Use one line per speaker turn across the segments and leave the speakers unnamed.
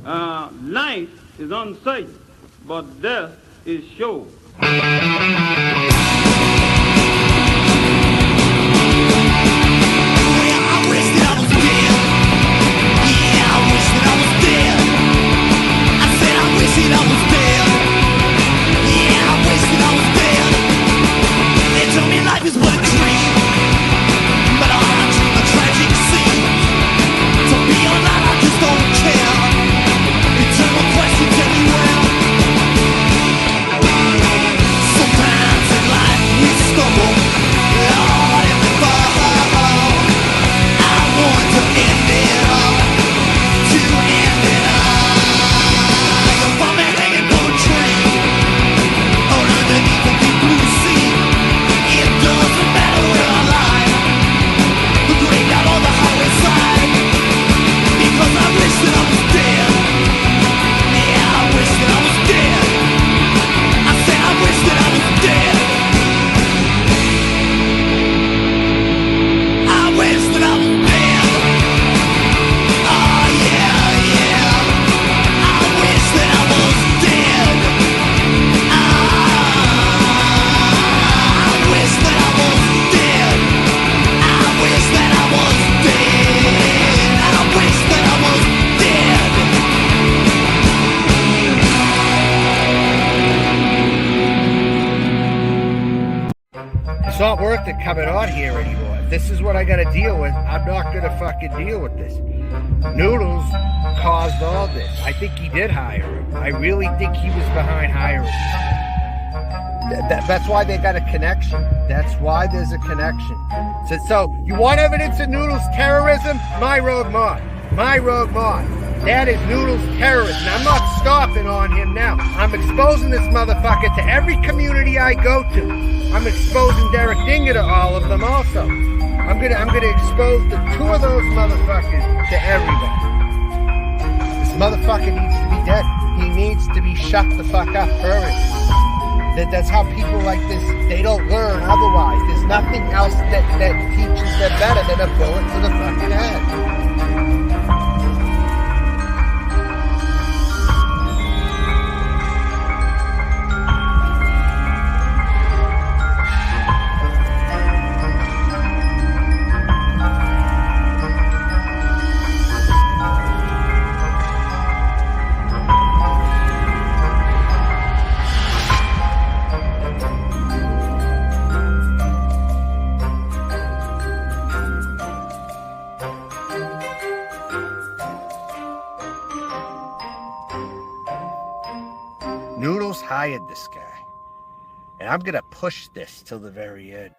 Life is uncertain, but death is sure.
It's not worth it coming on here anymore. If this is what I gotta deal with, I'm not gonna fucking deal with this. Noodles caused all this. I think he did hire him. I really think he was behind hiring him. That's why they got a connection. That's why there's a connection. So you want evidence of Noodles' terrorism? My Road Mod. My Road Mod. That is Noodles' terrorism. I'm not stopping on him now. I'm exposing this motherfucker to every community I go to. I'm exposing Derek Dinger to all of them also. I'm gonna expose the two of those motherfuckers to everybody. This motherfucker needs to be dead. He needs to be shut the fuck up first. That's how people like this, they don't learn otherwise. There's nothing else that teaches them better than a bullet to the fucking head. Noodles hired this guy, and I'm gonna push this till the very end.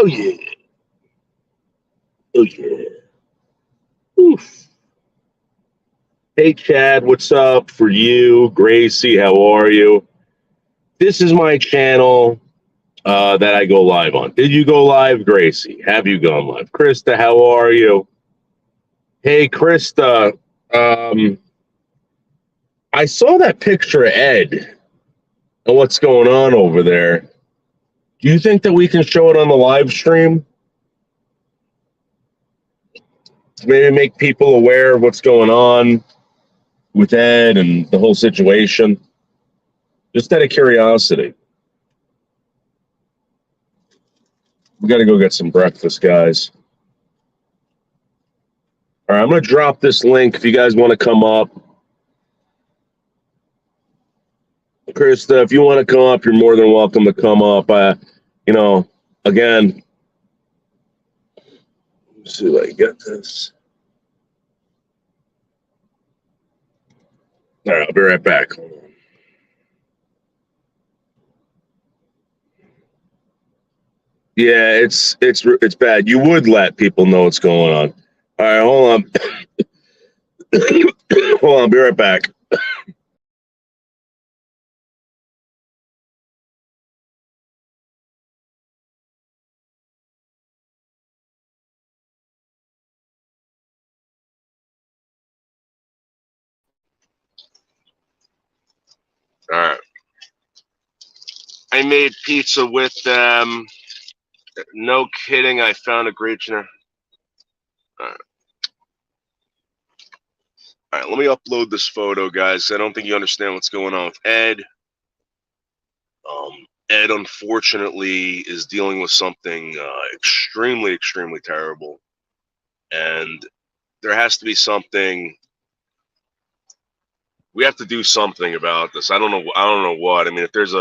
yeah. Oh, yeah. Oof. Hey, Chad, what's up for you? Gracie, how are you? This is my channel that I go live on. Did you go live, Gracie? Have you gone live? Krista, how are you? Hey, Krista, I saw that picture of Ed and what's going on over there. Do you think that we can show it on the live stream? Maybe make people aware of what's going on with Ed and the whole situation? Just out of curiosity. We got to go get some breakfast, guys. All right, I'm going to drop this link if you guys want to come up. Krista, if you want to come up, you're more than welcome to come up. Again, let's see if I can get this. All right, I'll be right back. Hold on. Yeah, it's bad. You would let people know what's going on. All right, hold on. Hold on, I'll be right back. All right. I made pizza with them. No kidding, I found a great dinner. All right, let me upload this photo, guys. I don't think you understand what's going on with Ed. Ed, unfortunately, is dealing with something extremely, extremely terrible. And there has to be something. We have to do something about this. I don't know what. I mean, if there's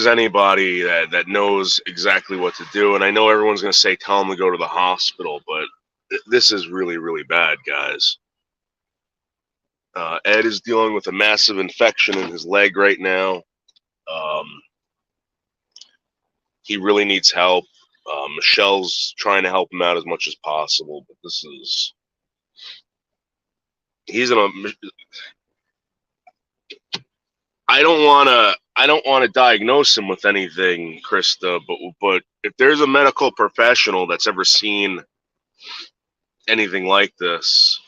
anybody that knows exactly what to do, and I know everyone's going to say tell him to go to the hospital, but this is really, really bad, guys. Ed is dealing with a massive infection in his leg right now. He really needs help. Michelle's trying to help him out as much as possible, but he's in a. I don't want to diagnose him with anything, Krista, but if there's a medical professional that's ever seen anything like this,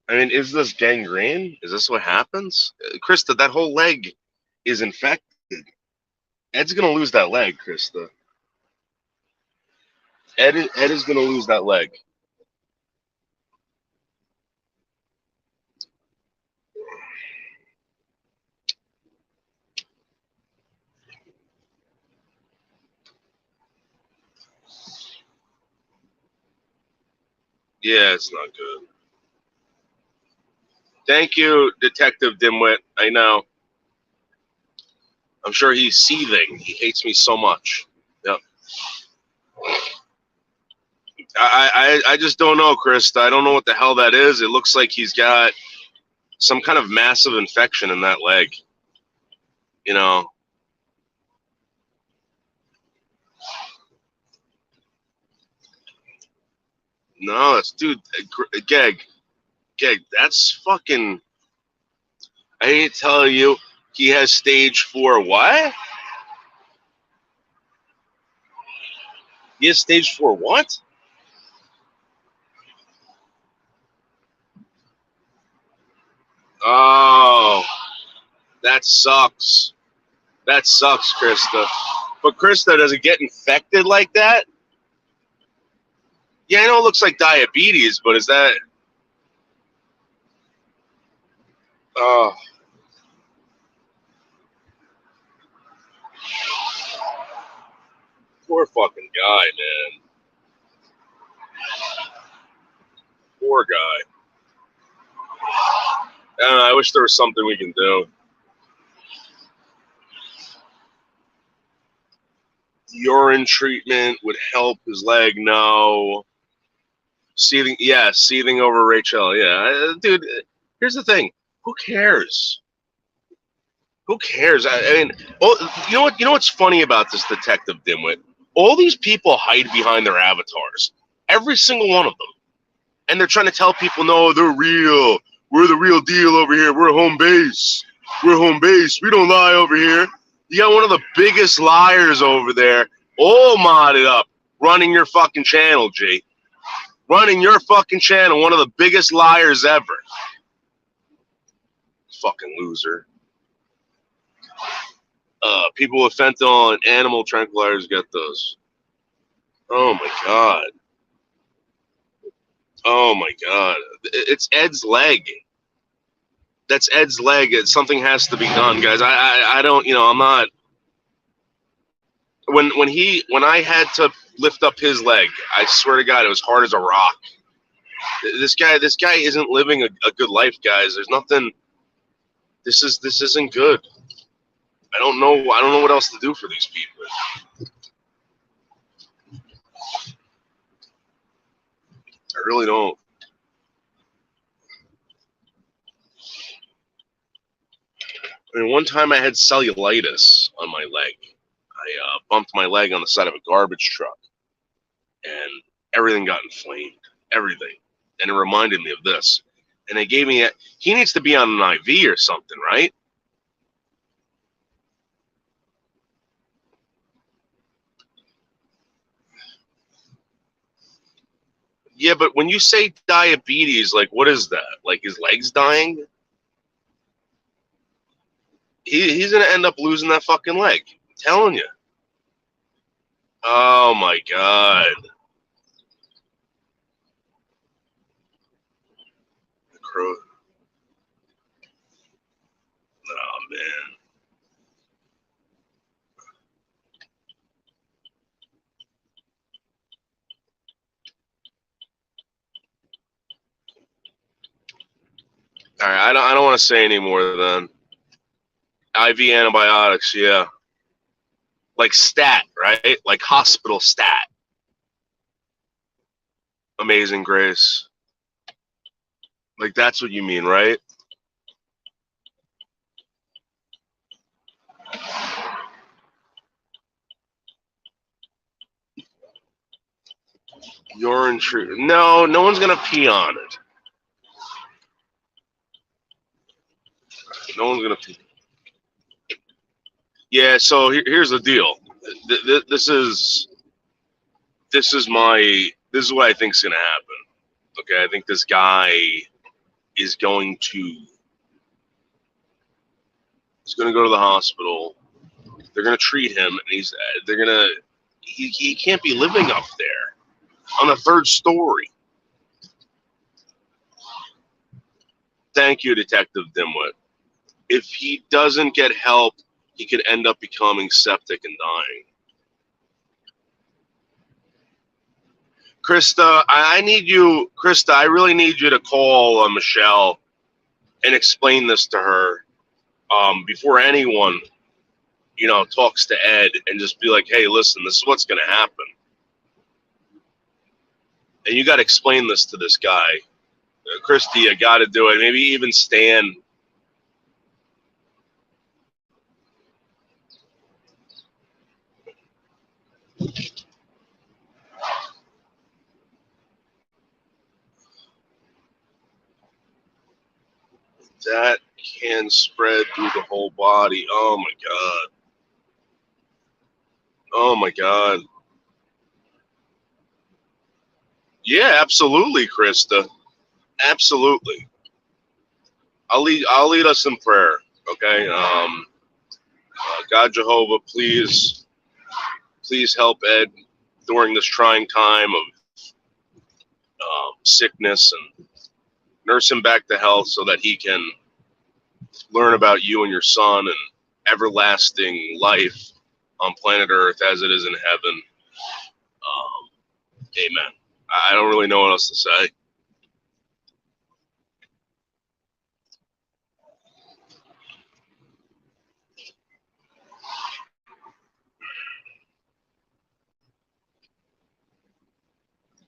I mean, is this gangrene? Is this what happens? Krista, that whole leg is infected. Ed's going to lose that leg, Krista. Ed is going to lose that leg. Yeah, it's not good. Thank you, Detective Dimwit. I know. I'm sure he's seething. He hates me so much. Yep. I just don't know, Chris. I don't know what the hell that is. It looks like he's got some kind of massive infection in that leg. You know. No, it's dude, Geg, that's fucking. I hate to tell you, he has stage 4. What? He has stage 4 what? Oh, that sucks. That sucks, Krista. But Krista, does it get infected like that? Yeah, I know it looks like diabetes, but is that? Oh, poor fucking guy, man. Poor guy. I don't know, I wish there was something we can do. Urine treatment would help his leg. No. Seething, yeah, seething over Rachel. Yeah, dude. Here's the thing. Who cares? Who cares? I mean, you know what? You know what's funny about this detective dimwit? All these people hide behind their avatars. Every single one of them, and they're trying to tell people, no, they're real. We're the real deal over here. We're home base. We're home base. We don't lie over here. You got one of the biggest liars over there, all modded up, running your fucking channel, G. Running your fucking channel, one of the biggest liars ever. Fucking loser. People with fentanyl and animal tranquilizers get those. Oh my god. Oh my god. It's Ed's leg. That's Ed's leg. Something has to be done, guys. I don't, I'm not. When I had to lift up his leg, I swear to God, it was hard as a rock. This guy isn't living a good life, guys. There's nothing. This isn't good. I don't know what else to do for these people. I really don't. I mean, one time I had cellulitis on my leg. I bumped my leg on the side of a garbage truck, and everything got inflamed. Everything. And it reminded me of this. And they gave me he needs to be on an IV or something, right? Yeah, but when you say diabetes, like, what is that? Like, his leg's dying? He's going to end up losing that fucking leg. I'm telling you. Oh, my God. The crow. Oh, man. All right, I don't want to say any more then. IV antibiotics, yeah. Like stat, right? Like hospital stat. Amazing Grace. Like, that's what you mean, right? Urine treatment. No one's going to pee on it. No one's going to pee. Yeah, so here's the deal. This is what I think is going to happen. Okay, I think this guy is going to go to the hospital. They're going to treat him, and he can't be living up there on the third story. Thank you, Detective Dimwit. If he doesn't get help, he could end up becoming septic and dying. Krista, I need you. Krista, I really need you to call Michelle and explain this to her before anyone, talks to Ed, and just be like, hey, listen, this is what's going to happen. And you got to explain this to this guy. Christy, you got to do it. Maybe even Stan. That can spread through the whole body. Oh, my God. Oh, my God. Yeah, absolutely, Krista. Absolutely. I'll lead us in prayer, okay? God Jehovah, please help Ed during this trying time of sickness, and nurse him back to health so that he can learn about you and your son and everlasting life on planet Earth as it is in heaven. Amen. I don't really know what else to say.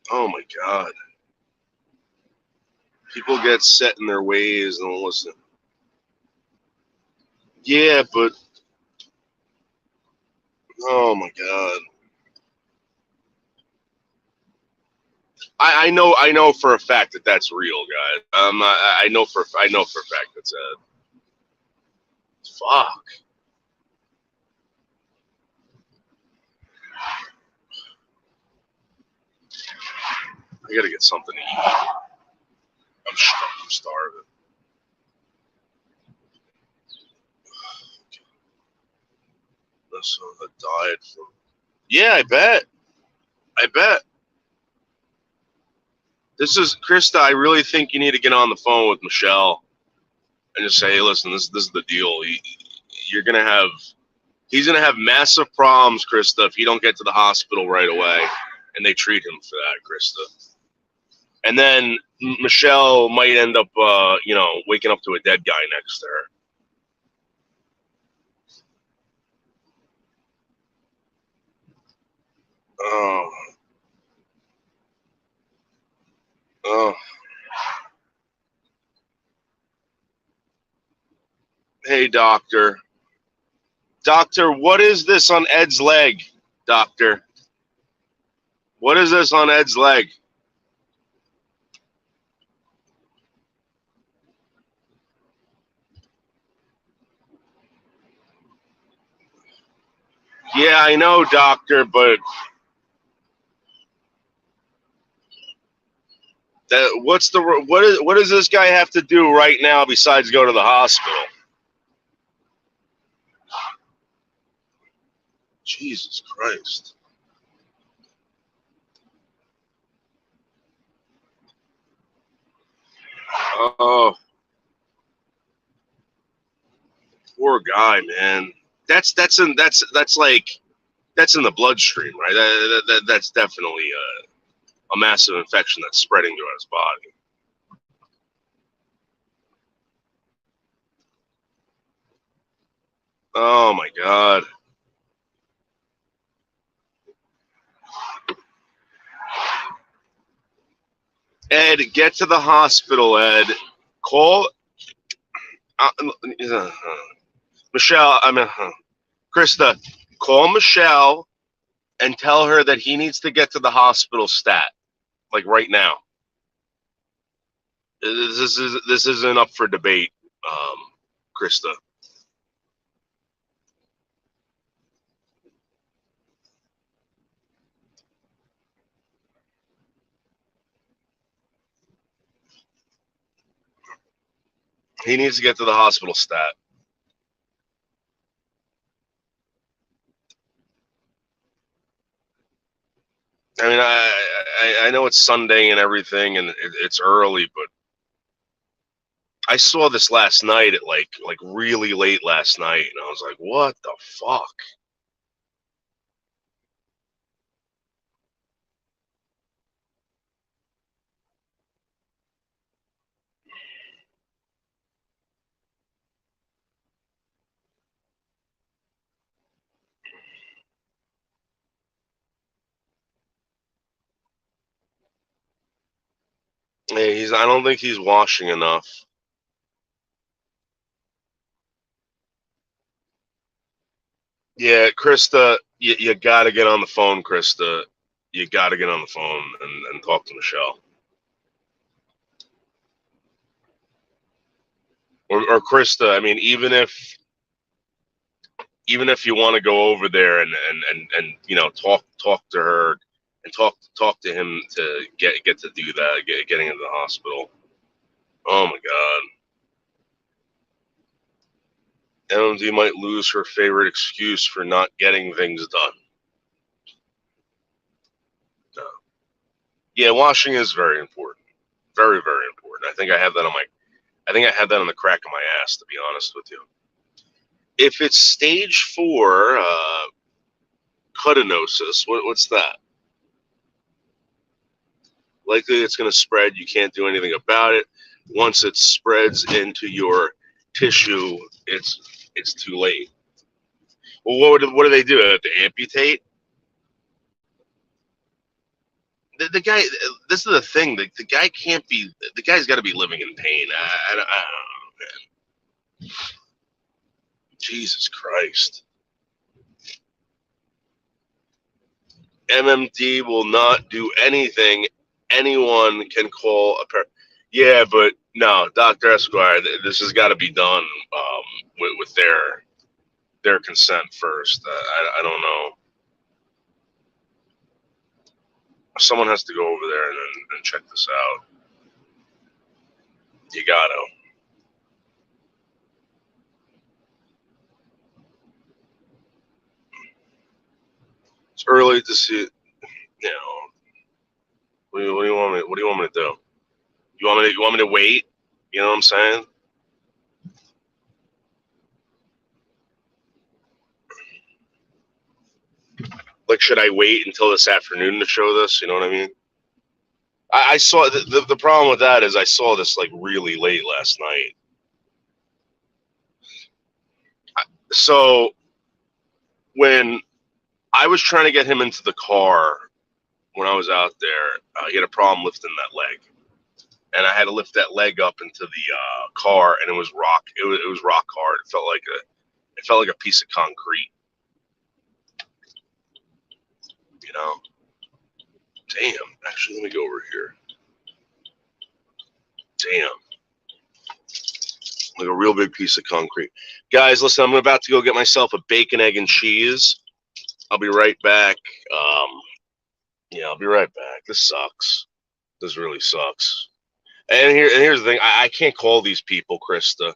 Oh my God. People get set in their ways and listen. Yeah, but oh my god. I know for a fact that that's real, guys. I know for a fact that's fuck. I gotta get something to eat. I'm starving. This on the diet from. Yeah, I bet. I bet. This is Krista. I really think you need to get on the phone with Michelle and just say, hey, listen, this is the deal. You're gonna have. He's gonna have massive problems, Krista, if you don't get to the hospital right away, and they treat him for that, Krista. And then Michelle might end up, waking up to a dead guy next to her. Oh, oh. Hey, doctor. Doctor, what is this on Ed's leg? Doctor, what is this on Ed's leg? Yeah, I know, doctor, but what does this guy have to do right now besides go to the hospital? Jesus Christ. Oh, poor guy, man. That's in the bloodstream, right? That's definitely a massive infection that's spreading throughout his body. Oh my God. Ed, get to the hospital, Ed. Call Michelle. Krista. Call Michelle and tell her that he needs to get to the hospital stat, like right now. This isn't up for debate, Krista. He needs to get to the hospital stat. I mean, I know it's Sunday and everything, and it's early, but I saw this last night at like really late last night, and I was like, "What the fuck?" Hey, I don't think he's washing enough. Yeah, Krista, you got to get on the phone, Krista. You got to get on the phone and talk to Michelle. Or Krista, I mean, even if you want to go over there and talk to her and talk to him to get to do that, getting into the hospital. Oh my God. MD might lose her favorite excuse for not getting things done. No. Yeah, washing is very important. Very, very important. I think I have that on the crack of my ass, to be honest with you. If it's stage 4 cutinosis, what's that? Likely it's going to spread. You can't do anything about it. Once it spreads into your tissue, it's too late. Well, what do they do? They have to amputate? The guy, this is the thing. The guy can't be. The guy's got to be living in pain. I don't know, man. Jesus Christ. MMD will not do anything anyone can call a parent. Yeah, but no, Dr. Esquire, this has got to be done with their consent first. I don't know. Someone has to go over there and check this out. You gotta. It's early to see it. You know, what do you want me? What do you want me to do? You want me to wait? You know what I'm saying? Like, should I wait until this afternoon to show this? You know what I mean? I saw the problem with that is I saw this like really late last night. So when I was trying to get him into the car when I was out there, he had a problem lifting that leg, and I had to lift that leg up into the car, and it was rock. It was rock hard. It felt like a piece of concrete. You know. Damn. Actually, let me go over here. Damn. Like a real big piece of concrete. Guys, listen, I'm about to go get myself a bacon, egg, and cheese. I'll be right back. Yeah, I'll be right back. This sucks. This really sucks. And here's the thing. I can't call these people, Krista.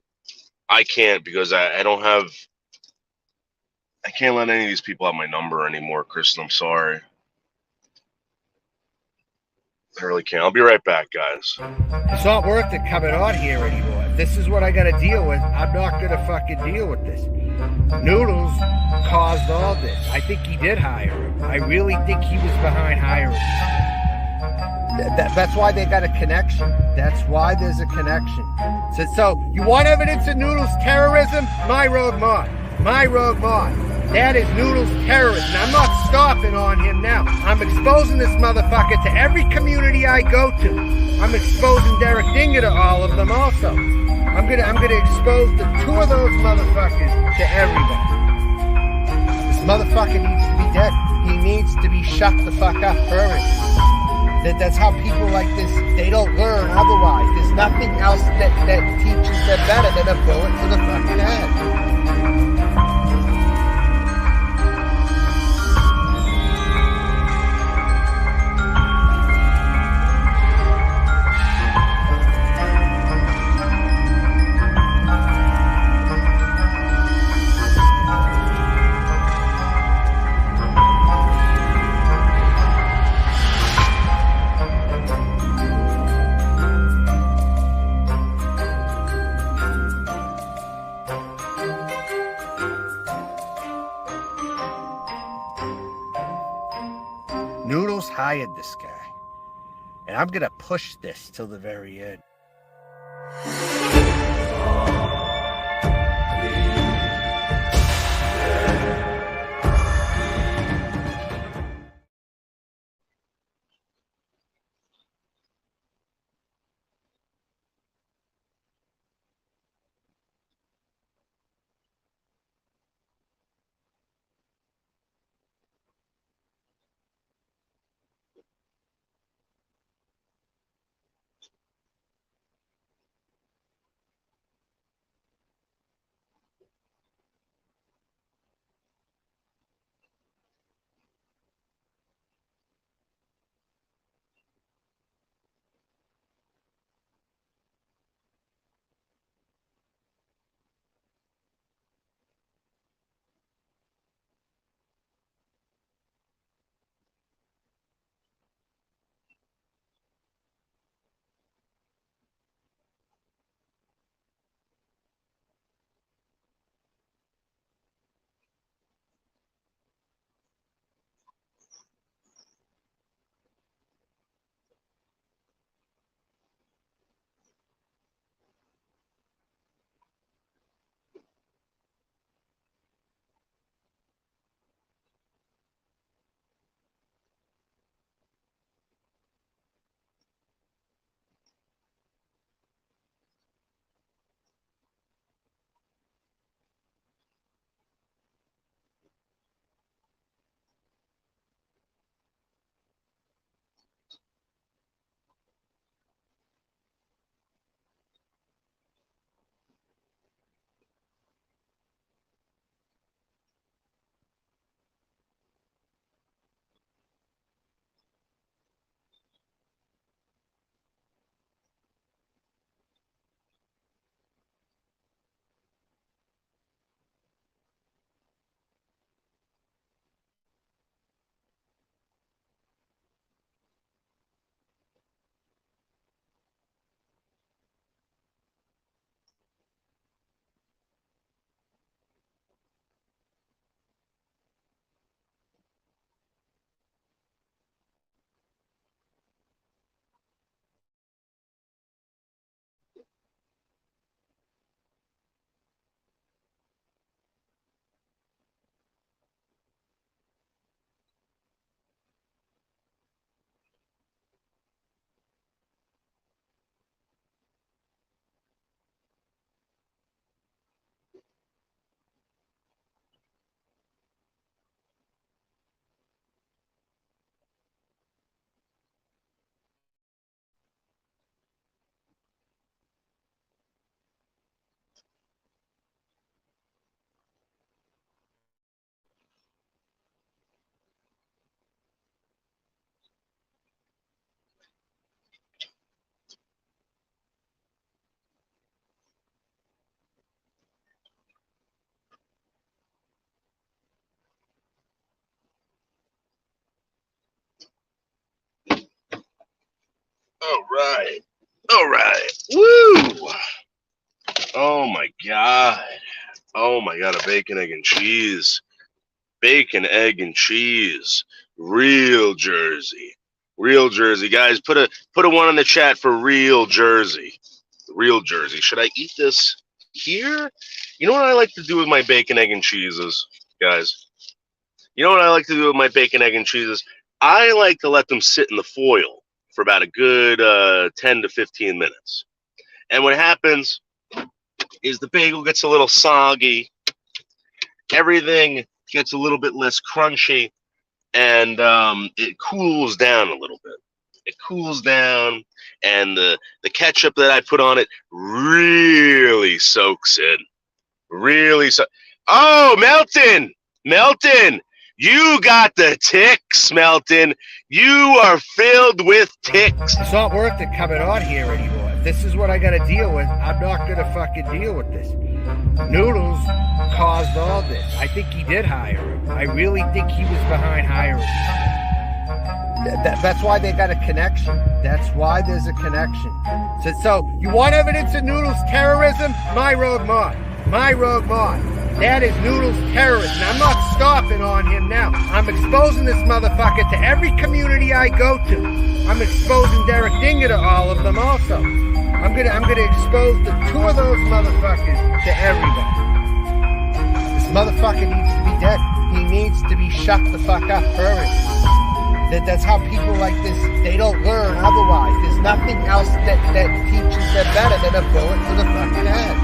I can't because I don't have. I can't let any of these people have my number anymore, Krista. I'm sorry. I really can't. I'll be right back, guys.
It's not worth it coming on here anymore. If this is what I got to deal with, I'm not going to fucking deal with this. Noodles caused all this. I think he did hire him. I really think he was behind hiring him. That's why they got a connection. That's why there's a connection. So you want evidence of Noodles' terrorism? My Rogue Mod. My Rogue Mod. That is Noodles' terrorism. I'm not stopping on him now. I'm exposing this motherfucker to every community I go to. I'm exposing Derek Dinger to all of them also. I'm gonna expose the two of those motherfuckers to everybody. This motherfucker needs to be dead. He needs to be shut the fuck up permanently. That's how people like this, they don't learn otherwise. There's nothing else that teaches them better than a bullet to the fucking head. Noodles hired this guy, and I'm gonna push this till the very end.
All right. All right. Woo! Oh my God. Oh my God, a bacon, egg, and cheese. Bacon, egg, and cheese. Real Jersey. Real Jersey. Guys, put a one in the chat for real Jersey. Real Jersey. Should I eat this here? You know what I like to do with my bacon, egg, and cheeses, guys? You know what I like to do with my bacon, egg, and cheeses? I like to let them sit in the foil for about a good 10 to 15 minutes. And what happens is the bagel gets a little soggy. Everything gets a little bit less crunchy, and it cools down a little bit. It cools down, and the ketchup that I put on it really soaks in. Really so. Oh, Meltin, you got the ticks, Meltin. You are filled with ticks.
It's not worth it coming on here anymore. If this is what I got to deal with, I'm not going to fucking deal with this. Noodles caused all this. I think he did hire him. I really think he was behind hiring him. That's why they got a connection. That's why there's a connection. So you want evidence of Noodles terrorism? My Road Mod. My Road Mod. That is Noodles terrorism. I'm not stopping on him now. I'm exposing this motherfucker to every community I go to. I'm exposing Derek Dinger to all of them also. I'm gonna expose the two of those motherfuckers to everybody. This motherfucker needs to be dead. He needs to be shut the fuck up first. That's how people like this, they don't learn otherwise. There's nothing else that teaches them better than a bullet to the fucking head.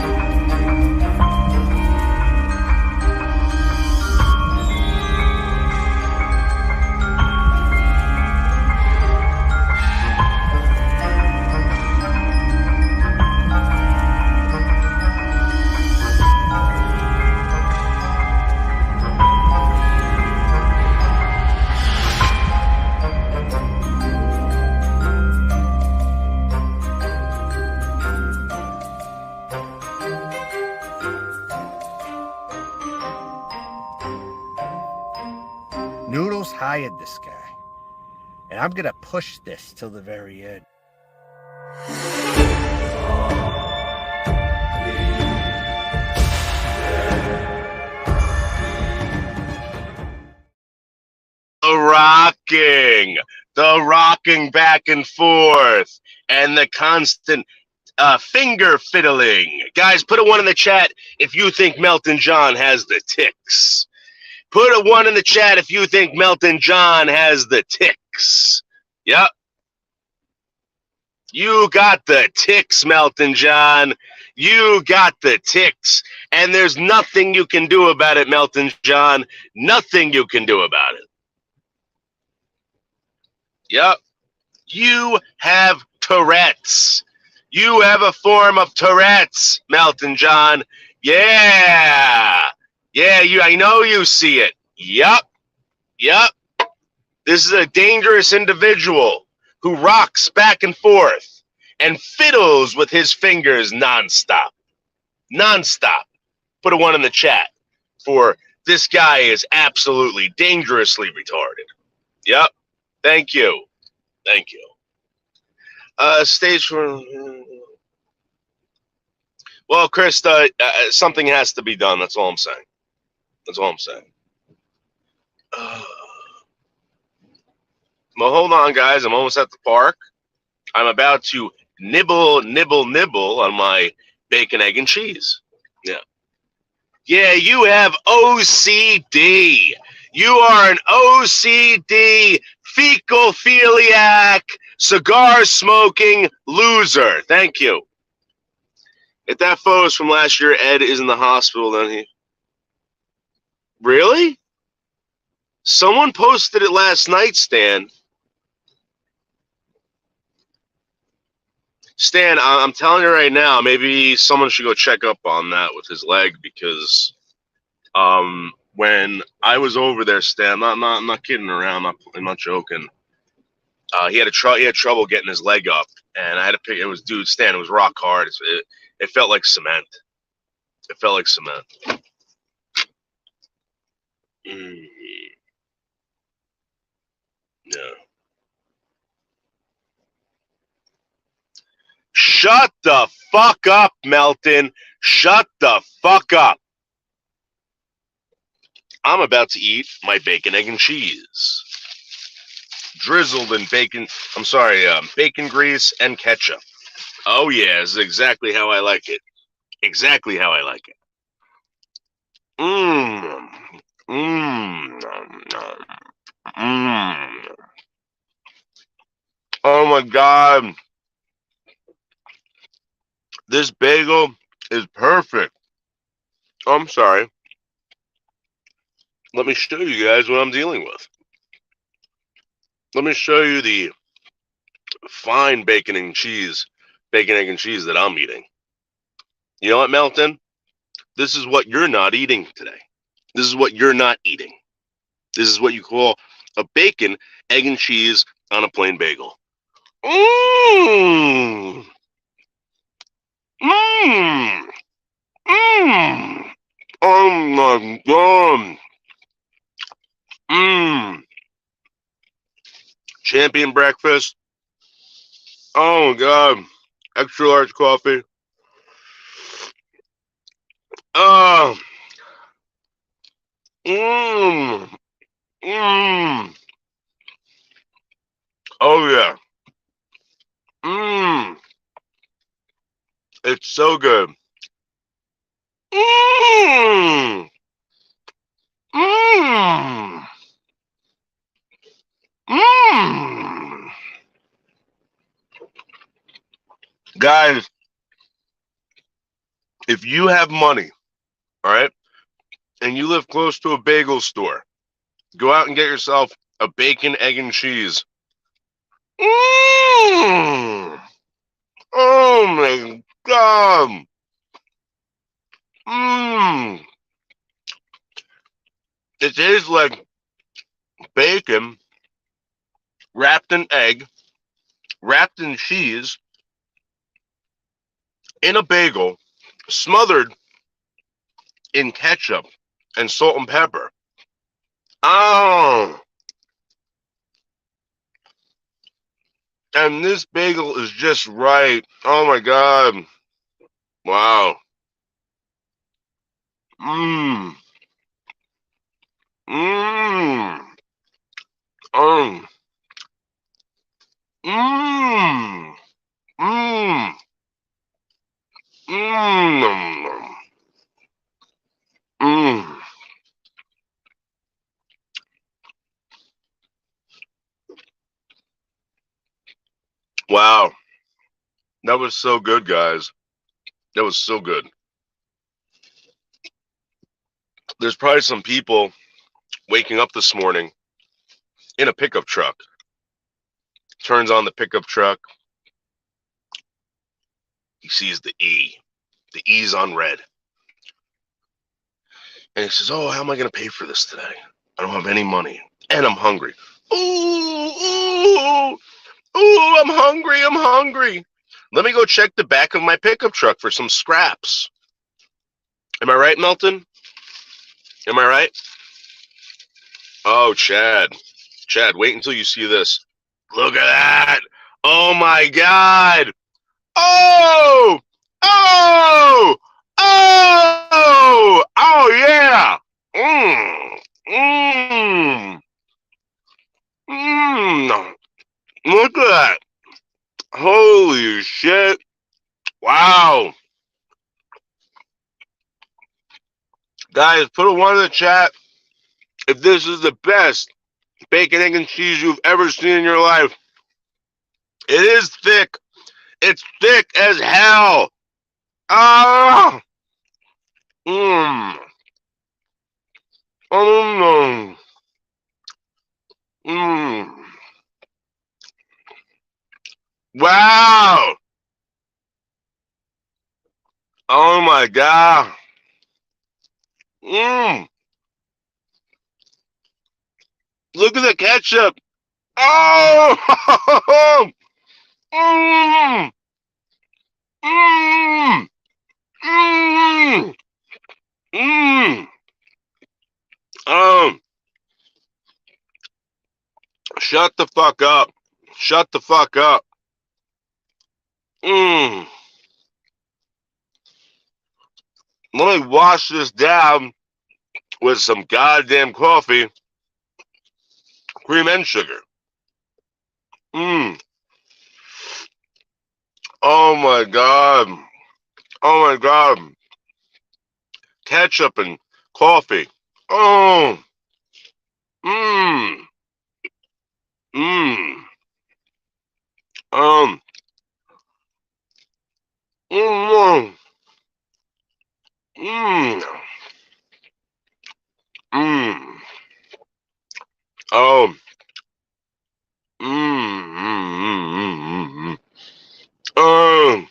Noodles hired this guy, and I'm gonna push this till the very end.
The rocking back and forth, and the constant finger fiddling. Guys, put a one in the chat if you think Meltin John has the ticks. Put a one in the chat if you think Meltin John has the ticks. Yep. You got the ticks, Meltin John. You got the ticks. And there's nothing you can do about it, Meltin John. Nothing you can do about it. Yep. You have Tourette's. You have a form of Tourette's, Meltin John. Yeah. Yeah, I know you see it. Yup. This is a dangerous individual who rocks back and forth and fiddles with his fingers nonstop. Nonstop. Put a one in the chat for this guy is absolutely dangerously retarded. Yep. Thank you. Stage for... Well, Chris, something has to be done. That's all I'm saying. Well, hold on, guys. I'm almost at the park. I'm about to nibble on my bacon, egg, and cheese. Yeah, you have OCD. You are an OCD, fecal-philiac, cigar-smoking loser. Thank you. If that photo's from last year, Ed is in the hospital, then he... Really? Someone posted it last night, Stan. Stan, I'm telling you right now, maybe someone should go check up on that with his leg, because when I was over there, Stan, I'm not kidding around, I'm not joking. He had trouble getting his leg up, and I had to pick. It was, dude, Stan. It was rock hard. It felt like cement. Yeah. Shut the fuck up, Meltin. Shut the fuck up. I'm about to eat my bacon, egg, and cheese. Drizzled in bacon, bacon grease and ketchup. Oh yeah, this is exactly how I like it. Exactly how I like it. Mmm. Mmm. Mmm. Oh my God. This bagel is perfect. Oh, I'm sorry. Let me show you guys what I'm dealing with. Let me show you the fine bacon, egg, and cheese that I'm eating. You know what, Melton? This is what you're not eating today. This is what you're not eating. This is what you call a bacon, egg, and cheese on a plain bagel. Mmm. Mmm. Mmm. Oh my God. Mmm. Champion breakfast. Oh my God. Extra large coffee. Oh. Mmm. Mmm. Oh yeah. Mmm. It's so good. Mmm. Mmm. Mmm. Guys, if you have money, all right, and you live close to a bagel store, go out and get yourself a bacon, egg, and cheese. Mmm. Oh my God. Mmm. It tastes like bacon wrapped in egg, wrapped in cheese, in a bagel, smothered in ketchup and salt and pepper. Oh. And this bagel is just right. Oh my God. Wow. Mmm. Mmm. Mmm. Mmm. Mmm. Mmm. Mmm. Wow. That was so good, guys. That was so good. There's probably some people waking up this morning in a pickup truck. Turns on the pickup truck. He sees the E. The E's on red. And he says, oh, how am I going to pay for this today? I don't have any money. And I'm hungry. Ooh, ooh, ooh, I'm hungry. I'm hungry. Let me go check the back of my pickup truck for some scraps. Am I right, Melton? Am I right? Oh, Chad. Chad, wait until you see this. Look at that. Oh, my God. Oh! Oh! Oh! Oh, yeah. Mmm. Mmm. Mmm. Look at that. Holy shit. Wow. Guys, put a one in the chat if this is the best bacon, egg, and cheese you've ever seen in your life. It is thick. It's thick as hell. Ah. Mmm. Mmm. Mmm. Wow. Oh my God. Mmm. Look at the ketchup. Oh. Mmm. Mmm. Mmm. Mmm. Um. Shut the fuck up. Shut the fuck up. Let me wash this down with some goddamn coffee, cream and sugar. Oh my god. Oh my god. Ketchup and coffee. Oh. Mmm. Mmm. Mmm. Mmm. Mmm. Oh. Oh.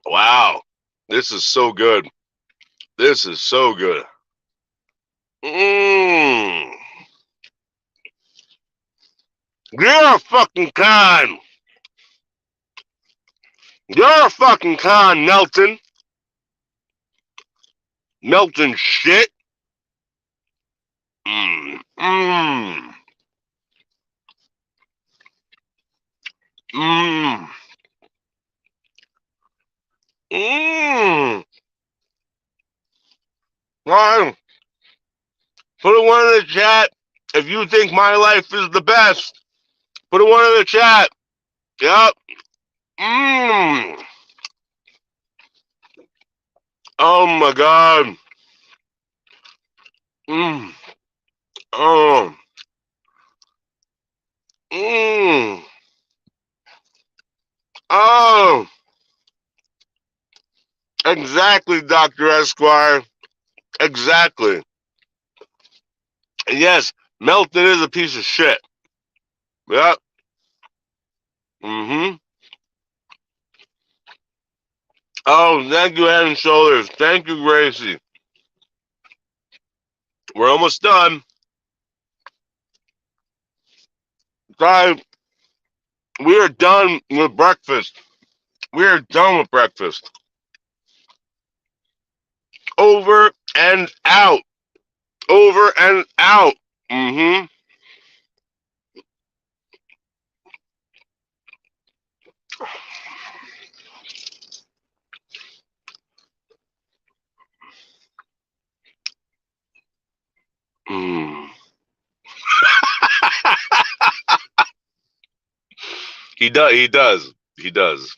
Wow. This is so good. This is so good. You're a fucking con. You're a fucking con, Meltin. Meltin shit. Mmm. Mmm. Mmm. Mmm. Well, put a one in the chat if you think my life is the best. Put a one in the chat. Yep. Mmm. Oh my god. Mmm. Oh. Mmm. Oh. Exactly, Dr. Esquire. Exactly. And yes, Melton is a piece of shit. Yep. Mm-hmm. Oh, thank you, Head and Shoulders. Thank you, Gracie. We're almost done. Guys, we are done with breakfast. We are done with breakfast. Over and out. Over and out. Mm-hmm. Mm. He does. He does. He does.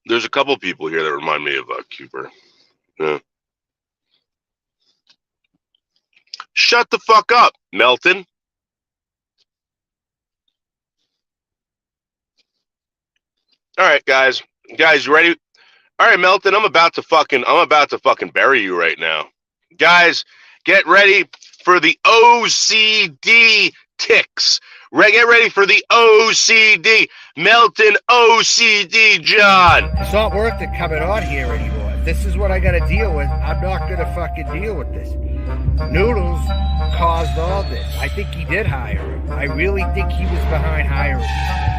There's a couple people here that remind me of Cooper. Yeah. Shut the fuck up, Melton. All right, guys. Guys, you ready? All right, Melton. I'm about to fucking bury you right now. Guys, get ready for the OCD ticks. Get ready for the OCD. Melton OCD John.
It's not worth it coming on here anymore. If this is what I got to deal with, I'm not going to fucking deal with this. Noodles caused all this. I think he did hire him. I really think he was behind hiring him.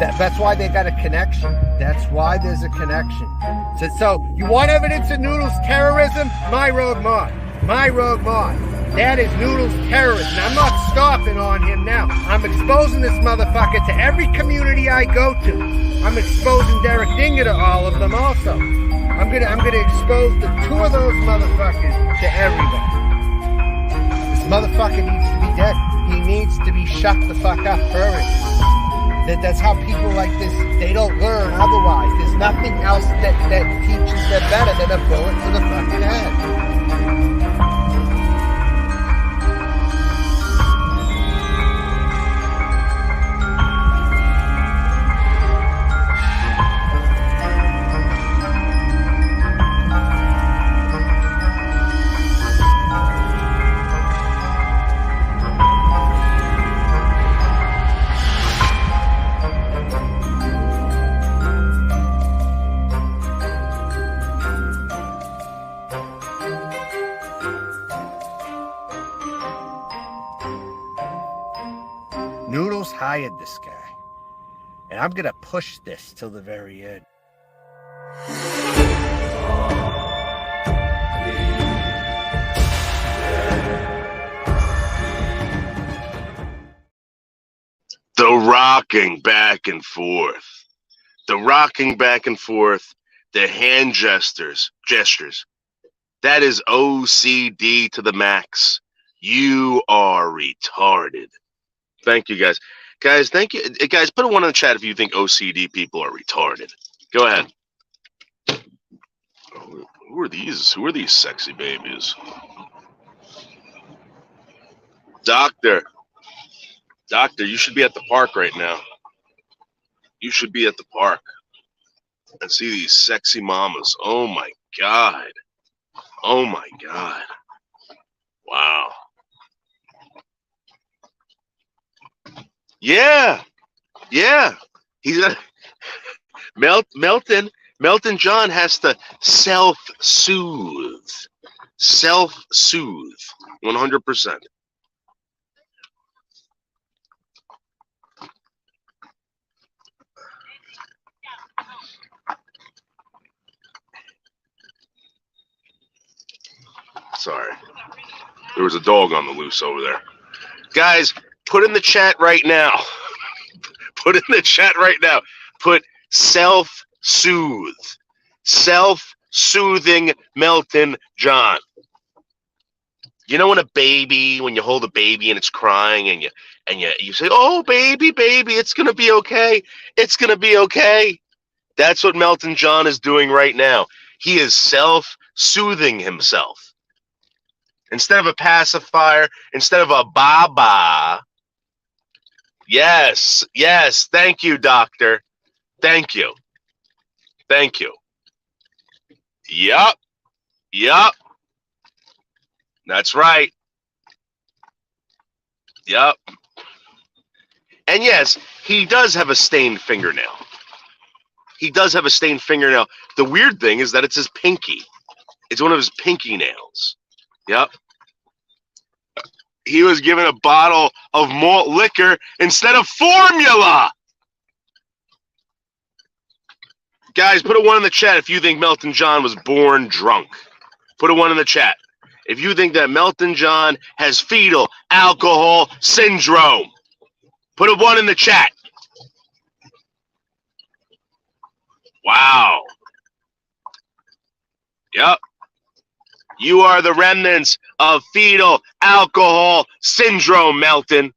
That's why they got a connection. That's why there's a connection. So you want evidence of Noodles' terrorism? My Rogue Mod. My Rogue Mod. That is Noodles' terrorism. I'm not stopping on him now. I'm exposing this motherfucker to every community I go to. I'm exposing Derek Dinger to all of them also. I'm gonna expose the two of those motherfuckers to everybody. This motherfucker needs to be dead. He needs to be shut the fuck up first. That's how people like this, they don't learn otherwise. There's nothing else that teaches them better than a bullet to the fucking head. Noodles hired this guy, and I'm gonna push this till the very end.
The rocking back and forth. The rocking back and forth. The hand gestures. That is OCD to the max. You are retarded. Thank you, guys. Guys, thank you. Guys, put a 1 in the chat if you think OCD people are retarded. Go ahead. Who are these? Who are these sexy babies? Doctor, you should be at the park right now. You should be at the park and see these sexy mamas. Oh my God. Oh my God. Wow. Yeah. He's a Meltin John has to self-soothe. 100%. Sorry. There was a dog on the loose over there. Guys, put in the chat right now. Put in the chat right now. Put self-soothe. Self-soothing Meltin John. You know when you hold a baby and it's crying and you say, "Oh, baby, it's gonna be okay. It's gonna be okay." That's what Meltin John is doing right now. He is self-soothing himself. Instead of a pacifier, instead of a baba. Yes. Thank you, doctor. Thank you. Yup. That's right. Yup. And yes, he does have a stained fingernail. The weird thing is that it's his pinky. It's one of his pinky nails. Yep. He was given a bottle of malt liquor instead of formula. Guys, put a 1 in the chat if you think Meltin John was born drunk. Put a 1 in the chat if you think that Meltin John has fetal alcohol syndrome. Put a 1 in the chat. Wow. Yep. You are the remnants of fetal alcohol syndrome, Meltin.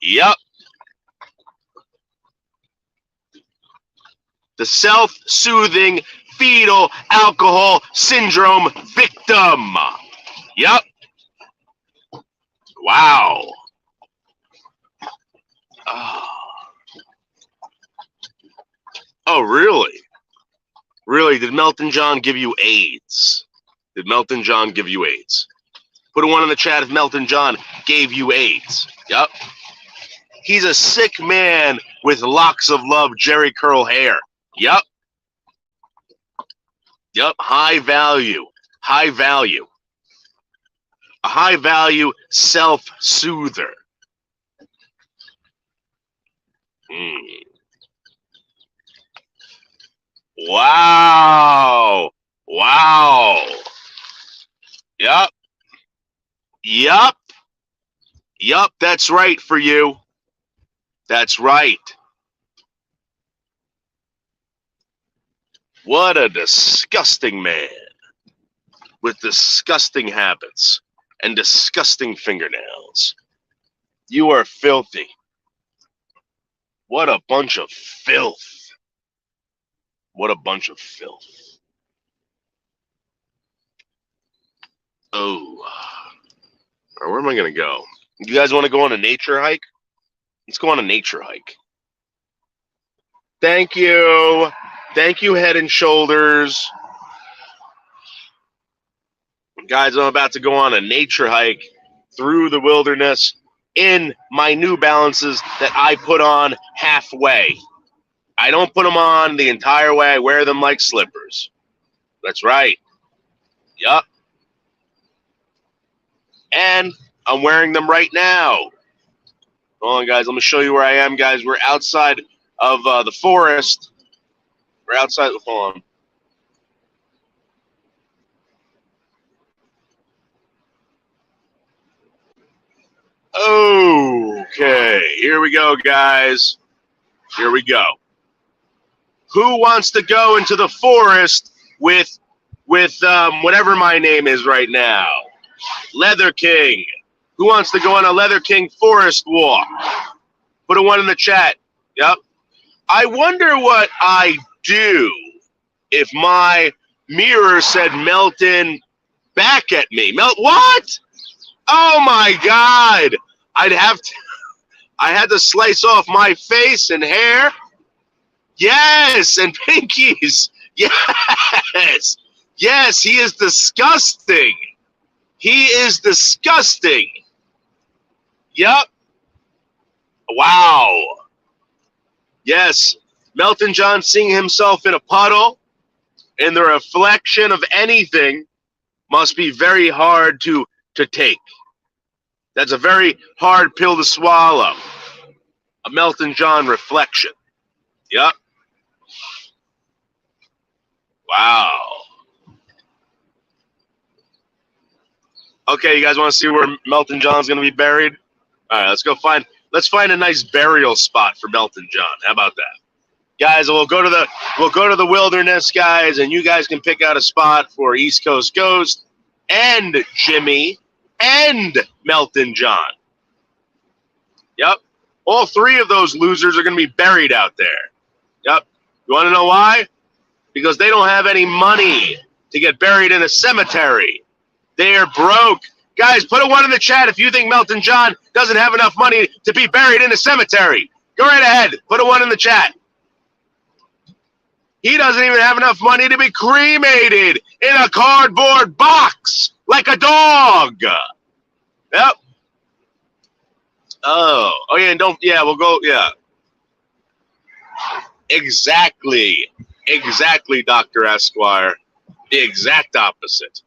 Yep. The self-soothing fetal alcohol syndrome victim. Yep. Wow. Oh, really? Really? Did Meltin John give you AIDS? Put a 1 in the chat if Meltin John gave you AIDS. Yep. He's a sick man with locks of love, Jerry curl hair. Yep. High value. A high value self-soother. Wow. Yup, that's right for you. That's right. What a disgusting man with disgusting habits and disgusting fingernails. You are filthy. What a bunch of filth. Oh. Where am I going to go? You guys want to go on a nature hike? Let's go on a nature hike. Thank you. Head and Shoulders. Guys, I'm about to go on a nature hike through the wilderness in my New Balances that I put on halfway. I don't put them on the entire way. I wear them like slippers. That's right. Yup. And I'm wearing them right now. Hold on, guys. Let me show you where I am, guys. We're outside of the forest. We're outside. Hold on. Okay, here we go, guys. Here we go. Who wants to go into the forest with whatever my name is right now? Leather King. Who wants to go on a Leather King forest walk? Put a 1 in the chat. Yep. I wonder what I do if my mirror said Meltin back at me. What? Oh my God! I had to slice off my face and hair. Yes, and pinkies. Yes. Yes, he is disgusting. He is disgusting. Yep. Wow. Yes. Melton John seeing himself in a puddle and the reflection of anything must be very hard to take. That's a very hard pill to swallow. A Melton John reflection. Yep. Wow. Okay, you guys want to see where Melton John's going to be buried? All right, let's find a nice burial spot for Melton John. How about that? Guys, we'll go to the wilderness, guys, and you guys can pick out a spot for East Coast Ghost and Jimmy and Melton John. Yep. All 3 of those losers are going to be buried out there. Yep. You want to know why? Because they don't have any money to get buried in a cemetery. They are broke. Guys, put a 1 in the chat if you think Melton John doesn't have enough money to be buried in a cemetery. Go right ahead. Put a 1 in the chat. He doesn't even have enough money to be cremated in a cardboard box like a dog. Yep. Oh yeah, and we'll go, yeah. Exactly, Dr. Esquire. The exact opposite.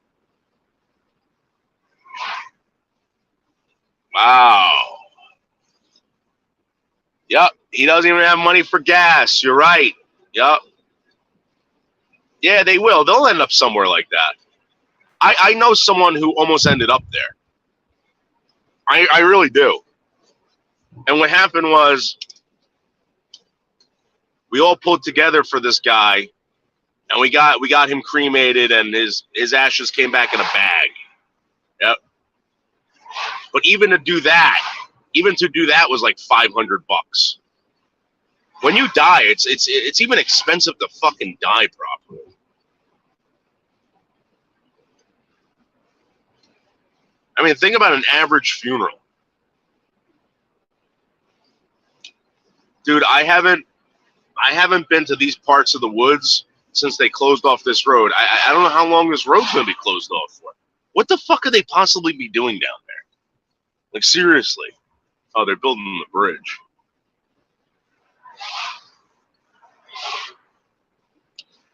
Wow. Yep, he doesn't even have money for gas. You're right. Yep. Yeah, they will. They'll end up somewhere like that. I know someone who almost ended up there. I really do. And what happened was we all pulled together for this guy, and we got him cremated, and his ashes came back in a bag. Yep. But even to do that was like $500. When you die, it's even expensive to fucking die properly. I mean, think about an average funeral. Dude, I haven't been to these parts of the woods since they closed off this road. I don't know how long this road's going to be closed off for. What the fuck could they possibly be doing down there? Like, seriously. Oh, they're building the bridge.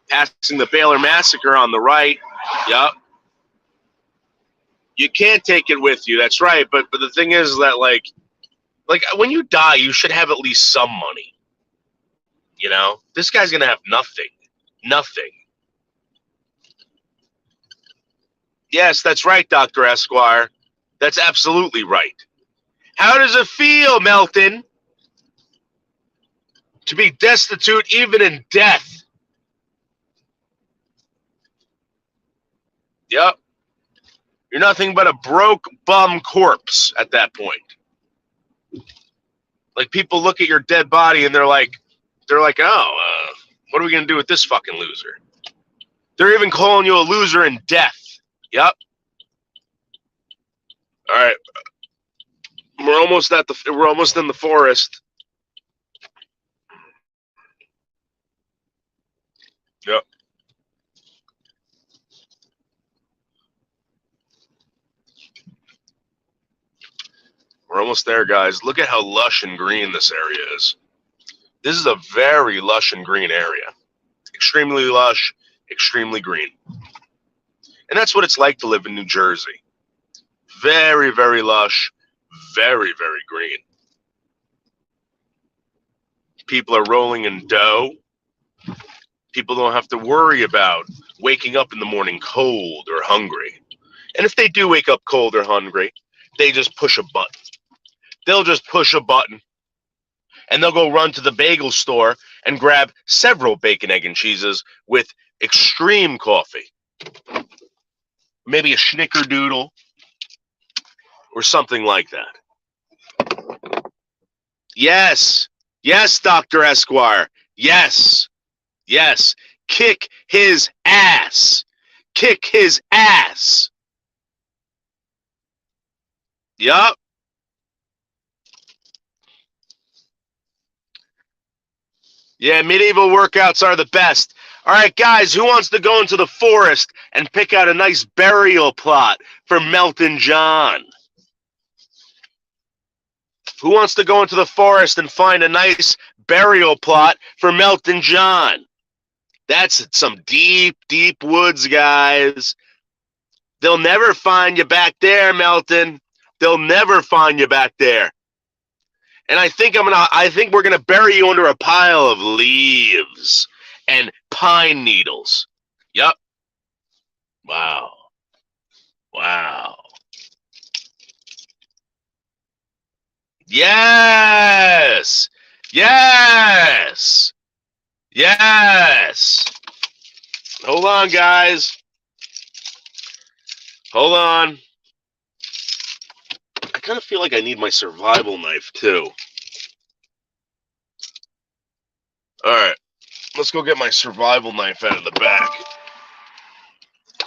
Passing the Baylor Massacre on the right. Yep. You can't take it with you. That's right. But the thing is that, like when you die, you should have at least some money. You know? This guy's going to have nothing. Nothing. Yes, that's right, Dr. Esquire. That's absolutely right. How does it feel, Melton, to be destitute even in death? Yep. You're nothing but a broke bum corpse at that point. Like, people look at your dead body and they're like, oh, what are we going to do with this fucking loser? They're even calling you a loser in death. Yep. All right. We're almost in the forest. Yep. We're almost there, guys. Look at how lush and green this area is. This is a very lush and green area. Extremely lush, extremely green. And that's what it's like to live in New Jersey. Very, very lush, very, very green. People are rolling in dough. People don't have to worry about waking up in the morning cold or hungry. And if they do wake up cold or hungry, they just push a button. they'll just push a button and they'll go run to the bagel store and grab several bacon, egg, and cheeses with extreme coffee. Maybe a snickerdoodle or something like that. Yes. Yes, Dr. Esquire. Yes. Yes. Kick his ass. Kick his ass. Yup. Yeah, medieval workouts are the best. All right, guys, who wants to go into the forest and pick out a nice burial plot for Melton John? Who wants to go into the forest and find a nice burial plot for Melton John? That's some deep, deep woods, guys. They'll never find you back there, Melton. They'll never find you back there. And I think we're gonna bury you under a pile of leaves and pine needles. Yup. Wow. Wow. Yes. Yes. Yes. Hold on, guys. Hold on. I kind of feel like I need my survival knife, too. All right. Let's go get my survival knife out of the back.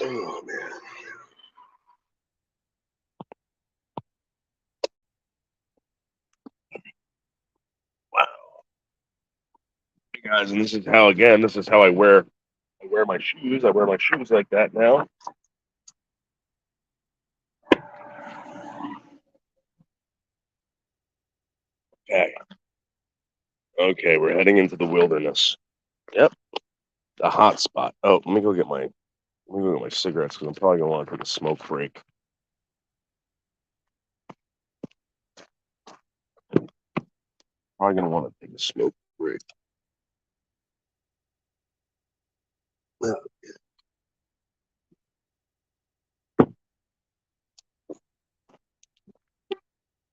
Oh, man. Wow. Hey, guys, and this is how I wear my shoes. I wear my shoes like that now. Okay. Okay, we're heading into the wilderness. Yep. The hot spot. Oh, let me go get my cigarettes because I'm probably gonna want to take a smoke break. Probably gonna want to take a smoke break.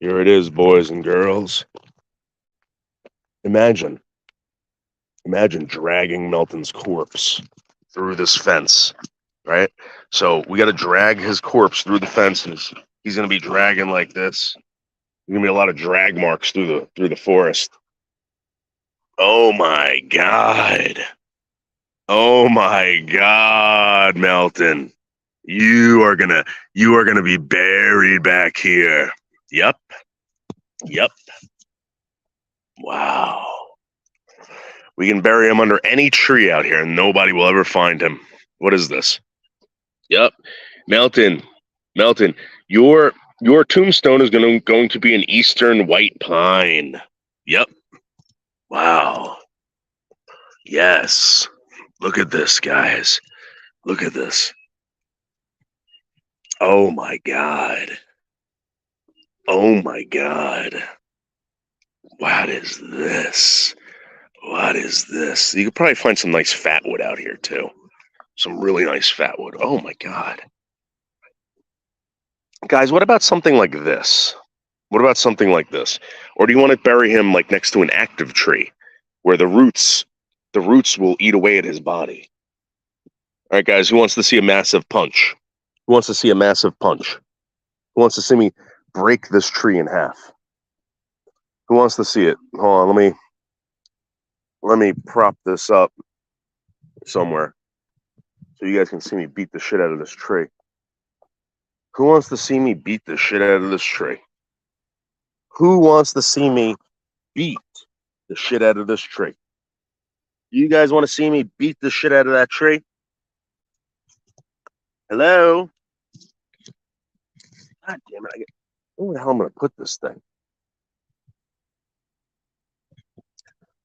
Here it is, boys and girls. Imagine dragging Melton's corpse through this fence, right? So we got to drag his corpse through the fence, and he's going to be dragging like this. There's going to be a lot of drag marks through the forest. Oh my God! Oh my God, Melton! You are gonna be buried back here. Yep. Wow. We can bury him under any tree out here and nobody will ever find him. What is this? Yep. Melton, your tombstone is going to be an eastern white pine. Yep. Wow. Yes. Look at this, guys. Look at this. Oh my God. Oh my God. What is this? What is this? You could probably find some nice fat wood out here too. Some really nice fat wood. Oh my God. Guys, what about something like this? What about something like this? Or do you want to bury him like next to an active tree where the roots will eat away at his body? All right, guys, who wants to see a massive punch? Who wants to see a massive punch? Who wants to see me break this tree in half? Who wants to see it? Hold on, let me prop this up somewhere so you guys can see me beat the shit out of this tree. Who wants to see me beat the shit out of this tree? Who wants to see me beat the shit out of this tree? You guys want to see me beat the shit out of that tree? Hello? God damn it. Where the hell am I going to put this thing?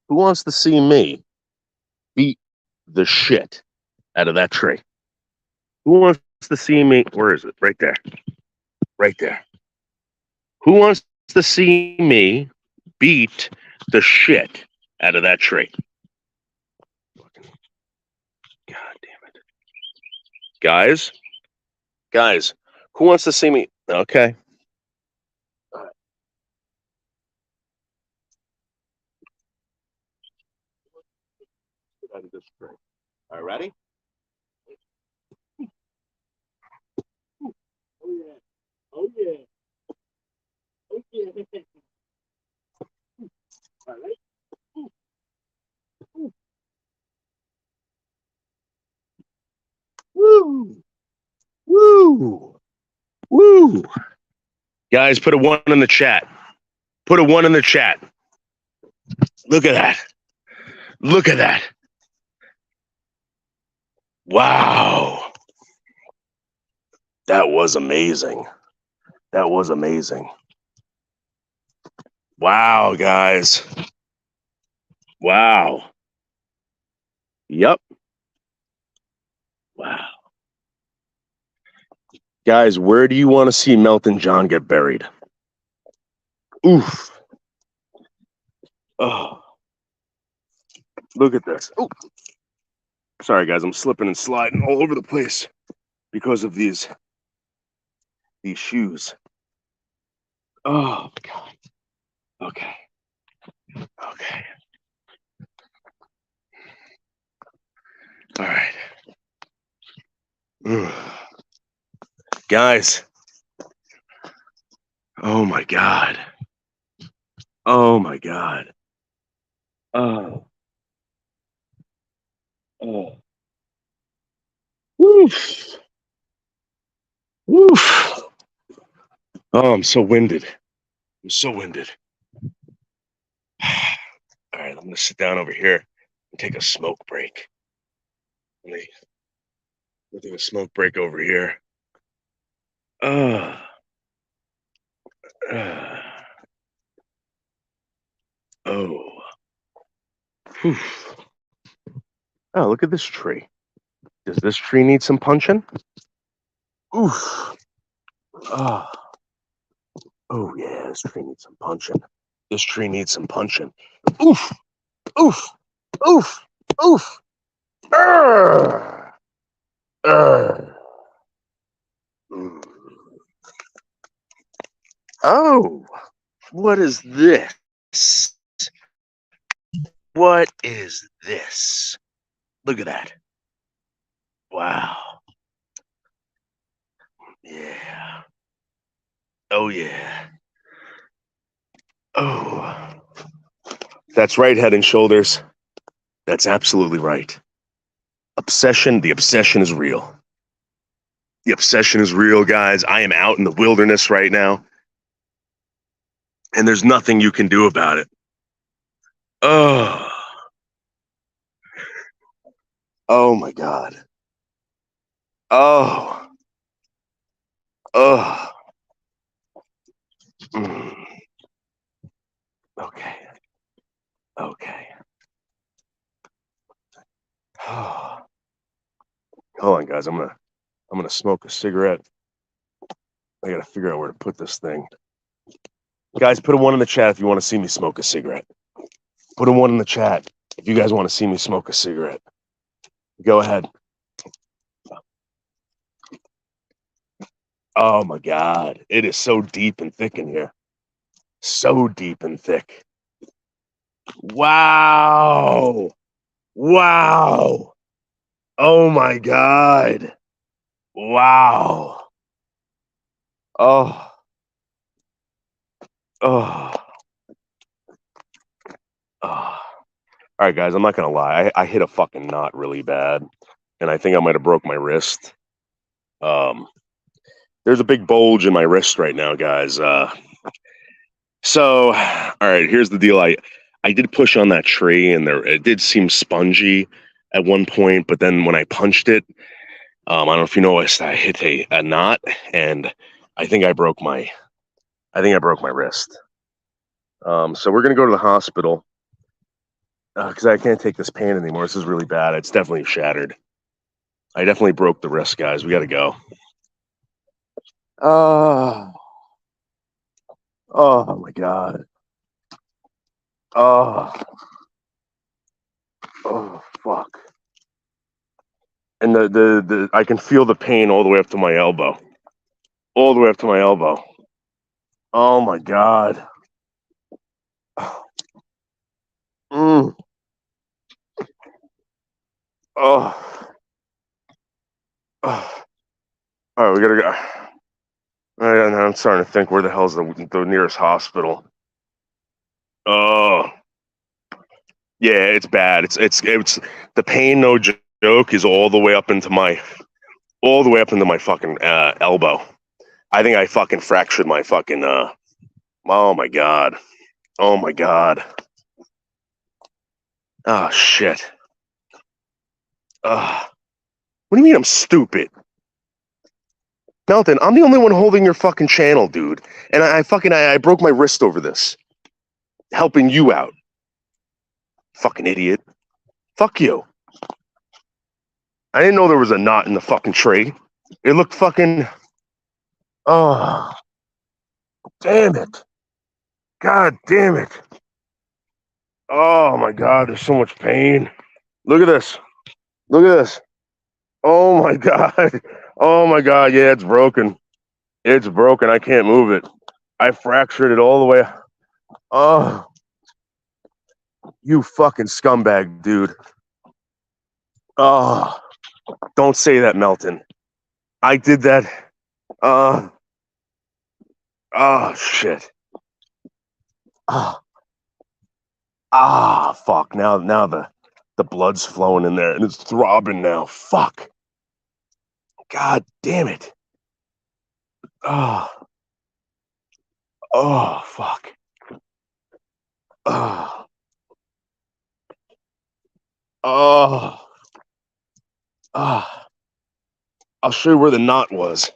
Who wants to see me beat the shit out of that tree? Who wants to see me? Where is it? Right there. Right there. Who wants to see me beat the shit out of that tree? God damn it. Guys, who wants to see me? Okay. All right, ready? Oh yeah. Oh yeah. Oh yeah. All right. Woo! Woo! Woo! Guys, put a 1 in the chat. Put a 1 in the chat. Look at that. Look at that. Wow. That was amazing. That was amazing. Wow, guys. Wow. Yep. Wow. Guys, where do you want to see Melton John get buried? Oof. Oh, look at this. Oh, sorry, guys. I'm slipping and sliding all over the place because of these shoes. Oh, God. Okay. Okay. All right. Guys. Oh, my God. Oh, my God. Oh. Oh. Woof. Woof. Oh, I'm so winded. I'm so winded. All right, I'm going to sit down over here and take a smoke break. Let me do a smoke break over here. Oh. Oh. Whew. Oh, look at this tree. Does this tree need some punching? Oof. Oh. Oh, yeah, this tree needs some punching. This tree needs some punching. Oof. Oof. Oof. Oof. Urgh. Urgh. Mm. Oh, what is this? What is this? Look at that. Wow. Yeah. Oh, yeah. Oh. That's right, Head and Shoulders. That's absolutely right. The obsession is real. The obsession is real, guys. I am out in the wilderness right now, and there's nothing you can do about it. Oh. Oh, my God. Oh. Oh. Mm. Okay. Okay. Oh. Hold on, guys. I'm gonna smoke a cigarette. I gotta figure out where to put this thing. Guys, put a 1 in the chat if you want to see me smoke a cigarette. Put a 1 in the chat if you guys want to see me smoke a cigarette. Go ahead. Oh my God. It is so deep and thick in here. So deep and thick. Wow. Wow. Oh my God. Wow. Oh. Oh. Oh. All right, guys, I'm not gonna lie. I hit a fucking knot really bad, and I think I might have broke my wrist. There's a big bulge in my wrist right now, guys. So, all right, here's the deal. I did push on that tree, and it did seem spongy at one point, but then when I punched it, I don't know if you noticed, I hit a knot, and I think I broke my wrist. So we're gonna go to the hospital because I can't take this pain anymore. This is really bad. It's definitely shattered. I definitely broke the wrist, guys. We got to go. Oh, oh my God. Oh, oh, fuck. And the I can feel the pain all the way up to my elbow. All the way up to my elbow. Oh my God. Mm. Oh. Oh. All right, we gotta go. I'm starting to think, where the hell's the nearest hospital? Oh, yeah, it's bad. It's the pain. No joke, is all the way up into my fucking elbow. I think I fucking fractured my fucking. Oh my god. Oh my god. Oh shit. What do you mean I'm stupid? Meltin, I'm the only one holding your fucking channel, dude. And I broke my wrist over this. Helping you out. Fucking idiot. Fuck you. I didn't know there was a knot in the fucking tray. It looked fucking... Oh. Damn it. God damn it. Oh my god, there's so much pain. Look at this. Look at this. Oh my god. Oh my god, yeah, it's broken. It's broken. I can't move it. I fractured it all the way. Oh. You fucking scumbag, dude. Oh. Don't say that, Meltin. I did that. Oh, shit. Fuck. Now the blood's flowing in there and it's throbbing now. Fuck. God damn it. Oh, fuck. Oh, I'll show you where the knot was.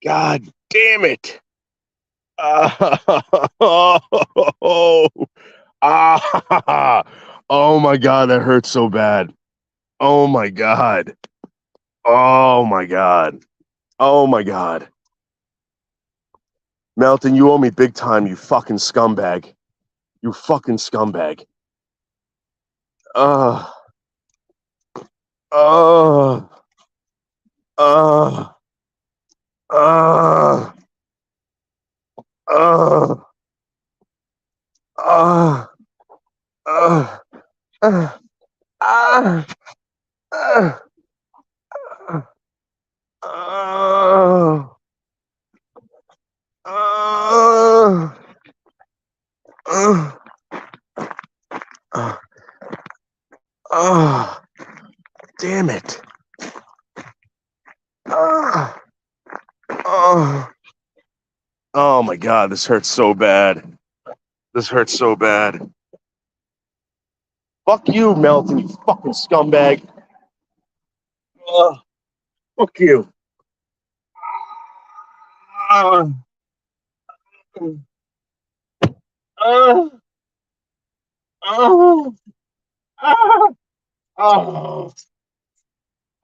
God damn it. Oh my god, that hurts so bad. Oh my god. Oh my god. Oh my god. Meltin, you owe me big time, you fucking scumbag. You fucking scumbag. Uh. Oh. Oh. Oh. Oh. Oh. Oh. Ah. Oh. Oh. Oh. Damn it. Oh my god, this hurts so bad. This hurts so bad. Fuck you, Meltin, you fucking scumbag. Fuck you. Uh, uh, uh, oh.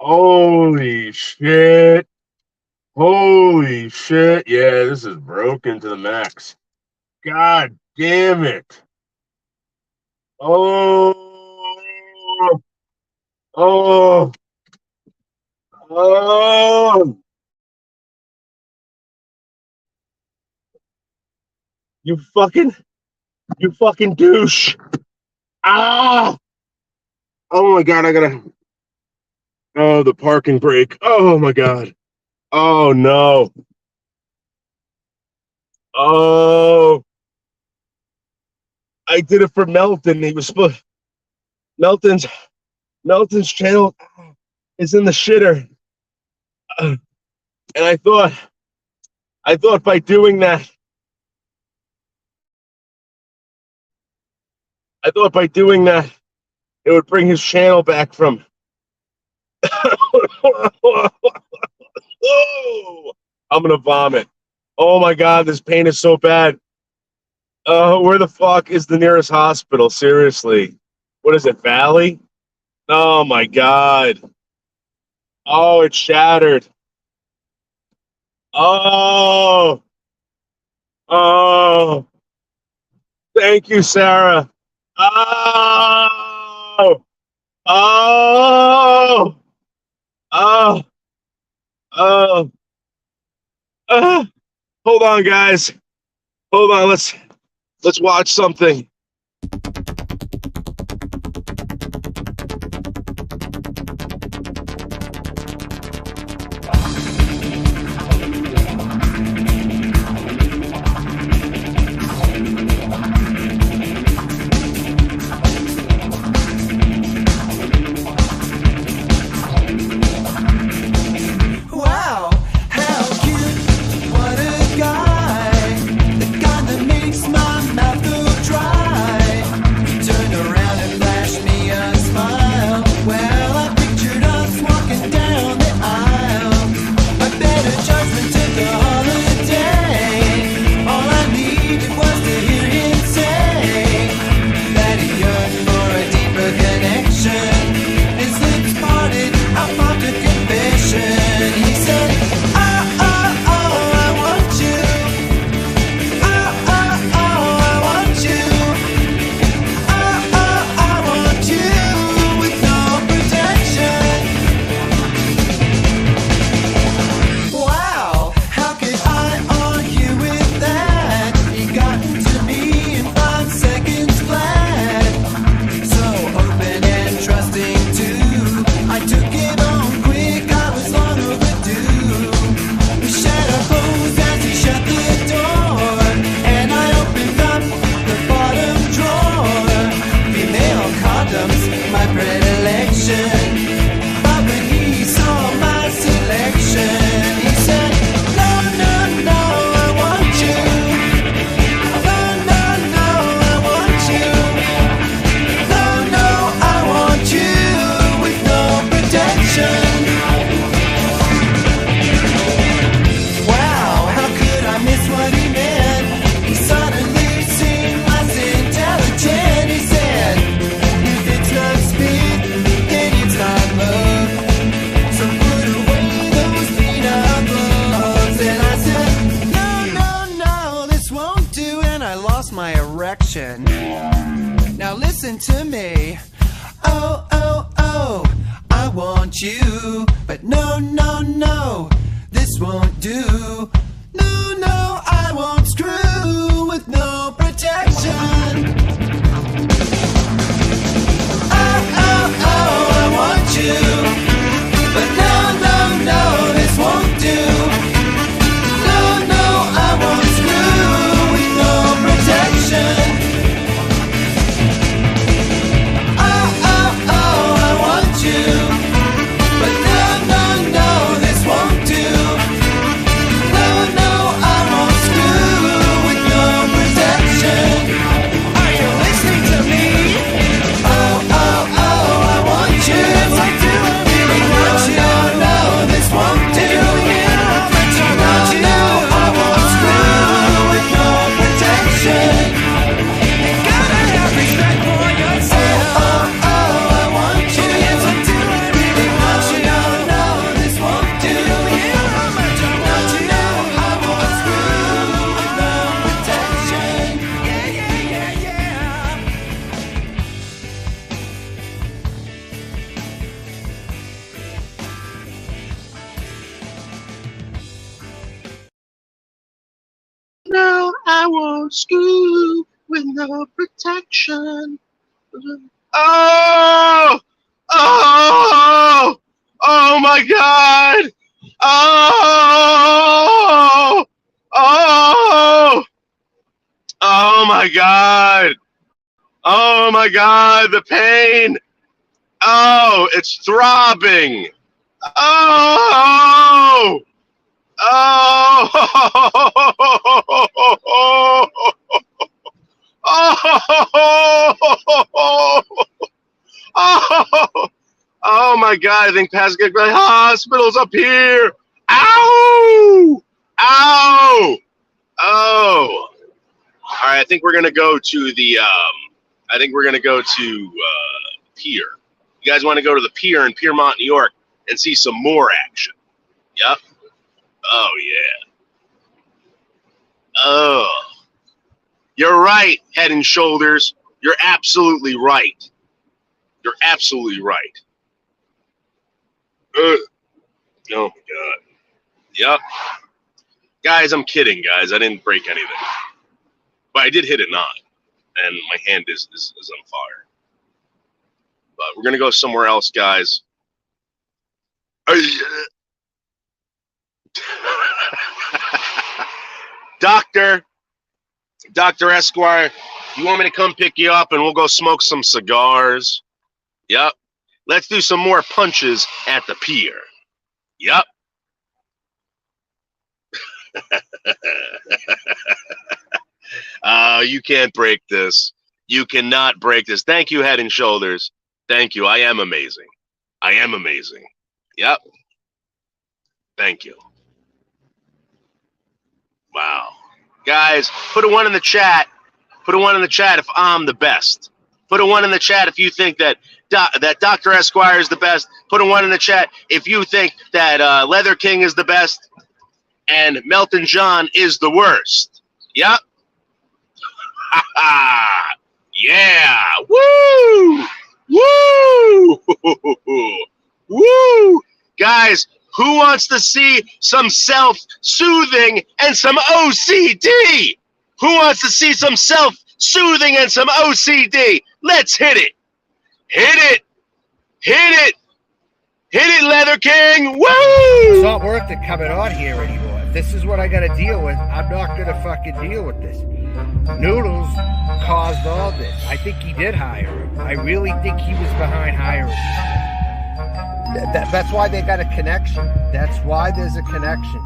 Holy shit. Holy shit. Yeah, this is broken to the max. God damn it. Oh. Oh. Oh. You fucking douche. Ah. Oh my god, oh, the parking brake. Oh my god. Oh no. Oh. I did it for Meltin. He was supposed Meltin's channel is in the shitter. And I thought by doing that, it would bring his channel back from. Oh, I'm gonna vomit. Oh my god, this pain is so bad. Where the fuck is the nearest hospital? Seriously. What is it, Valley? Oh my god. Oh, it's shattered. Oh. Oh. Thank you, Sarah. Oh. Oh. Oh. Oh. Hold on, guys. Hold on. Let's watch something.
no, no, this won't do. No, no, I won't screw with no protection. Oh, oh, oh, I want you. But no, no, no, this won't do. No, no, I won't screw with no protection. Oh, oh, oh, I want you. But no, no, no, this won't do. No, no, I won't screw with no protection. Are you listening to me? Oh, oh, oh, I want you. Yes, I do. I really want you. No, no, this won't do. No, no, I won't screw with no protection. You gotta have respect for yourself. Oh, oh, oh, I want you. Yes, I do. I really want you. No, no, this won't do. How much I want you. No, I won't screw with no protection. Yeah, yeah, yeah, yeah.
No, I won't screw with no protection. Oh! Oh! Oh my God! Oh! Oh! Oh my God! Oh my God! The pain! Oh, it's throbbing! Oh! Oh! Oh my God, I think Pat's gonna be like, hospital's up here. Ow! Ow! Oh. All right, I think we're gonna go to the pier. You guys want to go to the pier in Piermont, New York and see some more action. Yep. Oh yeah. Oh. You're right, Head and Shoulders. You're absolutely right. You're absolutely right. Oh my God. Yep. Guys, I'm kidding, guys. I didn't break anything. But I did hit a knot. And my hand is on fire. But we're going to go somewhere else, guys. Doctor Esquire, you want me to come pick you up and we'll go smoke some cigars? Yep. Let's do some more punches at the pier. Yep. You can't break this. You cannot break this. Thank you, Head and Shoulders. Thank you. I am amazing. I am amazing. Yep. Thank you. Wow. Guys, put a 1 in the chat. Put a 1 in the chat if I'm the best. Put a 1 in the chat if you think that that Dr. Esquire is the best. Put a 1 in the chat if you think that Leather King is the best and Melton John is the worst. Yep. Yeah. Woo! Woo! Woo! Guys, who wants to see some self-soothing and some OCD? Who wants to see some self-soothing and some OCD? Let's hit it. Hit it. Hit it. Hit it, Leather King. Woo!
It's not worth it coming on here anymore. If this is what I got to deal with, I'm not going to fucking deal with this. Noodles caused all this. I think he did hire him. I really think he was behind hiring him. That's why they got a connection. That's why there's a connection.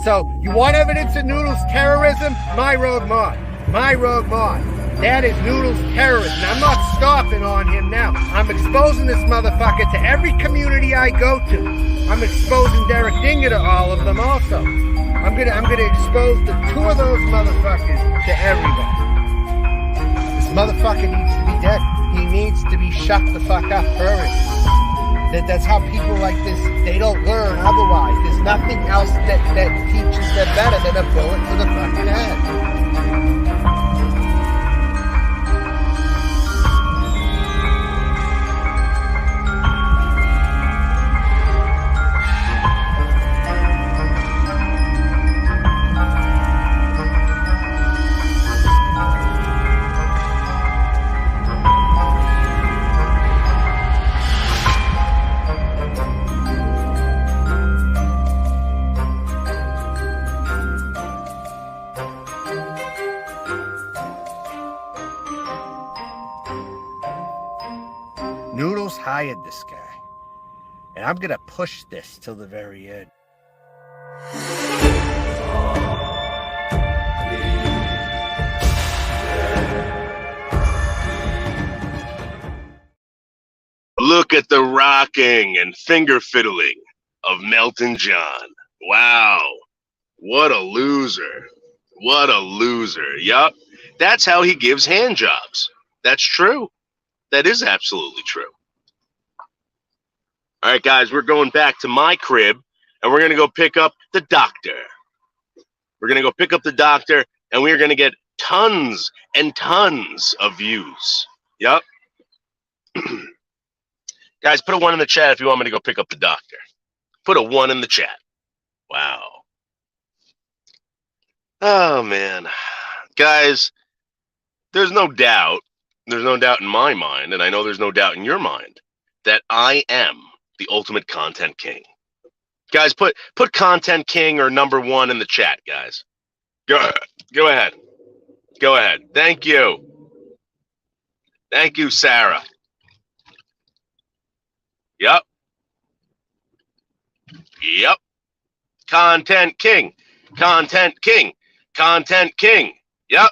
So you want evidence of Noodles' terrorism? My Rogue Mod. My Rogue Mod. That is Noodles' terrorism. I'm not stopping on him now. I'm exposing this motherfucker to every community I go to. I'm exposing Derek Dinger to all of them also. I'm gonna expose the 2 of those motherfuckers to everybody. This motherfucker needs to be dead. He needs to be shut the fuck up first. That's how people like this, they don't learn otherwise. There's nothing else that teaches them better than a bullet to the fucking head. hired this guy. And I'm going to push this till the very end.
Look at the rocking and finger fiddling of Meltin John. Wow. What a loser. What a loser. Yup. That's how he gives hand jobs. That's true. That is absolutely true. All right, guys, we're going back to my crib, and we're going to go pick up the doctor. We're going to go pick up the doctor, and we're going to get tons and tons of views. Yup. Guys, put a 1 in the chat if you want me to go pick up the doctor. Put a 1 in the chat. Wow. Oh, man. Guys, there's no doubt in my mind, and I know there's no doubt in your mind, that I am the ultimate content king. Guys, put content king or number 1 in the chat, guys. Go ahead. Go ahead. Thank you. Thank you, Sarah. Yep. Yep. Content king. Content king. Content king. Yep.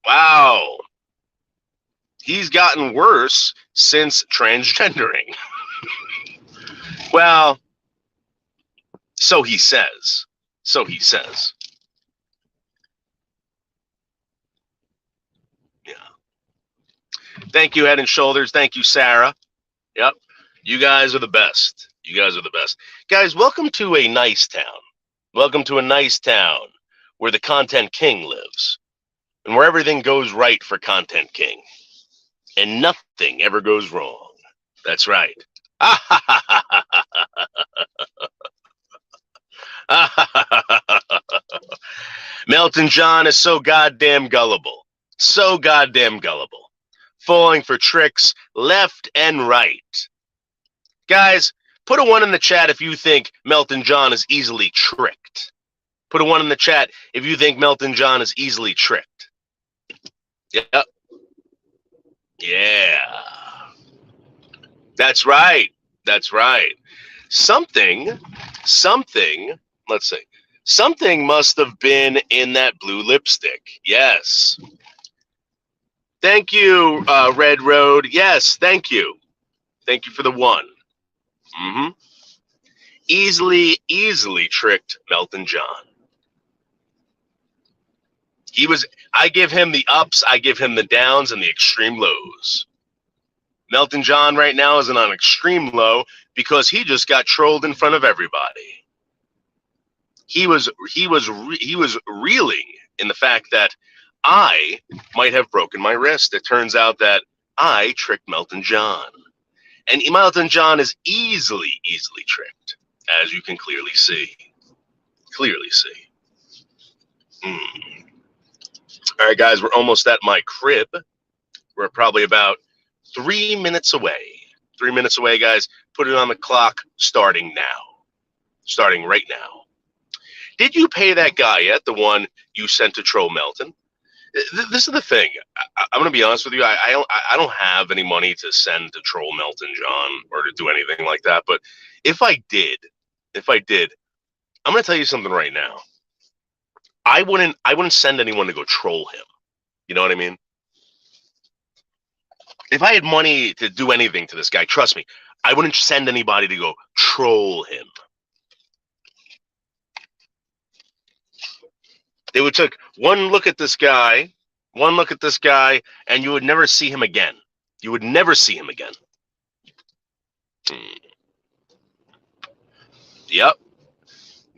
Wow. He's gotten worse since transgendering. Well, so he says. So he says. Yeah. Thank you, Head and Shoulders. Thank you, Sarah. Yep. You guys are the best. You guys are the best. Guys, welcome to a nice town. Welcome to a nice town where the Content King lives and where everything goes right for Content King and nothing ever goes wrong. That's right. Meltin John is so goddamn gullible. So goddamn gullible. Falling for tricks left and right. Guys, put a 1 in the chat if you think Meltin John is easily tricked. Put a 1 in the chat if you think Meltin John is easily tricked. Yep. Yeah. That's right. That's right. Something, let's see. Something must have been in that blue lipstick. Yes. Thank you, Red Road. Yes, thank you. Thank you for the 1. Mm-hmm. Easily tricked Meltin John. I give him the ups, I give him the downs, and the extreme lows. Meltin John right now is on an extreme low because he just got trolled in front of everybody. He was reeling in the fact that I might have broken my wrist. It turns out that I tricked Meltin John. And Meltin John is easily tricked, as you can clearly see. Clearly see. All right, guys, we're almost at my crib. We're probably about 3 minutes away. 3 minutes away, guys. Put it on the clock starting now. Starting right now. Did you pay that guy yet, the one you sent to troll Meltin? This is the thing. I'm going to be honest with you. I don't have any money to send to troll Meltin John or to do anything like that. But if I did, I'm going to tell you something right now. I wouldn't send anyone to go troll him. You know what I mean? If I had money to do anything to this guy, trust me, I wouldn't send anybody to go troll him. They would take one look at this guy, and you would never see him again. You would never see him again. Yep.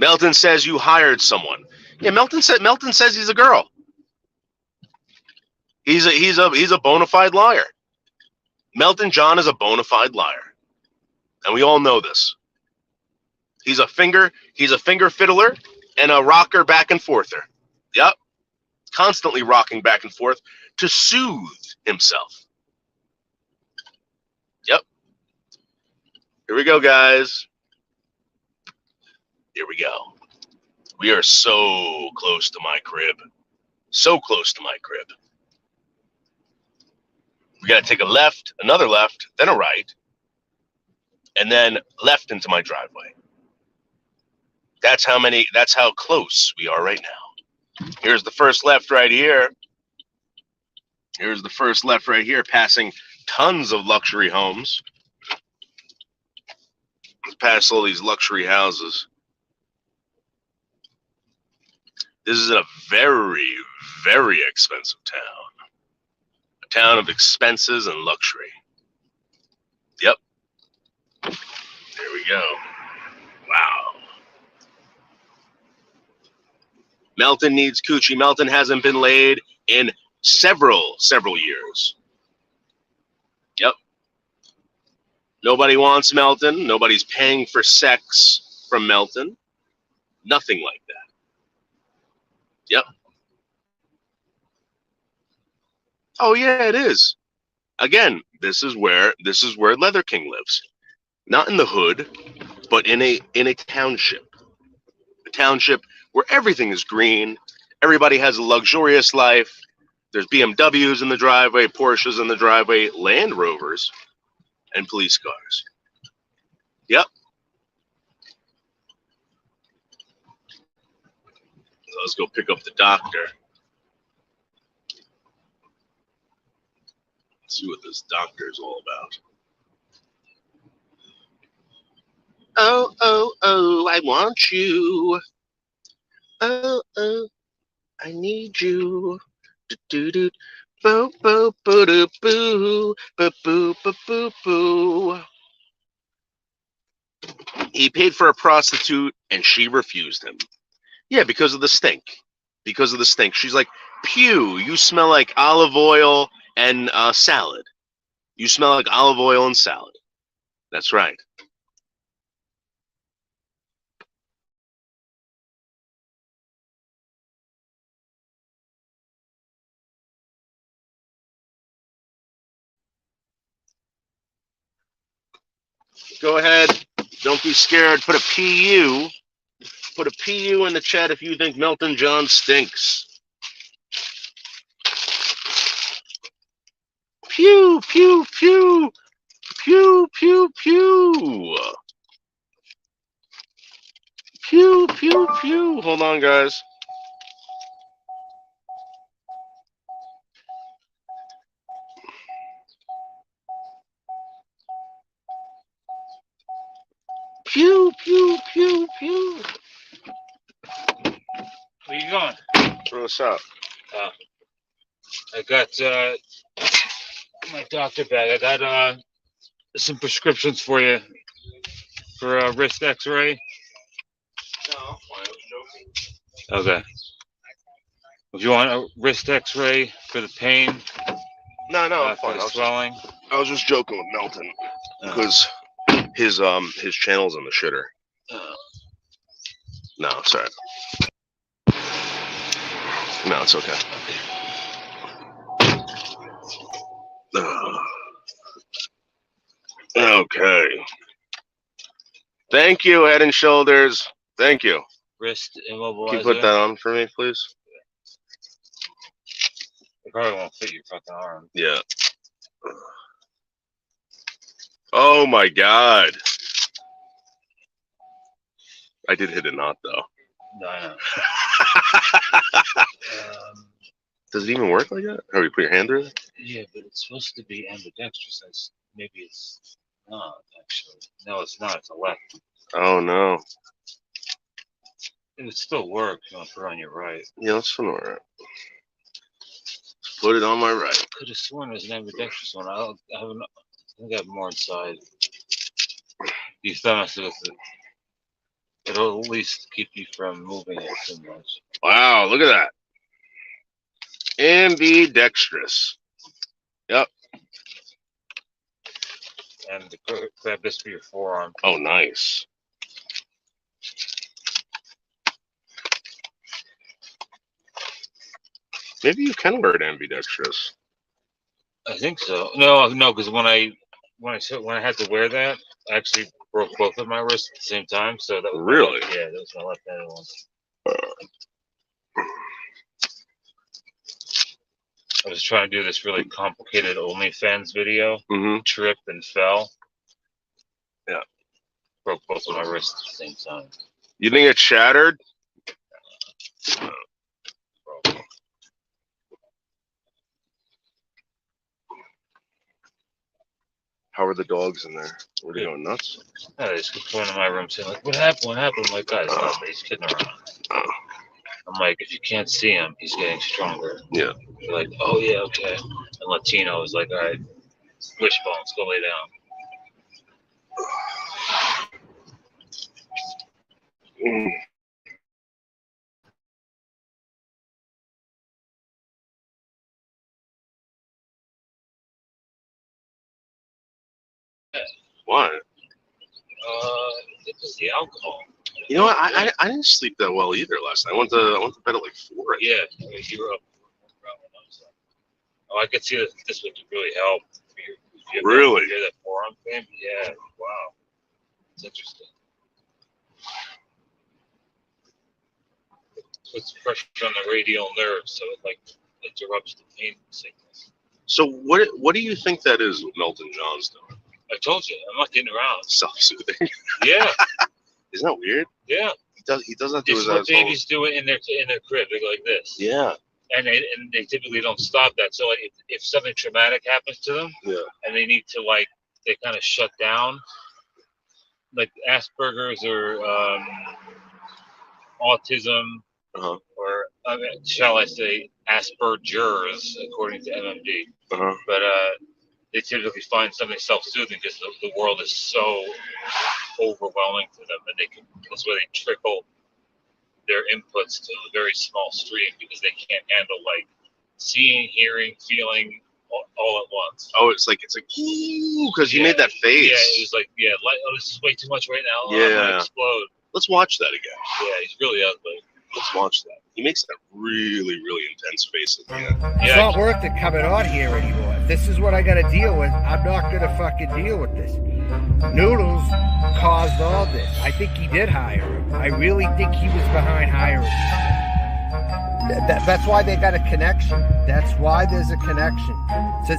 Meltin says you hired someone. Yeah, Meltin says he's a girl. He's a bona fide liar. Meltin John is a bona fide liar. And we all know this. He's a finger fiddler and a rocker back and forther. Yep. Constantly rocking back and forth to soothe himself. Yep. Here we go, guys. Here we go. We are so close to my crib. So close to my crib. We got to take a left, another left, then a right, and then left into my driveway. That's how close we are right now. Here's the first left right here. Here's the first left right here, passing tons of luxury homes. Let's pass all these luxury houses. This is a very, very expensive town. A town of expenses and luxury. Yep. There we go. Wow. Meltin needs coochie. Meltin hasn't been laid in several years. Yep. Nobody wants Meltin. Nobody's paying for sex from Meltin. Nothing like that. Yep. Oh yeah, it is. Again, this is where Leather King lives. Not in the hood, but in a township. A township where everything is green. Everybody has a luxurious life. There's BMWs in the driveway, Porsches in the driveway, Land Rovers, and police cars. Yep. So let's go pick up the doctor. Let's see what this doctor is all about. Oh, oh, oh, I want you. Oh, oh, I need you. Do-do-do. Boo, boo, boo, doo, boo. Boo, boo, boo, boo, boo. He paid for a prostitute, and she refused him. Yeah, because of the stink. Because of the stink. She's like, pew, you smell like olive oil and salad. You smell like olive oil and salad. That's right. Go ahead. Don't be scared. Put a PU. Put a PU in the chat if you think Meltin John stinks. Pew, pew, pew. Pew, pew, pew. Pew, pew, pew. Hold on, guys. Pew, pew, pew, pew.
Where you going?
Throw us out.
I got my doctor bag. I got some prescriptions for you for a wrist X-ray.
No, I'm fine. I was joking.
Okay. If you want a wrist X-ray for the pain,
No, I'm
for
fine.
the swelling.
I was just joking with Meltin because his channel's in the shitter. No, it's all right. No, it's okay. Okay. Thank you, Head and Shoulders. Thank you.
Wrist immobilizer.
Can you put that on for me, please?
It probably won't fit your fucking arm.
Yeah. Oh my God. I did hit a knot though.
No, I know.
Does it even work like that? How you put your hand through it?
Yeah, but it's supposed to be ambidextrous. Maybe it's not, actually. No, it's not. It's a left.
Oh no.
It would still work if you want to put it on your right.
Yeah, that's fine. All right. Let's put it on my right.
Could have sworn it was an ambidextrous one. I think I have more inside. You thumb it with it. It'll at least keep you from moving it too much.
Wow, look at that. Ambidextrous. Yep.
And grab this for your forearm.
Oh, nice. Maybe you can wear it ambidextrous.
I think so. No, because when I had to wear that, I actually broke both of my wrists at the same time. So that was
Really?
Yeah, that was my left-handed one. I was trying to do this really complicated OnlyFans video.
Mm-hmm.
Tripped and fell.
Yeah.
broke both of my wrists at the same time.
You think it's shattered? How are the dogs in there? Were they going nuts?
Yeah, they just keep going in my room saying, like, what happened? What happened? I'm like, guys, stop it. He's kidding around. I'm like, if you can't see him, he's getting stronger.
Yeah.
They're like, oh, yeah, okay. And Latino was like, all right, wishbones, go lay down.
Why?
It was the alcohol.
You know what? I didn't sleep that well either last night. I went to bed at like 4.
Yeah, I mean, you were up. Oh, I could see that this would really help. If you
Really?
hear that forearm thing? Yeah, wow. It's interesting. Puts pressure on the radial nerve, so it like interrupts the pain signals.
So what do you think that is with Melton John's doing?
I told you, I'm not getting around.
Self-soothing.
Yeah,
Isn't that weird?
yeah.
He does that to
This
his
is what
asshole.
babies do in their crib. They go like this.
Yeah.
And they typically don't stop that. So if something traumatic happens to them,
Yeah.
and they need to they kind of shut down, like Asperger's or autism, or shall I say Asperger's, according to MMD. But they typically find something self-soothing because the world is so overwhelming to them, and that's where they trickle their inputs to a very small stream because they can't handle seeing, hearing, feeling all at once.
Oh, it's like ooh, because you made that face.
Yeah, it was like, this is way too much right now.
Yeah.
I'm gonna explode.
Let's watch that again.
Yeah, he's really ugly.
Let's watch that. He makes that really, really intense face at the end.
It's not worth it coming on here anymore. If this is what I got to deal with, I'm not going to fucking deal with this. Noodles caused all this. I think he did hire him. I really think he was behind hiring him. That's why they got a connection. That's why there's a connection.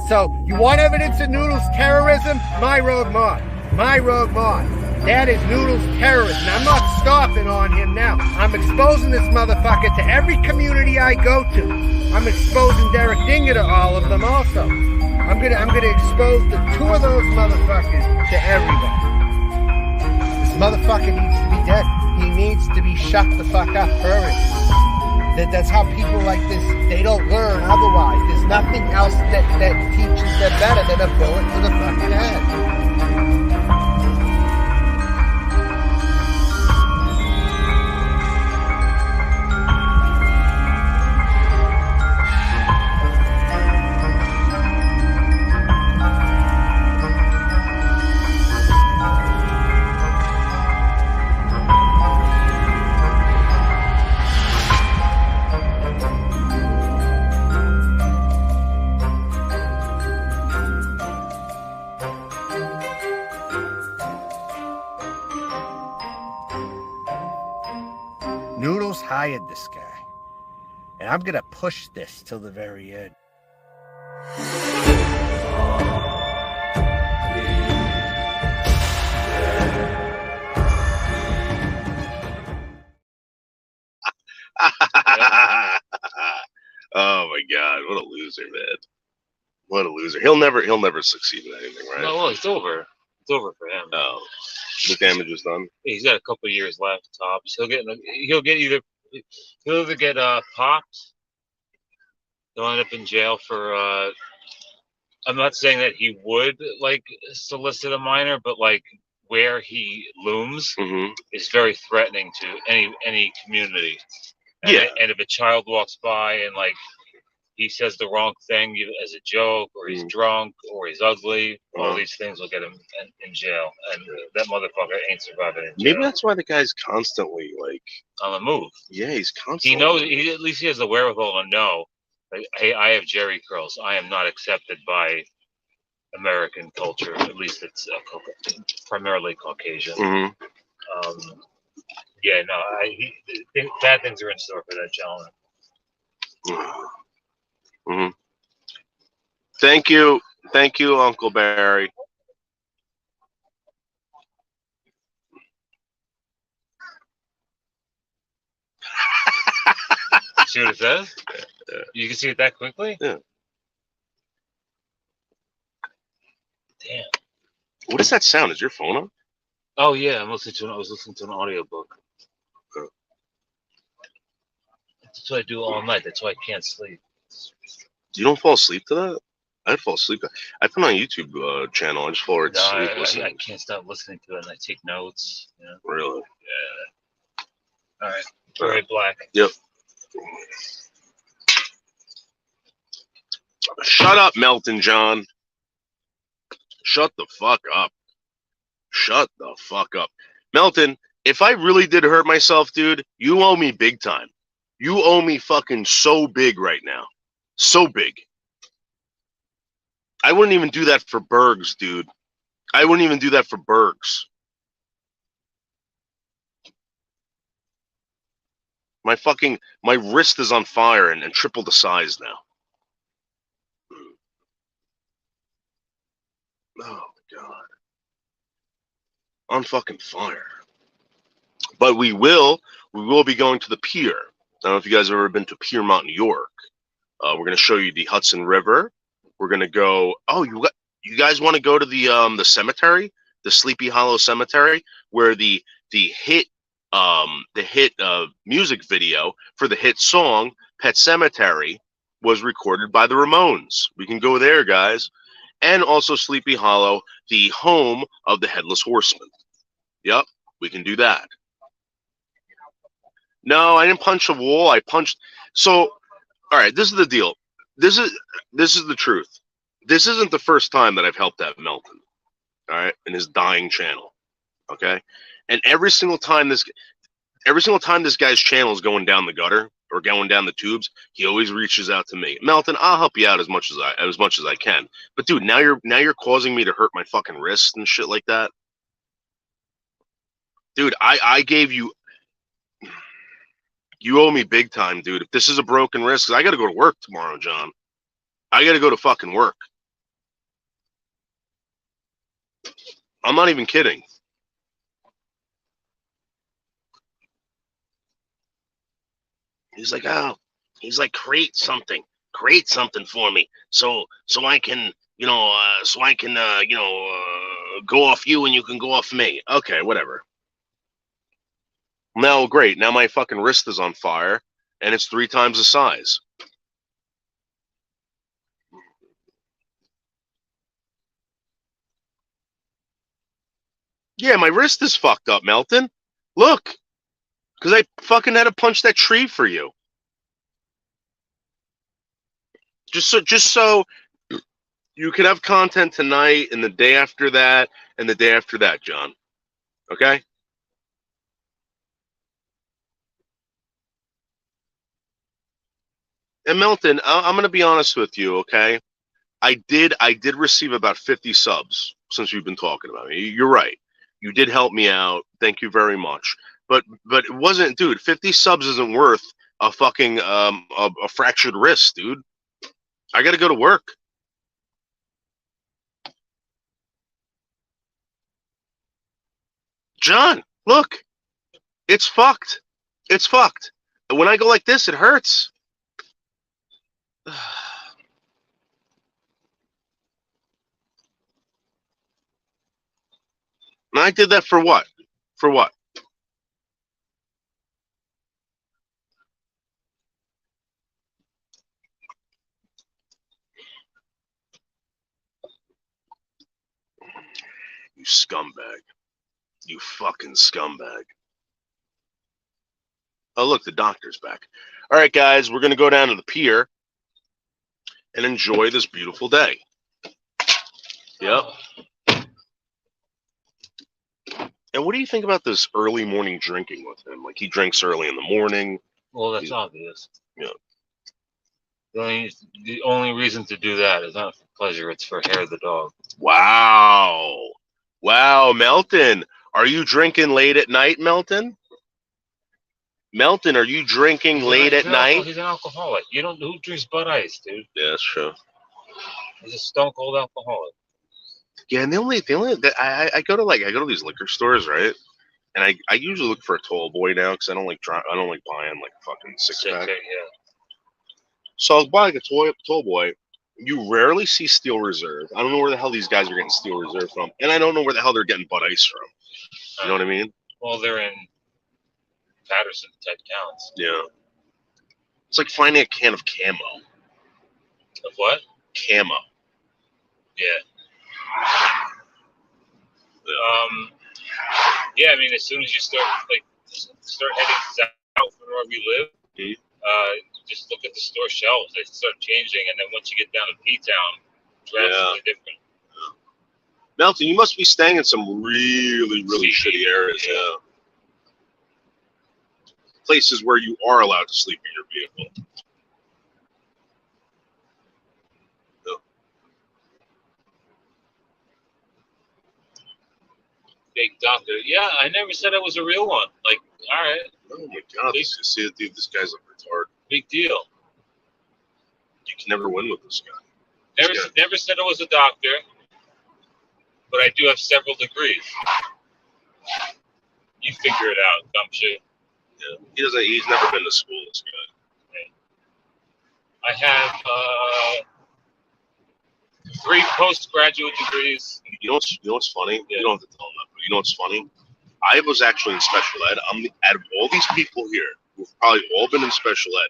So you want evidence of Noodles' terrorism? My Rogue Mod. My Rogue Mod. That is Noodles' terrorism. I'm not stopping on him now. I'm exposing this motherfucker to every community I go to. I'm exposing Derek Dinger to all of them also. I'm gonna expose the 2 of those motherfuckers to everybody. This motherfucker needs to be dead. He needs to be shut the fuck up first. That's how people like this, they don't learn otherwise. There's nothing else that teaches them better than a bullet to the fucking head. Noodles hired this guy, and I'm gonna push this till the very end.
Oh my God, what a loser, man! What a loser. He'll never succeed in anything, right?
No, well, it's over. It's over for him.
Oh, the damage is done.
He's got a couple of years left, tops. He'll either get popped. He'll end up in jail for. I'm not saying that he would solicit a minor, but where he looms is very threatening to any community. And, and if a child walks by and he says the wrong thing as a joke, or he's drunk, or he's ugly, all these things will get him in jail. And that motherfucker ain't surviving in jail.
Maybe that's why the guy's constantly
on the move.
Yeah, he's constantly.
He knows. At least he has the wherewithal to know. Hey, I have Jerry curls. I am not accepted by American culture. At least it's primarily Caucasian. Yeah, no. Bad things are in store for that gentleman.
Thank you, Uncle Barry.
See what it says? You can see it that quickly?
Yeah.
Damn.
What is that sound? Is your phone on?
Oh yeah, I was listening to an audiobook. That's what I do all night. That's why I can't sleep.
You don't fall asleep to that? I'd fall asleep. I put on a YouTube channel. I just fall right
No,
asleep
I
listening.
can't stop listening to it, and I take notes. You know?
Really?
Yeah. All right. All right, Black.
Yep. Shut up, Melton John. Shut the fuck up. Shut the fuck up. Melton, if I really did hurt myself, dude, you owe me big time. You owe me fucking so big right now. So big. I wouldn't even do that for Bergs, dude. I wouldn't even do that for Bergs. My wrist is on fire and triple the size now. Oh my God. On fucking fire. But we will be going to the pier. I don't know if you guys have ever been to Piermont, New York. We're going to show you the Hudson River. We're going to go. Oh, you guys want to go to the cemetery, the Sleepy Hollow Cemetery, where the hit music video for the hit song Pet Sematary was recorded by the Ramones. We can go there, guys. And also Sleepy Hollow, the home of the Headless Horseman. Yep, we can do that. No, I didn't punch a wall. I punched. So, all right, this is the deal. This is the truth. This isn't the first time that I've helped out Melton. All right, in his dying channel. Okay, and every single time this guy's channel is going down the gutter or going down the tubes, he always reaches out to me. Melton, I'll help you out as much as I can. But dude, now you're causing me to hurt my fucking wrist and shit like that. Dude, I gave you. You owe me big time, dude. If this is a broken wrist, 'cause I got to go to work tomorrow, John. I got to go to fucking work. I'm not even kidding. He's like, create something for me, so I can, go off you and you can go off me. Okay, whatever. Now, great. Now my fucking wrist is on fire, and it's 3 times the size. Yeah, my wrist is fucked up, Melton. Look, because I fucking had to punch that tree for you. Just so you can have content tonight and the day after that and the day after that, John. Okay? And Melton, I'm going to be honest with you, okay? I did receive about 50 subs since you've been talking about me. You're right. You did help me out. Thank you very much. But it wasn't, dude, 50 subs isn't worth a fucking a fractured wrist, dude. I got to go to work. John, look. It's fucked. It's fucked. When I go like this, it hurts. And I did that for what? For what? You scumbag. You fucking scumbag. Oh, look, the doctor's back. All right, guys, we're going to go down to the pier and enjoy this beautiful day. Yep. And what do you think about this early morning drinking with him? Like, he drinks early in the morning.
Well, that's obvious.
Yeah.
The only reason to do that is not for pleasure; it's for Hair the dog.
Wow. Wow, Melton. Are you drinking late at night, Melton? Melton, are you drinking late at night?
He's an alcoholic. You don't. Who drinks Bud Ice, dude?
Yeah, that's true.
He's a stone cold alcoholic.
Yeah, and the only I go to these liquor stores, right? And I usually look for a tall boy now because I don't like buying like a fucking six pack.
Yeah.
So I was buying a toy boy. You rarely see Steel Reserve. I don't know where the hell these guys are getting Steel Reserve from, and I don't know where the hell they're getting Bud Ice from. You know what I mean?
Well, they're in Patterson, Ted Counts.
Yeah. It's like finding a can of camo.
Of what?
Camo.
Yeah. Yeah, I mean, as soon as you start heading south from where we live, just look at the store shelves. They start changing, and then once you get down to P-Town, drastically different.
Meltin, you must be staying in some really, really shitty areas. Yeah. Places where you are allowed to sleep in your vehicle.
Fake doctor. Yeah, I never said I was a real one. Like, all right.
Oh my God! See it, dude. This guy's a retard.
Big deal.
You can never win with this guy.
Never said I was a doctor, but I do have several degrees. You figure it out, dumb shit.
Yeah. He's never been to school, this guy.
I have 3 postgraduate degrees.
You know what's funny? Yeah. You don't have to tell him that, but you know what's funny? I was actually in special ed. Out of all these people here who've probably all been in special ed,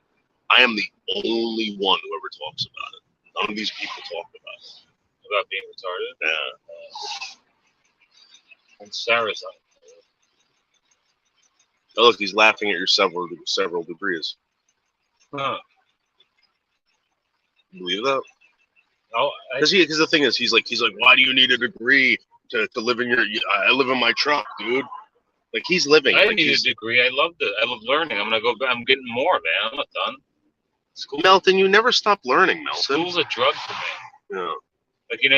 I am the only one who ever talks about it. None of these people talk about it.
About being retarded?
Yeah.
And Sarah's on.
Oh, look, he's laughing at your several degrees.
Huh.
Believe that?
Oh,
because the thing is, he's like, why do you need a degree to live in your? I live in my truck, dude. Like he's living.
I need a degree. I loved it. I love learning. I'm gonna go. I'm getting more, man. I'm not done. School.
Meltin, you never stop learning, Meltin.
School's a drug for me.
Yeah.
Like you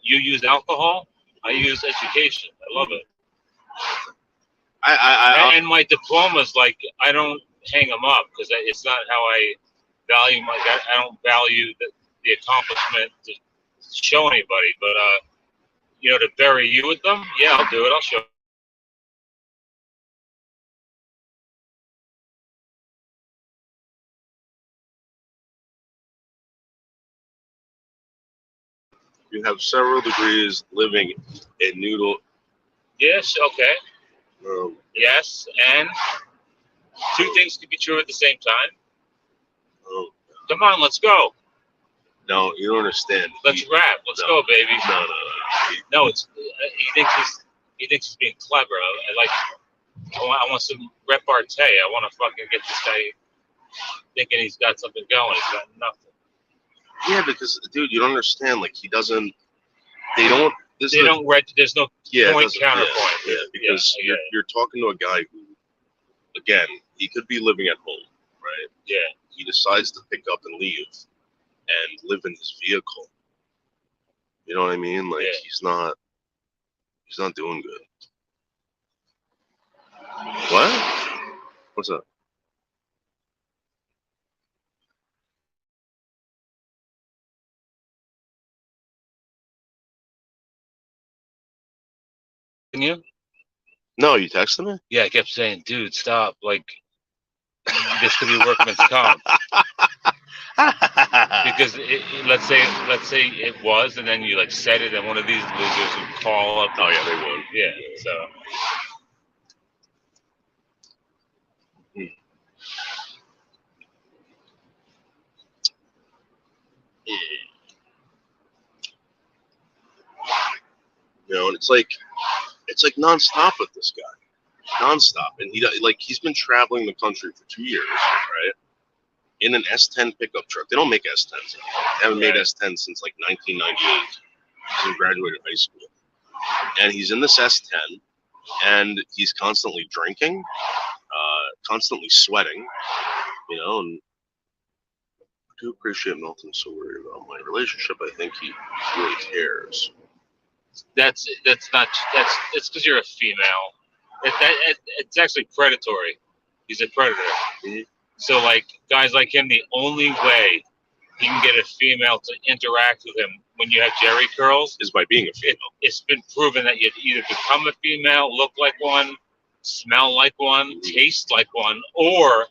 use alcohol. I use education. I love it. And my diplomas, like I don't hang them up because it's not how I value my. I don't value the accomplishment to show anybody, but to bury you with them, yeah, I'll do it. I'll show.
You have several degrees living in Noodle.
Yes. Okay. Yes, and 2 things can be true at the same time. Come on, let's go.
No, you don't understand.
Let's rap. Let's go, baby.
No.
No, it's he thinks he's being clever. I want some repartee. I want to fucking get this guy thinking he's got something going. He's got nothing.
Yeah, because dude, you don't understand. Like he doesn't. They don't. There's no point
counterpoint.
Yeah, because you're talking to a guy who, again, he could be living at home, right?
Yeah.
He decides to pick up and leave, and live in his vehicle. You know what I mean? Like he's not doing good. What? What's up?
You?
No, you texted me?
Yeah, I kept saying, dude, stop. Like, this could be workman's comp. Because let's say it was, and then you like said it, and one of these losers would call up.
Oh yeah, they would.
Yeah, so.
You know, and it's like nonstop with this guy, nonstop, and he's been traveling the country for 2 years, right? In an S10 pickup truck. They don't make S10s anymore. They haven't made S10 since like 1998. He graduated high school, and he's in this S10, and he's constantly drinking, constantly sweating, you know. And I do appreciate Meltin so worried about my relationship. I think he really cares.
It's because you're a female. It's actually predatory. He's a predator.
Mm-hmm.
So like guys like him, the only way he can get a female to interact with him when you have jerry curls
is by being a female.
It's been proven that you either become a female, look like one, smell like one, taste like one, or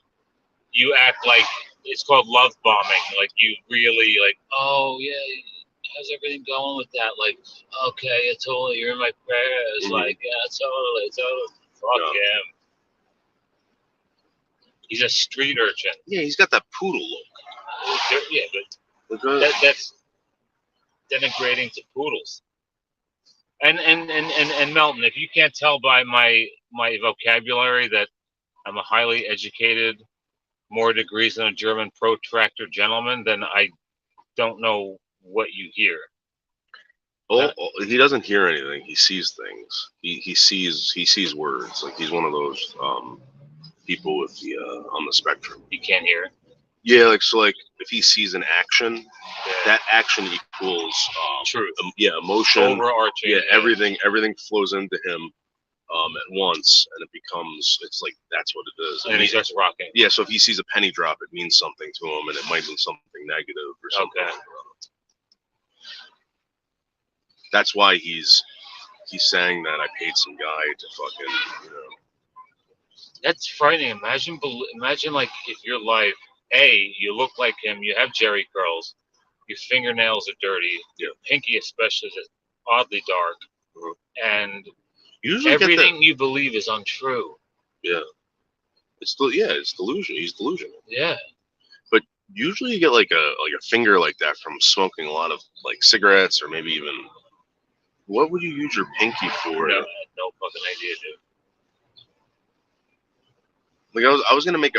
you act like it's called love bombing. Like you really like, oh yeah, how's everything going with that? Like, okay, I totally, you're in my prayers. Like, yeah, totally. Fuck him. He's a street urchin.
Yeah, he's got that poodle look.
Yeah, but that's denigrating to poodles. And Melton, if you can't tell by my vocabulary that I'm a highly educated, more degrees than a German protractor gentleman, then I don't know what you hear.
Oh, he doesn't hear anything. He sees things. He sees words. Like he's one of those people with the on the spectrum.
You can't hear.
Yeah, like if he sees an action, that action equals
truth.
Emotion.
Overarching.
Yeah, everything flows into him at once, and it's like that's what it is.
And he starts rocking.
Yeah, so if he sees a penny drop, it means something to him, and it might mean something negative or something.
Okay.
That's why he's saying that I paid some guy to fucking,
That's frightening. Imagine like if your life, you look like him, you have jerry curls, your fingernails are dirty, your pinky especially is oddly dark, and
usually
everything you believe is untrue.
Yeah. It's delusion. He's delusional.
Yeah.
But usually you get like a finger like that from smoking a lot of like cigarettes or maybe even. What would you use your pinky for?
No fucking idea, dude.
Like I was gonna make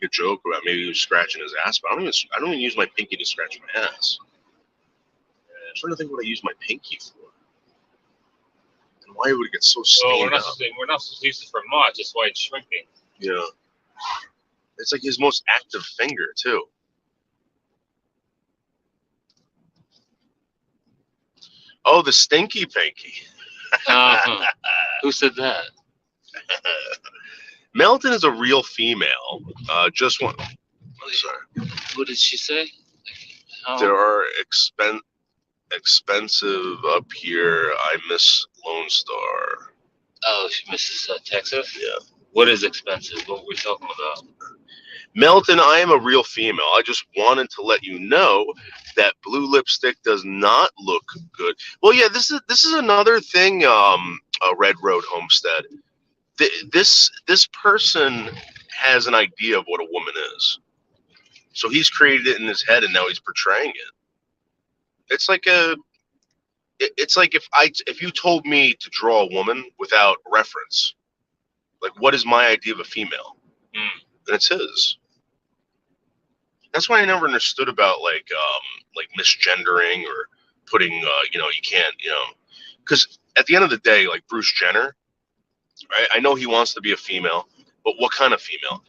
a joke about maybe he was scratching his ass, but I don't even use my pinky to scratch my ass. I'm trying to think what I use my pinky for, and why would it get so stained up.
We're not supposed to use it for much. That's why it's shrinking.
Yeah, it's like his most active finger too. Oh, the stinky pinky.
Who said that?
Melton is a real female. Just one. I'm sorry.
What did she say?
There are expensive up here. I miss Lone Star.
Oh, she misses Texas?
Yeah.
What is expensive? What were we talking about?
Melton, I am a real female. I just wanted to let you know that blue lipstick does not look good. Well, yeah, this is another thing. Red Road Homestead. This person has an idea of what a woman is, so he's created it in his head, and now he's portraying it. It's like if you told me to draw a woman without reference, like what is my idea of a female? And it's his. That's why I never understood about like misgendering or putting you can't because at the end of the day, like Bruce Jenner, right? I know he wants to be a female, but what kind of female?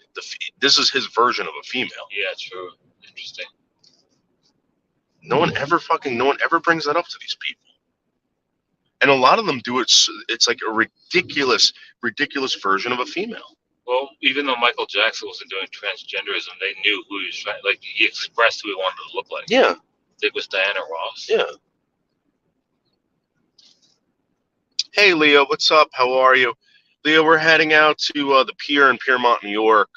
This is his version of a female.
Yeah, true. Interesting.
No one ever brings that up to these people, and a lot of them do it. It's like a ridiculous version of a female.
Well, even though Michael Jackson wasn't doing transgenderism, they knew who he was trying. Like he expressed who he wanted to look like.
Yeah.
I think it was Diana Ross.
Yeah. Hey, Leo, what's up? How are you? Leo, we're heading out to the pier in Piermont, New York.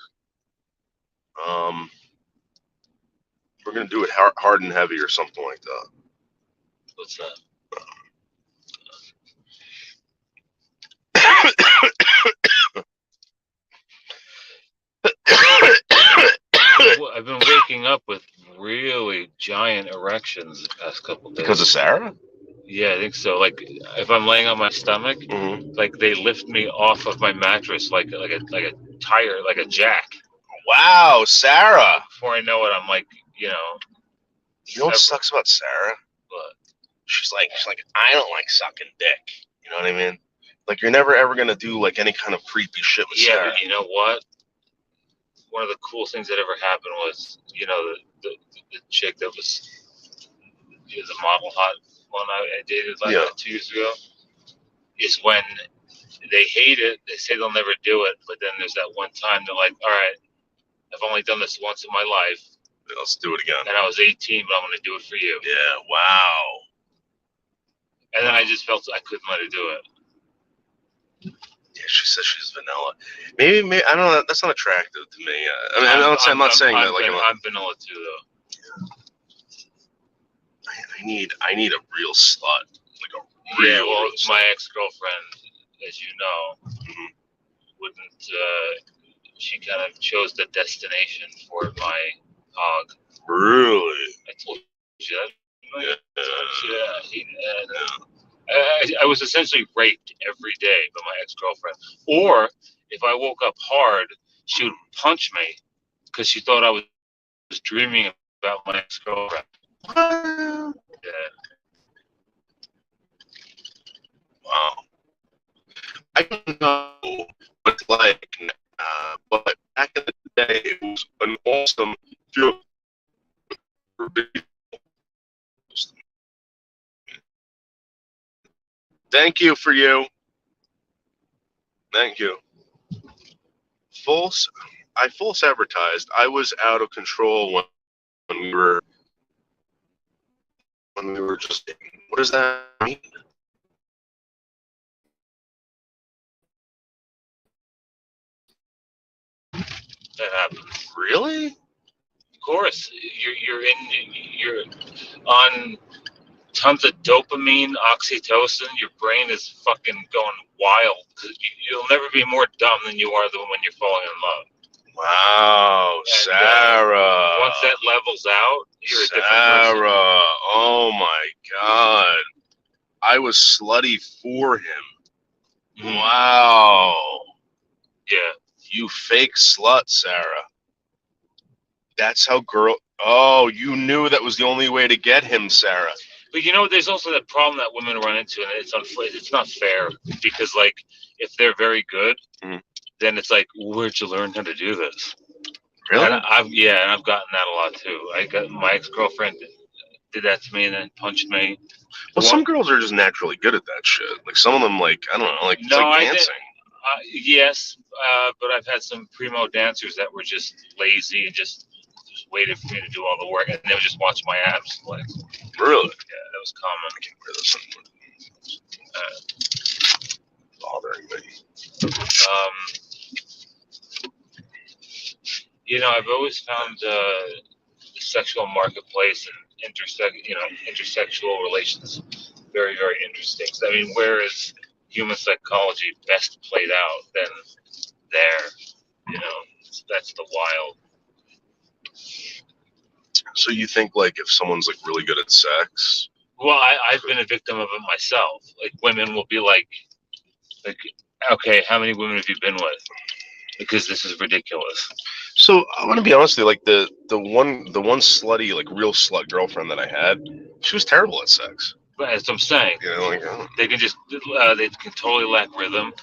We're gonna do it hard and heavy or something like that.
What's that? I've been waking up with really giant erections the past couple days.
Because of Sarah?
Yeah, I think so. Like if I'm laying on my stomach, like they lift me off of my mattress like a tire, like a jack.
Wow, Sarah.
Before I know it, I'm like,
You know what sucks about Sarah?
What?
She's like, I don't like sucking dick. You know what I mean? Like you're never ever gonna do like any kind of creepy shit with Sarah.
Yeah, but you know what? One of the coolest things that ever happened was, the chick that was a model hot one I dated like 2 years ago, is when they hate it, they say they'll never do it, but then there's that one time they're like, all right, I've only done this once in my life.
Let's do it again.
And I was 18, but I'm going to do it for you.
Yeah, wow.
And then I just felt I couldn't let her do it.
Yeah, she says she's vanilla. Maybe I don't know. That's not attractive to me. I mean, I'm not saying that. Like,
I'm vanilla too, though.
I need a real slut, like a real.
Yeah, well,
real slut.
my ex-girlfriend, as you know, wouldn't. She kind of chose the destination for my hog.
Really?
I told you that.
Yeah.
I was essentially raped every day by my ex-girlfriend. Or if I woke up hard, she would punch me because she thought I was dreaming about my ex-girlfriend.
Wow. I don't know what it's like, but back in the day, it was an awesome feeling. Thank you for you. Thank you. I false advertised. I was out of control when we were just. What does that mean?
That happens.
Really?
Of course, you're on tons of dopamine, oxytocin. Your brain is fucking going wild. You'll never be more dumb than you are when you're falling in love.
Wow,
And,
Sarah.
Once that levels out, you're a different
Sarah.
person.
Oh my God. I was slutty for him.
Mhm.
Wow.
Yeah.
You fake slut, Sarah. That's how Oh, you knew that was the only way to get him, Sarah.
But you know, there's also that problem that women run into, and it's not fair because, like, if they're very good, then it's like, where'd you learn how to do this?
Really?
And I've gotten that a lot too. I got my ex-girlfriend did that to me and then punched me.
Well, some girls are just naturally good at that shit. Like some of them, like I don't know, like it's like dancing.
Yes, but I've had some primo dancers that were just lazy and just waited for me to do all the work, and they would just watch my abs. Like,
really?
Yeah, that was common.
I can't wear this anymore. Bothering me.
You know, I've always found the sexual marketplace and intersexual relations very, very interesting. I mean, where is human psychology best played out than there? You know, that's the wild.
So you think like if someone's like really good at sex?
Well, I've been a victim of it myself. Like women will be like, okay, how many women have you been with? Because this is ridiculous.
So I want to be honest with you, like the one slutty, like real slut girlfriend that I had, she was terrible at sex.
But as I'm saying,
You know, like
they can totally lack rhythm.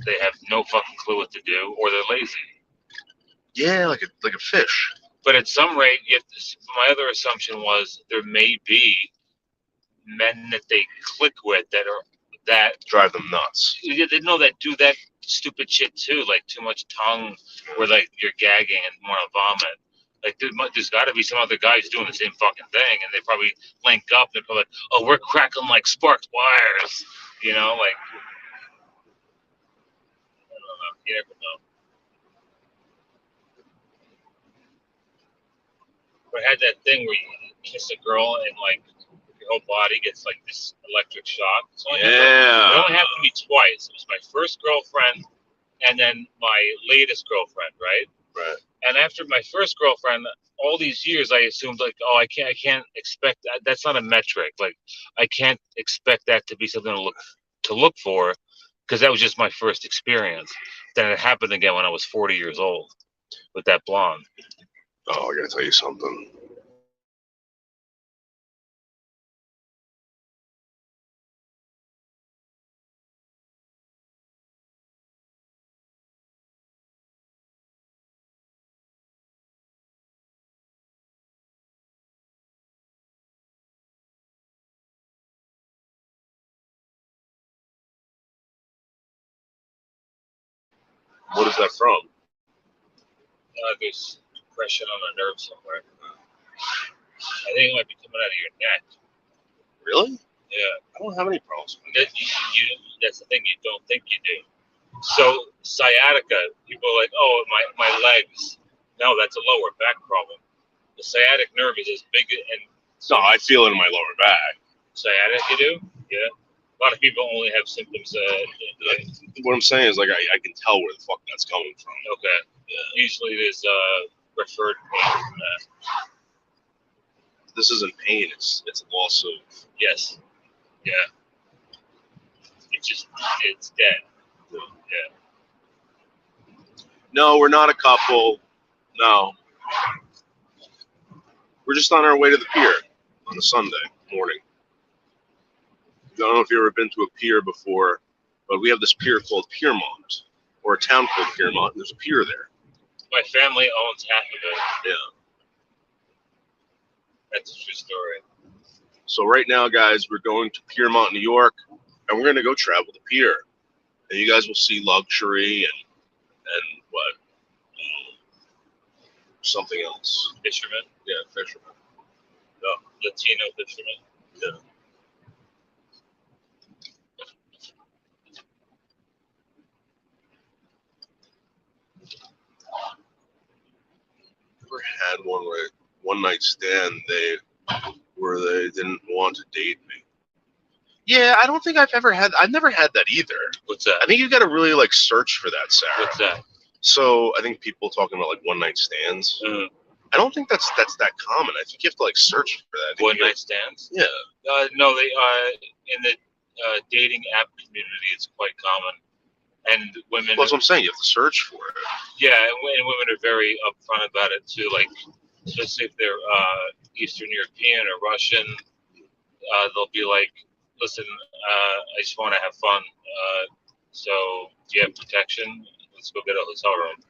They have no fucking clue what to do, or they're lazy.
yeah, like a fish.
But at some rate, my other assumption was there may be men that they click with that
Drive them nuts.
they know that do that stupid shit too, like too much tongue, where like you're gagging and want to vomit. Like there's got to be some other guys doing the same fucking thing, and they probably link up. And they're probably like, "Oh, we're cracking like sparked wires," you know, like I don't know. You never know. But I had that thing where you kiss a girl and like your whole body gets like this electric shock. It only happened to me twice. It was my first girlfriend and then my latest girlfriend, right?
Right.
And after my first girlfriend, all these years, I assumed like, oh, I can't expect that. That's not a metric. Like, I can't expect that to be something to look for, because that was just my first experience. Then it happened again when I was 40 years old with that blonde.
Oh, I gotta tell you something. What is that from?
There's compression on a nerve somewhere. I think it might be coming out of your neck.
Really? I don't have any problems with
That that's the thing you don't think you do. So sciatica, people are like, oh, my legs. No, that's a lower back problem. The sciatic nerve is as big and
No, I feel it in my lower back.
sciatic. You do? Yeah. A lot of people only have symptoms.
What I'm saying is, like, I can tell where the fuck that's coming from.
Okay. Yeah. Usually it is referred pain.
This isn't pain. It's a loss of.
Yes. Yeah. It's dead. Yeah.
No, we're not a couple. No. We're just on our way to the pier on a Sunday morning. I don't know if you've ever been to a pier before, but we have this pier called Piermont, or a town called Piermont, and there's a pier there.
My family owns half of it.
Yeah.
That's a true story.
So right now, guys, we're going to Piermont, New York, and we're going to go travel the pier. And you guys will see luxury and what? Something else.
Fishermen?
Yeah, fishermen.
Latino fishermen?
Yeah. Never had one night stand where they didn't want to date me. Yeah, I don't think I've never had that either.
What's that?
I think you got to really like search for that, Sarah.
What's that?
So I think people talking about like one night stands. I don't think that's that common. I think you have to like search for that.
One night stands?
Yeah.
No, they in the dating app community, it's quite common, and women.
Well, that's what I'm saying. You have to search for it.
Yeah, and women are very upfront about it too. Like, especially if they're Eastern European or Russian, they'll be like, "Listen, I just want to have fun. So, do you have protection? Let's go get a hotel room."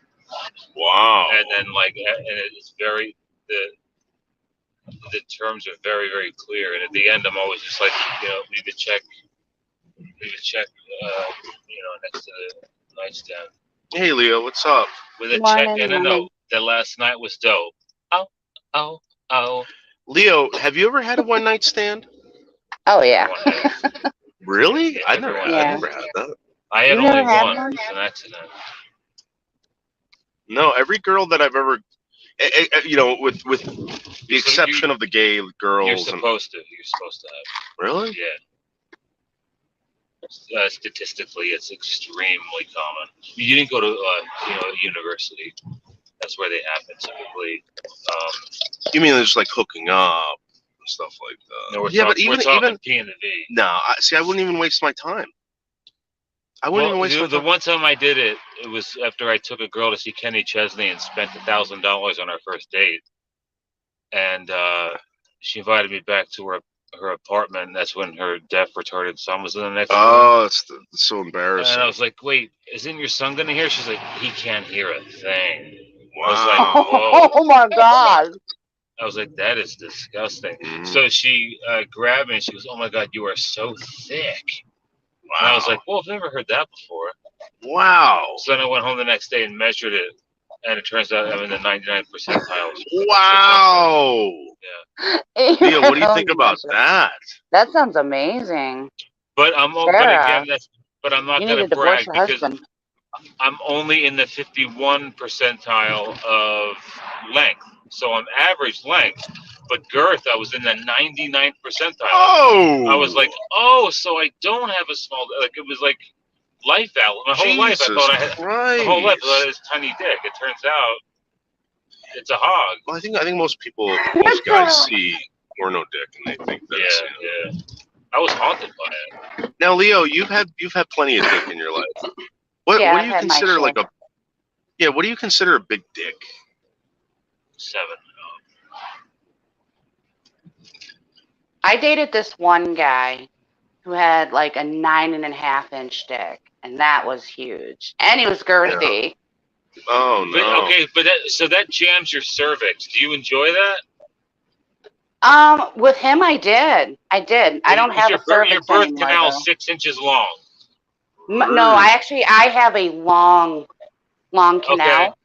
Wow.
And then and it's very the terms are very, very clear. And at the end, I'm always just like, leave a check, next to the nightstand.
Hey, Leo, what's up?
With a check and a note. That last night was dope. Oh.
Leo, have you ever had a one night stand?
Oh yeah.
Really?
Yeah,
I never had that.
I had only one. It was an accident.
No, every girl that I've ever, with the exception of the gay girls.
You're supposed to have.
Really?
Yeah. Statistically, it's extremely common. You didn't go to a university. That's where they happen typically.
You mean just like hooking up and stuff like that?
No, we're talking P and the V.
No, I wouldn't even waste my time. I wouldn't even waste my time.
The one time I did it, it was after I took a girl to see Kenny Chesney and spent $1,000 on our first date, and she invited me back to her apartment. And that's when her deaf, retarded son was in the next room.
Oh, it's so embarrassing.
And I was like, "Wait, isn't your son gonna hear?" She's like, "He can't hear a thing."
Wow.
I was like, "Whoa."
Oh my God.
I was like, "That is disgusting."
Mm-hmm.
So she grabbed me and she goes, "Oh my God, you are so thick."
Wow.
And I was like, "Well, I've never heard that before."
Wow.
So then I went home the next day and measured it, and it turns out I'm in the 99th percentile.
Wow.
Yeah.
Leo, what do you think about that?
That sounds amazing.
But I'm not going to brag because I'm only in the 51 percentile of length. So I'm average length, but girth, I was in the 99th percentile.
Oh!
I was like, so I don't have a small, it was like life out. My whole life, I thought I had, my whole life, I thought I had this tiny dick. It turns out it's a hog.
Well, I think most guys see porno dick and they think that's,
Yeah. I was haunted by it.
Now, Leo, you've had plenty of dick in your life. What do you consider what do you consider a big dick?
7.
I dated this one guy who had like a 9.5-inch dick, and that was huge. And he was girthy.
Yeah. Oh no.
But that jams your cervix. Do you enjoy that?
With him, I did. I don't have a cervix
your birth
anymore,
canal
though.
6 inches long.
No, I have a long canal.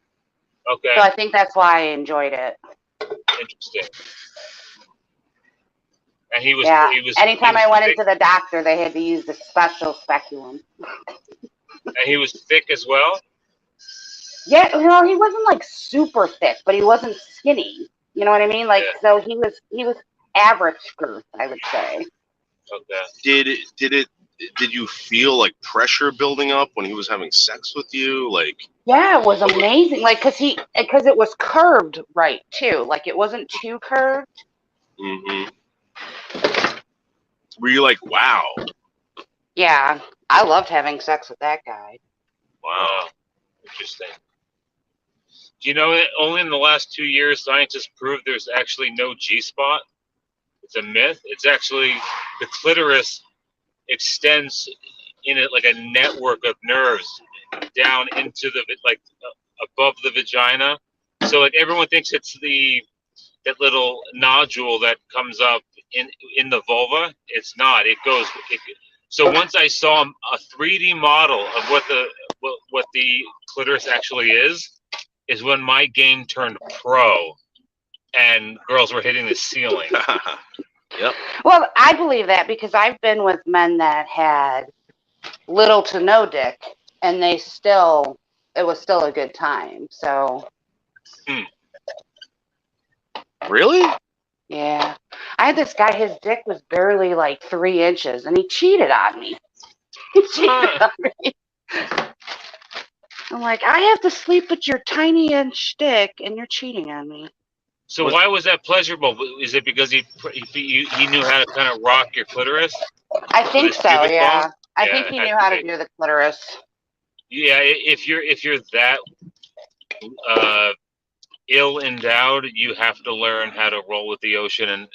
Okay.
So I think that's why I enjoyed it.
Interesting. And he was
Yeah.
he was
Anytime
he
I
was
went
thick,
into the doctor, they had to use the special speculum.
and he was thick as well.
Yeah, he wasn't like super thick, but he wasn't skinny. You know what I mean? Like,
Yeah.
so he was average girth, I would say.
Okay.
Did you feel like pressure building up when he was having sex with you? Like,
Yeah, it was amazing. Like, because it was curved right too. Like, it wasn't too curved.
hmm were you like, wow,
Yeah, I loved having sex with that guy.
wow?
Interesting. Do you know that only in the last 2 years scientists proved there's actually no G spot? It's a myth. It's actually the clitoris extends in it like a network of nerves down into the above the vagina. So like everyone thinks it's that little nodule that comes up in the vulva. It's not. So once I saw a 3D model of what the clitoris actually is when my game turned pro and girls were hitting the ceiling.
Yep.
Well, I believe that because I've been with men that had little to no dick, and it was still a good time. So.
Really?
Yeah. I had this guy, his dick was barely like 3 inches, and he cheated on me. He cheated on me. I'm like, I have to sleep with your tiny inch dick, and you're cheating on me.
So why was that pleasurable? Is it because he knew how to kind of rock your clitoris?
I think so, yeah.
Bone?
I think he knew how to do the clitoris.
Yeah, if you're that ill endowed, you have to learn how to roll with the ocean, and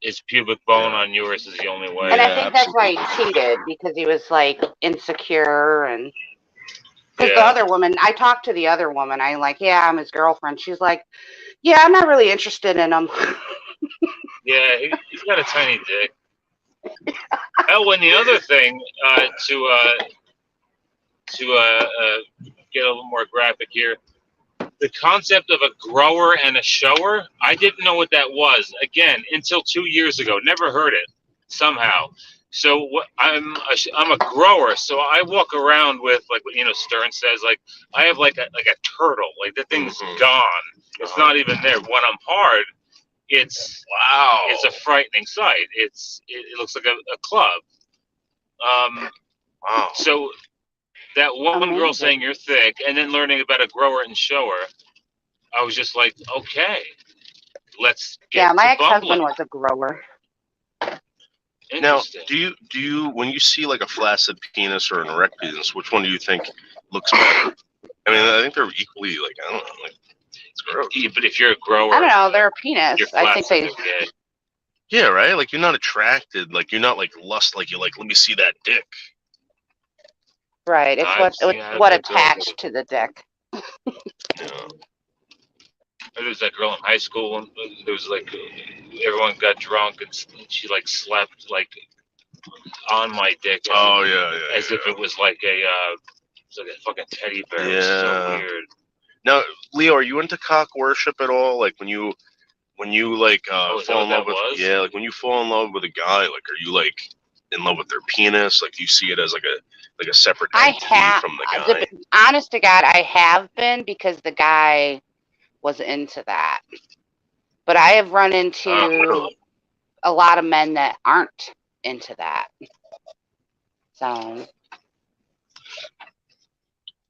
his pubic bone on yours is the only way.
And I think that's why he cheated, because he was like insecure. And because the other woman, I talked to the other woman, I'm like, yeah, I'm his girlfriend. She's like, yeah, I'm not really interested in him.
Yeah, he's got a tiny dick. Oh, and the other thing, to get a little more graphic here, the concept of a grower and a shower, I didn't know what that was. Again, until 2 years ago, never heard it somehow. So I'm a grower, so I walk around with like what Stern says, like I have like a turtle, like the thing's gone. It's not even there. When I'm hard, it's a frightening sight. It looks like a club.
Wow.
So that one girl saying you're thick, and then learning about a grower and shower, I was just like, okay, let's get
Yeah, my
to
ex-husband
bumbling.
was a grower.
Now, do you when you see like a flaccid penis or an erect penis, which one do you think looks better? I mean, I think they're equally like, I don't know, like it's gross.
Yeah, but if you're a grower,
I don't know, they're a penis.
you're
I think
flaccid,
they.
they're gay.
Yeah, right. Like you're not attracted. Like you're not like lust. Like you're like, let me see that dick.
Right, it's what attached to the dick.
Yeah.
There was that girl in high school, and there was like everyone got drunk, and she like slept like on my dick.
Oh yeah.
As if it was like a fucking teddy bear. It was so weird.
Now, Leo, are you into cock worship at all? Like when you like fall in love with like when you fall in love with a guy, like are you like in love with their penis? Like do you see it as like a separate entity from the guy?
Honest to God, I have been, because the guy was into that. But I have run into a lot of men that aren't into that. So.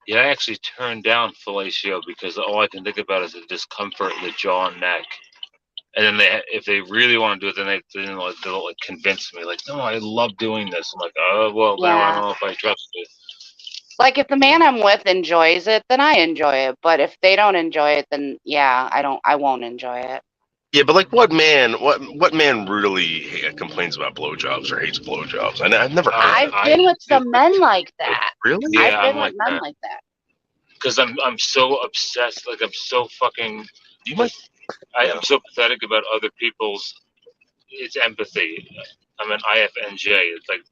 Yeah, I actually turned down fellatio because all I can think about is the discomfort in the jaw and neck. And then if they really want to do it, then they'll like convince me, like, no, I love doing this. I'm like, oh, well, now I don't know if I trust it.
Like if the man I'm with enjoys it, then I enjoy it. But if they don't enjoy it, then yeah, I won't enjoy it.
Yeah, but like what man really complains about blowjobs or hates blowjobs? I've never heard.
I've been with some men like that.
Really?
Yeah, I've been with men like that.
Because I'm so obsessed. Like I'm so fucking. I'm so pathetic about other people's. It's empathy. I'm an IFNJ. It's like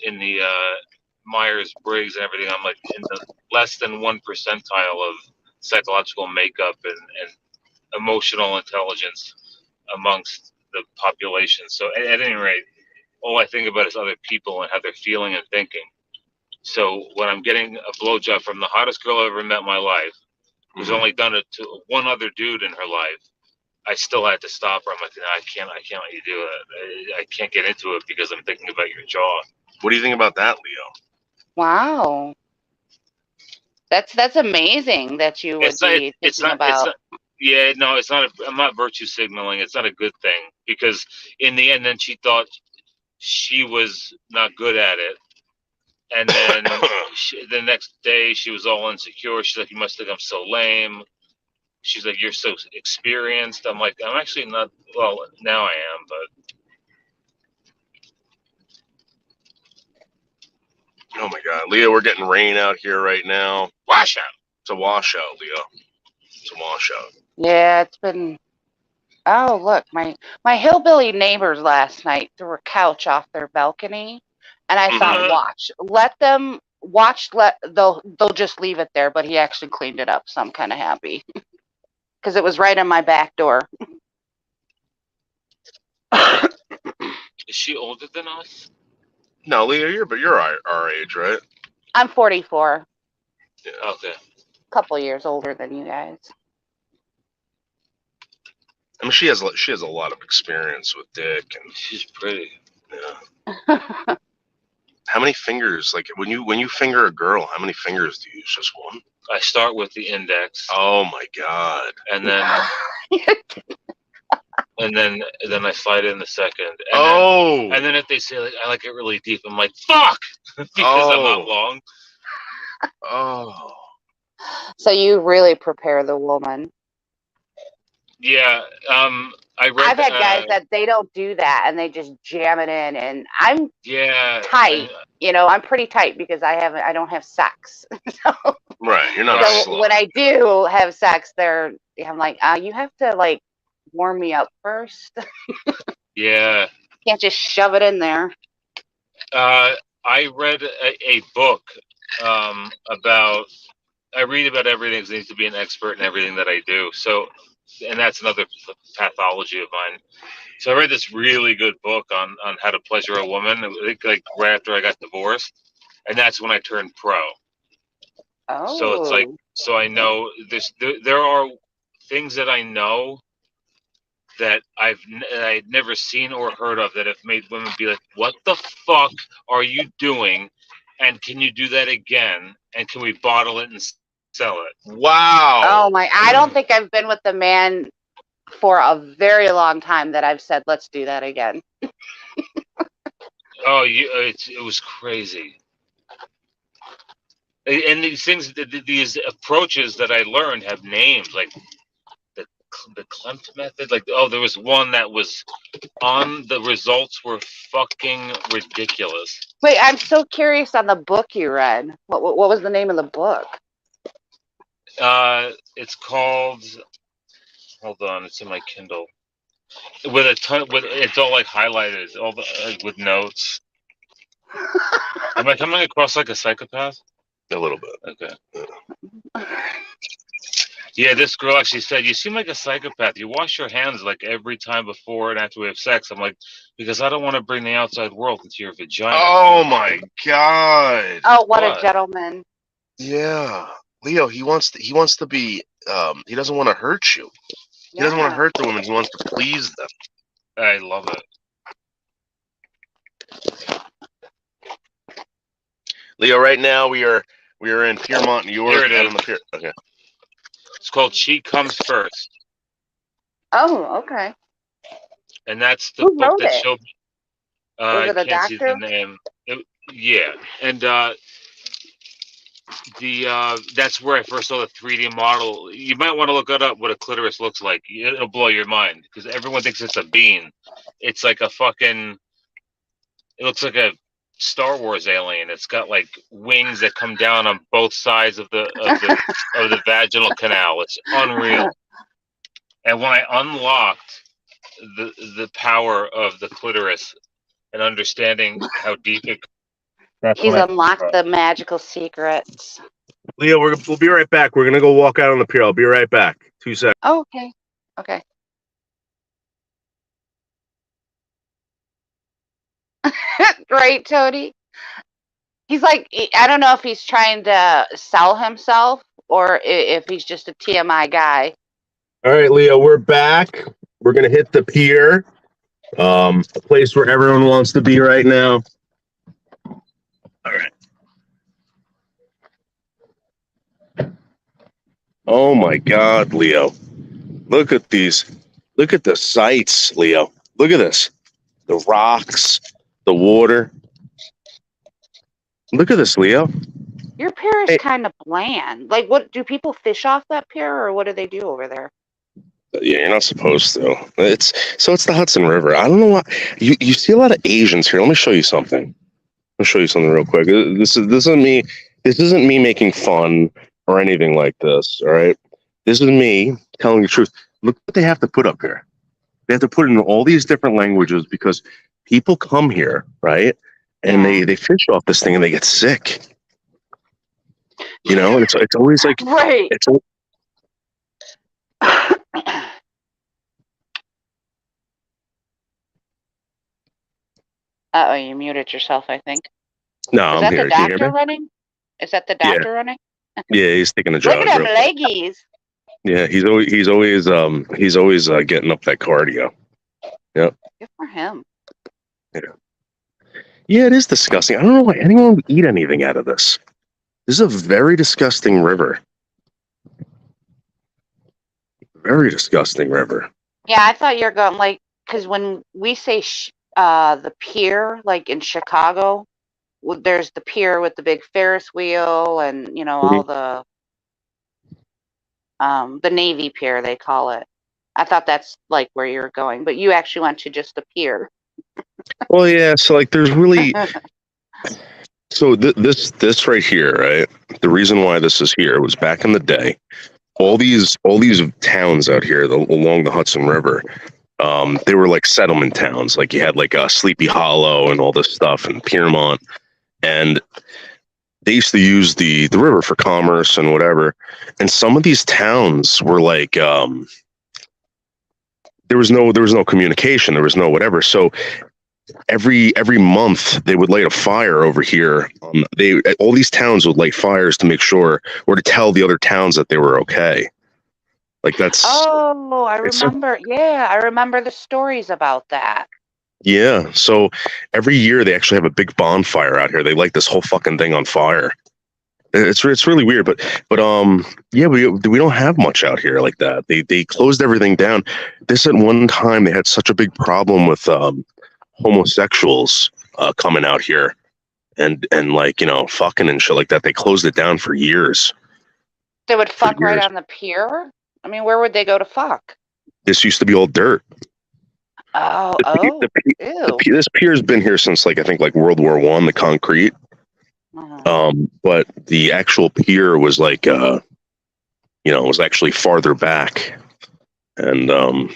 in the Myers-Briggs and everything. I'm like in the less than 1 percentile of psychological makeup and emotional intelligence amongst the population. So at any rate, all I think about is other people and how they're feeling and thinking. So when I'm getting a blowjob from the hottest girl I ever met in my life, who's only done it to one other dude in her life, I still had to stop her. I'm like, no, I can't let you do it. I can't get into it because I'm thinking about your jaw.
What do you think about that, Leo?
Wow. That's amazing that you would be thinking about.
Yeah, no, it's not. I'm not virtue signaling. It's not a good thing because in the end, then she thought she was not good at it, and then the next day she was all insecure. She's like, "You must think I'm so lame." She's like, "You're so experienced." I'm like, "I'm actually not." Well, now I am, but
oh my God, Leo, we're getting rain out here right now.
washout.
It's a washout, Leo. It's a washout.
Yeah, it's been. Oh, look, my hillbilly neighbors last night threw a couch off their balcony, and I thought, they'll just leave it there. But he actually cleaned it up, so I'm kind of happy because it was right on my back door.
Is she older than us?
No, Leo, you're our age, right?
I'm 44,
Yeah.
Okay.
a couple years older than you guys.
I mean, she has a lot of experience with dick, and
She's pretty.
yeah. How many fingers? Like when you finger a girl, how many fingers do you use? Just one?
I start with the index.
Oh my God!
And then I slide in the second. And then if they say like I like it really deep, I'm like fuck because I'm not long.
Oh.
So you really prepare the woman.
Yeah.
I've had guys that they don't do that and they just jam it in, and I'm tight. I'm pretty tight because I don't have sex. So,
right, you're not.
So when I do have sex, I'm like, you have to like warm me up first.
Yeah.
Can't just shove it in there.
I read a book about. I read about everything because I need to be an expert in everything that I do. So, and that's another pathology of mine. So I read this really good book on how to pleasure a woman. Like right after I got divorced, and that's when I turned pro.
Oh.
So it's like I know there are things that I know that I'd never seen or heard of that have made women be like, "What the fuck are you doing? And can you do that again? And can we bottle it and sell it?"
Wow.
Oh my! I don't think I've been with a man for a very long time that I've said, "Let's do that again."
Oh, it was crazy. And these things, these approaches that I learned have names like the Klimt method. Like, there was one that was the results were fucking ridiculous.
Wait, I'm so curious on the book you read. What was the name of the book?
It's called. Hold on, it's in my Kindle. With it's all like highlighted, all with notes. Am I coming across like a psychopath?
A little bit.
Okay. Yeah, this girl actually said, "You seem like a psychopath. You wash your hands like every time before and after we have sex." I'm like, because I don't want to bring the outside world into your vagina.
Oh my God.
Oh, what a gentleman.
Yeah. Leo, he wants to be he doesn't want to hurt you. He doesn't want to hurt the women, he wants to please them.
I love it.
Leo, right now we are in Piermont, New York.
Here it is.
On the pier. Okay.
It's called She Comes First.
Oh, okay.
And that's the
Who
book
wrote
that
it?
showed.
Was it a
I can't see the
doctor?
name. Yeah, and that's where I first saw the 3D model. You might want to look it up. What a clitoris looks like. It'll blow your mind because everyone thinks it's a bean. It's like a fucking. It looks like a Star Wars alien. It's got like wings that come down on both sides of the vaginal canal. It's unreal. And when I unlocked the power of the clitoris and understanding how deep it,
he's unlocked the magical secrets.
Leo, we'll be right back. We're gonna go walk out on the pier. I'll be right back. 2 seconds.
Oh, okay. Okay. Right, Tony? He's like, I don't know if he's trying to sell himself or if he's just a TMI guy.
All right, Leo, we're back. We're gonna hit the pier, a place where everyone wants to be right now. All right. Oh my God, Leo! Look at these. Look at the sights, Leo. Look at this. The rocks, the water. Look at this, Leo.
Your pier is
Hey.
kind of bland. Like, what do people fish off that pier, or what do they do over there?
Yeah, you're not supposed to. It's the Hudson River. I don't know why you see a lot of Asians here. Let me show you something. I'll show you something real quick. This isn't me. This isn't me making fun or anything like this. All right. This is me telling the truth. Look what they have to put up here. They have to put it in all these different languages because people come here, right? And they fish off this thing and they get sick. You know, and it's always like
right.
It's
Uh-oh, you muted yourself, I think.
no,
Is
I'm
that
here.
the
Can you hear
doctor
me?
running? Is that the doctor running?
Yeah, he's taking a
Look
jog.
at them
real quick.
leggies.
Yeah, he's always getting up that cardio. Yep.
Good for him.
Yeah, it is disgusting. I don't know why anyone would eat anything out of this. This is a very disgusting river. Very disgusting river.
Yeah, I thought you were going, like, because when we say the pier, like in Chicago, there's the pier with the big Ferris wheel and, you know, all the Navy pier, they call it. I thought that's like where you were going, but you actually went to just the pier.
Well, yeah. So like, there's really. So this right here, right? The reason why this is here was back in the day. All these towns out here along the Hudson River, they were like settlement towns. Like you had like Sleepy Hollow and all this stuff and Piermont, and they used to use the river for commerce and whatever. And some of these towns were like there was no communication, there was no whatever. So every month they would light a fire over here. All these towns would light fires to make sure or to tell the other towns that they were okay. Like that's.
Oh, I remember. Yeah, I remember the stories about that.
Yeah. So every year they actually have a big bonfire out here. They light this whole fucking thing on fire. It's really weird, but yeah, we don't have much out here like that. They closed everything down. This at one time they had such a big problem with homosexuals coming out here and like, you know, fucking and shit like that. They closed it down for years.
They would fuck right on the pier? I mean, where would they go to fuck?
This used to be all dirt. This pier's been here since like I think like World War I, the concrete. But the actual pier was like you know, it was actually farther back. And I don't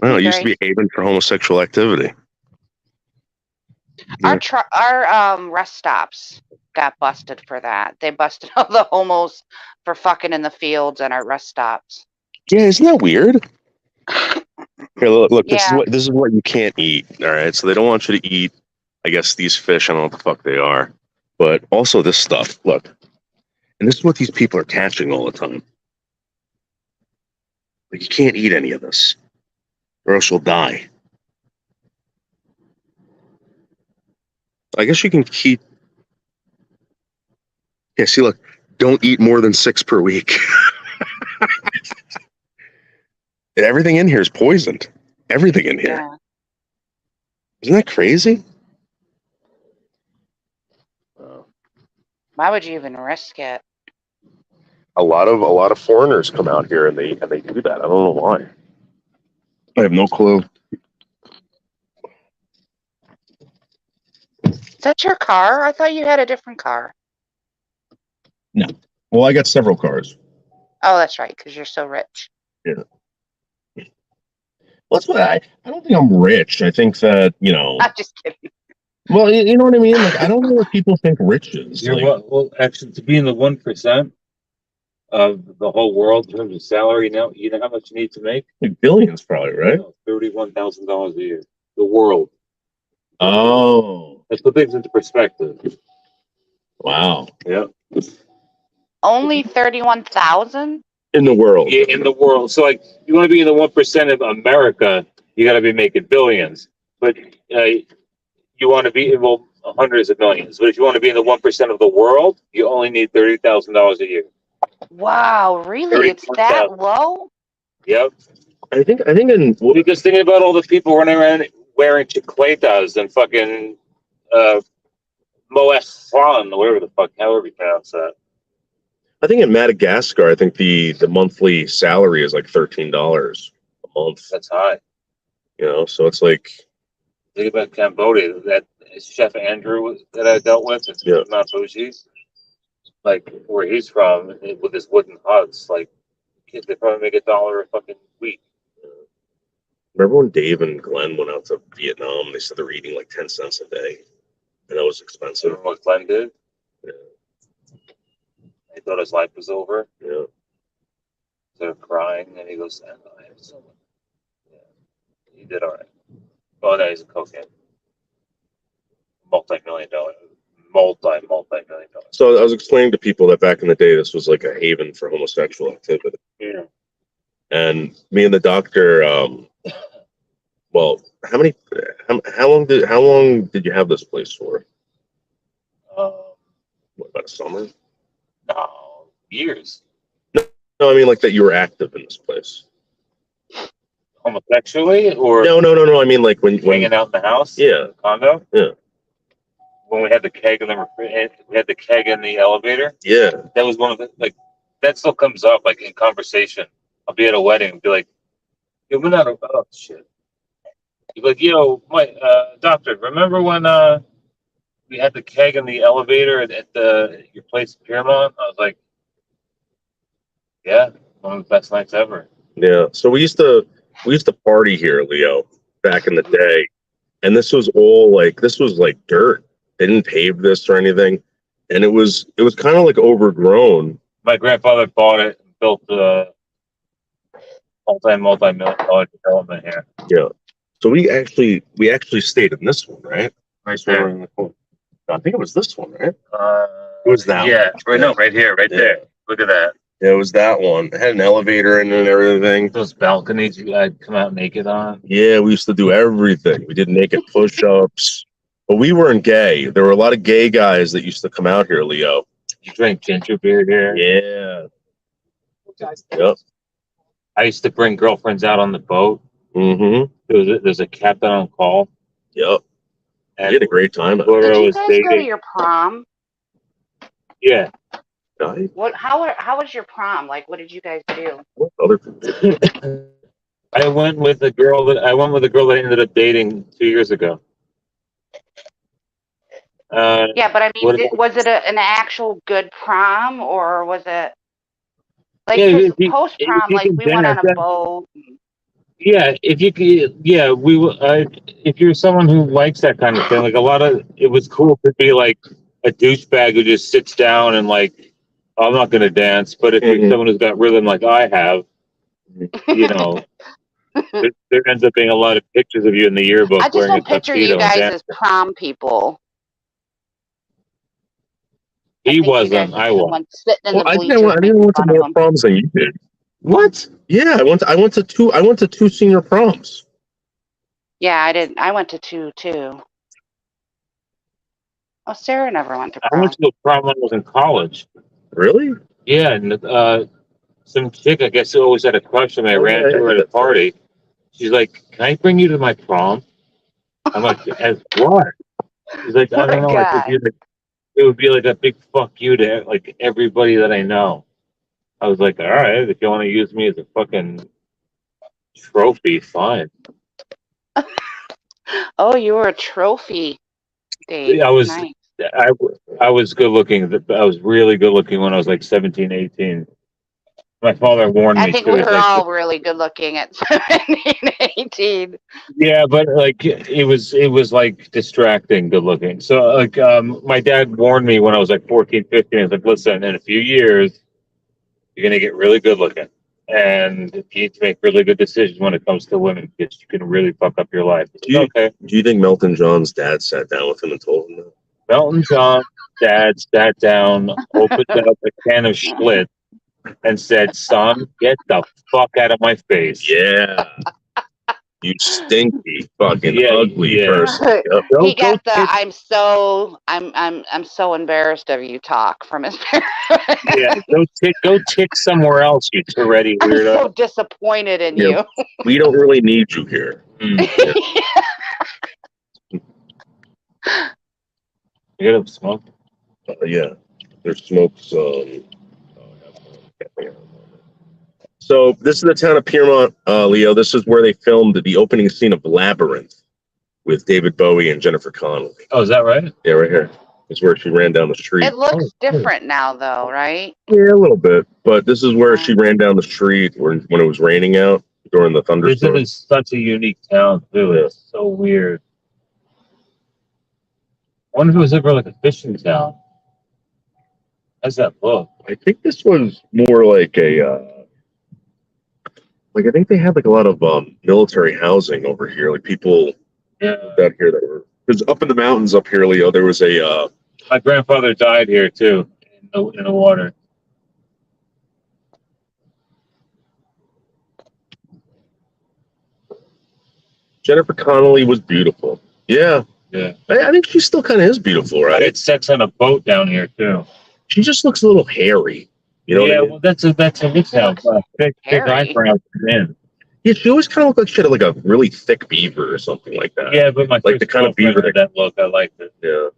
know, it used to be a haven for homosexual activity.
Our rest stops got busted for that. They busted all the homos for fucking in the fields and our rest stops.
Yeah, isn't that weird? Here, look, this is what you can't eat. All right, so they don't want you to eat, I guess, these fish. I don't know what the fuck they are, but also this stuff. Look, and this is what these people are catching all the time. Like, you can't eat any of this, or else you'll die. I guess you can keep. Yeah, see, look, don't eat more than 6 per week. And everything in here is poisoned. Everything in here.
Yeah.
Isn't that crazy?
Why would you even risk it?
A lot of foreigners come out here and they do that. I don't know why. I have no clue.
Is that your car? I thought you had a different car.
No. Well, I got several cars.
Oh, that's right, because you're so rich.
Yeah. Well, that's what I don't think I'm rich. I think that, you know.
I'm just kidding.
Well, you know what I mean? Like, I don't know what people think rich is.
You're
Like,
well, actually, to be in the 1% of the whole world in terms of salary, now you know how much you need to make?
like billions, probably, right?
$31,000 a year. The world.
Oh,
Let's put things into perspective.
wow.
Yep.
Only 31,000?
In the world.
Yeah, in the world. So, like, you want to be in the 1% of America, you got to be making billions. But you want to be, well, hundreds of millions. But if you want to be in the 1% of the world, you only need $30,000 a year.
Wow, really? It's that low?
Yep.
I think in
Because thinking about all the people running around wearing chicletas and fucking molester, whatever the fuck, however you pronounce that.
I think in Madagascar, I think the monthly salary is like $13 a month.
That's high.
You know, so it's like,
Think about Cambodia. That Chef Andrew that I dealt with,
Yeah.
Mount Fuji, like where he's from, with his wooden huts, like they probably make $1 a fucking week.
remember when Dave and Glenn went out to Vietnam? They said they're eating like 10 cents a day, and that was expensive.
Remember what Glenn did?
Yeah.
He thought his life was over.
Yeah.
Instead of crying, and he goes, "I have someone." Yeah, he did all right. Oh, no, he's a cocaine. Multi-million dollar.
So I was explaining to people that back in the day, this was like a haven for homosexual activity.
Yeah.
And me and the doctor, well, how long did you have this place for? What, about a summer?
No, years.
No, I mean like that you were active in this place.
Homosexually, or
No. I mean like when
hanging out in the house.
Yeah.
Condo.
Yeah.
When we had the keg in the elevator.
Yeah.
That was one of the, like, that still comes up like in conversation. I'll be at a wedding and be like, "Yo, we're not, oh shit." You're like, "Yo, my doctor, remember when we had the keg in the elevator at your place in Piermont?" I was like, "Yeah, one of the best nights ever."
Yeah. So we used to party here, Leo, back in the day, and this was like dirt. They didn't pave this or anything, and it was kind of like overgrown.
My grandfather bought it and built the multi-million dollar development here.
Yeah. So we actually stayed in this one, right?
Right there.
I think it was this one, right? It was that
yeah,
one.
right here, right there. Look at that.
Yeah, it was that one. It had an elevator in it and everything.
Those balconies you guys come out naked on.
Yeah, we used to do everything. We did naked push-ups. But we weren't gay. There were a lot of gay guys that used to come out here, Leo.
You drink ginger beer here.
Yeah. Yep.
I used to bring girlfriends out on the boat.
Mm-hmm.
There's a captain on call.
Yep.
And
we had a great time.
Did you guys go to your prom?
Yeah.
What? How was your prom? Like, what did you guys do?
What other people?
I went with a girl that I ended up dating 2 years ago.
Yeah, but I mean, was it an actual good prom, or was it like post prom? Like we went on a boat.
Yeah, if you're someone who likes that kind of thing, like it was cool to be like a douchebag who just sits down and like, I'm not gonna dance. But if you're someone who's got rhythm like I have, you know, there ends up being a lot of pictures of you in the yearbook.
I just don't picture you guys as prom people.
He wasn't. I was.
I didn't want to more proms than you did.
What?
Yeah, I went to two senior proms.
Yeah, I did. I went to two too. Oh, Sarah never went to prom.
I went to a prom when I was in college.
Really?
Yeah, and some chick, I guess, who always had a crush on me. I ran into her at a party. She's like, "Can I bring you to my prom?" I'm like, "As what?" She's like, "I don't know. It would be like a big fuck you to like everybody that I know." I was like, "All right, if you want to use me as a fucking trophy, fine."
Oh, you were a trophy, Dave.
Yeah, I was.
Nice.
I was good looking. I was really good looking when I was like 17, 18. My father warned me.
I think we were all really good looking at 17, 18.
Yeah, but like it was like distracting good looking. So like my dad warned me when I was like 14, 15. He's like, "Listen, in a few years, you're gonna get really good looking, And you need to make really good decisions when it comes to women because you can really fuck up your life.
Do you think Melton John's dad sat down with him and told him that?
Melton John's dad sat down, opened up a can of Schlitz, and said, "Son, get the fuck out of my face."
Yeah. You stinky fucking ugly person.
He got the I'm so embarrassed of you talk from his parents.
Yeah, go tick somewhere else, you Tourette weirdo.
I'm so disappointed in you.
We don't really need you here.
You got to smoke?
Yeah. There's smokes. So this is the town of Piermont, Leo. This is where they filmed the opening scene of Labyrinth with David Bowie and Jennifer Connelly.
Oh, is that right?
Yeah, right here. It's where she ran down the street.
It looks different now, though, right?
Yeah, a little bit. But this is where she ran down the street when it was raining out during the thunderstorm.
This is such a unique town, too. It's so weird. I wonder if it was ever like a fishing town. How's that look?
I think this was more like a... I think they had like a lot of military housing over here, like people out here that were, because up in the mountains up here, Leo, there was a.
My grandfather died here too, in the water.
Jennifer Connelly was beautiful. Yeah.
Yeah.
I think she still kind of is beautiful, right?
I had sex on a boat down here too.
She just looks a little hairy. You know what I mean?
Well, that's a big town. Big eyebrows in.
Yeah, she always kind of looked like she had like a really thick beaver or something like that.
Yeah, but my
like the kind of beaver
that look, I liked it.
Yeah.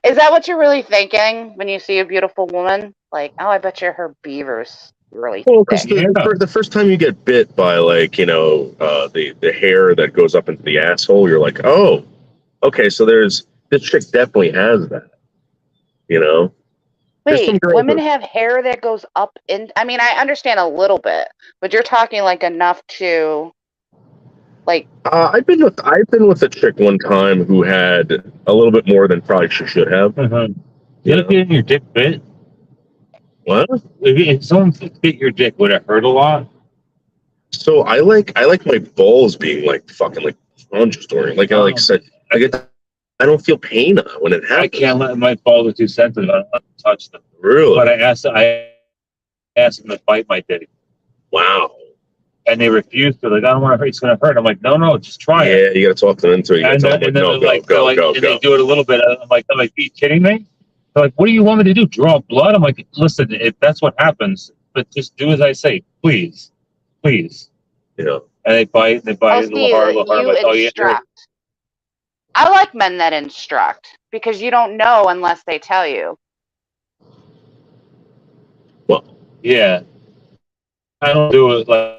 Is that what you're really thinking when you see a beautiful woman? Like, oh, I bet you her beaver's really
well, because the first time you get bit by the hair that goes up into the asshole, you're like, oh, okay, so this chick definitely has that. You know?
Wait, women have hair that goes up in... I mean, I understand a little bit, but you're talking like enough to... like...
I've been with a chick one time who had a little bit more than probably she should have.
You ever getting your dick bit?
What?
If someone bit your dick, would it hurt a lot?
So I like my balls being like fucking like punched or like I said I don't feel pain when it happens.
I can't let my balls are too sensitive. I don't touch them.
Really?
But I asked them to bite my dick.
Wow.
And they refused to. Like, I don't want to hurt. It's going to hurt. I'm like, no, just try it.
Yeah, you got to talk them into it.
And then they do it a little bit. I'm like, are you kidding me? They're like, what do you want me to do? Draw blood? I'm like, listen, if that's what happens, but just do as I say, please.
Yeah.
And they bite a little hard.
Instruct. I like men that instruct because you don't know unless they tell you.
Well,
yeah. I don't do it like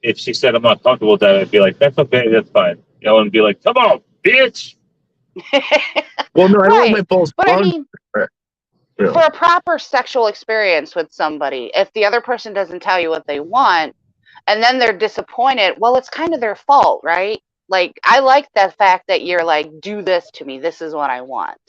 if she said I'm not comfortable with that, I'd be like, that's okay, that's fine. You know, and be like, come on, bitch.
Well, no, I don't want my balls.
But I mean, for a proper sexual experience with somebody, if the other person doesn't tell you what they want, and then they're disappointed, well, it's kind of their fault, right? Like, I like that fact that you're like, do this to me. This is what I want.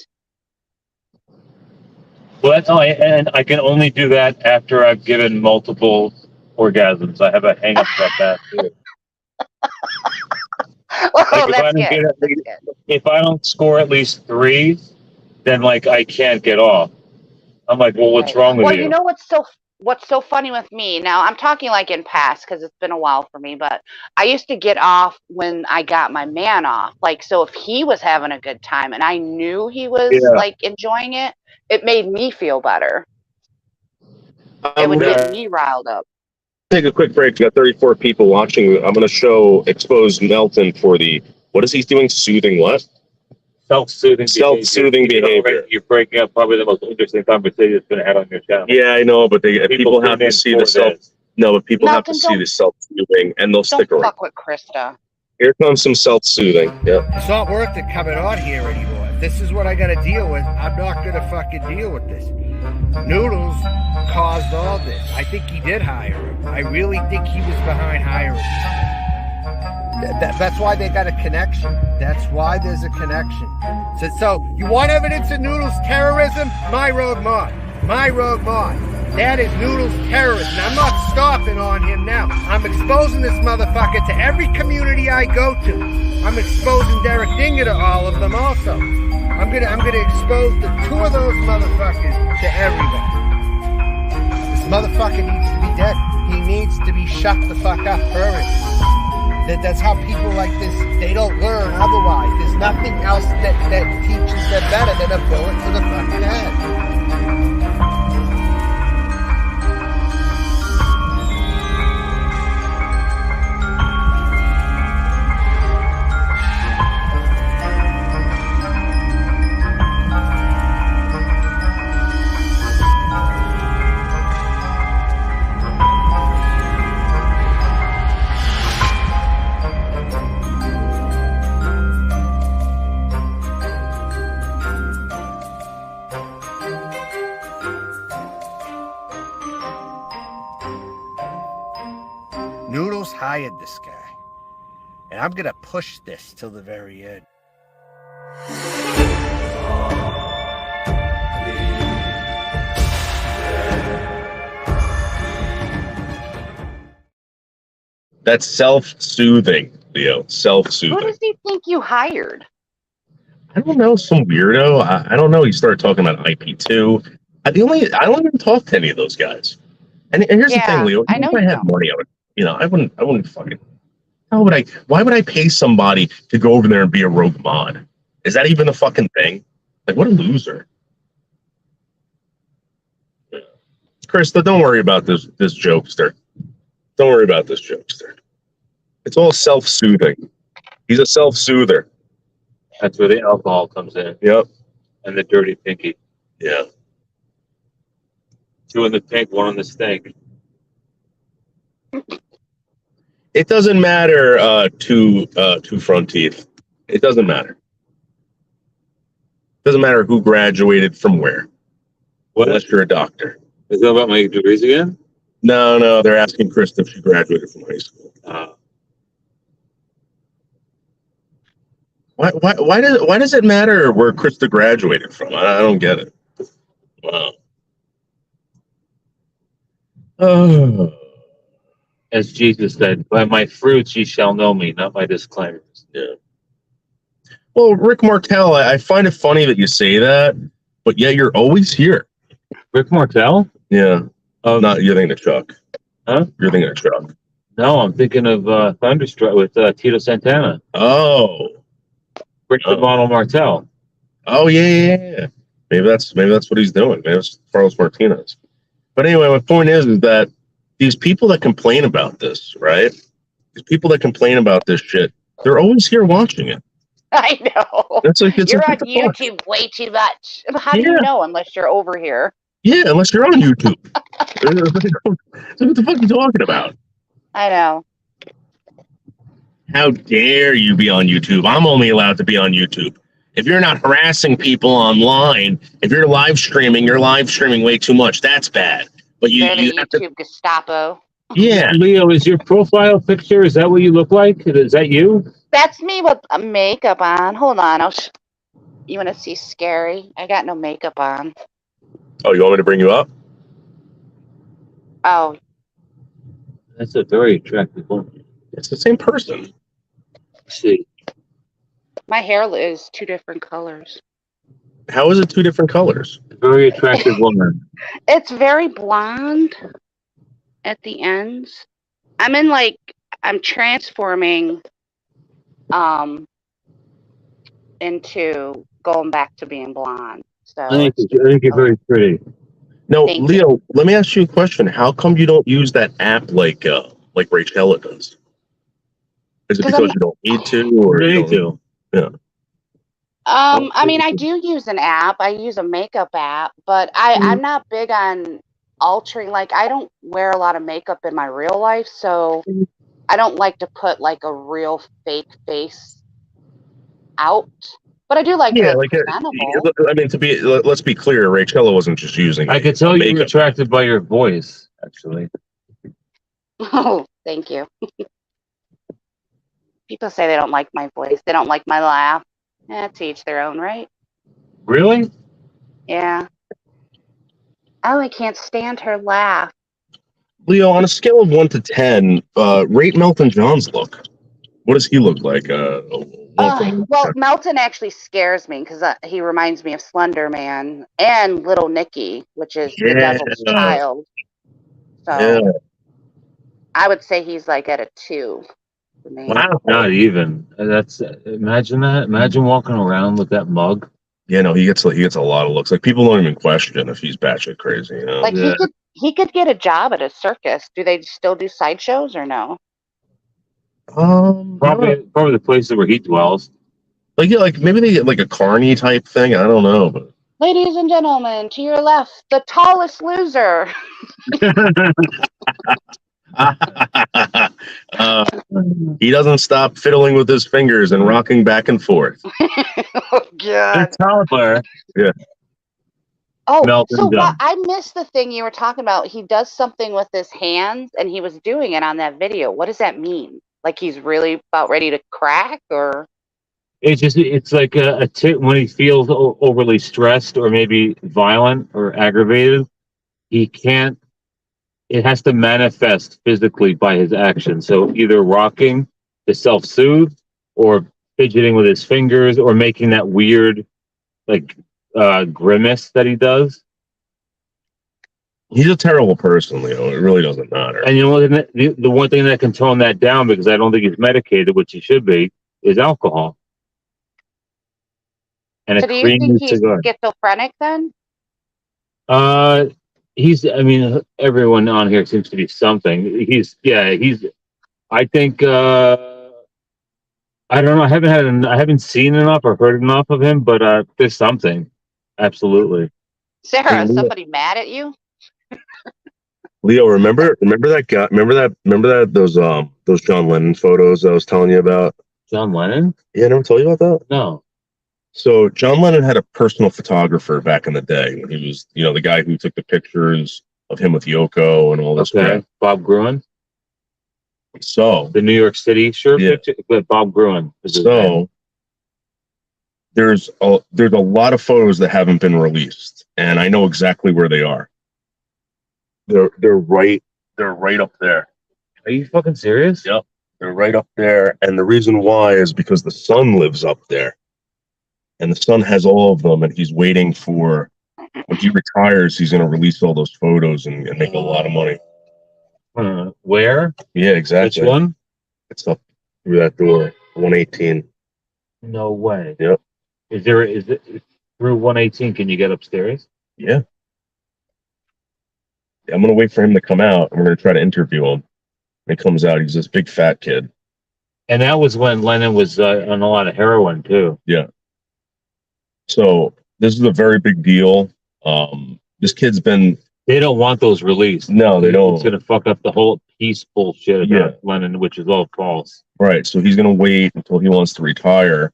Well, that's all. And I can only do that after I've given multiple orgasms. I have a hang-up about that, too. If I don't score at least 3, then, like, I can't get off. I'm like, well, what's wrong with you?
Well, you know what's so funny with me now, I'm talking like in past because it's been a while for me, but I used to get off when I got my man off. Like, so if he was having a good time and I knew he was like enjoying it, it made me feel better. It would get me riled up.
Take a quick break. We got 34 people watching. I'm going to expose Melton for what is he doing? Soothing what?
Self-soothing
behavior.
You're breaking up probably the most interesting conversation that's been had on your channel.
Yeah, I know, but people have to see the self. No, but people have to see the self-soothing, and they'll stick around.
Don't fuck with Krista.
Here comes some self-soothing. Yeah.
It's not worth it coming on here anymore. If this is what I got to deal with, I'm not going to fucking deal with this. Noodles caused all this. I think he did hire him. I really think he was behind hiring him. That's why they got a connection. That's why there's a connection. So you want evidence of Noodles terrorism? My Rogue Mod. My Rogue Mod. That is Noodles terrorism. I'm not stopping on him now. I'm exposing this motherfucker to every community I go to. I'm exposing Derek Dinger to all of them also. I'm gonna expose the 2 of those motherfuckers to everybody. This motherfucker needs to be dead. He needs to be shut the fuck up permanently. That's how people like this, they don't learn otherwise. There's nothing else that teaches them better than a bullet to the fucking head. Noodles hired this guy, and I'm gonna push this till the very end.
That's self-soothing, Leo. Self-soothing.
Who does he think you hired?
I don't know, some weirdo. I don't know. He started talking about IP2. I don't even talk to any of those guys. And here's the thing, Leo.
I know
if I had money, I wouldn't fucking. Why would I pay somebody to go over there and be a rogue mod? Is that even a fucking thing? Like, what a loser. Krista, don't worry about this jokester. Don't worry about this jokester. It's all self-soothing. He's a self-soother.
That's where the alcohol comes in.
Yep.
And the dirty pinky.
Yeah.
2 in the pink, 1 on the stink.
It doesn't matter, two front teeth. It doesn't matter. It doesn't matter who graduated from where.
What?
Unless you're a doctor.
Is that about my degrees again?
No, they're asking Krista if she graduated from high school. Why does it matter where Krista graduated from? I don't get it. Wow. Oh.
As Jesus said, by my fruits ye shall know me, not my disclaimers.
Yeah. Well, Rick Martel, I find it funny that you say that, but yet you're always here.
Rick Martel?
Yeah. Not you're thinking of Chuck.
Huh?
You're thinking of Chuck.
No, I'm thinking of Thunderstruck with Tito Santana.
Oh.
Rick Devon Martel.
Oh yeah. Maybe that's what he's doing. Maybe it's Carlos Martinez. But anyway, my point is that these people that complain about this, right? These people that complain about this shit, they're always here watching it.
I know.
That's like
you're on YouTube way too much. How do you know unless you're over here?
Yeah, unless you're on YouTube. What the fuck are you talking about?
I know.
How dare you be on YouTube? I'm only allowed to be on YouTube. If you're not harassing people online, if you're live streaming way too much. That's bad. But you
have
YouTube
to, Gestapo.
Yeah.
Leo, is your profile picture, is that what you look like? Is that you?
That's me with makeup on. Hold on. You want to see scary? I got no makeup on.
Oh, you want me to bring you up?
Oh.
That's a very attractive woman.
It's the same person.
Let's see.
My hair is 2 different colors.
How is it 2 different colors?
Very attractive woman.
It's very blonde at the ends. I'm transforming into going back to being blonde. So
I think you're very pretty.
No, Leo, let me ask you a question. How come you don't use that app like Rachella does? Is it because you don't need to, or you need to? Yeah.
I mean, I do use an app. I use a makeup app, but I'm not big on altering. Like, I don't wear a lot of makeup in my real life, so I don't like to put like a real fake face out. But I do like
I mean, let's be clear. Rachella wasn't just using.
I could tell you were attracted by your voice, actually.
Oh, thank you. People say they don't like my voice. They don't like my laugh. To each their own, right?
Really?
Yeah. Oh, I can't stand her laugh.
Leo, on a scale of 1 to 10, rate Melton John's look. What does he look like?
Well, Melton actually scares me because he reminds me of Slender Man and Little Nicky, which is the devil's child. So I would say he's like at a 2 for me.
Wow. Not even. That's imagine that. Imagine walking around with that mug.
Yeah, no, he gets a lot of looks. Like people don't even question if he's batshit crazy. You know?
Like he could get a job at a circus. Do they still do sideshows or no?
Probably the places where he dwells.
Like maybe they get like a carny type thing. I don't know, but
Ladies and gentlemen, to your left, the tallest loser.
He doesn't stop fiddling with his fingers and rocking back and forth.
Oh God.
It's Tyler.
Yeah.
Oh,
Melton
so
John.
I missed the thing you were talking about. He does something with his hands, and he was doing it on that video. What does that mean? Like he's really about ready to crack, or?
It's like a tip when he feels overly stressed or maybe violent or aggravated. He can't. It has to manifest physically by his actions. So either rocking to self-soothe, or fidgeting with his fingers, or making that weird, like grimace that he does.
He's a terrible person, Leo. It really doesn't matter.
And you know, the one thing that can tone that down, because I don't think he's medicated, which he should be, is alcohol. And
So do you think he's schizophrenic then?
He's. I mean, everyone on here seems to be something. He's. I think. I don't know. I haven't seen enough or heard enough of him, but there's something. Absolutely.
Sarah, is somebody mad at you?
Leo, remember that guy? Remember those John Lennon photos I was telling you about?
John Lennon?
Yeah, I never told you about that?
No.
So John Lennon had a personal photographer back in the day when he was, the guy who took the pictures of him with Yoko and all this crap.
Bob Gruen.
So
the New York City picture, but Bob Gruen.
So there's a lot of photos that haven't been released, and I know exactly where they are. They're right up there.
Are you fucking serious?
Yep. They're right up there, and the reason why is because the son lives up there. And the son has all of them, and he's waiting for, when he retires, he's going to release all those photos and make a lot of money.
Where?
Yeah, exactly.
Which one?
It's up through that door, 118.
No way.
Yep.
Is it through 118? Can you get upstairs?
Yeah. I'm going to wait for him to come out, and we're going to try to interview him. When he comes out, he's this big fat kid.
And that was when Lennon was on a lot of heroin, too.
Yeah. So this is a very big deal. This kid's been...
They don't want those released.
No, they don't.
It's going to fuck up the whole peace bullshit about Lennon, which is all false.
Right. So he's going to wait until he wants to retire.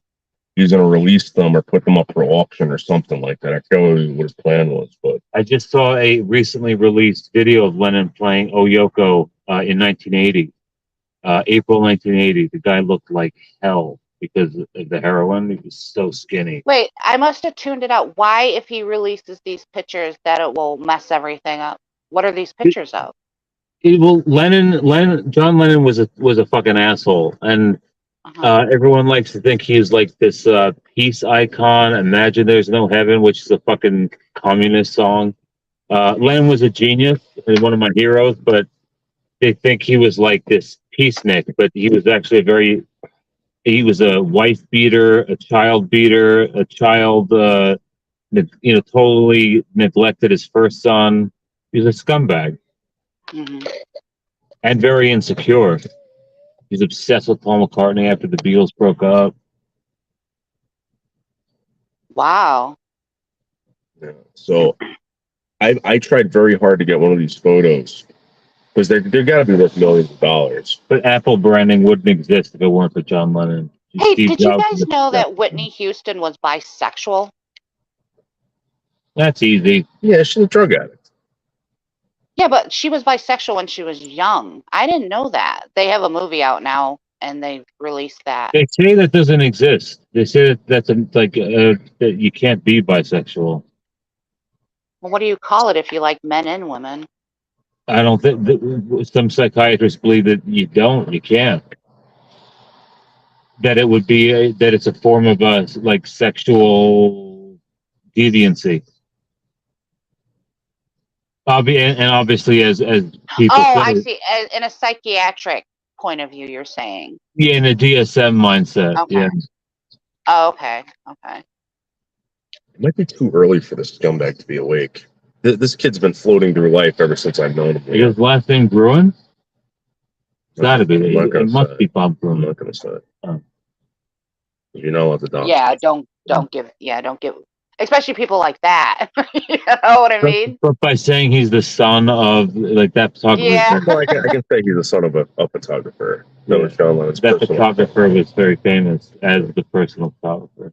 He's going to release them or put them up for auction or something like that. I can't remember what his plan was, but...
I just saw a recently released video of Lennon playing Oh Yoko in 1980. April 1980. The guy looked like hell because of the heroin. He was so skinny.
Wait, I must have tuned it out. Why, if he releases these pictures, that it will mess everything up? What are these pictures of?
John Lennon was a fucking asshole, and everyone likes to think he's like this peace icon. Imagine There's No Heaven, which is a fucking communist song. Lennon was a genius and one of my heroes, but they think he was like this peacenik, but he was actually he was a wife beater, a child beater, a child, totally neglected his first son. He was a scumbag.
Mm-hmm.
And very insecure. He's obsessed with Paul McCartney after the Beatles broke up.
Wow.
Yeah. So I tried very hard to get one of these photos because they're got to be worth millions of dollars.
But Apple branding wouldn't exist if it weren't for John Lennon.
Hey, did you guys know that Whitney Houston was bisexual?
That's easy.
Yeah, she's a drug addict.
Yeah, but she was bisexual when she was young. I didn't know that. They have a movie out now and they released that.
They say that doesn't exist. They say that that you can't be bisexual.
Well, what do you call it if you like men and women?
I don't think some psychiatrists believe that you can't. That it would be that it's a form of like sexual deviancy. And obviously, as people
Oh,
say,
I see. In a psychiatric point of view, you're saying.
yeah, in a DSM mindset,
Okay.
yeah.
Oh, okay. Okay.
It might be too early for this scumbag to be awake. This kid's been floating through life ever since I've known him.
His last name Bruin? It's got to be. It must be Bob
I'm
Bruin.
not going to say it.
Oh.
You're not allowed to dox.
Yeah, don't give. Yeah, don't give. Especially people like that. You know what I mean?
But by saying he's the son of like that photographer,
Yeah.
Well, I can say he's the son of a photographer. That was John Lennon's
that
personal
photographer was very famous as the personal photographer.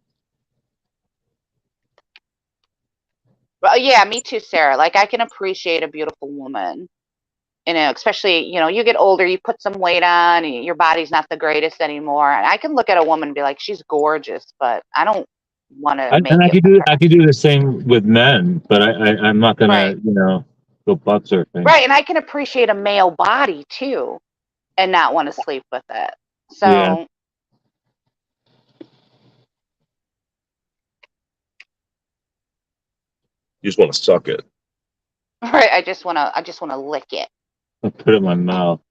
Well, yeah, me too, Sarah. Like I can appreciate a beautiful woman. You know, especially, you know, you get older, you put some weight on, and your body's not the greatest anymore. And I can look at a woman and be like, she's gorgeous, but I don't want to make
And I
it
could
with
do
her.
I could do the same with men, but I'm not gonna
Right.
Go butt surfing.
Right, and I can appreciate a male body too, and not want to sleep with it. So
Yeah.
You just want to suck it.
right, I just wanna lick it,
I'll put it in my mouth.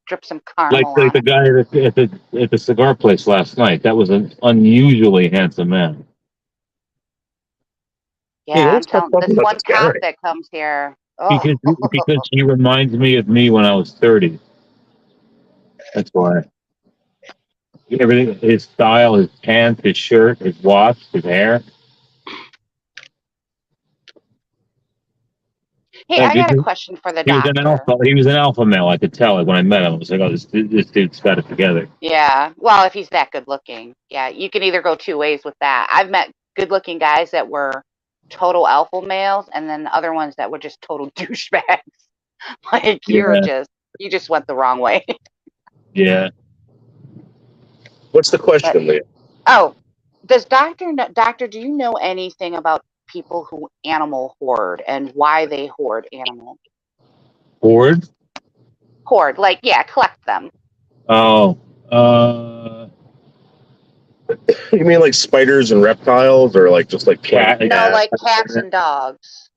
drip some caramel
Like the
on it.
guy at the cigar place last night. That was an unusually handsome man.
Yeah, I'm
let's talk
telling this
about
one
this guy.
cop that comes here. Oh,
Because he reminds me of me when I was 30. That's why. Everything, his style, his pants, his shirt, his watch, his hair.
hey, I got a question for the
He was
doctor.
an alpha. He was an alpha male. I could tell. Like when I met him, I was like, "Oh, this dude's got it together."
Yeah, well, if he's that good looking, yeah, you can either go two ways with that. I've met good looking guys that were total alpha males, and then other ones that were just total douchebags. Like
Yeah.
you just went the wrong way.
Yeah.
What's the question, Leah?
Oh, does doctor, do you know anything about people who animal hoard and why they hoard animals?
Hoard?
Hoard, like, yeah, collect them.
Oh.
You mean like spiders and reptiles, or like just like cat?
No, like cats and dogs.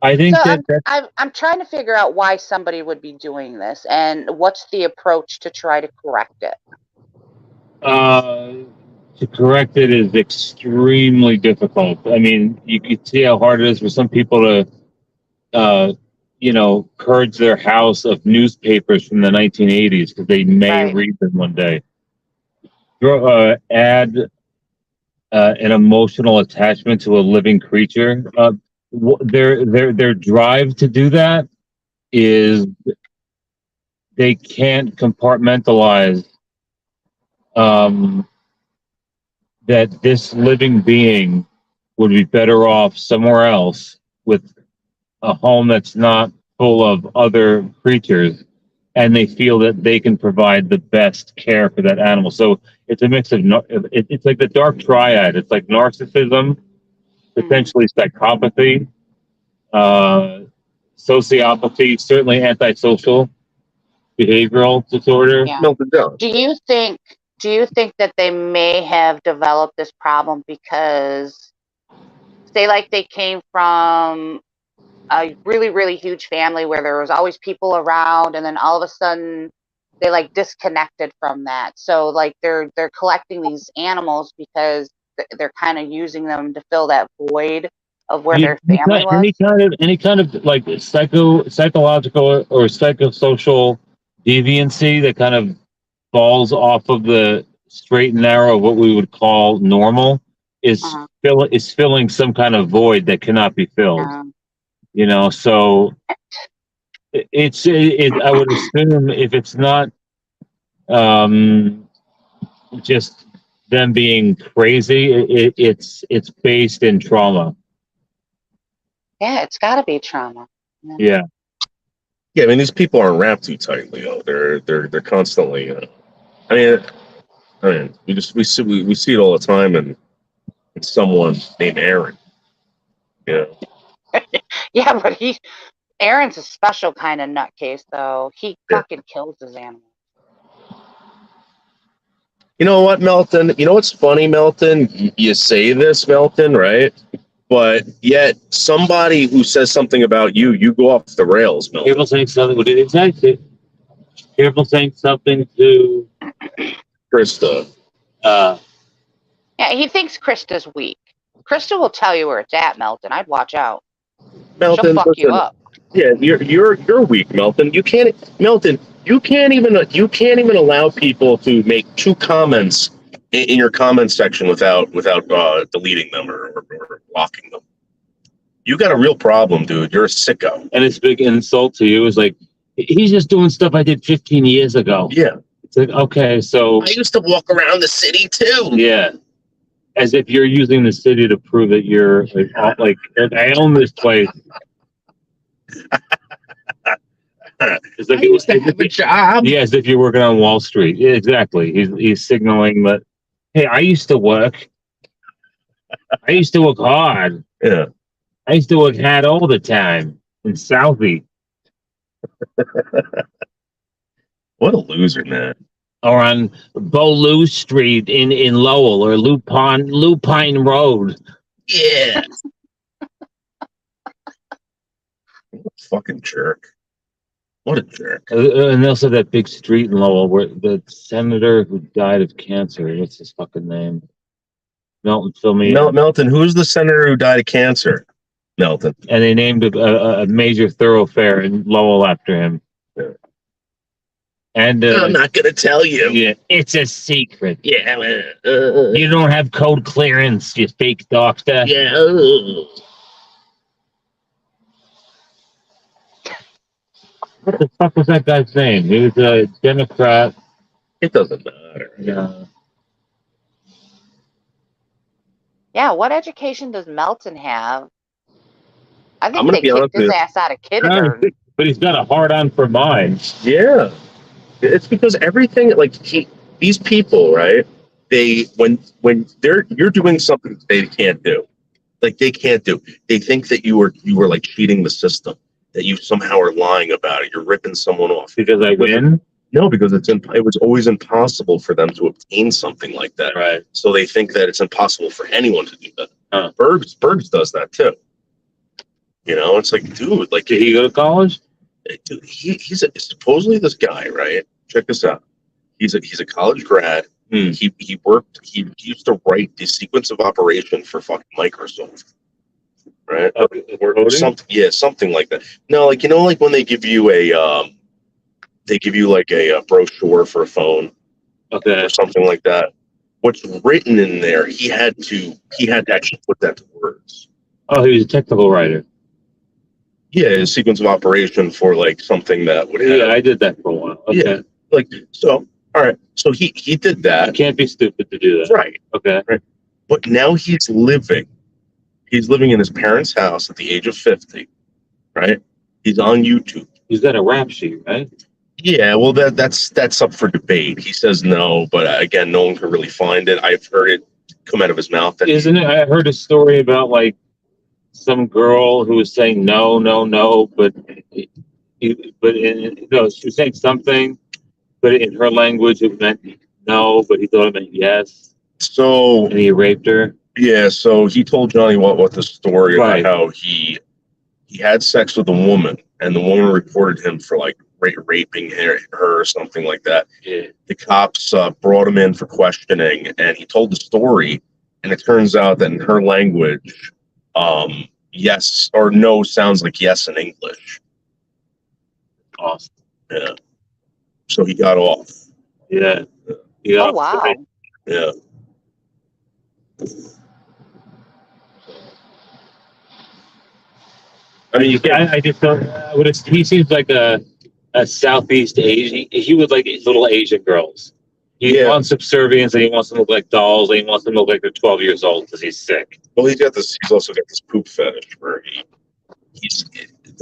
I think
So
that
I'm trying to figure out why somebody would be doing this and what's the approach to try to correct it.
to correct it is extremely difficult. I mean, you can see how hard it is for some people to, purge their house of newspapers from the 1980s because they may read them one day. Add an emotional attachment to a living creature. Their drive to do that is they can't compartmentalize that this living being would be better off somewhere else with a home that's not full of other creatures, and they feel that they can provide the best care for that animal. So it's a mix of it's like the dark triad. It's like narcissism, potentially psychopathy, sociopathy, certainly antisocial behavioral disorder.
Yeah.
Melted down.
Do you think that they may have developed this problem because, say, like they came from a really, really huge family where there was always people around, and then all of a sudden they like disconnected from that. So like they're collecting these animals because they're kind of using them to fill that void of where their family was.
Any kind of like psychological or psychosocial deviancy that kind of falls off of the straight and narrow of what we would call normal is filling some kind of void that cannot be filled. So I would assume if it's not just them being crazy, it's based in trauma.
Yeah, it's got to be trauma.
Yeah.
Yeah, I mean these people aren't wrapped too tightly. Though. They're constantly. I mean, we see it all the time, and it's someone named Aaron. Yeah.
Yeah, but Aaron's a special kind of nutcase, though. He
Yeah.
fucking kills his animals.
You know what, Melton? You know what's funny, Melton? You say this, Melton, right? But yet somebody who says something about you, you go off the rails, Melton.
Careful saying something. What did he say? Careful saying something to
Krista.
Yeah, he thinks Krista's weak. Krista will tell you where it's at, Melton. I'd watch out.
Melton,
She'll fuck you up.
Yeah, you're weak, Melton. You can't even allow people to make 2 comments in your comment section without deleting them or blocking them. You got a real problem, dude. You're a sicko.
And his big insult to you is like, he's just doing stuff I did 15 years ago.
Yeah.
It's like, okay, so
I used to walk around the city too.
yeah, as if you're using the city to prove that you're like I own this place. It's like
I used to have a job.
Yeah, as if you're working on Wall Street. Yeah, exactly. He's signaling that, hey, I used to work. I used to work hard.
Yeah.
I used to work hard all the time in Southie.
What a loser, man.
Or on Beaulieu Street in Lowell or Lupine Road.
Yeah. Fucking jerk. What a jerk.
And also that big street in Lowell where the senator who died of cancer, what's his fucking name? Melton, fill me in.
Melton, who's the senator who died of cancer? Melton.
And they named a major thoroughfare in Lowell after him.
Yeah.
And
I'm not going to tell you.
Yeah, it's a secret.
Yeah.
You don't have code clearance, you fake doctor.
Yeah.
What the fuck was that guy's name? He was a Democrat.
It doesn't matter.
Yeah.
Yeah, what education does Melton have? I
I'm
think
gonna
they
be
kicked
honest
his
with you.
ass out of kindergarten.
But he's got a hard on for mine.
Yeah. It's because everything, like, these people, right? When you're doing something they can't do. Like, they can't do. They think that you were like cheating the system. That you somehow are lying about it. You're ripping someone off.
Because I win?
No, because it was always impossible for them to obtain something like that.
Right.
So they think that it's impossible for anyone to do that.
Huh.
Bergs does that too. You know, it's like, dude, like,
Did he go to college?
dude, he's supposedly this guy, right? Check this out. He's a college grad. He used to write the sequence of operation for fucking Microsoft. Right? Or something, yeah, something like that. No, like, you know, like when they give you a brochure for a phone,
Okay.
or something like that. What's written in there, he had to actually put that to words.
Oh, he was a technical writer.
Yeah, a sequence of operation for like something that would have.
Yeah, I did that for a while. Okay.
Yeah, like, so. All right, so he did that.
You can't be stupid to do that.
Right.
Okay.
Right. But now he's living in his parents' house at the age of 50. Right. He's on YouTube.
He's got a rap sheet, right?
Yeah, well, that's up for debate. He says no, but again, no one can really find it. I've heard it come out of his mouth.
Isn't it? I heard a story about like some girl who was saying no, but she was saying something, but in her language it meant no, but he thought it meant yes.
So
and he raped her.
Yeah, so he told Johnny what the story
Right.
about how he had sex with a woman, and the woman reported him for like raping her or something like that.
Yeah.
The cops brought him in for questioning, and he told the story, and it turns out that in her language, yes or no sounds like yes in English.
Awesome.
Yeah. So he got off.
Yeah.
Oh, wow.
Yeah. I mean,
I just don't. He seems like a Southeast Asian. He would like little Asian girls. He wants subservience, and he wants them to look like dolls, and he wants them to look like they're 12 years old because he's sick.
Well, he's also got this poop fetish where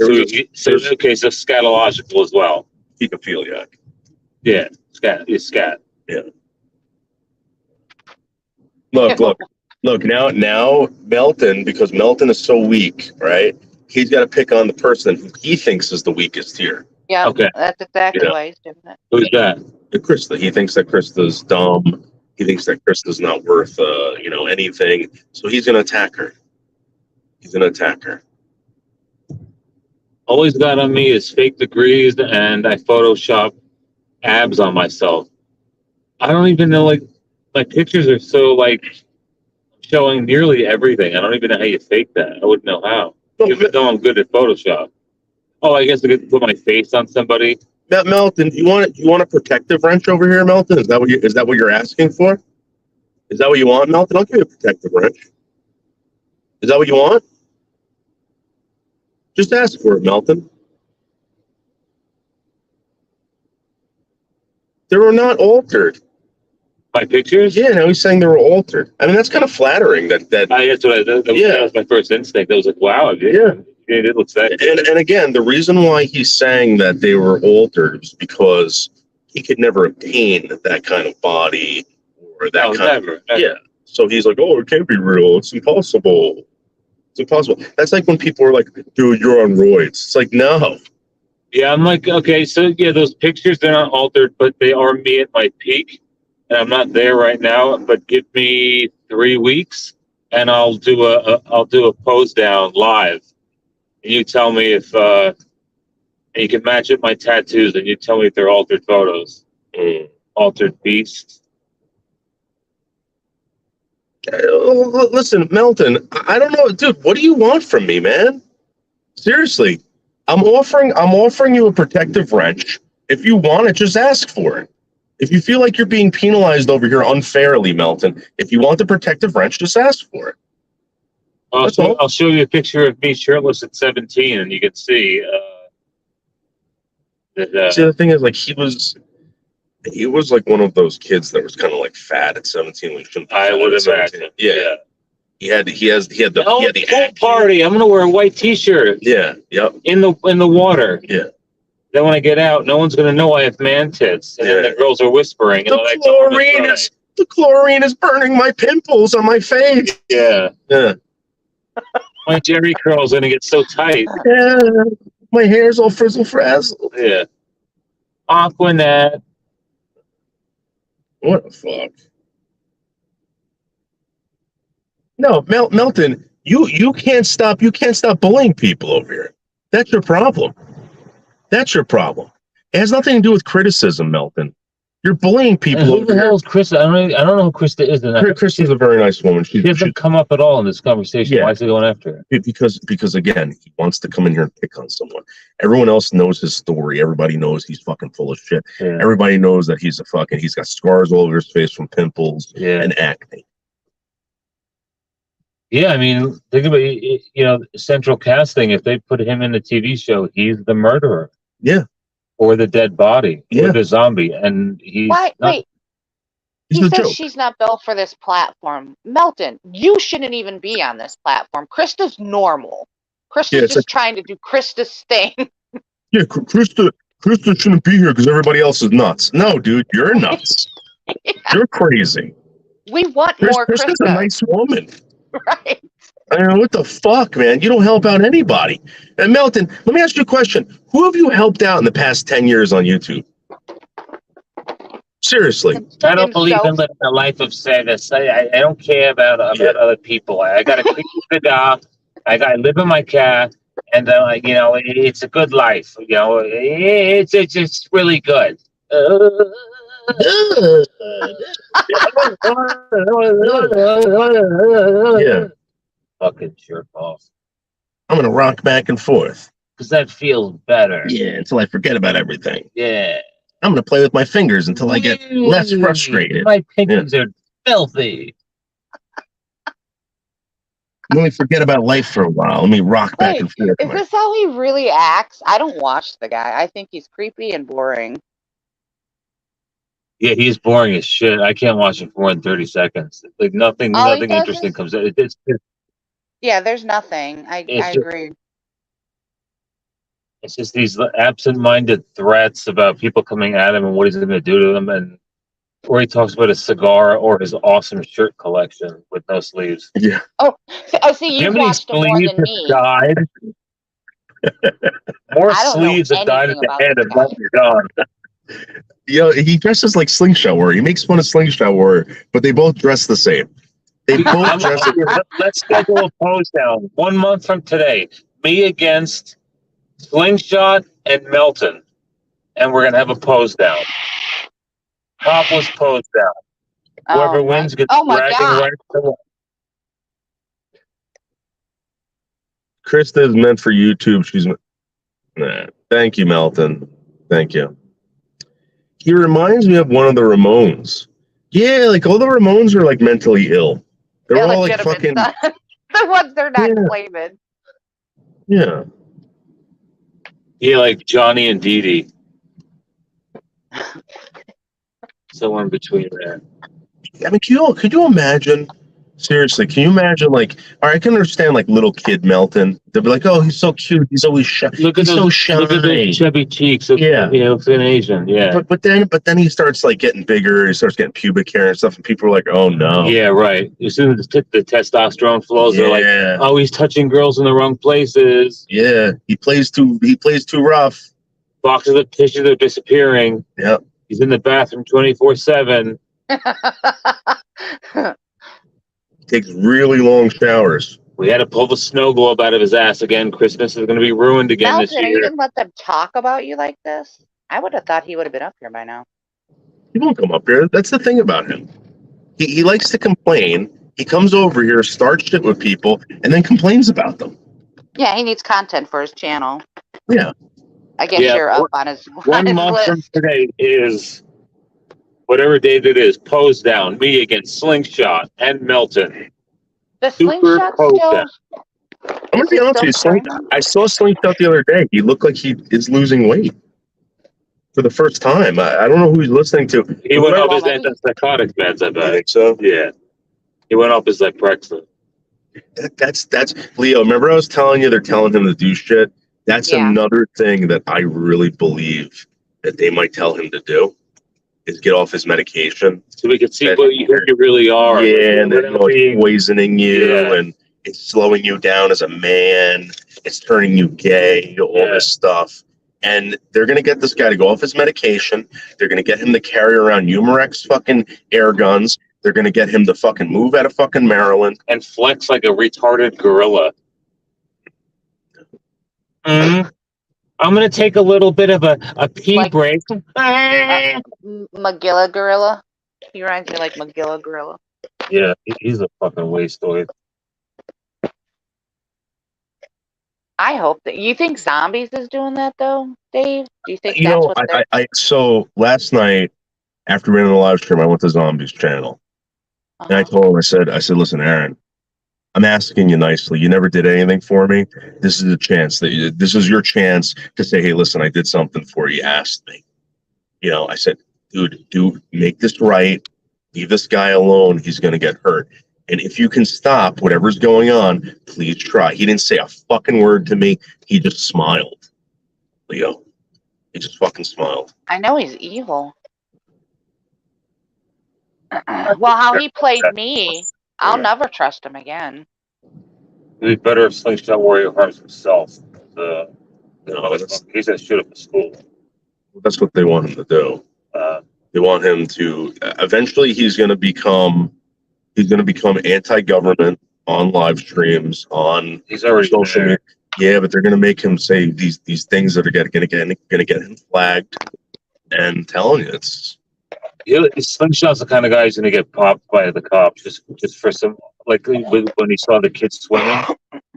Okay, so scatological as well.
Hecophiliac.
Yeah, scat.
Yeah. Look. Now Melton, because Melton is so weak, right? He's got to pick on the person who he thinks is the weakest here.
Yeah,
Okay.
that's exactly
Yeah.
why he's doing it.
Who's that?
Krista. He thinks that Krista's dumb. He thinks that Krista's not worth, anything. So he's going to attack her.
All he's got on me is fake degrees, and I Photoshop abs on myself. I don't even know, like, my pictures are so, like, showing nearly everything. I don't even know how you fake that. I wouldn't know how. Even though I'm good at Photoshop. Oh, I guess I could put my face on somebody.
Melton, you want a protective wrench over here, Melton? Is that what you're asking for? Is that what you want, Melton? I'll give you a protective wrench. Is that what you want? Just ask for it, Melton. They were not altered.
My pictures?
Yeah, now he's saying they were altered. I mean, that's kind of flattering. That
that's what that was my first instinct. I was like, wow, it looks that.
And again, the reason why he's saying that they were altered is because he could never obtain that kind of body or that
never.
Yeah. So he's like, oh, it can't be real. It's impossible. That's like when people are like, dude, you're on roids. It's like, no.
Yeah, I'm like, okay, so yeah, those pictures, they're not altered, but they are me at my peak. And I'm not there right now, but give me 3 weeks and I'll do a pose down live. And you tell me if and you can match up my tattoos and you tell me if they're altered photos. Altered beasts.
Listen, Melton, I don't know, dude. What do you want from me, man? Seriously, I'm offering you a protective wrench. If you want it, just ask for it. If you feel like you're being penalized over here unfairly, Melton, if you want the protective wrench, just ask for it.
I'll show you a picture of me shirtless at 17, and you can see.
See, the thing is, like, he was like one of those kids that was kind of like fat at 17.
I would imagine.
Yeah. He had the
act party. I'm gonna wear a white T-shirt.
Yeah. Yep.
In the water.
Yeah.
Then when I get out, no one's gonna know I have man tits, and then the girls are whispering.
The chlorine is burning my pimples on my face.
Yeah.
Yeah.
My Jerry curl's gonna get so tight.
Yeah. My hair's all frizzle frazzle.
Yeah. Aquanet.
What the fuck? No, Melton, you can't stop bullying people over here. That's your problem. It has nothing to do with criticism, Melton. You're bullying people.
Who the hell is Krista? I don't know who Krista is.
Krista's a very nice woman.
She doesn't come up at all in this conversation. Yeah. Why is he going after her?
Because again, he wants to come in here and pick on someone. Everyone else knows his story. Everybody knows he's fucking full of shit. Yeah. Everybody knows that he's got scars all over his face from pimples and acne.
Yeah, I mean, think about central casting. If they put him in the TV show, he's the murderer.
Yeah.
Or the dead body. Yeah. Or the zombie. And he's
wait. He says she's not built for this platform. Melton, you shouldn't even be on this platform. Krista's normal. Krista's just trying to do Krista's thing.
Yeah, Krista shouldn't be here because everybody else is nuts. No, dude, you're nuts. Yeah. You're crazy.
We want more Krista.
Krista's a nice woman.
Right.
I mean, what the fuck, man? You don't help out anybody. And Melton, let me ask you a question. Who have you helped out in the past 10 years on YouTube? Seriously.
I don't believe in living a life of service. I don't care about other people. I got a creepy dog. I live in my car, and it's a good life. It's really good.
Yeah.
Fucking jerk off.
I'm gonna rock back and forth.
Because that feels better.
Yeah, until I forget about everything.
Yeah.
I'm gonna play with my fingers until I get less frustrated.
My fingers are filthy.
Let me forget about life for a while. Let me rock back and forth.
Is this how he really acts? I don't watch the guy. I think he's creepy and boring.
Yeah, he's boring as shit. I can't watch him for more than 30 seconds. Like nothing interesting comes out.
Yeah, there's nothing. I agree.
It's just these absent-minded threats about people coming at him and what he's going to do to them, and or he talks about his cigar or his awesome shirt collection with no sleeves.
Yeah.
Oh, see,
Do you
you've
know how many
watched him more
sleeves
than
have
me.
died? More
I don't know
sleeves have died at
anything
the
about
head
this
of
guy.
Melton gone.
He dresses like Slingshot Warrior. He makes fun of Slingshot Warrior, but they both dress the same. They both dress.
Let's schedule a pose down 1 month from today. Me against Slingshot and Melton, and we're gonna have a pose down. Topless pose down. Whoever wins gets bragging
God.
rights.
Krista is meant for YouTube. She's. Nah. Thank you, Melton. Thank you. He reminds me of one of the Ramones. Yeah, like all the Ramones are like mentally ill. They're all like fucking.
The ones they're not claiming.
Yeah.
Yeah, like Johnny and Dee Dee. Somewhere in between there.
I mean, could you imagine? Seriously, can you imagine? Like, all right, I can understand like little kid Melton. They'll be like, "Oh, he's so cute. He's always shy.
Look at those chubby cheeks.
Yeah,
you know, an Asian. Yeah,
but then he starts like getting bigger. He starts getting pubic hair and stuff, and people are like, "Oh no."
Yeah, right. As soon as the testosterone flows, they're like, "Oh, he's touching girls in the wrong places."
Yeah, he plays too rough.
Boxes of tissues are disappearing.
Yep.
He's in the bathroom 24/7.
Takes really long showers.
We had to pull the snow globe out of his ass again. Christmas is going to be ruined again this
Melton,
year.
are you going to let them talk about you like this? I would have thought he would have been up here by now.
He won't come up here. That's the thing about him. He likes to complain. He comes over here, starts shit with people, and then complains about them.
Yeah, he needs content for his channel.
Yeah.
I guess you're up on his
One month
list.
from today is whatever date it is. Pose down. Me against Slingshot and Melton.
The Slingshot still.
I'm gonna be honest with you. I saw Slingshot the other day. He looked like he is losing weight for the first time. I don't know who he's listening to.
He went off his antipsychotic meds. I bet.
I think so.
Yeah. He went off his Zyprexa.
That's Leo. Remember I was telling you they're telling him to do shit. That's another thing that I really believe that they might tell him to do is get off his medication
so we can see what you really are.
Yeah, and they're poisoning you, and it's slowing you down as a man. It's turning you gay. All this stuff, and they're gonna get this guy to go off his medication. They're gonna get him to carry around Humorex fucking air guns. They're gonna get him to fucking move out of fucking Maryland
and flex like a retarded gorilla. I'm going to take a little bit of a pee break.
Magilla Gorilla. He reminds me like Magilla Gorilla.
Yeah, he's a fucking wasteoid.
I hope that you think Zombies is doing that though, Dave. Do you think
so last night after we ran the live stream, I went to Zombies channel, and I told him, I said, listen, Aaron, I'm asking you nicely. You never did anything for me. This is a chance this is your chance to say, hey, listen, I did something for you. You asked me. You know, I said, dude, make this right. Leave this guy alone. He's going to get hurt. And if you can stop whatever's going on, please try. He didn't say a fucking word to me. He just smiled. Leo. He just fucking smiled.
I know he's evil. Well, how he played me, I'll never trust him again.
It'd be better if Slingshot Warrior harms himself. He's that shit up at school.
That's what they want him to do. They want him to. Eventually, he's going to become anti-government on live streams on.
He's already
social media. Yeah, but they're going to make him say these things that are going to get him flagged. And telling you, it's.
Slingshot's the kind of guy who's going to get popped by the cops just for some, like when he saw the kids swimming.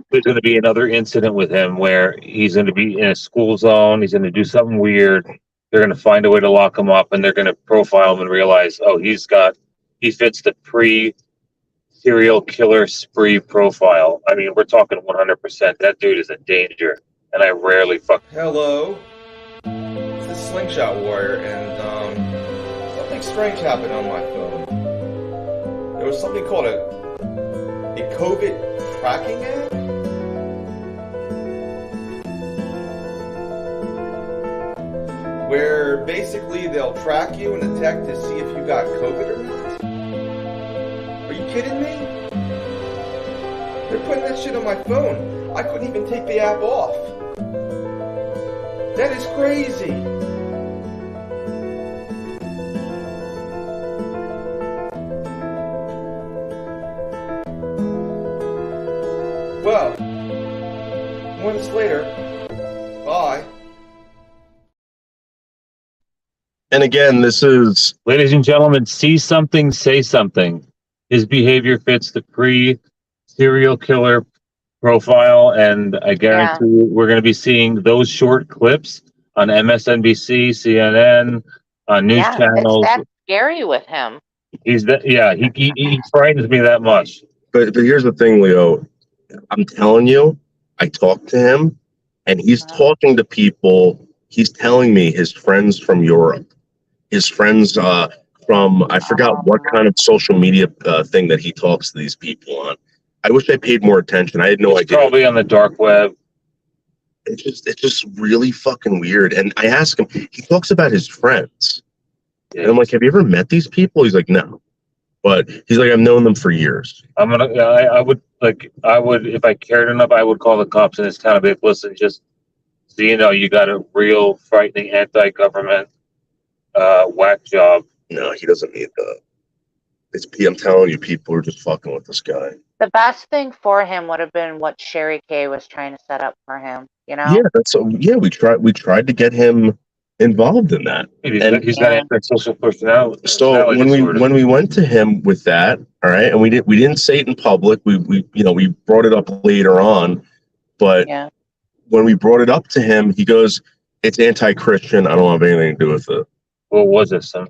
There's going to be another incident with him where he's going to be in a school zone. He's going to do something weird. They're going to find a way to lock him up, and they're going to profile him and realize, oh, he fits the pre-serial killer spree profile. I mean, we're talking 100%. That dude is a danger, and I rarely fuck.
Hello, this is Slingshot Warrior, and something strange happened on my phone. There was something called a COVID tracking app. where basically they'll track you and detect to see if you got COVID or not? Are you kidding me? They're putting that shit on my phone. I couldn't even take the app off. That is crazy. Well, months later, bye.
And again, this is,
ladies and gentlemen, see something, say something. His behavior fits the pre-serial killer profile, and I guarantee you we're going to be seeing those short clips on MSNBC, CNN, on news channels.
It's that scary with him.
He's that, yeah, he frightens me that much.
but here's the thing, Leo. I'm telling you, I talked to him, and he's talking to people. He's telling me his friends from Europe, his friends from, I forgot what kind of social media thing that he talks to these people on. I wish I paid more attention. I had no idea.
Probably on the dark web.
It's just really fucking weird. And I ask him, he talks about his friends.
Yeah.
And I'm like, have you ever met these people? He's like, no. But he's like, I've known them for years.
I would, if I cared enough, I would call the cops in this town and be like, listen, just so you know, you got a real frightening anti-government whack job.
No, he doesn't need that. I'm telling you, people are just fucking with this guy.
The best thing for him would have been what Sherry Kay was trying to set up for him. You know?
Yeah, we tried to get him involved in that.
He's got antisocial personality.
So when we went to him with that, all right, and we didn't say it in public. We brought it up later on, but when we brought it up to him, he goes, "It's anti-Christian. I don't have anything to do with it."
What was it, son?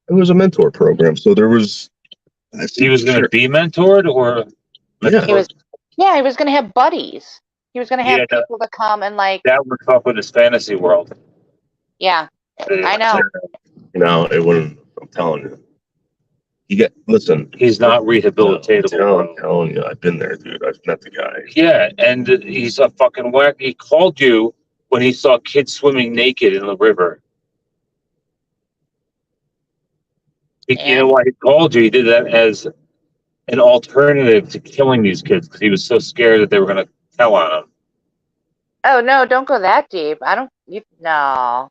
It was a mentor program. So there was.
He was going to be mentored, or
he was going to have buddies. He was going to have people to come and like.
That would fuck with his fantasy world.
Yeah, I know.
No, it wouldn't. I'm telling you. Listen.
He's not rehabilitatable.
I'm telling you, I've been there, dude. I've met the guy.
Yeah, and he's a fucking whack. He called you when he saw kids swimming naked in the river. You know why he called you? He did that as an alternative to killing these kids because he was so scared that they were going to tell on him.
Oh no! Don't go that deep. No.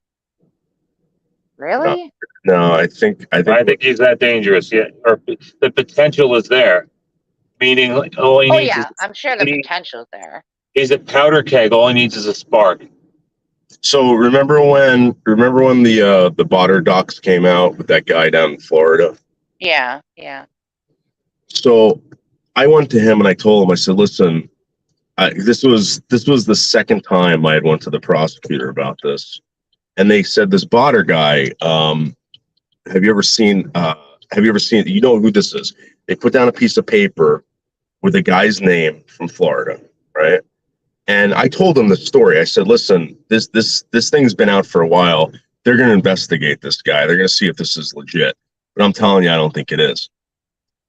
Really?
No, I think
he's that dangerous. Yeah, or the potential is there. Meaning, all he needs is,
I'm sure the potential's there.
He's a powder keg. All he needs is a spark.
So remember when the Botter docs came out with that guy down in Florida?
Yeah.
So I went to him and I told him, I said, listen, this was the second time I had went to the prosecutor about this. And they said, this Botter guy, have you ever seen, you know who this is? They put down a piece of paper with a guy's name from Florida, right? And I told him the story. I said, listen, this thing's been out for a while. They're going to investigate this guy. They're going to see if this is legit. But I'm telling you, I don't think it is.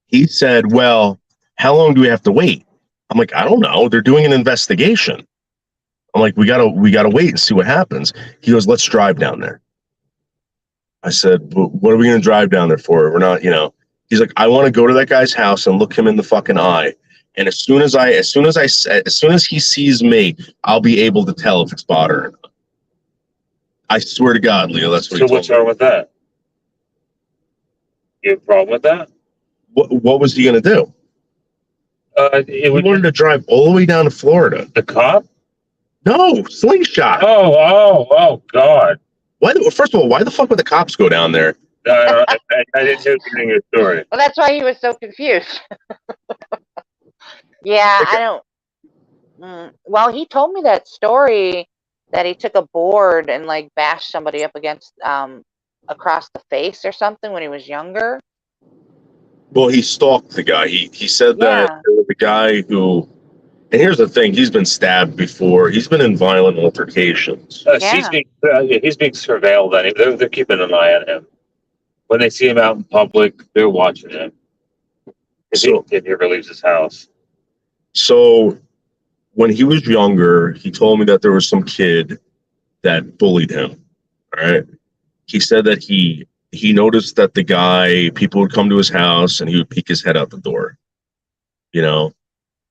He said, well, how long do we have to wait? I'm like, I don't know. They're doing an investigation. I'm like, we gotta wait and see what happens. He goes, let's drive down there. I said, what are we going to drive down there for? We're not, He's like, I want to go to that guy's house and look him in the fucking eye. And as soon as he sees me, I'll be able to tell if it's Botter or not. I swear to God, Leo, that's what he told me.
So what's wrong with that? You have a problem with that?
What was he going to do? He wanted to drive all the way down to Florida.
The cop?
No, slingshot.
Oh, God.
First of all, why the fuck would the cops go down there?
I didn't hear your story.
Well, that's why he was so confused. Yeah, I don't. Well, he told me that story that he took a board and like bashed somebody up against across the face or something when he was younger.
Well, he stalked the guy. He said that there was a guy who, and here's the thing, he's been stabbed before. He's been in violent altercations.
He's being surveilled. They're keeping an eye on him. When they see him out in public, they're watching him. If he ever leaves his house.
So when he was younger, he told me that there was some kid that bullied him. All right. he said that he noticed that the guy, people would come to his house and he would peek his head out the door. You know,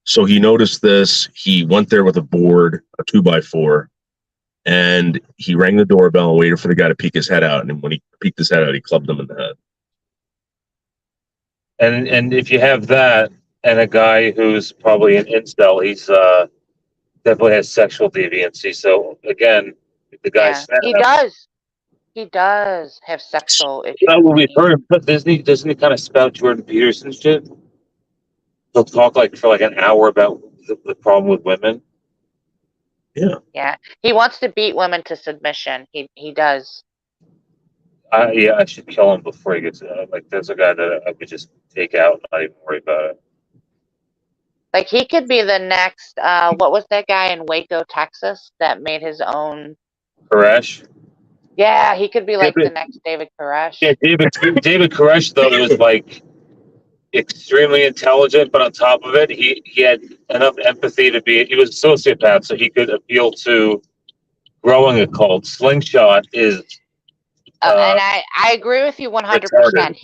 so he noticed this. He went there with a board, a 2x4, and he rang the doorbell and waited for the guy to peek his head out. And when he peeked his head out, he clubbed him in the head.
And if you have that and a guy who's probably an incel, he's definitely has sexual deviancy. So again, if the guy's
He does have sexual issues.
well, we've heard him, but doesn't he kind of spout Jordan Peterson shit? He'll talk for like an hour about the problem with women.
Yeah.
Yeah. He wants to beat women to submission. He does.
Yeah, I should kill him before he gets like. There's a guy that I could just take out and not even worry about it.
Like he could be the next. What was that guy in Waco, Texas, that made his own?
Koresh.
Yeah, he could be like the next David Koresh.
Yeah, David Koresh though was like extremely intelligent, but on top of it, he had enough empathy to be. He was a sociopath, so he could appeal to growing a cult. Slingshot is.
And I agree with you 100%.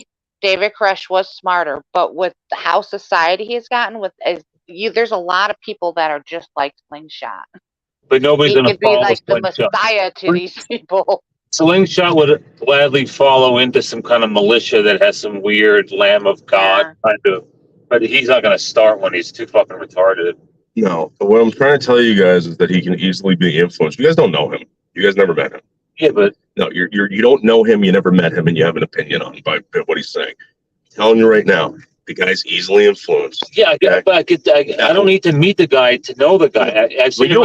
David Koresh was smarter, but with how society has gotten, there's a lot of people that are just like Slingshot.
But nobody's going to follow
be like the
Slingshot.
Messiah to these people.
Slingshot would gladly follow into some kind of militia that has some weird Lamb of God kind of, but he's not going to start when he's too fucking retarded.
No, but what I'm trying to tell you guys is that he can easily be influenced. You guys don't know him. You guys never met him.
Yeah, but
no, you don't know him. You never met him, and you have an opinion on him by what he's saying. I'm telling you right now, the guy's easily influenced.
Yeah, but I don't need to meet the guy to know the guy.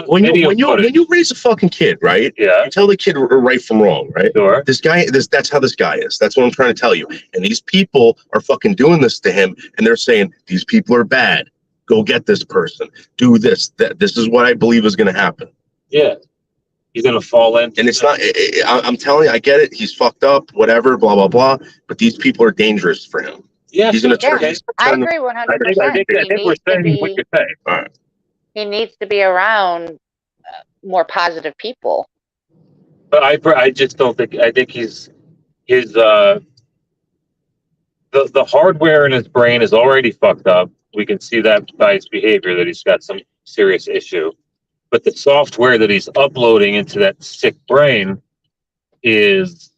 When
you raise a fucking kid, right?
Yeah.
You tell the kid right from wrong, right?
Sure.
That's how this guy is. That's what I'm trying to tell you. And these people are fucking doing this to him, and they're saying these people are bad. Go get this person. Do this. This is what I believe is going to happen.
Yeah. He's going to fall in.
And it's not, I'm telling you, I get it. He's fucked up, whatever, blah, blah, blah. But these people are dangerous for him.
Yeah,
he's going to turn.
I agree 100%.
I think we're saying what you're saying. All right.
He needs to be around more positive people.
But I just don't think, I think the hardware in his brain is already fucked up. We can see that by his behavior that he's got some serious issue. But the software that he's uploading into that sick brain is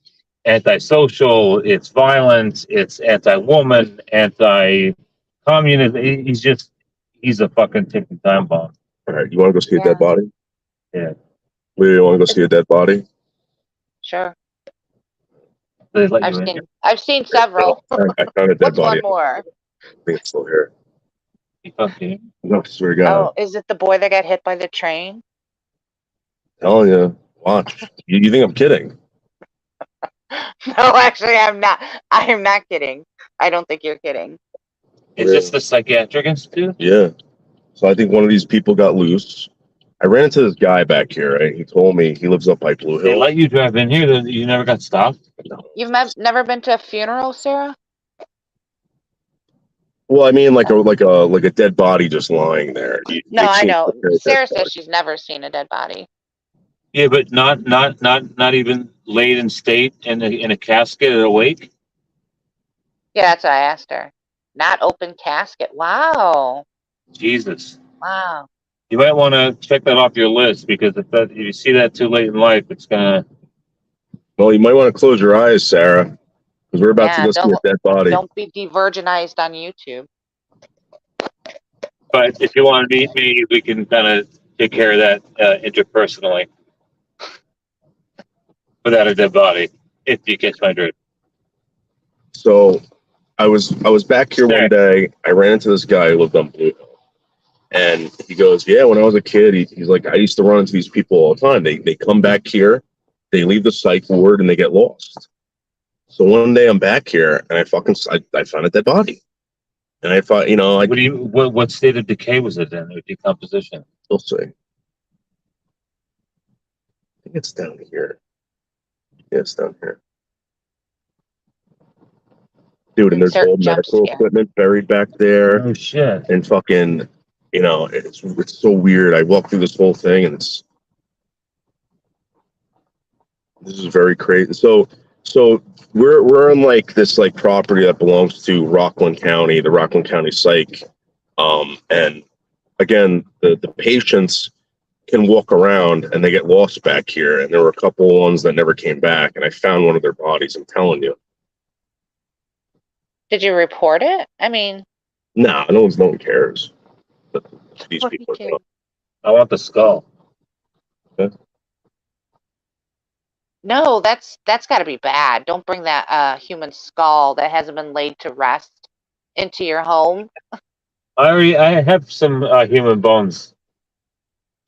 antisocial, it's violent, it's anti-woman, anti-communist. He's a fucking ticking time bomb.
All right, you want to go see a dead body?
Yeah.
You want to go see a dead body?
Sure.
I've
seen several.
I found a dead body.
One more?
I think it's still here.
Okay.
No, I swear to God.
Oh, is it the boy that got hit by the train?
Telling you, watch. You think I'm kidding?
No, actually, I'm not. I am not kidding. I don't think you're kidding.
Is this the psychiatric institute?
Yeah. So I think one of these people got loose. I ran into this guy back here, right? He told me he lives up by Blue Hill.
They let you drive in here, then you never got stopped?
No.
You've never been to a funeral, Sarah?
Well, I mean, like a dead body just lying there.
No, I know. Sarah says she's never seen a dead body.
Yeah, but not even laid in state in a casket at a wake.
Yeah, that's what I asked her. Not open casket. Wow.
Jesus.
Wow.
You might want to check that off your list because if you see that too late in life, it's gonna.
Well, you might want to close your eyes, Sarah, because we're about to go see a dead body.
Don't be de-virginized on YouTube.
But if you want to meet me, we can kind of take care of that interpersonally without a dead body, if you catch my drift.
So I was back here one day. I ran into this guy who lived on Blue Hill. And he goes, yeah, when I was a kid, he's like, I used to run into these people all the time. They come back here, they leave the psych ward, and they get lost. So one day I'm back here, and I found a dead body. And I thought,
what state of decay was it in, or decomposition?
We'll see. I think it's down here. Yeah, it's down here. Dude, and there's old medical equipment buried back there.
Oh, shit.
And fucking... it's so weird. I walked through this whole thing, and this is very crazy. So So we're in like this like property that belongs to Rockland County, the Rockland County Psych. And again, the patients can walk around and they get lost back here. And there were a couple of ones that never came back. And I found one of their bodies. I'm telling you.
Did you report it? I mean,
Nah, no one cares. But these
what do
people
you
are.
care?
I want the skull.
No, that's got to be bad. Don't bring that human skull that hasn't been laid to rest into your home.
I have some human bones.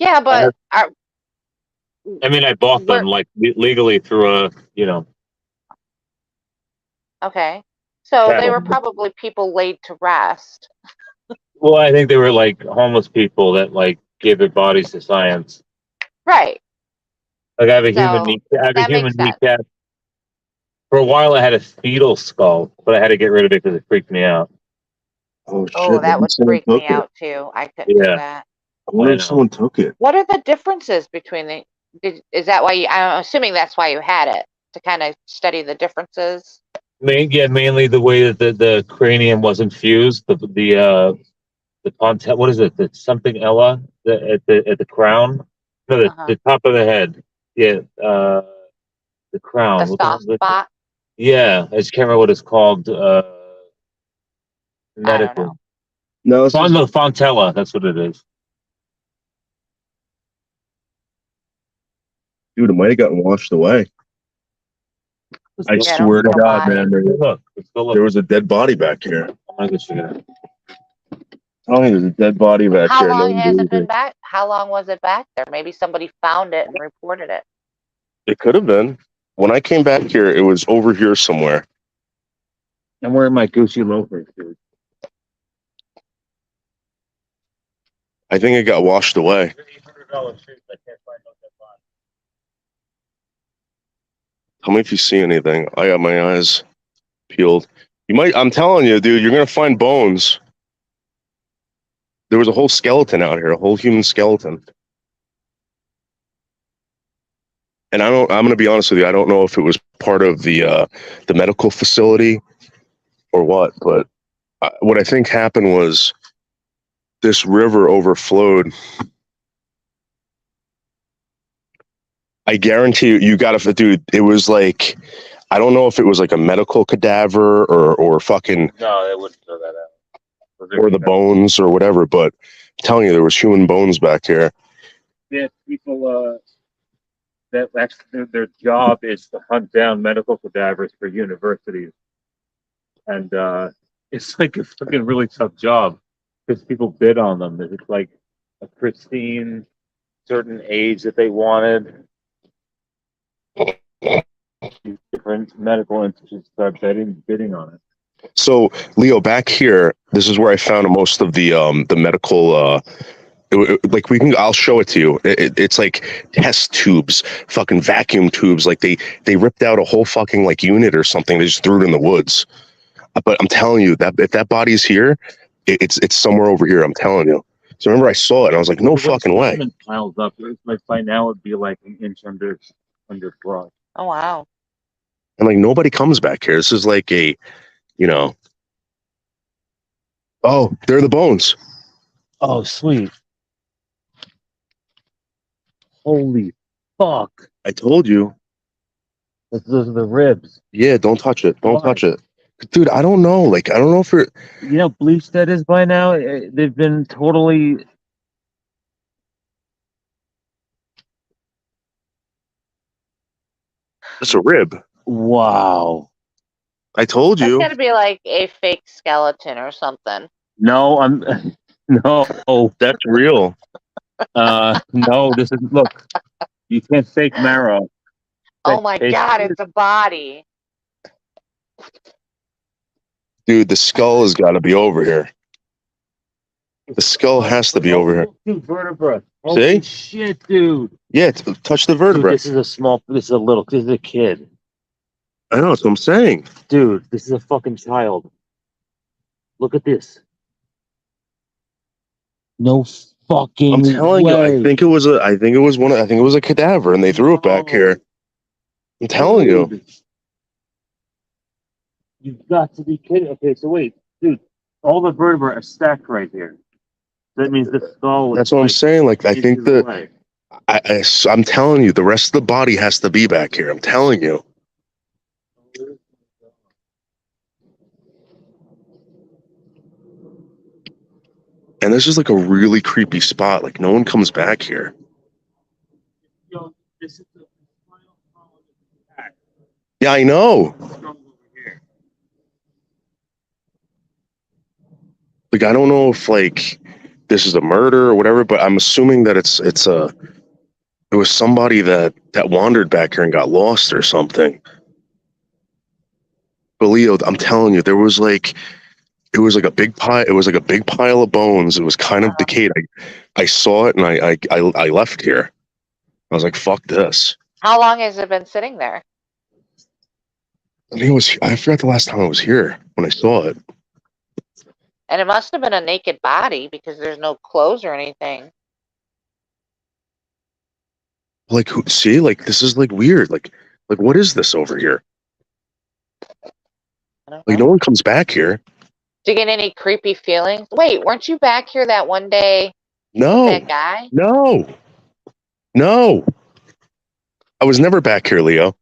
Yeah, but
I mean, I bought them
we're
like legally through a, you know.
okay. So they
Channel.
were probably people laid to rest.
Well, I think they were like homeless people that like gave their bodies to science.
Right.
Like I have a
So
human kneecap. I have a
that
human
makes sense.
kneecap. For a while, I had a fetal skull, but I had to get rid of it because it freaked me out.
Oh shit!
Oh, that would
someone
freak me
took it.
out too. I couldn't do
Yeah.
that.
I wonder
I
if
know.
someone took it.
What are the differences between is that why I'm assuming that's why you had it, to kind of study the differences?
Mainly the way that the cranium wasn't fused. The pontet, what is it? The something Ella at the crown. No, the top of the head. Yeah, the crown.
The
What the hell
soft
is it?
spot?
Yeah, I just can't remember what it's called.
I don't
Medically.
know.
No, this is
No, Fontella. That's what it is.
dude. It might have gotten washed away. I
Yeah, I don't
swear to
see a
God,
body.
man,
Look, let's go look.
there was a dead body back here.
I'm gonna go check it out.
Oh, there's a dead body back
How
here. No
long
one
has
believes
it been
it.
back? How long was it back there? Maybe somebody found it and reported it.
It could have been. When I came back here, it was over here somewhere.
I'm wearing my Gucci loafers, dude.
I think it got washed away.
$800 shoes. I can't find no dead body.
Tell me if you see anything. I got my eyes peeled. You might. I'm telling you, dude. You're gonna find bones. There was a whole skeleton out here, a whole human skeleton. And I'm gonna be honest with you. I don't know if it was part of the medical facility or what, but what I think happened was this river overflowed. I guarantee you got to, dude. It was like, I don't know if it was like a medical cadaver or fucking
No, they wouldn't throw that out.
or the bones or whatever. But I'm telling you, there was human bones back here.
Yeah, people that actually their job is to hunt down medical cadavers for universities, and it's like a fucking really tough job because people bid on them. It's like a pristine, certain age that they wanted. Different medical institutes start bidding on it.
So, Leo, back here, this is where I found most of the medical. Like I'll show it to you. It's like test tubes, fucking vacuum tubes. Like they ripped out a whole fucking like unit or something. They just threw it in the woods. But I'm telling you that if that body's here, it's somewhere over here. I'm telling you. So remember, I saw it and I was like, no fucking way.
Piles up. Like by now it'd be like an inch under brush.
Oh, wow.
And like nobody comes back here. This is like a, you know. Oh, they're the bones.
Oh, sweet. Holy fuck.
I told you.
Those are the ribs.
Yeah, don't touch it. Don't
Why?
touch it. Dude, I don't know. Like, I don't know if it.
You know, bleach that is by now. They've been totally.
It's a rib.
Wow.
I told
That's
you.
got to be like a fake skeleton or something.
No, I'm. No.
That's real.
No, this is. Look, you can't fake marrow.
Oh my God, it's a body.
Dude, the skull has got to be over here. The skull has to be over here.
Dude, vertebra.
See?
Holy shit, dude.
Yeah, touch the
Dude,
vertebra.
this is a kid.
I know, that's what I'm saying.
Dude, this is a fucking child. Look at this. No fucking
I'm telling you, I think it was a cadaver and they threw it back here. I'm telling you.
You've got to be kidding. Okay, so wait, dude. All the vertebrae are stacked right here. That means the skull.
That's what I'm saying. Like, I think that I'm telling you, the rest of the body has to be back here. I'm telling you. And this is like a really creepy spot. Like, no one comes back here. Yeah, I know. Like, I don't know if like this is a murder or whatever, but I'm assuming that it was somebody that wandered back here and got lost or something. But Leo, I'm telling you, it was like a big pile. It was like a big pile of bones. It was kind of decayed. I saw it and I left here. I was like, fuck this.
How long has it been sitting there?
I think I forgot the last time I was here when I saw it.
And it must have been a naked body because there's no clothes or anything.
Like, see, like this is like weird. Like what is this over here? Like, no one comes back here.
Did you get any creepy feelings? Wait, weren't you back here that one day?
No.
With that guy?
No. I was never back here, Leo.